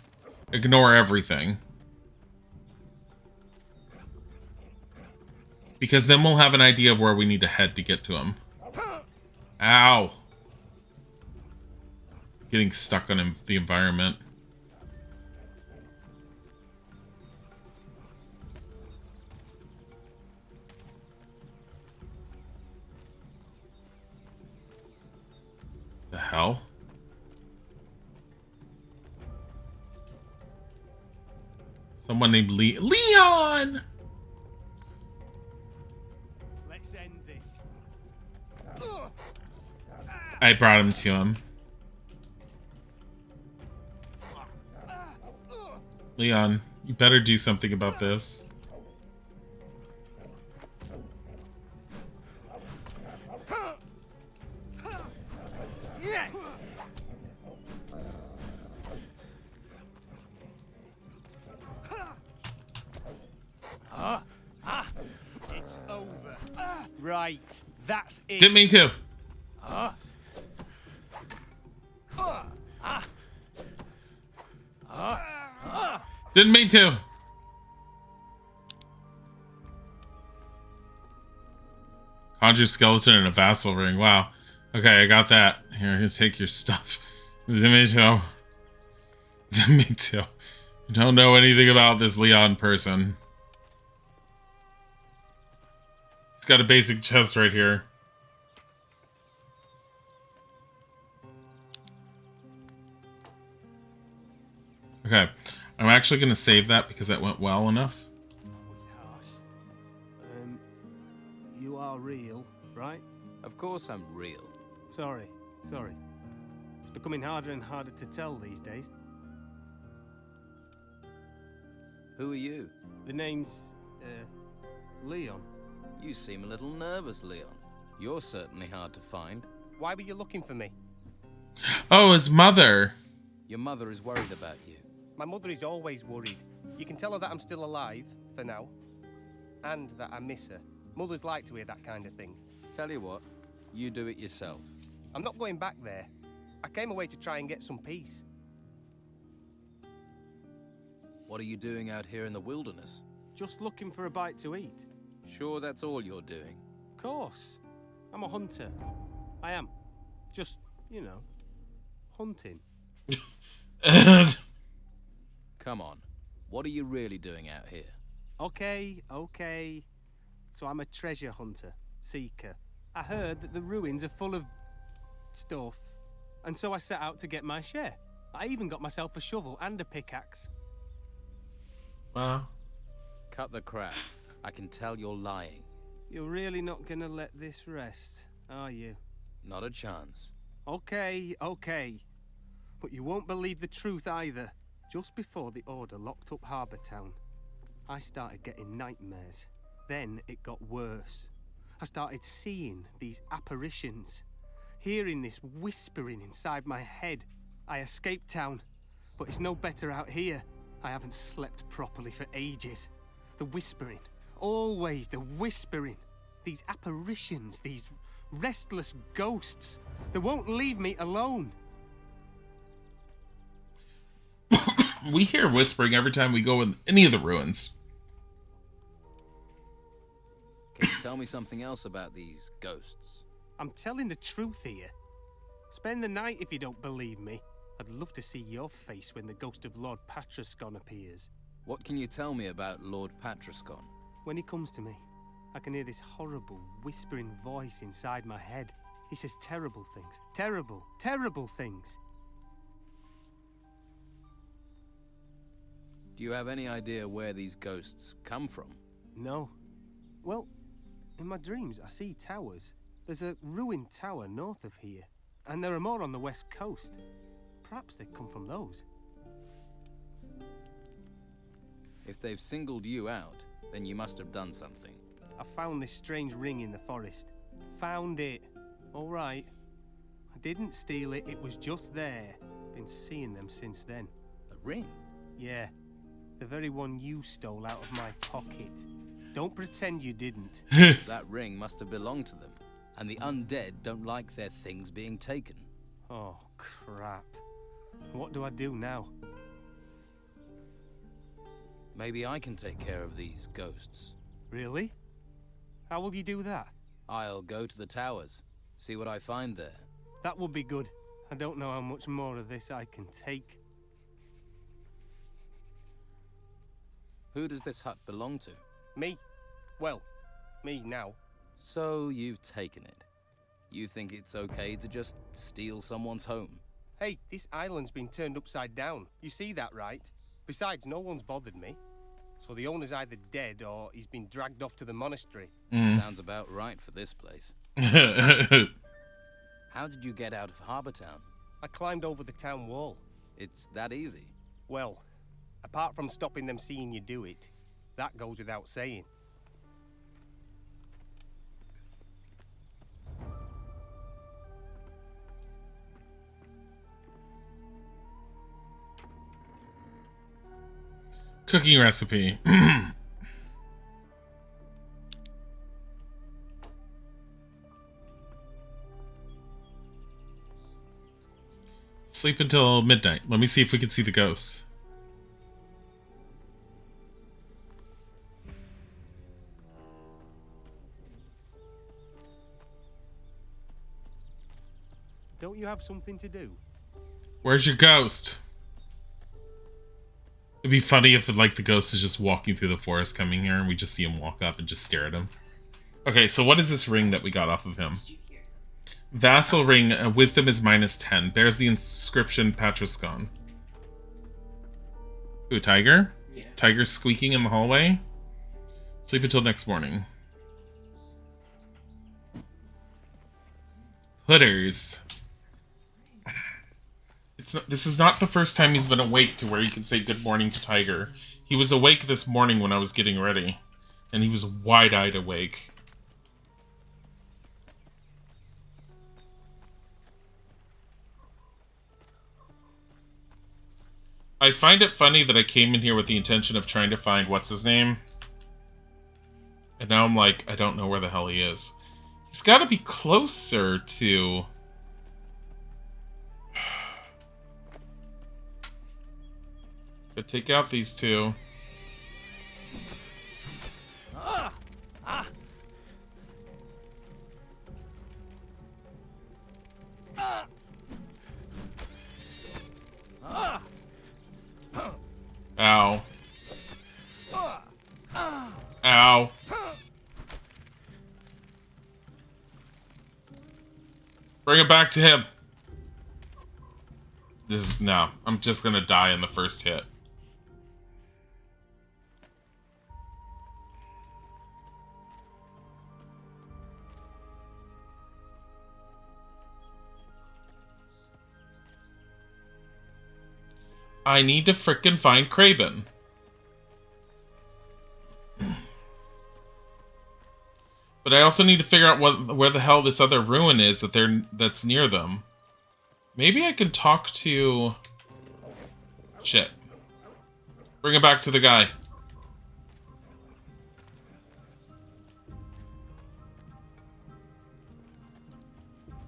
S1: Ignore everything. Because then we'll have an idea of where we need to head to get to him. Ow! Getting stuck on the environment. The hell? Someone named Leon!
S8: Let's end this.
S1: I brought him to him. Leon, you better do something about this.
S8: It's over. Right, that's it.
S1: Didn't mean to. Didn't mean to. Conjure skeleton and a vassal ring. Wow. Okay, I got that. Here, take your stuff. Didn't mean to. Didn't mean to. Don't know anything about this Leon person. He's got a basic chest right here. Okay. I'm actually going to save that because that went well enough.
S11: You are real, right?
S3: Of course I'm real.
S11: Sorry. Sorry. It's becoming harder and harder to tell these days.
S3: Who are you?
S11: The name's, Leon.
S3: You seem a little nervous, Leon. You're certainly hard to find.
S11: Why were you looking for me?
S1: Oh, his mother.
S3: Your mother is worried about you.
S11: My mother is always worried. You can tell her that I'm still alive, for now. And that I miss her. Mothers like to hear that kind of thing.
S3: Tell you what, you do it yourself.
S11: I'm not going back there. I came away to try and get some peace.
S3: What are you doing out here in the wilderness?
S11: Just looking for a bite to eat.
S3: Sure that's all you're doing?
S11: Of course. I'm a hunter. I am. Just, you know, hunting.
S3: Come on. What are you really doing out here?
S11: Okay. So I'm a treasure hunter, seeker. I heard that the ruins are full of stuff, and so I set out to get my share. I even got myself a shovel and a pickaxe.
S1: Wow.
S3: Cut the crap. I can tell you're lying.
S11: You're really not gonna let this rest, are you?
S3: Not a chance.
S11: Okay. But you won't believe the truth either. Just before the Order locked up Harbour Town, I started getting nightmares. Then it got worse. I started seeing these apparitions, hearing this whispering inside my head. I escaped town, but it's no better out here. I haven't slept properly for ages. The whispering, always the whispering. These apparitions, these restless ghosts, they won't leave me alone.
S1: We hear whispering every time we go in any of the ruins.
S3: Can you tell me something else about these ghosts?
S11: I'm telling the truth here. Spend the night if you don't believe me. I'd love to see your face when the ghost of Lord Patrascon appears.
S3: What can you tell me about Lord Patrascon?
S11: When he comes to me, I can hear this horrible, whispering voice inside my head. He says terrible things. Terrible things.
S3: Do you have any idea where these ghosts come from?
S11: No. Well, in my dreams, I see towers. There's a ruined tower north of here, and there are more on the west coast. Perhaps they come from those.
S3: If they've singled you out, then you must have done something.
S11: I found this strange ring in the forest. Found it. All right. I didn't steal it, it was just there. Been seeing them since then.
S3: A ring?
S11: Yeah. The very one you stole out of my pocket. Don't pretend you didn't.
S3: That ring must have belonged to them. And the undead don't like their things being taken.
S11: Oh, crap. What do I do now?
S3: Maybe I can take care of these ghosts.
S11: Really? How will you do that?
S3: I'll go to the towers, see what I find there.
S11: That would be good. I don't know how much more of this I can take.
S3: Who does this hut belong to?
S11: Me. Well, me now.
S3: So you've taken it. You think it's okay to just steal someone's home?
S11: Hey, this island's been turned upside down. You see that, right? Besides, no one's bothered me. So the owner's either dead or he's been dragged off to the monastery.
S3: Sounds about right for this place. How did you get out of Harbour Town?
S11: I climbed over the town wall.
S3: It's that easy?
S11: Well, apart from stopping them seeing you do it, that goes without saying.
S1: Cooking recipe. Sleep until midnight. Let me see if we can see the ghosts.
S11: Don't you have something to do?
S1: Where's your ghost? It'd be funny if like the ghost is just walking through the forest coming here and we just see him walk up and just stare at him. Okay, so what is this ring that we got off of him? Vassal ring, wisdom is -10. Bears the inscription Patrascon. Ooh, tiger? Yeah. Tiger squeaking in the hallway? Sleep until next morning. Hooders. This is not the first time he's been awake to where he can say good morning to Tiger. He was awake this morning when I was getting ready. And he was wide-eyed awake. I find it funny that I came in here with the intention of trying to find what's-his-name. And now I'm like, I don't know where the hell he is. He's got to be closer to... But take out these two. Ow. Ow. Bring it back to him. No, I'm just gonna die in the first hit. I need to frickin' find Kraben. But I also need to figure out where the hell this other ruin is that's near them. Maybe I can talk to... Shit. Bring it back to the guy.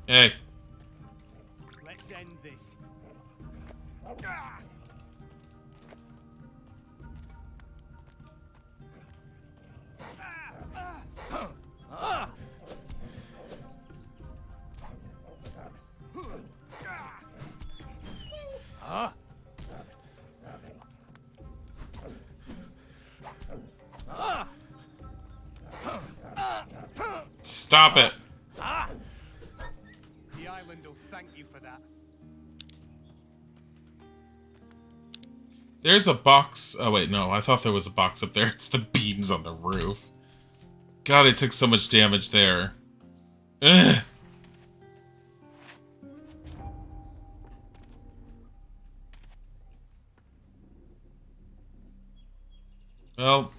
S1: Hey.
S8: Let's end this.
S1: Stop it.
S8: The island will thank you for that.
S1: There's a box. Oh, wait, no. I thought there was a box up there. It's the beams on the roof. God, I took so much damage there. Ugh. Well,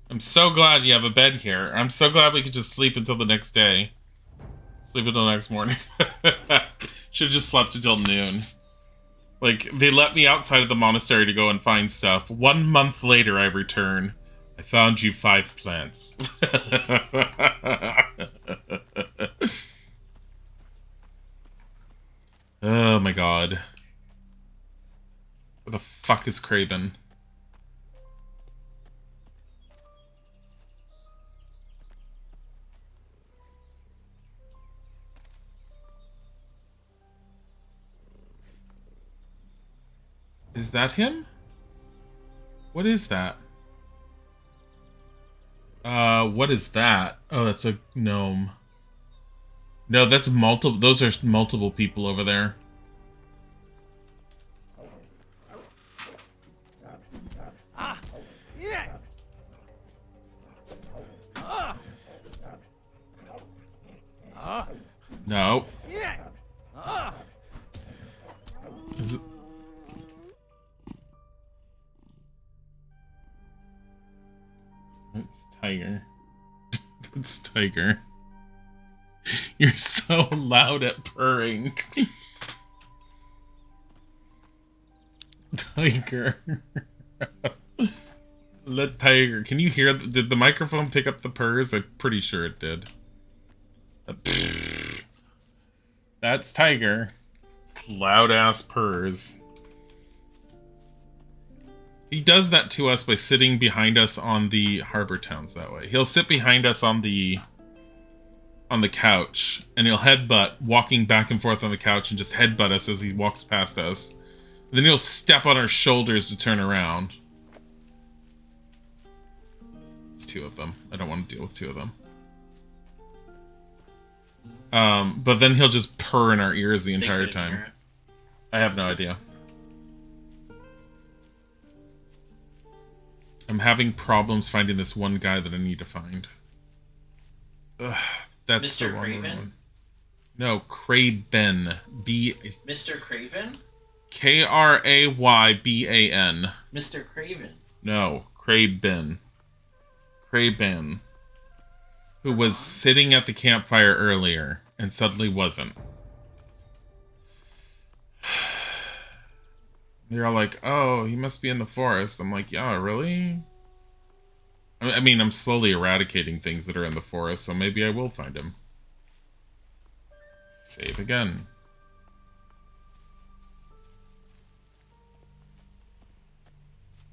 S1: I'm so glad you have a bed here. I'm so glad we could just sleep until the next day. Sleep until the next morning. Should have just slept until noon. Like, they let me outside of the monastery to go and find stuff. 1 month later, I return. I found you 5 plants. Oh my god. Where the fuck is Kraben? Is that him? What is that? What is that? Oh, that's a gnome. No, that's multiple. Those are multiple people over there. No. Is it... That's Tiger. That's Tiger. You're so loud at purring. Tiger. Let Tiger. Can you hear? Did the microphone pick up the purrs? I'm pretty sure it did. That's Tiger. Loud ass purrs. He does that to us by sitting behind us on the harbor towns that way. He'll sit behind us on the couch, and he'll headbutt, walking back and forth on the couch, and just headbutt us as he walks past us. Then he'll step on our shoulders to turn around. It's 2 of them. I don't want to deal with 2 of them. But then he'll just purr in our ears the entire time. I have no idea. I'm having problems finding this one guy that I need to find. Ugh, that's the wrong one. No, Craben.
S9: Mr. Craven?
S1: Krayban.
S9: Mr. Craven.
S1: No, Craben. Craben. Who was sitting at the campfire earlier and suddenly wasn't. They're all like, oh, he must be in the forest. I'm like, yeah, really? I mean, I'm slowly eradicating things that are in the forest, so maybe I will find him. Save again.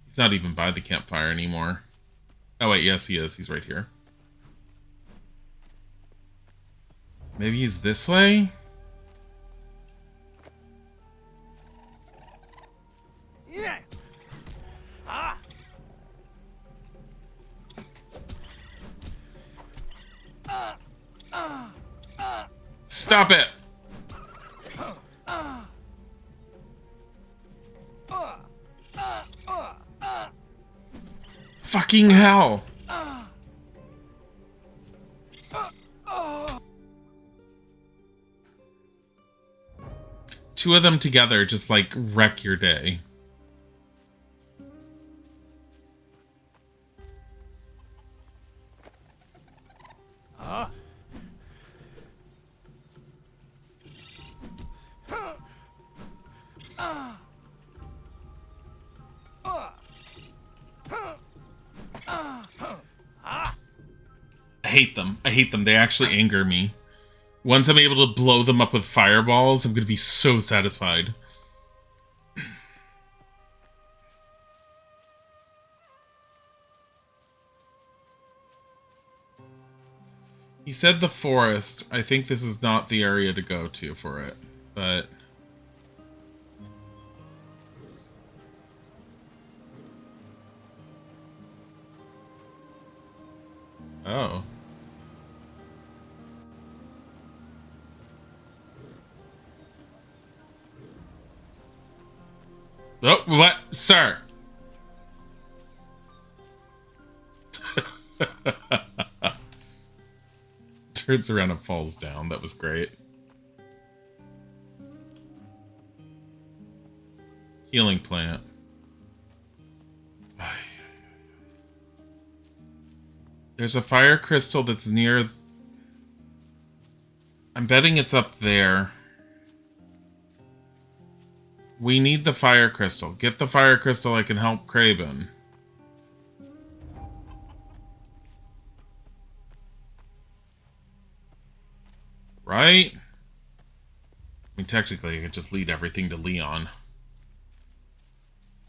S1: He's not even by the campfire anymore. Oh wait, yes he is. He's right here. Maybe he's this way?
S11: Yeah. Ah.
S1: Stop it! Fucking hell! Two of them together just like wreck your day. I hate them. I hate them. They actually anger me. Once I'm able to blow them up with fireballs, I'm going to be so satisfied. He said the forest. I think this is not the area to go to for it, but... Oh. Oh, what? Sir! Turns around and falls down. That was great. Healing plant. There's a fire crystal that's near... I'm betting it's up there. We need the fire crystal. Get the fire crystal, I can help Craven. Right? I mean, technically, I could just lead everything to Leon.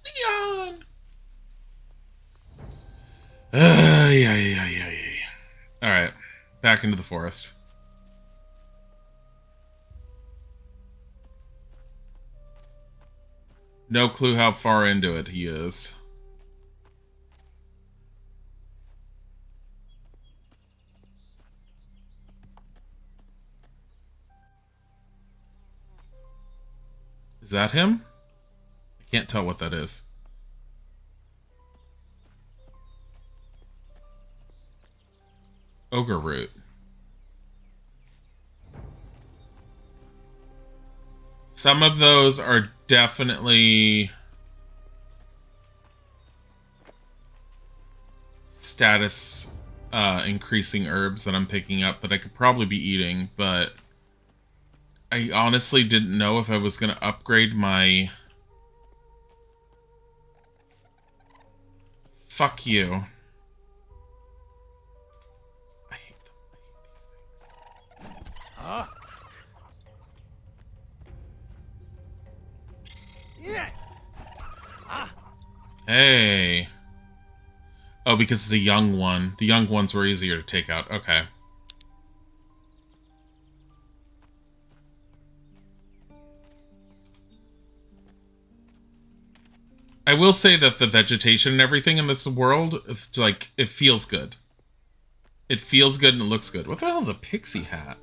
S1: Leon! Yeah. Alright. Back into the forest. No clue how far into it he is. Is that him? I can't tell what that is. Ogre root. Some of those are definitely status increasing herbs that I'm picking up that I could probably be eating, but I honestly didn't know if I was going to upgrade my... Fuck you. I hate them. I hate these things. Hey. Oh, because it's a young one. The young ones were easier to take out. Okay. I will say that the vegetation and everything in this world, like, it feels good. It feels good and it looks good. What the hell is a pixie hat?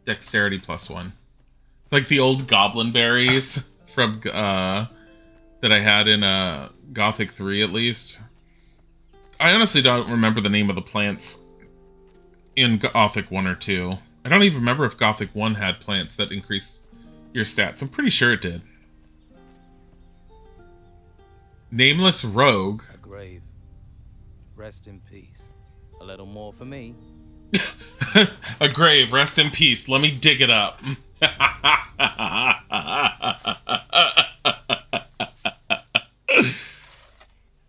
S1: Dexterity +1. Like the old goblin berries from that I had in Gothic 3 at least. I honestly don't remember the name of the plants in Gothic 1 or 2. I don't even remember if Gothic 1 had plants that increase your stats. I'm pretty sure it did. Nameless Rogue.
S3: A grave. Rest in peace. A little more for me.
S1: A grave. Rest in peace. Let me dig it up.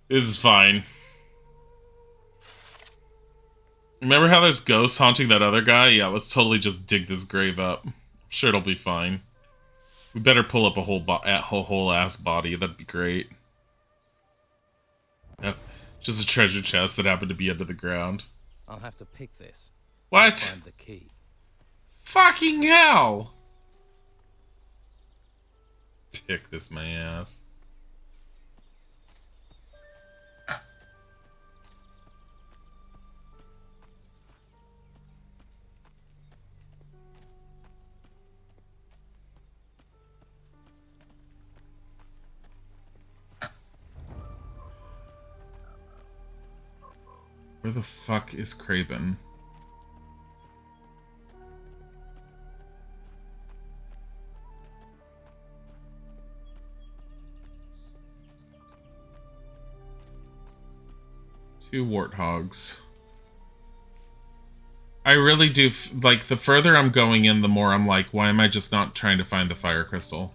S1: This is fine. Remember how there's ghosts haunting that other guy? Yeah, let's totally just dig this grave up. I'm sure it'll be fine. We better pull up a whole ass body. That'd be great. Yep. Just a treasure chest that happened to be under the ground.
S3: I'll have to pick this.
S1: What?
S3: Find the key.
S1: Fucking hell! Pick this my ass. Where the fuck is Craven? Two warthogs. I really do, like, the further I'm going in, the more I'm like, why am I just not trying to find the fire crystal?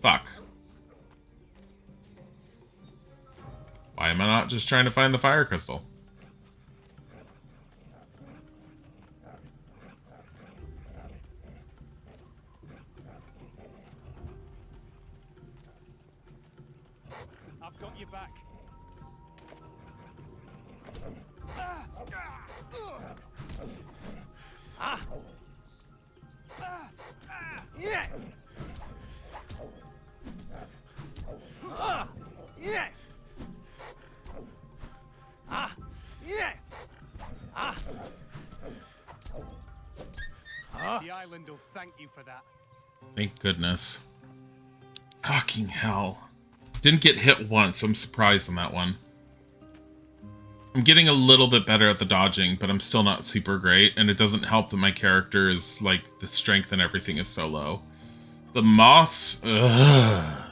S1: Fuck. Why am I not just trying to find the fire crystal?
S8: I've got your back.
S11: Yeah. Yeah. Yeah.
S8: The island will thank you for that.
S1: Thank goodness. Fucking hell. Didn't get hit once. I'm surprised on that one. I'm getting a little bit better at the dodging, but I'm still not super great, and it doesn't help that my character is, like, the strength and everything is so low. The moths... Ugh.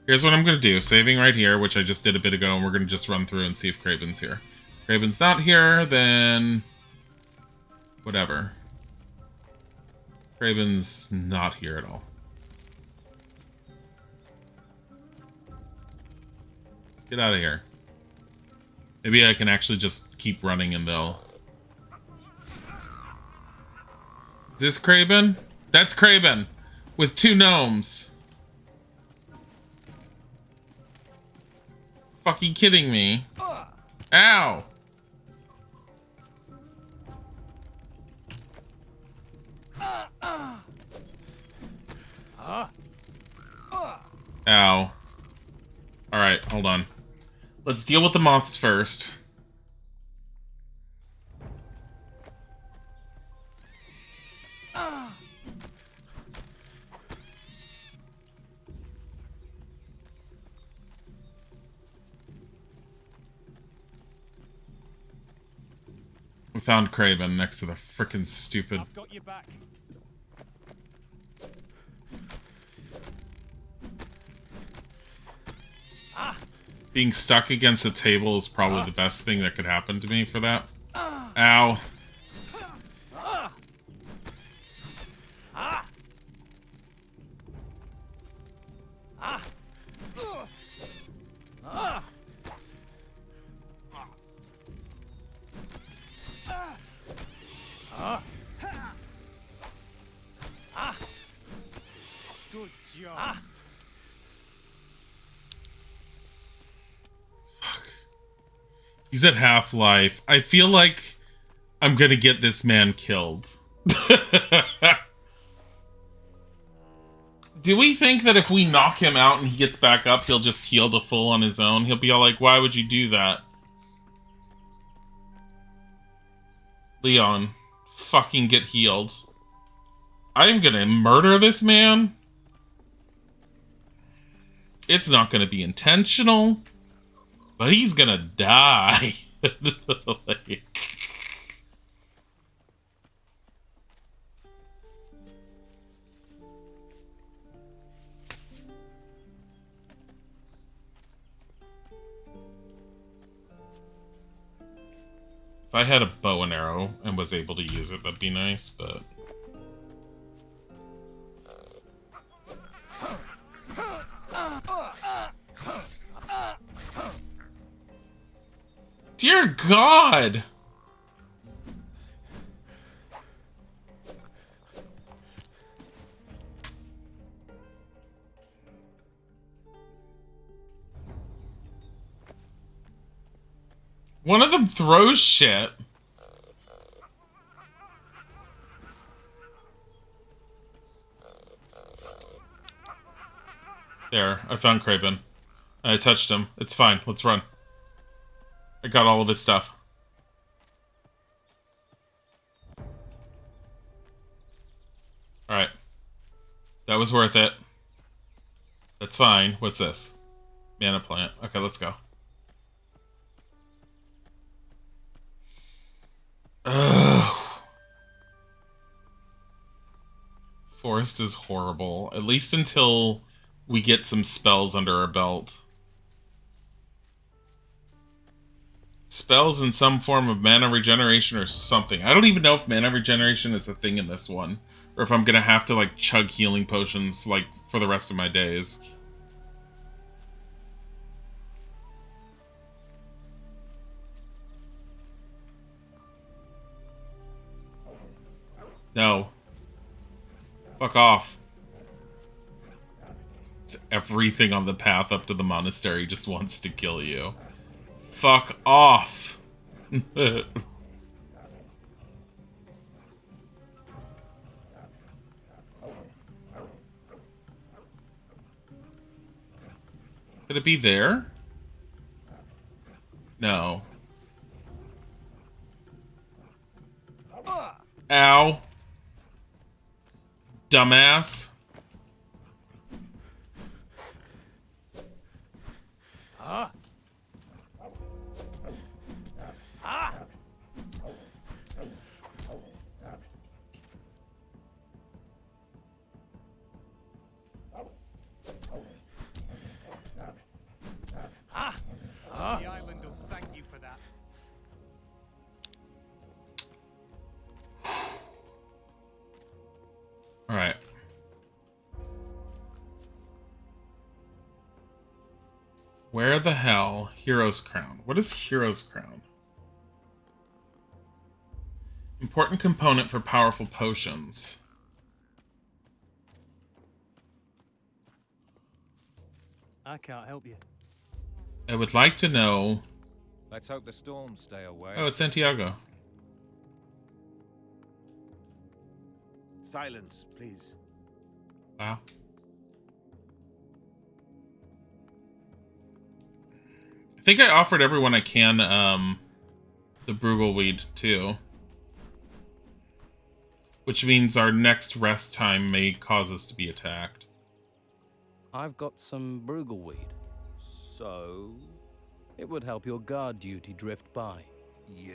S1: Here's what I'm going to do. Saving right here, which I just did a bit ago, and we're going to just run through and see if Craven's here. Craven's not here, then... whatever. Craven's not here at all. Get out of here. Maybe I can actually just keep running and they'll... Is this Craven? That's Craven! With two gnomes! Fucking kidding me. Ow! Ow. Alright, hold on. Let's deal with the moths first. We found Craven next to the frickin' stupid...
S8: I've got your back.
S1: Being stuck against a table is probably the best thing that could happen to me for that. Ow.
S8: Good job.
S1: He's at half-life. I feel like I'm gonna get this man killed. Do we think that if we knock him out and he gets back up, he'll just heal to full on his own? He'll be all like, why would you do that? Leon, fucking get healed. I am gonna murder this man. It's not gonna be intentional. But he's gonna die. Like... If I had a bow and arrow and was able to use it, that'd be nice, but... Dear God! One of them throws shit. There, I found Craven. I touched him. It's fine. Let's run. I got all of his stuff. Alright. That was worth it. That's fine. What's this? Mana plant. Okay, let's go. Ugh. Forest is horrible. At least until we get some spells under our belt. Spells in some form of mana regeneration or something. I don't even know if mana regeneration is a thing in this one. Or if I'm gonna have to, like, chug healing potions, like, for the rest of my days. No. Fuck off. It's everything on the path up to the monastery just wants to kill you. Fuck off. Could it be there? No. Ow. Dumbass.
S13: Ah. Ah. Ah.
S18: The island will thank you for that.
S1: All right. Where the hell? Hero's Crown. What is Hero's Crown? Important component for powerful potions.
S18: I can't help you.
S1: I would like to know...
S22: Let's hope the storms stay away.
S1: Oh, it's Santiago.
S12: Silence, please.
S1: Wow. I think I offered everyone I can, the Brugelweed, too. Which means our next rest time may cause us to be attacked.
S3: I've got some Brugelweed. So, it would help your guard duty drift by.
S22: Yeah?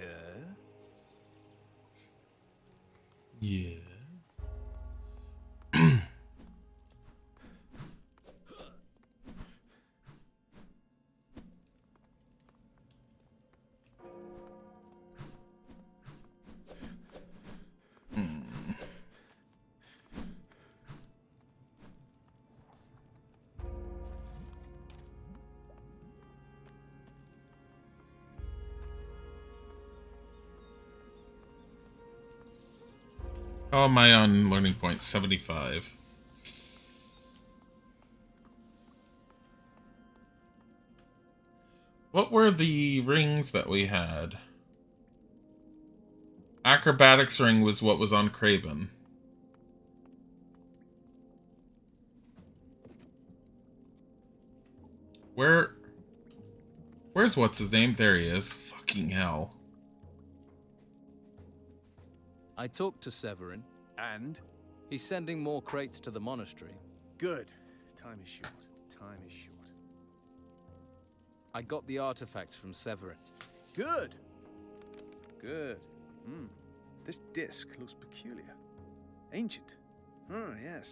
S1: Yeah. How am I on learning point? 75. What were the rings that we had? Acrobatics ring was what was on Craven. Where's what's his name? There he is. Fucking hell.
S3: I talked to Severin.
S8: And?
S3: He's sending more crates to the monastery.
S8: Good. Time is short. Time is short.
S3: I got the artifacts from Severin.
S8: Good. Good. This disc looks peculiar. Ancient. Oh, yes.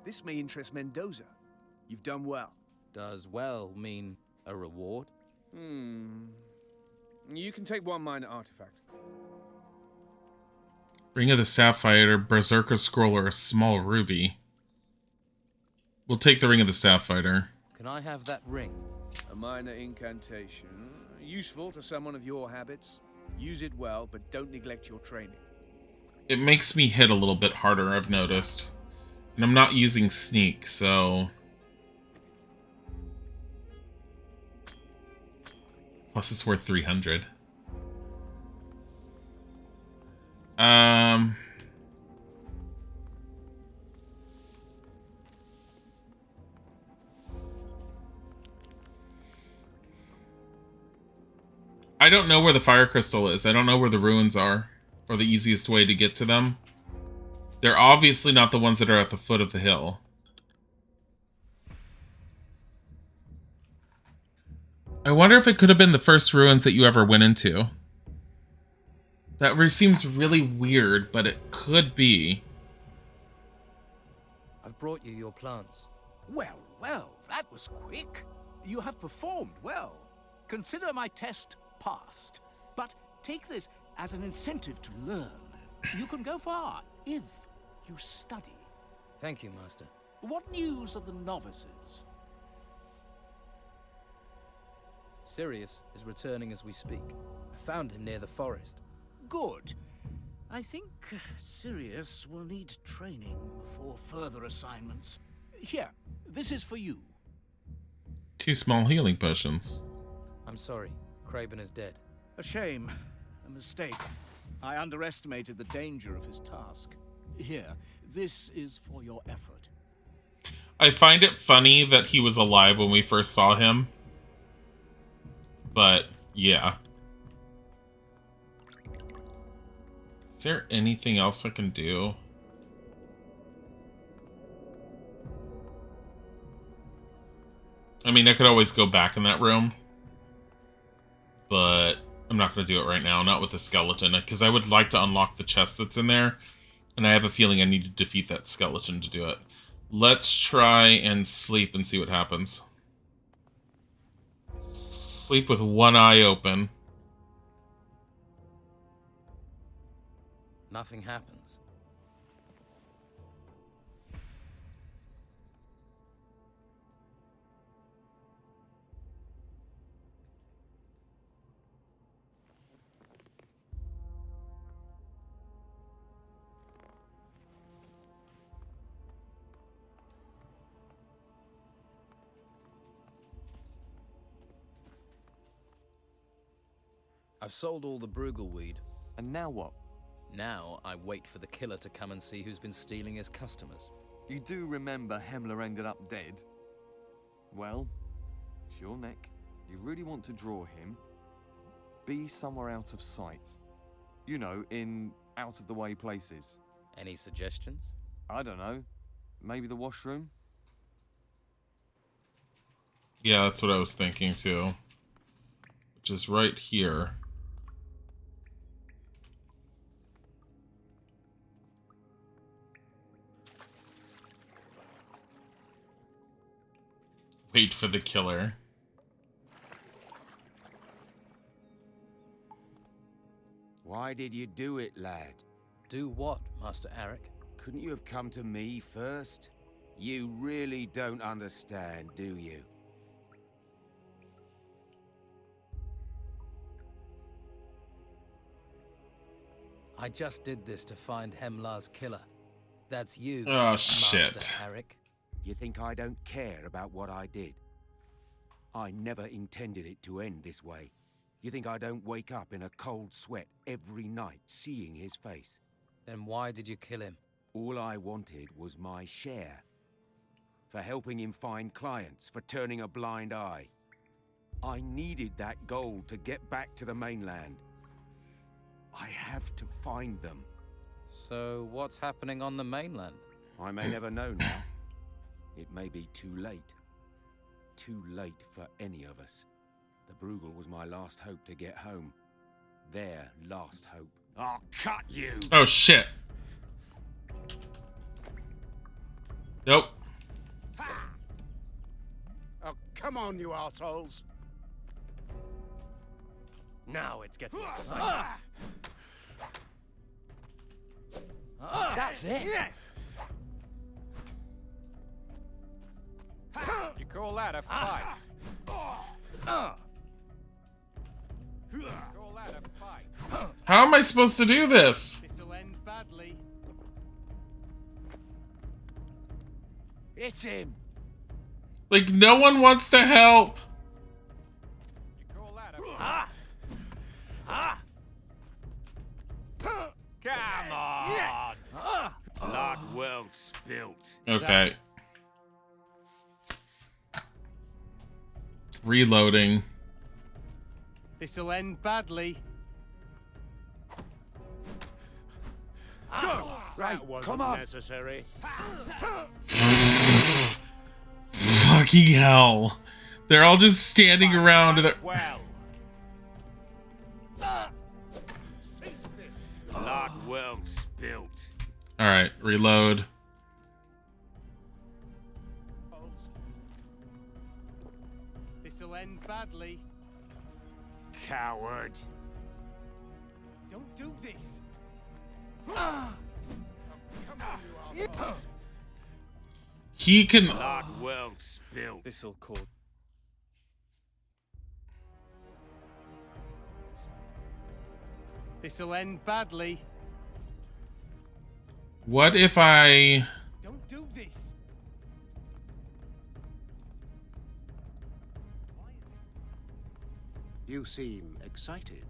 S8: This may interest Mendoza. You've done well.
S3: Does well mean a reward?
S8: You can take one minor artifact.
S1: Ring of the Sapphire, Berserker Scroll, or a small ruby. We'll take the Ring of the Sapphire.
S3: Can I have that ring?
S8: A minor incantation. Useful to someone of your habits. Use it well, but don't neglect your training.
S1: It makes me hit a little bit harder, I've noticed. And I'm not using sneak, so... Plus it's worth 300. I don't know where the fire crystal is. I don't know where the ruins are, or the easiest way to get to them. They're obviously not the ones that are at the foot of the hill. I wonder if it could have been the first ruins that you ever went into. That seems really weird, but it could be.
S3: I've brought you your plants.
S14: Well, well, that was quick. You have performed well. Consider my test passed. But take this as an incentive to learn. You can go far if you study.
S3: Thank you, Master.
S14: What news of the novices?
S3: Sirius is returning as we speak. I found him near the forest.
S14: Good. I think Sirius will need training for further assignments. Here, this is for you.
S1: 2 small healing potions.
S3: I'm sorry. Craven is dead.
S14: A shame. A mistake. I underestimated the danger of his task. Here, this is for your effort.
S1: I find it funny that he was alive when we first saw him. But, yeah. Is there anything else I can do? I mean, I could always go back in that room. But I'm not going to do it right now. Not with the skeleton. Because I would like to unlock the chest that's in there. And I have a feeling I need to defeat that skeleton to do it. Let's try and sleep and see what happens. Sleep with one eye open.
S3: Nothing happens. I've sold all the Brugelweed.
S16: And now what?
S3: Now I wait for the killer to come and see who's been stealing his customers.
S16: You do remember Hemler ended up dead? Well, it's your neck. You really want to draw him? Be somewhere out of sight. You know, in out-of-the-way places.
S3: Any suggestions?
S16: I don't know. Maybe the washroom?
S1: Yeah, that's what I was thinking too. Which is right here. Wait for the killer.
S12: Why did you do it, lad?
S3: Do what, Master Arik?
S12: Couldn't you have come to me first? You really don't understand, do you?
S3: I just did this to find Hemlar's killer. That's you,
S1: Oh,
S3: Master
S1: shit.
S3: Arik.
S12: You think I don't care about what I did? I never intended it to end this way. You think I don't wake up in a cold sweat every night seeing his face?
S3: Then why did you kill him?
S12: All I wanted was my share. For helping him find clients, for turning a blind eye. I needed that gold to get back to the mainland. I have to find them.
S3: So what's happening on the mainland?
S12: I may never know now. It may be too late. Too late for any of us. The Bruegel was my last hope to get home. Their last hope. I'll cut you!
S1: Oh, shit. Nope.
S12: Oh, come on, you assholes!
S11: Now it's getting exciting.
S14: That's it.
S15: You call that a fight? Call that a fight?
S1: How am I supposed to do this?
S11: This'll end badly.
S14: It's him.
S1: Like, no one wants to help.
S15: You call that a fight? Come on!
S12: Blood well spilt.
S1: Okay. Reloading.
S11: This'll end badly.
S14: Right,
S17: Come on. Necessary.
S1: Fucking hell. They're all just standing around.
S15: Well.
S12: Blood well spilt.
S1: Alright, reload.
S11: This'll end badly.
S12: Coward.
S11: Don't do this.
S1: He can.
S12: Blood well spilt.
S11: This'll cause. This'll end badly.
S1: What if I.
S11: Don't do this.
S17: You seem excited.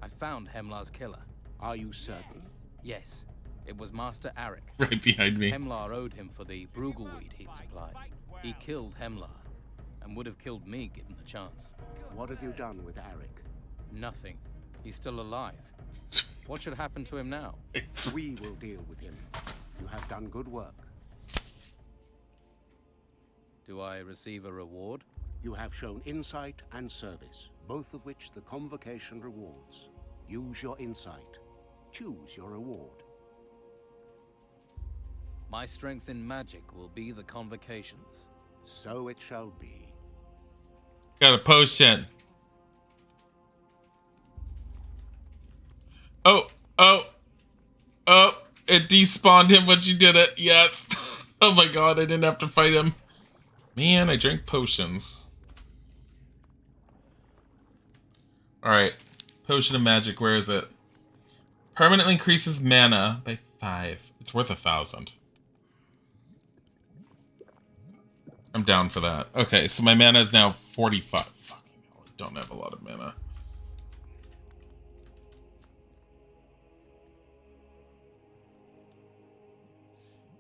S3: I found Hemlar's killer.
S17: Are you certain?
S3: Yes, it was Master Arik.
S1: Right behind me.
S3: Hemlar owed him for the Brugelweed he'd supplied. He killed Hemlar, and would have killed me given the chance.
S17: What have you done with Arik?
S3: Nothing. He's still alive. What should happen to him now?
S17: We will deal with him. You have done good work.
S3: Do I receive a reward?
S17: You have shown insight and service, both of which the Convocation rewards. Use your insight. Choose your reward.
S3: My strength in magic will be the Convocation's.
S17: So it shall be.
S1: Got a potion. Oh. It despawned him when you did it. Yes. Oh my god, I didn't have to fight him. Man, I drank potions. Alright. Potion of magic, where is it? Permanently increases mana by 5. It's worth 1,000. I'm down for that. Okay, so my mana is now 45. Fucking hell, I don't have a lot of mana.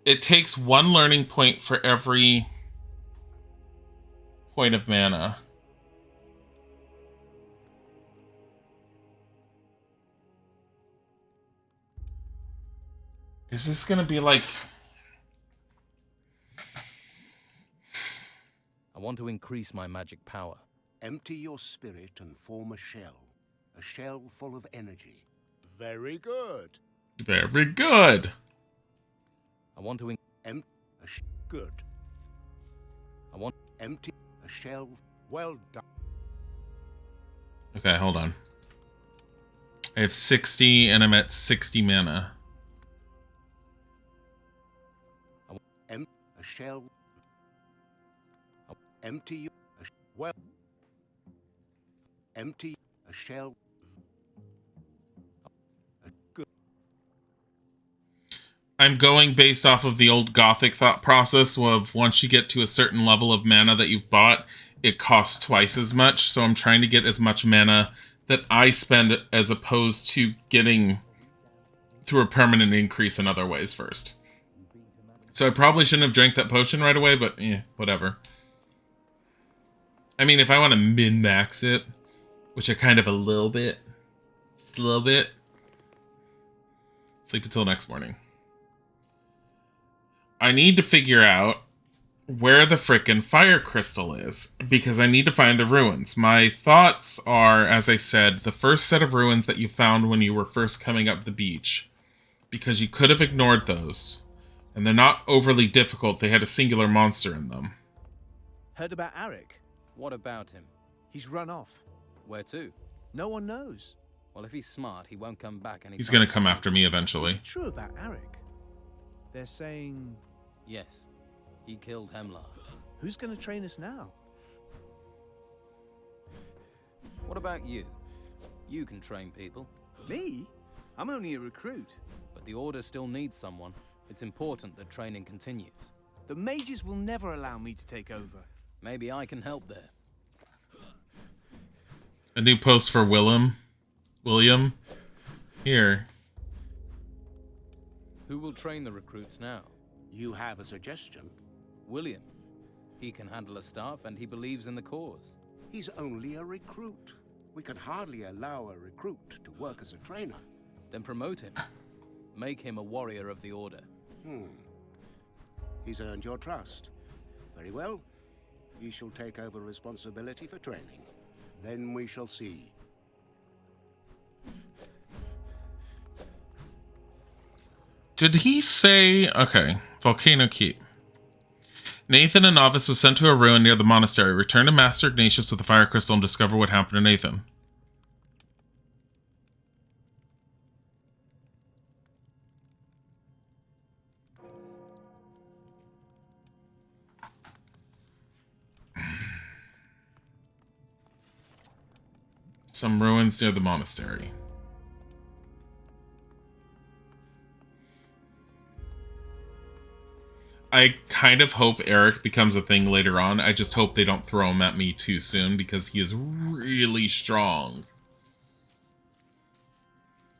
S1: It takes 1 learning point for every point of mana. Is this gonna be like...
S3: I want to increase my magic power.
S17: Empty your spirit and form a shell full of energy.
S12: Very good.
S1: Very good.
S3: I want to
S17: good.
S3: I want
S17: empty a shell. Well done.
S1: Okay, hold on. I have 60 and I'm at 60 mana.
S17: A shell. Empty well. Empty a shell.
S1: I'm going based off of the old Gothic thought process of once you get to a certain level of mana that you've bought, it costs twice as much. So I'm trying to get as much mana that I spend as opposed to getting through a permanent increase in other ways first. So I probably shouldn't have drank that potion right away, but whatever. I mean, if I want to min-max it, which I kind of a little bit, just a little bit, sleep until next morning. I need to figure out where the frickin' fire crystal is, because I need to find the ruins. My thoughts are, as I said, the first set of ruins that you found when you were first coming up the beach, because you could have ignored those, and they're not overly difficult. They had a singular monster in them.
S8: Heard about Arik?
S3: What about him?
S8: He's run off.
S3: Where to?
S8: No one knows.
S3: Well, if he's smart, he won't come back anytime
S1: He's gonna come
S3: soon.
S1: after me eventually.
S8: Is it true about Arik? They're saying...
S3: Yes. He killed Hemlar.
S8: Who's going to train us now?
S3: What about you? You can train people.
S8: Me? I'm only a recruit.
S3: But the Order still needs someone. It's important that training continues.
S8: The mages will never allow me to take over.
S3: Maybe I can help there.
S1: A new post for William. Here.
S3: Who will train the recruits now?
S17: You have a suggestion?
S3: William. He can handle a staff and he believes in the cause.
S17: He's only a recruit. We can hardly allow a recruit to work as a trainer.
S3: Then promote him. Make him a warrior of the Order.
S17: He's earned your trust. Very well. You shall take over responsibility for training. Then we shall see.
S1: Did he say... Okay. Volcano Keep. Nathan, a novice, was sent to a ruin near the monastery. Return to Master Ignatius with the fire crystal and discover what happened to Nathan. Some ruins near the monastery. I kind of hope Eric becomes a thing later on. I just hope they don't throw him at me too soon because he is really strong.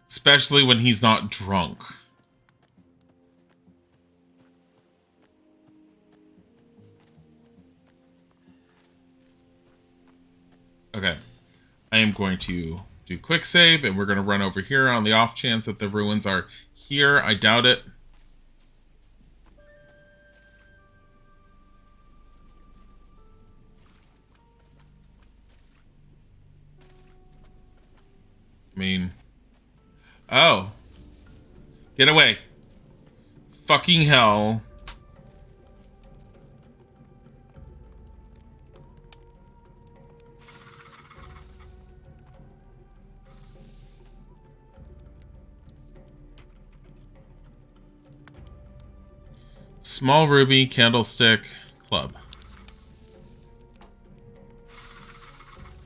S1: Especially when he's not drunk. Okay. I am going to do quick save and we're going to run over here on the off chance that the ruins are here. I doubt it. I mean... Oh. Get away. Fucking hell. Small ruby, candlestick, club.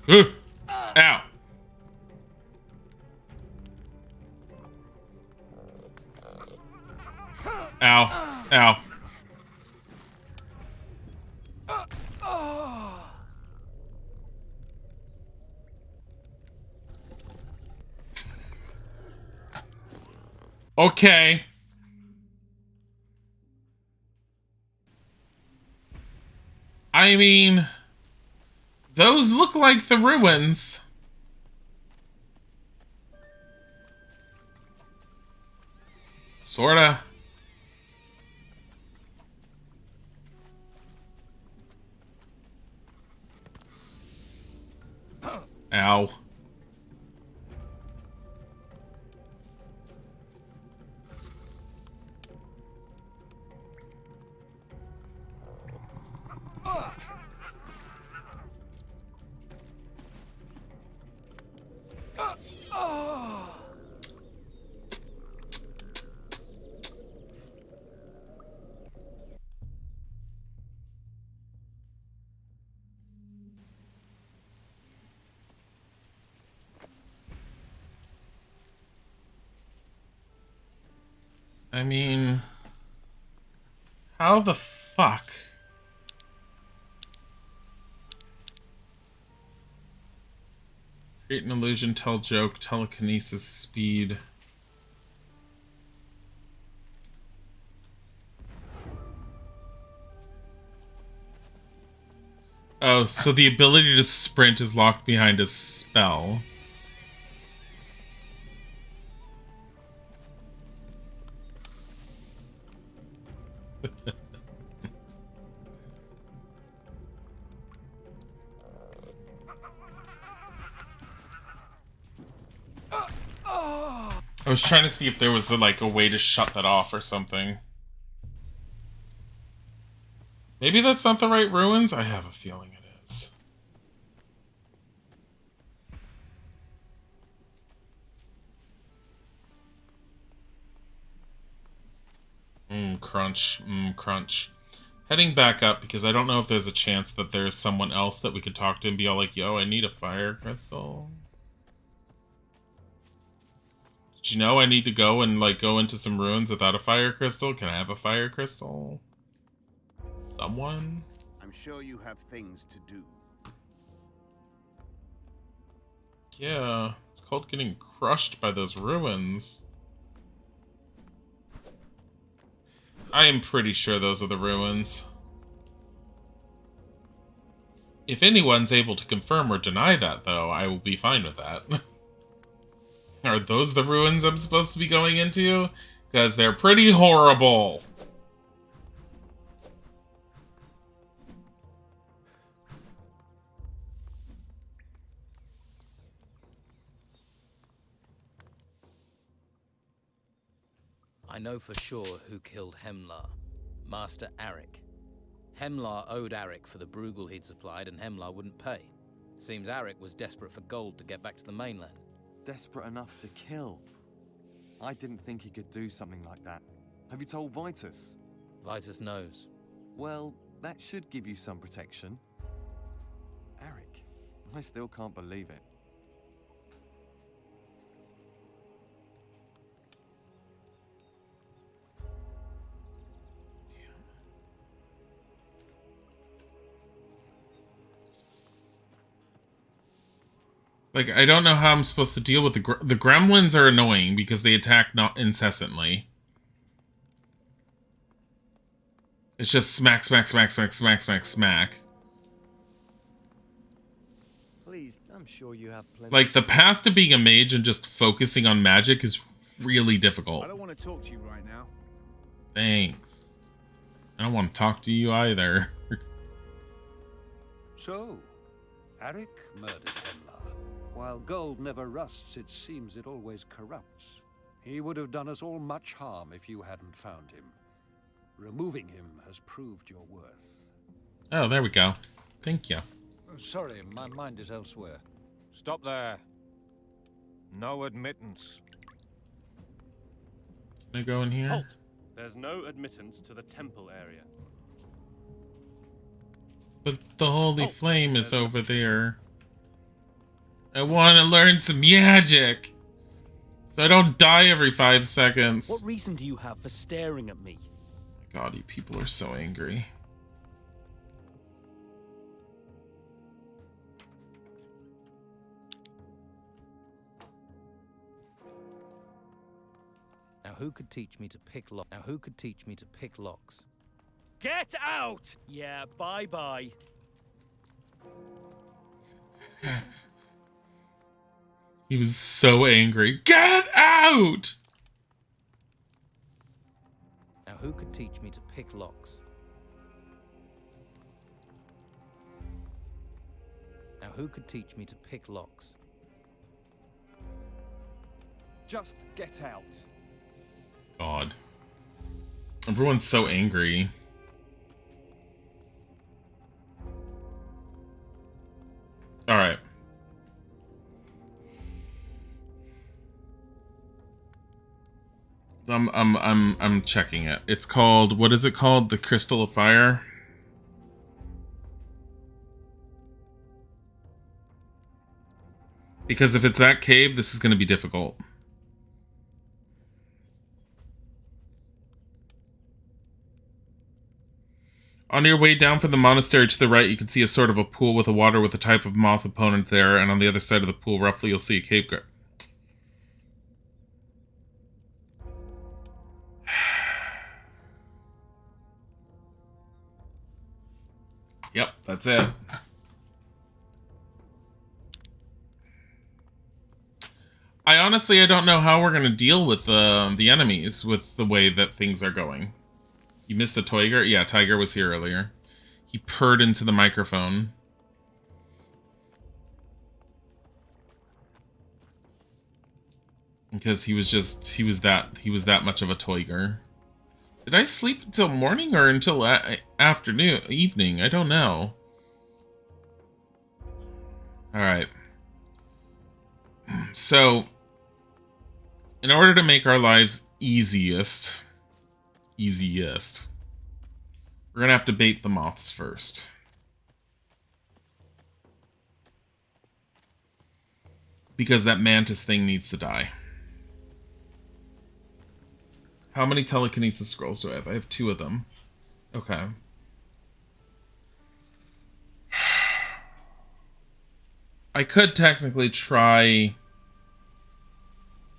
S1: Ow! Ow. Ow. Okay. I mean, those look like the ruins. Sorta. Ow. I mean, how the fuck? Create an illusion, tell joke, telekinesis, speed. Oh, so the ability to sprint is locked behind a spell. I was trying to see if there was like a way to shut that off or something. Maybe that's not the right ruins? I have a feeling it is. Crunch. Crunch. Heading back up because I don't know if there's a chance that there's someone else that we could talk to and be all like, yo, I need a fire crystal. Did you know I need to go and like go into some ruins without a fire crystal? Can I have a fire crystal? Someone?
S12: I'm sure you have things to do.
S1: Yeah, it's called getting crushed by those ruins. I am pretty sure those are the ruins. If anyone's able to confirm or deny that, though, I will be fine with that. Are those the ruins I'm supposed to be going into? Because they're pretty horrible.
S3: I know for sure who killed Hemlar. Master Arik. Hemlar owed Arik for the Bruegel he'd supplied, and Hemlar wouldn't pay. Seems Arik was desperate for gold to get back to the mainland.
S16: Desperate enough to kill? I didn't think he could do something like that. Have you told Vitus?
S3: Vitus knows.
S16: Well, that should give you some protection. Arik, I still can't believe it.
S1: Like, I don't know how I'm supposed to deal with the gremlins are annoying because they attack not incessantly. It's just smack, smack, smack, smack, smack, smack, smack.
S10: Please, I'm sure you have plenty.
S1: Like, the path to being a mage and just focusing on magic is really difficult.
S8: I don't want to talk to you right now.
S1: Thanks. I don't want to talk to you either.
S6: So, Arik murdered Hemlar. While gold never rusts, it seems it always corrupts. He would have done us all much harm if you hadn't found him. Removing him has proved your worth.
S1: Oh, there we go. Thank you.
S22: Sorry, my mind is elsewhere.
S15: Stop there. No admittance.
S1: Can I go in here?
S7: Halt! There's no admittance to the temple area.
S1: But the holy flame is over there. I want to learn some magic, so I don't die every 5 seconds.
S21: What reason do you have for staring at me?
S1: My God, you people are so angry.
S3: Now who could teach me to pick locks?
S7: Get out! Yeah, bye-bye.
S1: He was so angry. Get out!
S3: Now who could teach me to pick locks? Now who could teach me to pick locks?
S8: Just get out.
S1: God. Everyone's so angry. Alright. I'm checking it. It's called, what is it called? The Crystal of Fire? Because if it's that cave, this is going to be difficult. On your way down from the monastery to the right, you can see a sort of a pool with a water with a type of moth opponent there, and on the other side of the pool, roughly, you'll see a cave guard. Yep, that's it. I honestly don't know how we're going to deal with the enemies with the way that things are going. You missed a Tiger? Yeah, Tiger was here earlier. He purred into the microphone. Because he was that much of a toiger. Did I sleep until morning or until evening? I don't know. Alright. So, in order to make our lives easiest, we're gonna have to bait the moths first. Because that mantis thing needs to die. How many telekinesis scrolls do I have? I have 2 of them. Okay. I could technically try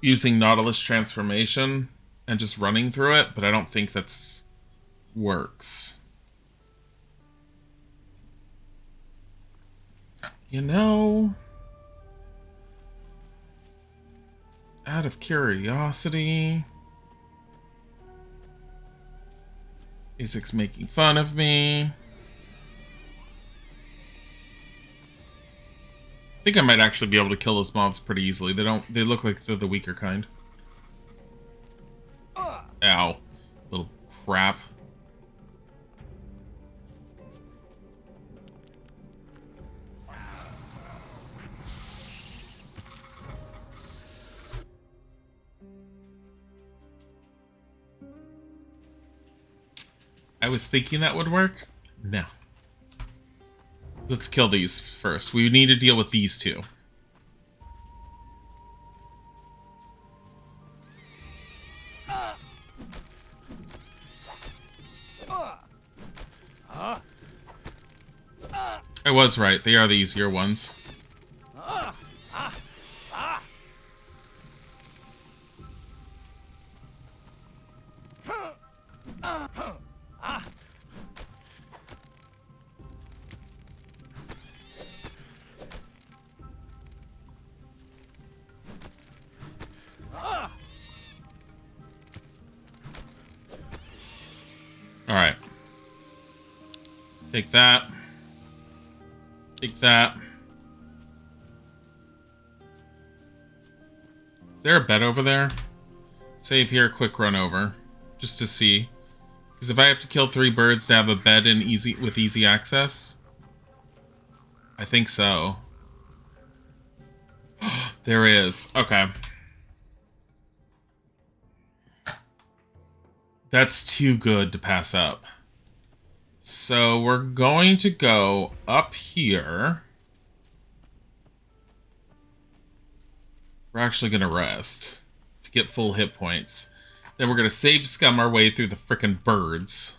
S1: using Nautilus transformation and just running through it, but I don't think that's works. You know, out of curiosity, Isaac's making fun of me. I think I might actually be able to kill those moths pretty easily. They look like they're the weaker kind. Ow. Little crap. I was thinking that would work. No. Let's kill these first. We need to deal with these 2. I was right. They are the easier ones. Alright. Take that. Take that. Is there a bed over there? Save here, quick run over. Just to see. Because if I have to kill 3 birds to have a bed in with easy access... I think so. There is. Okay. That's too good to pass up. So we're going to go up here. We're actually going to rest to get full hit points. Then we're going to save scum our way through the frickin' birds.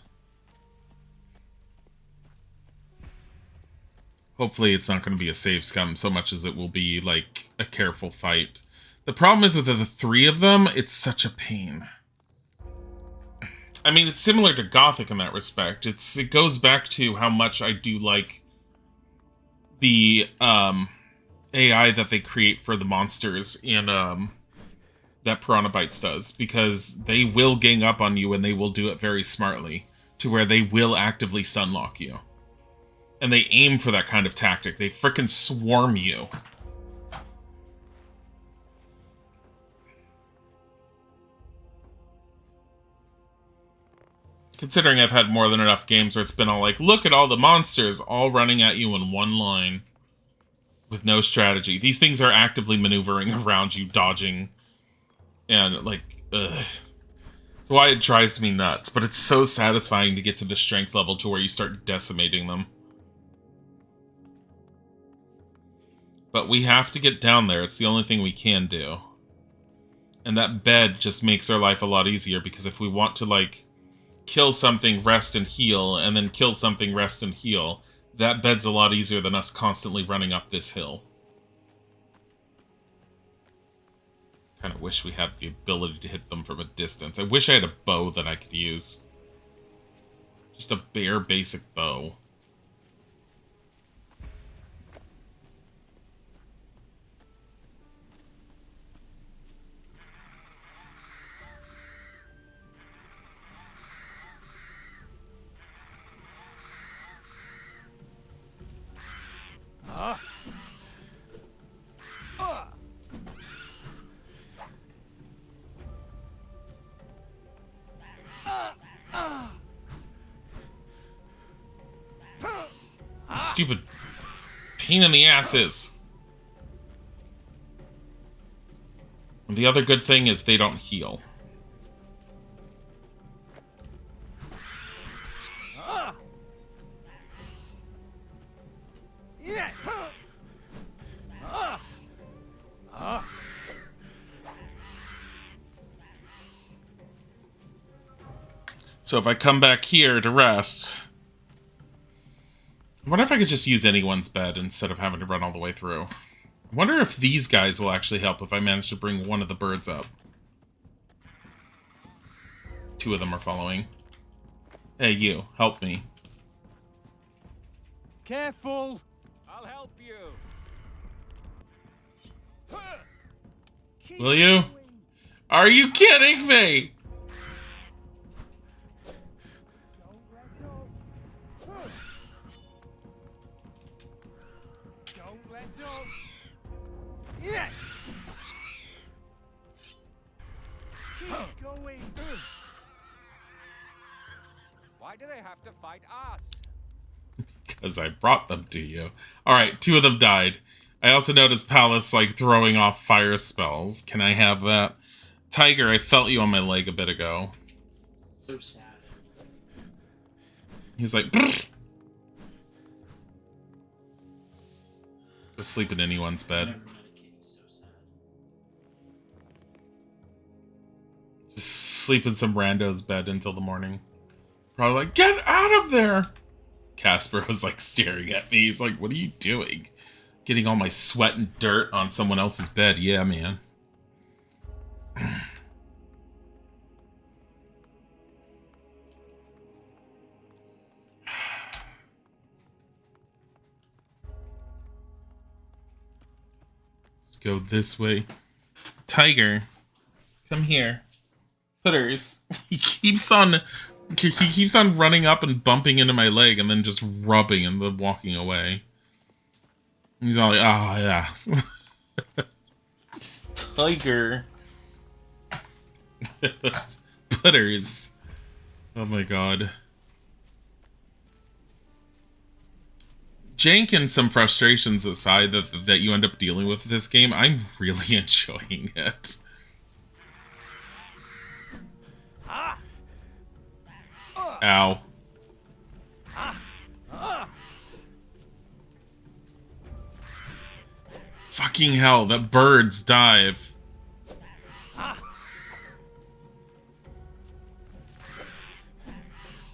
S1: Hopefully it's not going to be a save scum so much as it will be like a careful fight. The problem is with the 3 of them, it's such a pain. I mean, it's similar to Gothic in that respect. It goes back to how much I do like the AI that they create for the monsters in that Piranha Bytes does, because they will gang up on you and they will do it very smartly to where they will actively sunlock you. And they aim for that kind of tactic. They frickin' swarm you. Considering I've had more than enough games where it's been all like, look at all the monsters all running at you in one line with no strategy. These things are actively maneuvering around you, dodging, and like, ugh. That's why it drives me nuts, but it's so satisfying to get to the strength level to where you start decimating them. But we have to get down there. It's the only thing we can do. And that bed just makes our life a lot easier, because if we want to, like, kill something, rest and heal, and then kill something, rest and heal, that bed's a lot easier than us constantly running up this hill. Kind of wish we had the ability to hit them from a distance. I wish I had a bow that I could use. Just a bare basic bow. stupid pain in the asses. And the other good thing is they don't heal. So if I come back here to rest, I wonder if I could just use anyone's bed instead of having to run all the way through. I wonder if these guys will actually help if I manage to bring one of the birds up. 2 of them are following. Hey, you, help me.
S8: Careful!
S15: I'll help you.
S1: Will you? Are you kidding me?
S8: Don't let up. Yeah. Keep going.
S15: Why do they have to fight us?
S1: Because I brought them to you. Alright, 2 of them died. I also noticed Palace, like, throwing off fire spells. Can I have that? Tiger, I felt you on my leg a bit ago.
S9: So sad.
S1: He's like, brrr. Go sleep in anyone's bed. Just sleep in some rando's bed until the morning. Probably like, get out of there! Casper was like staring at me. He's like, what are you doing? Getting all my sweat and dirt on someone else's bed. Yeah, man. Let's go this way. Tiger, come here. Putters. He keeps on running up and bumping into my leg and then just rubbing and then walking away. He's all like, oh, yeah. Tiger. Putters. Oh my god. Jank and some frustrations aside that you end up dealing with this game, I'm really enjoying it. Ow. Fucking hell, that bird's dive.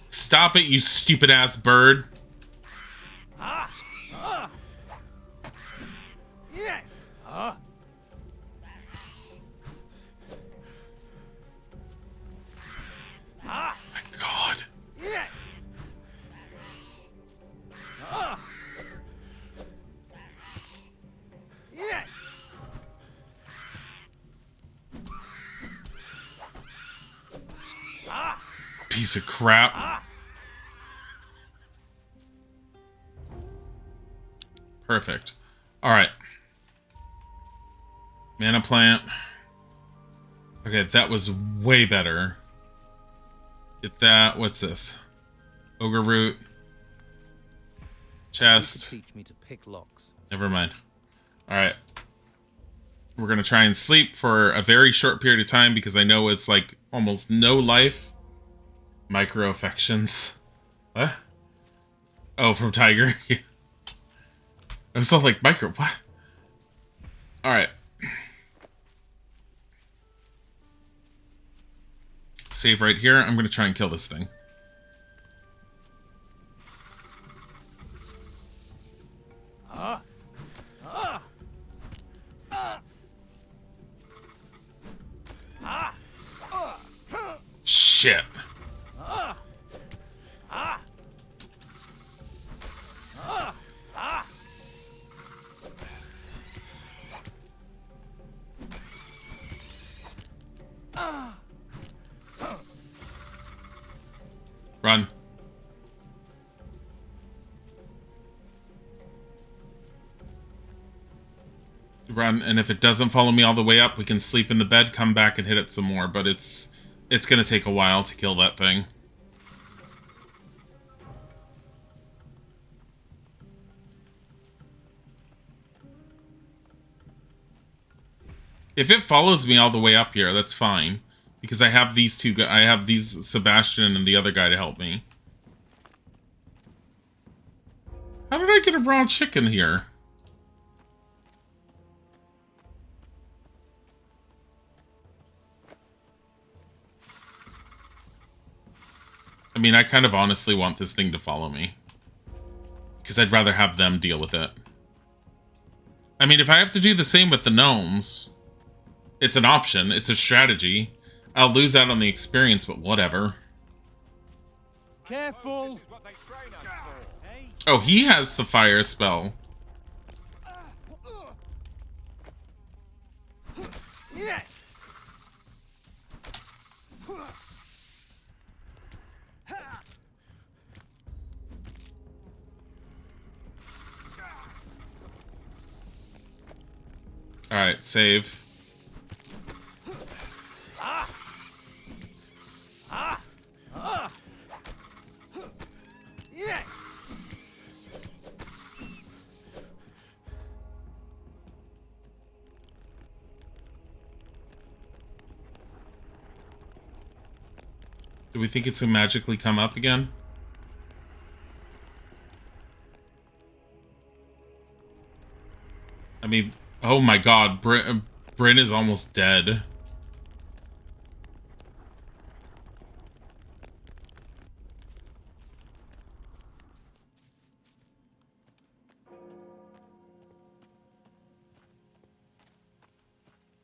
S1: Stop it, you stupid ass bird. My God. Piece of crap. Perfect. Alright. Mana plant. Okay, that was way better. Get that. What's this? Ogre root. Chest.
S3: Teach me to pick locks.
S1: Never mind. Alright. We're gonna try and sleep for a very short period of time because I know it's like almost no life. Micro affections. What? Oh, from Tiger. I was all like, micro, what? Alright. Save right here. I'm gonna try and kill this thing. Shit. Run. Run, and if it doesn't follow me all the way up, we can sleep in the bed, come back and hit it some more, but it's gonna take a while to kill that thing. If it follows me all the way up here, that's fine. Because I have these two, I have these Sebastian and the other guy to help me. How did I get a raw chicken here? I mean, I kind of honestly want this thing to follow me. Because I'd rather have them deal with it. I mean, if I have to do the same with the gnomes, it's an option. It's a strategy. I'll lose out on the experience, but whatever.
S8: Careful!
S1: Oh, he has the fire spell. Alright, save. Do we think it's gonna magically come up again? I mean, oh my god, Bryn is almost dead.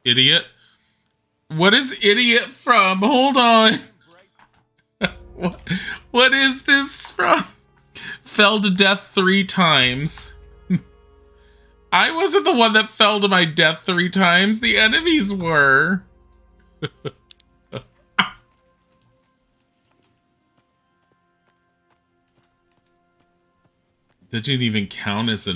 S1: Idiot? What is idiot from? Hold on. What is this from? Fell to death 3 times. I wasn't the one that fell to my death 3 times. The enemies were. That didn't even count as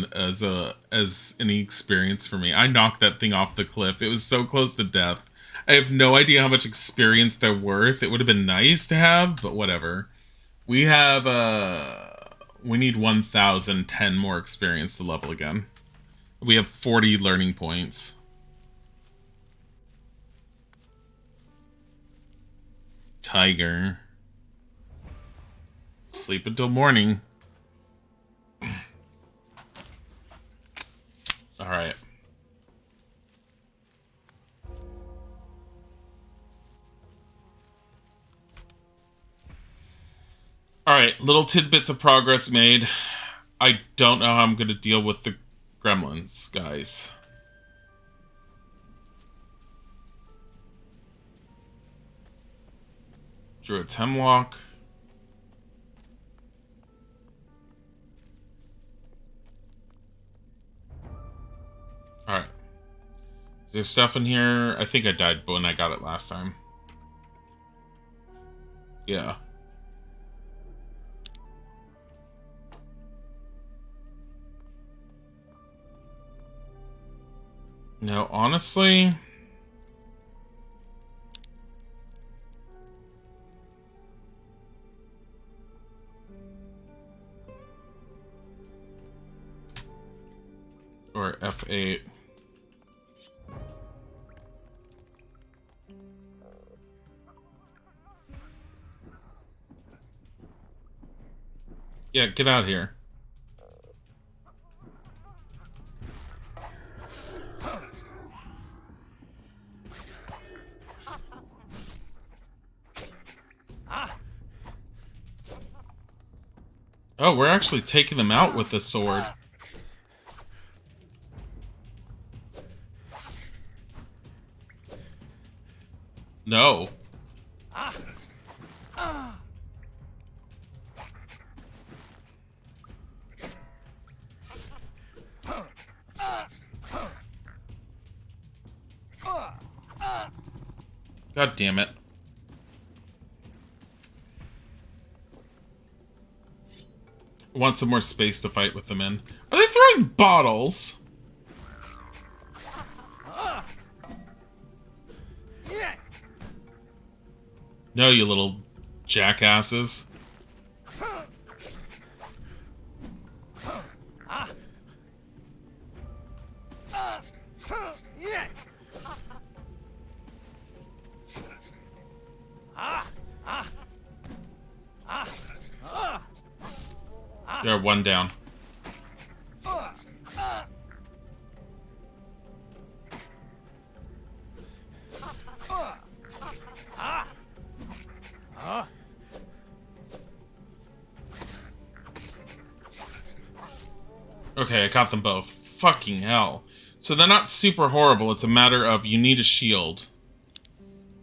S1: any experience for me. I knocked that thing off the cliff. It was so close to death. I have no idea how much experience they're worth. It would have been nice to have, but whatever. We have we need 1,010 more experience to level again. We have 40 learning points. Tiger. Sleep until morning. All right. All right, little tidbits of progress made. I don't know how I'm going to deal with the gremlins, guys. Druid's Hemlock. Alright. Is there stuff in here? I think I died when I got it last time. Yeah. No, honestly... Or F8. Yeah, get out of here. Oh, we're actually taking them out with this sword. No. God damn it. Want some more space to fight with them in. Are they throwing bottles? No, you little jackasses. They're one down. Okay, I got them both. Fucking hell. So they're not super horrible. It's a matter of you need a shield.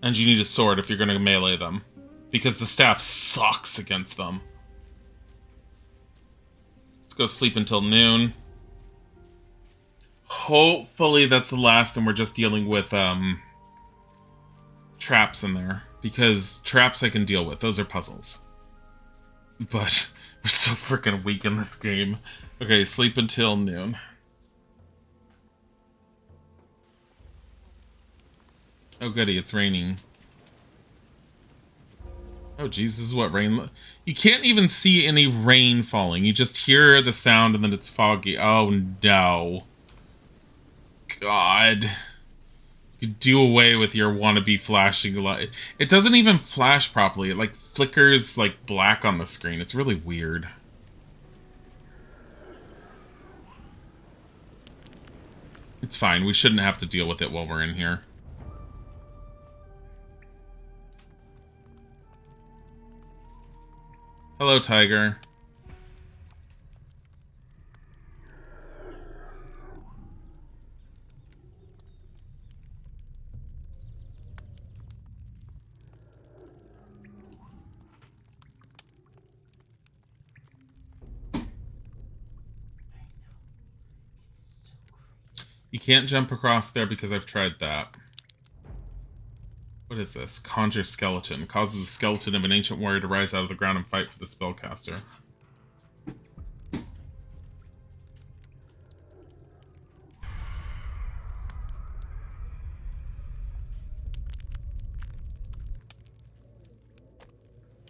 S1: And you need a sword if you're going to melee them. Because the staff sucks against them. Let's go sleep until noon. Hopefully that's the last and we're just dealing with traps in there. Because traps I can deal with. Those are puzzles. But we're so freaking weak in this game. Okay, sleep until noon. Oh goody, it's raining. Oh jeez, this is what rain... You can't even see any rain falling. You just hear the sound and then it's foggy. Oh no. God. You do away with your wannabe flashing light. It doesn't even flash properly. It like flickers like black on the screen. It's really weird. It's fine. We shouldn't have to deal with it while we're in here. Hello, Tiger. You can't jump across there because I've tried that. What is this? Conjure skeleton. Causes the skeleton of an ancient warrior to rise out of the ground and fight for the spellcaster.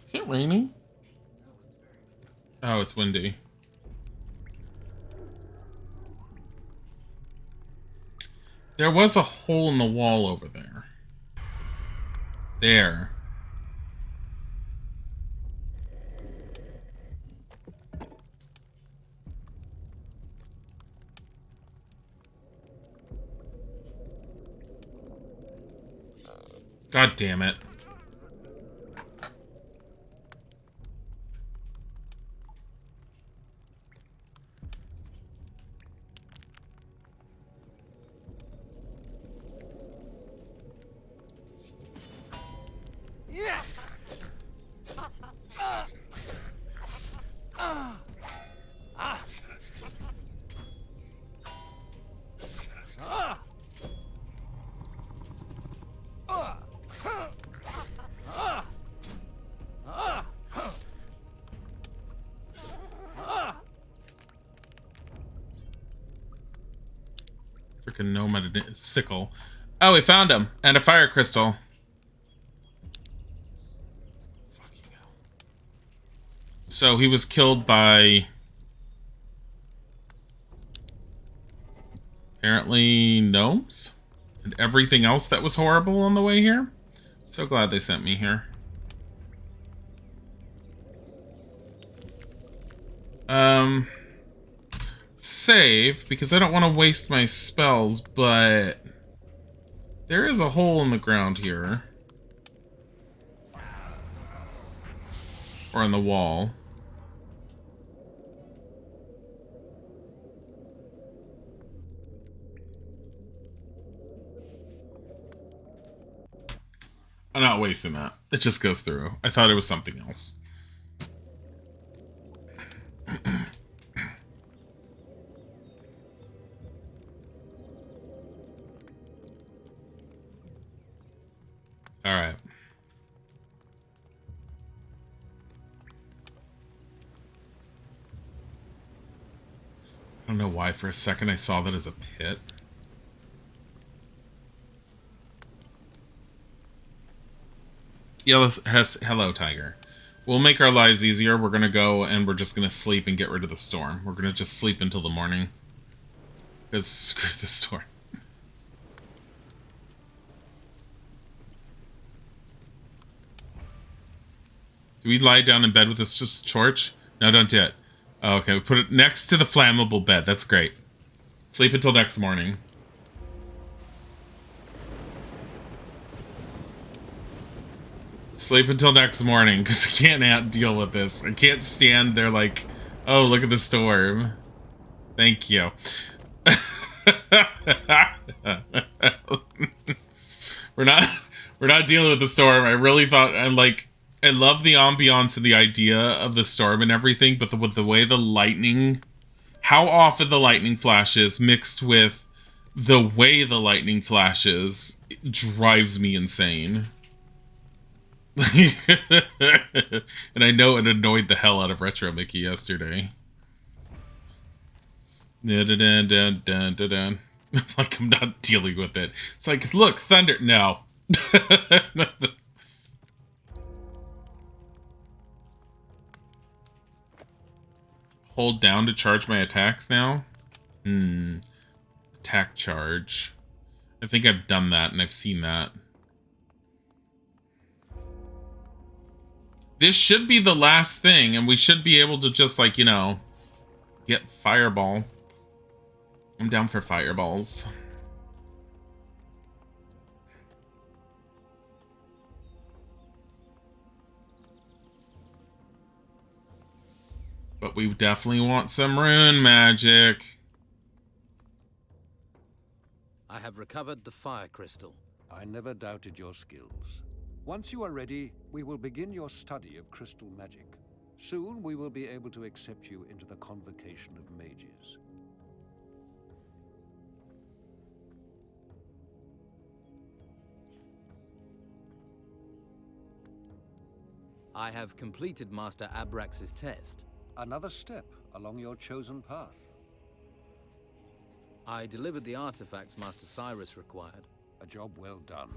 S1: Is it raining? Oh, it's windy. There was a hole in the wall over there. There. God damn it. Freaking nomad sickle. Oh, we found him. And a fire crystal. Fucking hell. So he was killed by... apparently gnomes? And everything else that was horrible on the way here? So glad they sent me here. Save, because I don't want to waste my spells, but there is a hole in the ground here. Or in the wall. I'm not wasting that. It just goes through. I thought it was something else. Alright. I don't know why for a second I saw that as a pit. Hello, Tiger. We'll make our lives easier. We're gonna go and we're just gonna sleep and get rid of the storm. We're gonna just sleep until the morning. Because screw the storm. Do we lie down in bed with this torch? No, don't do it. Okay, we put it next to the flammable bed. That's great. Sleep until next morning. Sleep until next morning, because I can't deal with this. I can't stand there like, oh, look at the storm. Thank you. We're not dealing with the storm. I really thought, I love the ambiance and the idea of the storm and everything, but with the way the lightning, how often the lightning flashes mixed with the way the lightning flashes, it drives me insane. And I know it annoyed the hell out of Retro Mickey yesterday. Like, I'm not dealing with it. It's like, look, thunder. No. Hold down to charge my attacks now? Attack charge. I think I've done that and I've seen that. This should be the last thing, and we should be able to just, like, you know, get Fireball. I'm down for Fireballs. But we definitely want some rune magic.
S3: I have recovered the fire crystal.
S6: I never doubted your skills. Once you are ready, we will begin your study of crystal magic. Soon we will be able to accept you into the Convocation of Mages.
S3: I have completed Master Abrax's test.
S6: Another step along your chosen path.
S3: I delivered the artifacts Master Cyrus required.
S6: A job well done.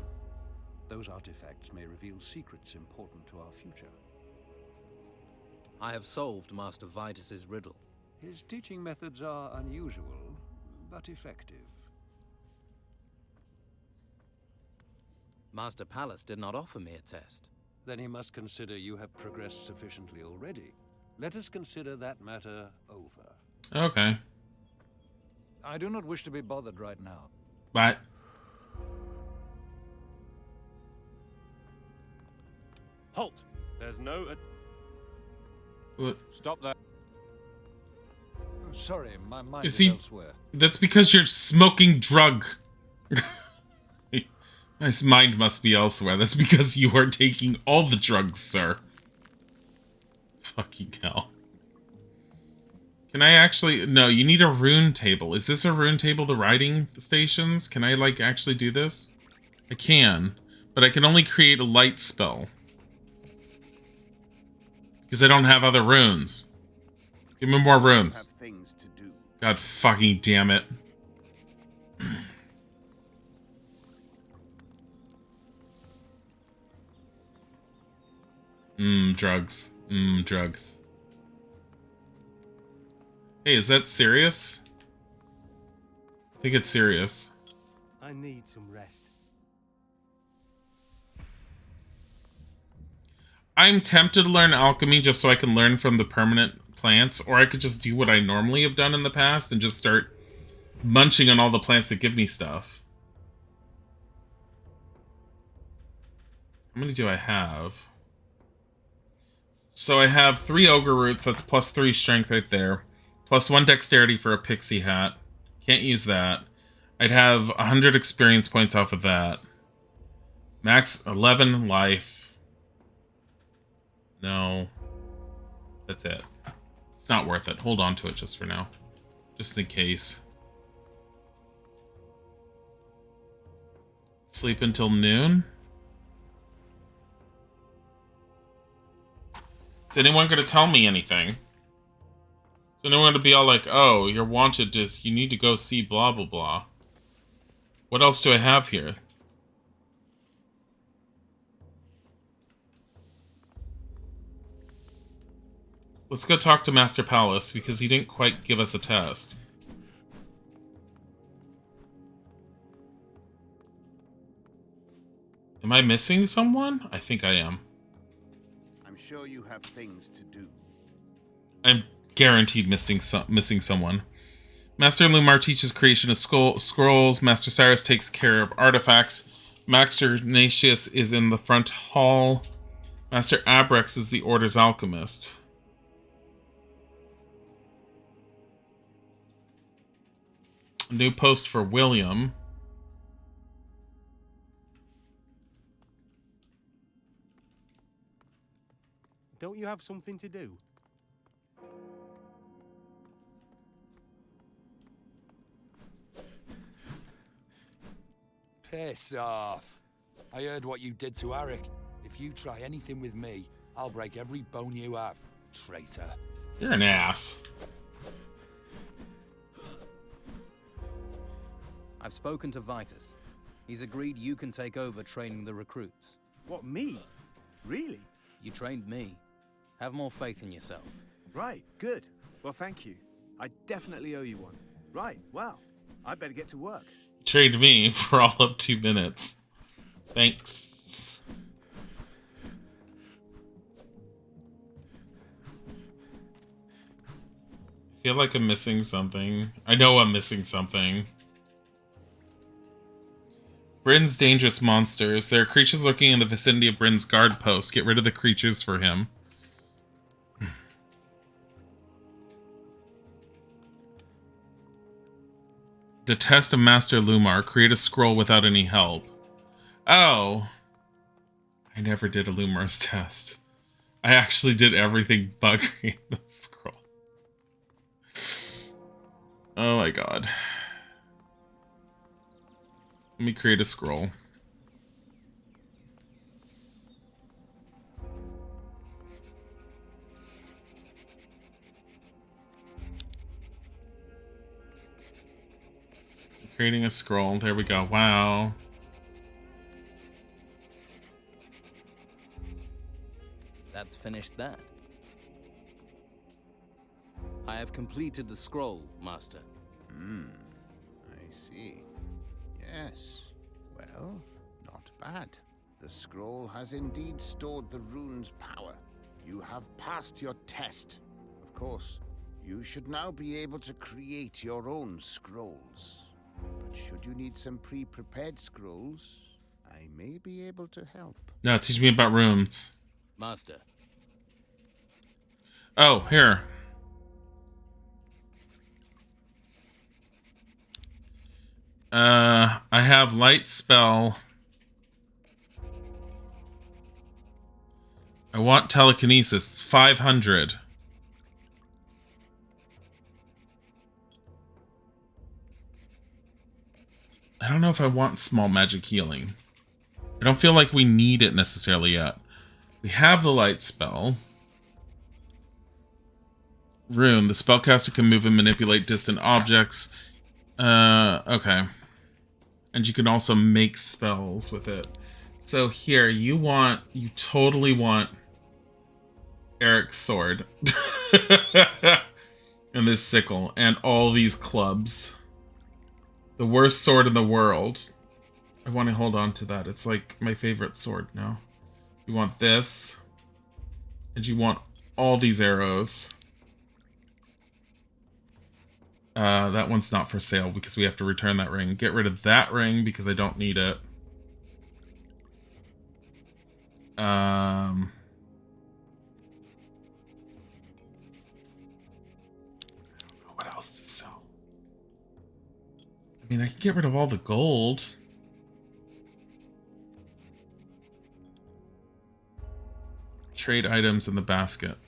S6: Those artifacts may reveal secrets important to our future.
S3: I have solved Master Vitus's riddle.
S6: His teaching methods are unusual, but effective.
S3: Master Pallas did not offer me a test.
S6: Then he must consider you have progressed sufficiently already. Let us consider that matter over.
S1: Okay.
S22: I do not wish to be bothered right now.
S1: But
S7: Halt! There's no...
S1: What?
S22: Stop that. Sorry, my mind
S1: Is
S22: is
S1: he?
S22: elsewhere.
S1: That's because you're smoking drug. His mind must be elsewhere. That's because you are taking all the drugs, sir. Fucking hell. Can I actually... No, you need a rune table. Is this a rune table, the riding stations? Can I, like, actually do this? I can. But I can only create a light spell. Because I don't have other runes. Give me more runes. God fucking damn it. Drugs. Drugs. Hey, is that serious? I think it's serious.
S11: I need some rest.
S1: I'm tempted to learn alchemy just so I can learn from the permanent plants, or I could just do what I normally have done in the past and just start munching on all the plants that give me stuff. How many do I have? So I have 3 ogre roots, that's plus 3 strength right there. Plus 1 dexterity for a pixie hat. Can't use that. I'd have 100 experience points off of that. Max 11 life. No. That's it. It's not worth it. Hold on to it just for now. Just in case. Sleep until noon. Is anyone going to tell me anything? Is anyone going to be all like, oh, you're wanted to, you need to go see blah, blah, blah. What else do I have here? Let's go talk to Master Pallas, because he didn't quite give us a test. Am I missing someone? I think I am.
S12: I'm sure you have things to do.
S1: I'm guaranteed missing someone. Master Lumar teaches creation of scrolls. Master Cyrus takes care of artifacts. Master Ignatius is in the front hall. Master Abrex is the Order's alchemist. A new post for William.
S7: Don't you have something to do?
S5: Piss off. I heard what you did to Arik. If you try anything with me, I'll break every bone you have, traitor.
S1: You're an ass.
S3: I've spoken to Vitus. He's agreed you can take over training the recruits.
S8: What, me? Really?
S3: You trained me. Have more faith in yourself.
S8: Right, good. Well, thank you. I definitely owe you one. Right, well, I'd better get to work.
S1: Trained me for all of 2 minutes. Thanks. I feel like I'm missing something. I know I'm missing something. Bryn's dangerous monsters. There are creatures lurking in the vicinity of Bryn's guard post. Get rid of the creatures for him. The test of Master Lumar. Create a scroll without any help. Oh. I never did a Lumar's test. I actually did everything but create the scroll. Oh my god. Let me create a scroll. Creating a scroll. There we go. Wow.
S3: That's finished that. I have completed the scroll, Master.
S12: I see. Yes. Well, not bad. The scroll has indeed stored the rune's power. You have passed your test. Of course, you should now be able to create your own scrolls. But should you need some pre-prepared scrolls, I may be able to help.
S1: Now teach me about runes.
S3: Master.
S1: Oh, here. I have light spell. I want telekinesis. It's 500. I don't know if I want small magic healing. I don't feel like we need it necessarily yet. We have the light spell. Rune. The spellcaster can move and manipulate distant objects. Okay. And you can also make spells with it. So here, you totally want Eric's sword. And this sickle. And all these clubs. The worst sword in the world. I want to hold on to that. It's like my favorite sword now. You want this. And you want all these arrows. That one's not for sale because we have to return that ring. Get rid of that ring because I don't need it. What else to sell? I mean, I can get rid of all the gold. Trade items in the basket.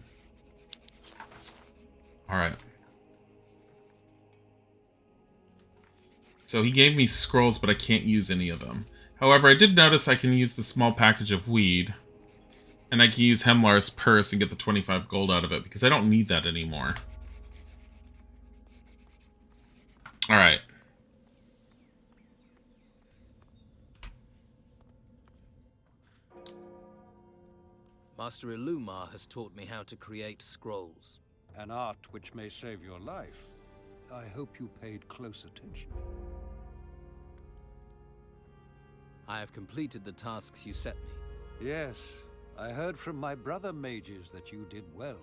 S1: Alright. So he gave me scrolls, but I can't use any of them. However, I did notice I can use the small package of weed. And I can use Hemlar's purse and get the 25 gold out of it, because I don't need that anymore. Alright.
S3: Master Illumar has taught me how to create scrolls.
S6: An art which may save your life. I hope you paid close attention.
S3: I have completed the tasks you set me.
S6: Yes, I heard from my brother mages that you did well.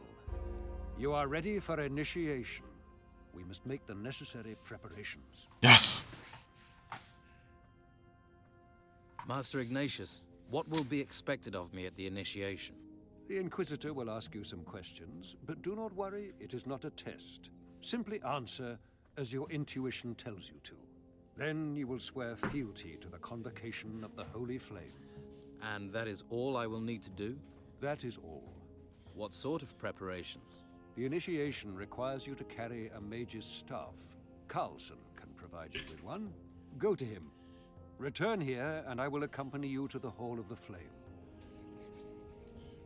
S6: You are ready for initiation. We must make the necessary preparations.
S1: Yes!
S3: Master Ignatius, what will be expected of me at the initiation?
S6: The Inquisitor will ask you some questions, but do not worry, it is not a test. Simply answer as your intuition tells you to. Then you will swear fealty to the convocation of the Holy Flame.
S3: And that is all I will need to do?
S6: That is all.
S3: What sort of preparations?
S6: The initiation requires you to carry a mage's staff. Carlson can provide you with one. Go to him. Return here, and I will accompany you to the Hall of the Flame.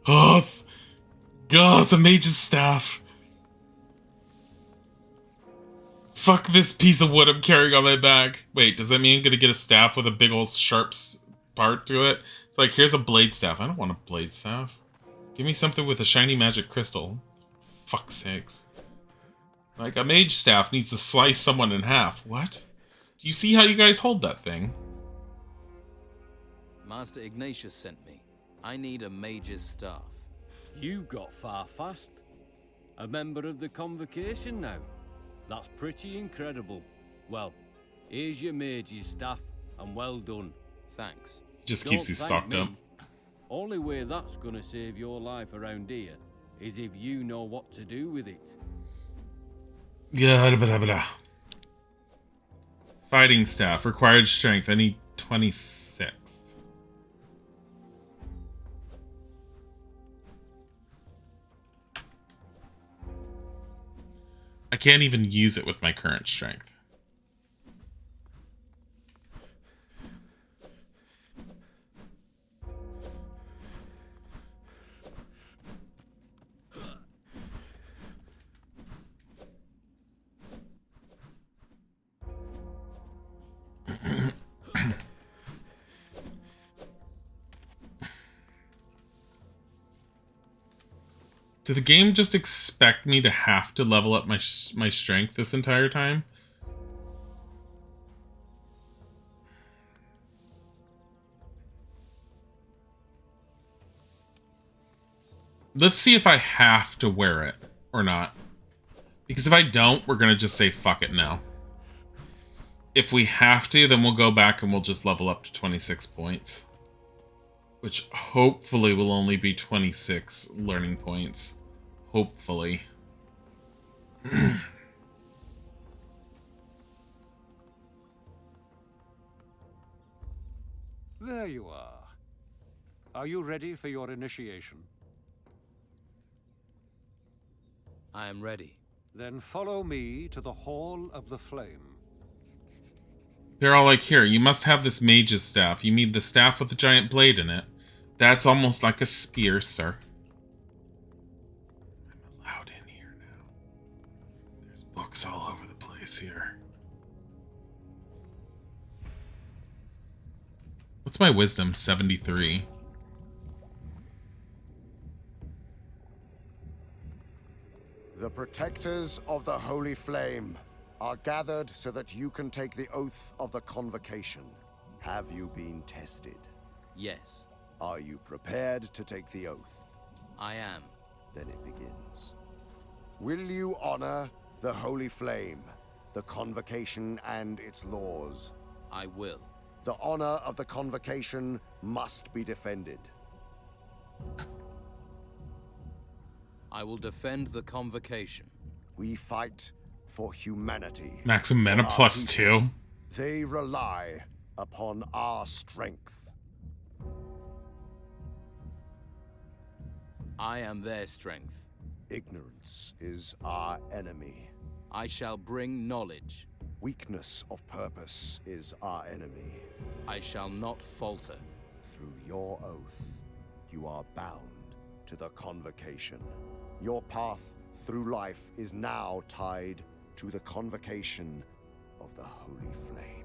S1: Oh, it's a mage's staff. Fuck this piece of wood I'm carrying on my back. Wait, does that mean I'm gonna get a staff with a big old sharp part to it? It's like, here's a blade staff. I don't want a blade staff. Give me something with a shiny magic crystal. Fuck's sakes. Like, a mage staff needs to slice someone in half. What? Do you see how you guys hold that thing?
S3: Master Ignatius sent me. I need a mage's staff.
S19: You got far fast. A member of the convocation now. That's pretty incredible. Well, here's your mage's staff, and well done.
S3: Thanks.
S1: Just keeps you stocked up.
S19: Only way that's gonna save your life around here is if you know what to do with it.
S1: Yeah, blah, blah. Fighting staff. Required strength. I need 26. I can't even use it with my current strength. Did the game just expect me to have to level up my strength this entire time? Let's see if I have to wear it or not. Because if I don't, we're going to just say fuck it now. If we have to, then we'll go back and we'll just level up to 26 points. Which hopefully will only be 26 learning points. Hopefully.
S6: There you are. Are you ready for your initiation?
S3: I am ready.
S6: Then follow me to the Hall of the Flame.
S1: They're all like, here, you must have this mage's staff. You need the staff with the giant blade in it. That's almost like a spear, sir. I'm allowed in here now. There's books all over the place here. What's my wisdom? 73.
S12: The protectors of the Holy Flame are gathered so that you can take the oath of the convocation. Have you been tested?
S3: Yes.
S12: Are you prepared to take the oath?
S3: I am.
S12: Then it begins. Will you honor the Holy Flame, the convocation and its laws?
S3: I will.
S12: The honor of the convocation must be defended.
S3: I will defend the convocation.
S12: We fight for humanity.
S1: Maximum mana plus 2.
S12: They rely upon our strength.
S3: I am their strength.
S12: Ignorance is our enemy.
S3: I shall bring knowledge.
S12: Weakness of purpose is our enemy.
S3: I shall not falter.
S12: Through your oath, you are bound to the convocation. Your path through life is now tied to the convocation of the Holy Flame.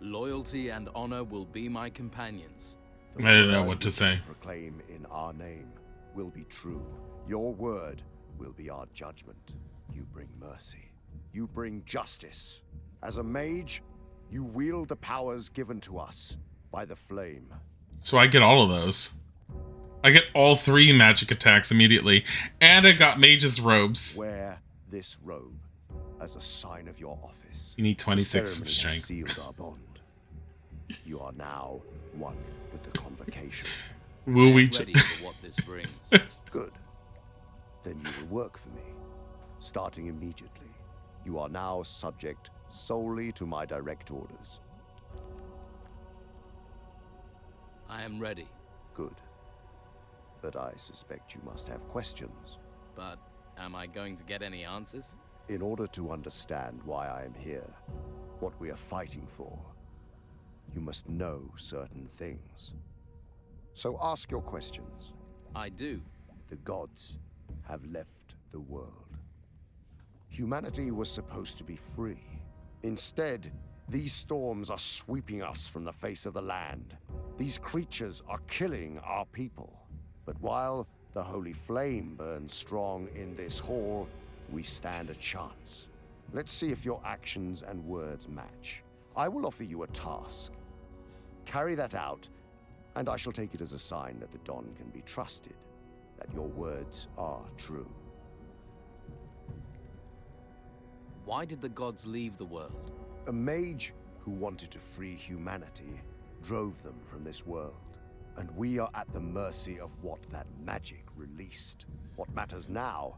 S3: Loyalty and honor will be my companions.
S1: I don't know what to say.
S12: Proclaim in our name will be true. Your word will be our judgment. You bring mercy. You bring justice. As a mage, you wield the powers given to us by the flame.
S1: So I get all of those. I get all 3 magic attacks immediately. And I got mage's robes.
S4: Wear this robe as a sign of your office.
S1: You need 26
S4: The ceremony
S1: strength.
S4: has sealed our bond. You are now one with the convocation.
S1: Will we
S3: ready for what this brings.
S4: Good. Then you will work for me. Starting immediately. You are now subject solely to my direct orders.
S3: I am ready.
S4: Good. But I suspect you must have questions.
S3: But am I going to get any answers?
S4: In order to understand why I am here, what we are fighting for, you must know certain things. So ask your questions.
S3: I do.
S4: The gods have left the world. Humanity was supposed to be free. Instead, these storms are sweeping us from the face of the land. These creatures are killing our people. But while the holy flame burns strong in this hall, we stand a chance. Let's see if your actions and words match. I will offer you a task. Carry that out, and I shall take it as a sign that the Don can be trusted, that your words are true.
S3: Why did the gods leave the world?
S4: A mage who wanted to free humanity drove them from this world. And we are at the mercy of what that magic released. What matters now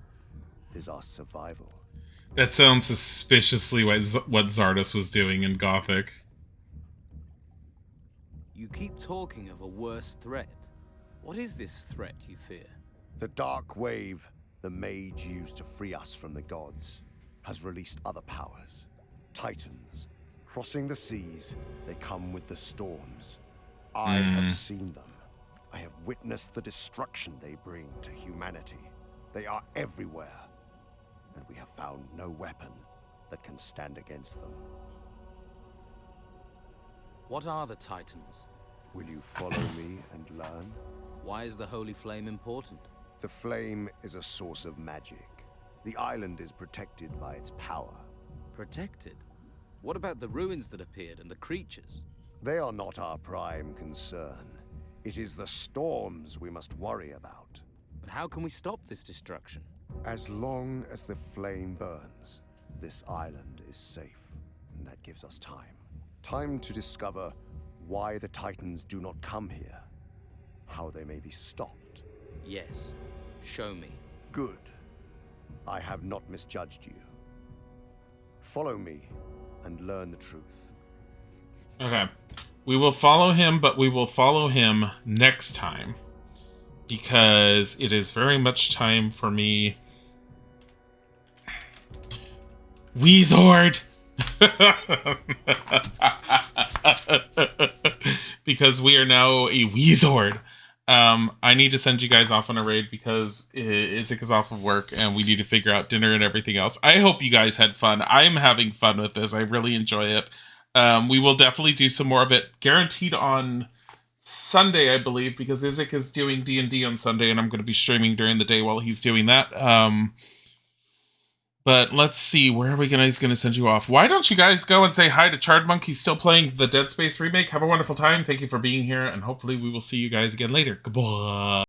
S4: is our survival.
S1: That sounds suspiciously what Zardos was doing in Gothic.
S3: You keep talking of a worse threat. What is this threat you fear?
S4: The dark wave the mage used to free us from the gods has released other powers. Titans. Crossing the seas, they come with the storms. I have seen them. I have witnessed the destruction they bring to humanity. They are everywhere, and we have found no weapon that can stand against them.
S3: What are the Titans?
S4: Will you follow me and learn?
S3: Why is the holy flame important?
S4: The flame is a source of magic. The island is protected by its power.
S3: Protected? What about the ruins that appeared and the creatures?
S4: They are not our prime concern. It is the storms we must worry about.
S3: But how can we stop this destruction?
S4: As long as the flame burns, this island is safe. And that gives us time. Time to discover why the Titans do not come here. How they may be stopped.
S3: Yes. Show me.
S4: Good. I have not misjudged you. Follow me and learn the truth.
S1: Okay. We will follow him, but we will follow him next time. Because it is very much time for me... Weezord! Because we are now a Weezord. I need to send you guys off on a raid because Isaac is off of work and we need to figure out dinner and everything else. I hope you guys had fun. I'm having fun with this. I really enjoy it. We will definitely do some more of it, guaranteed on Sunday, I believe, because Isaac is doing D&D on Sunday and I'm going to be streaming during the day while he's doing that. But let's see, where are we going to send you off? Why don't you guys go and say hi to Chardmonk? He's still playing the Dead Space remake. Have a wonderful time. Thank you for being here, and hopefully we will see you guys again later. Goodbye.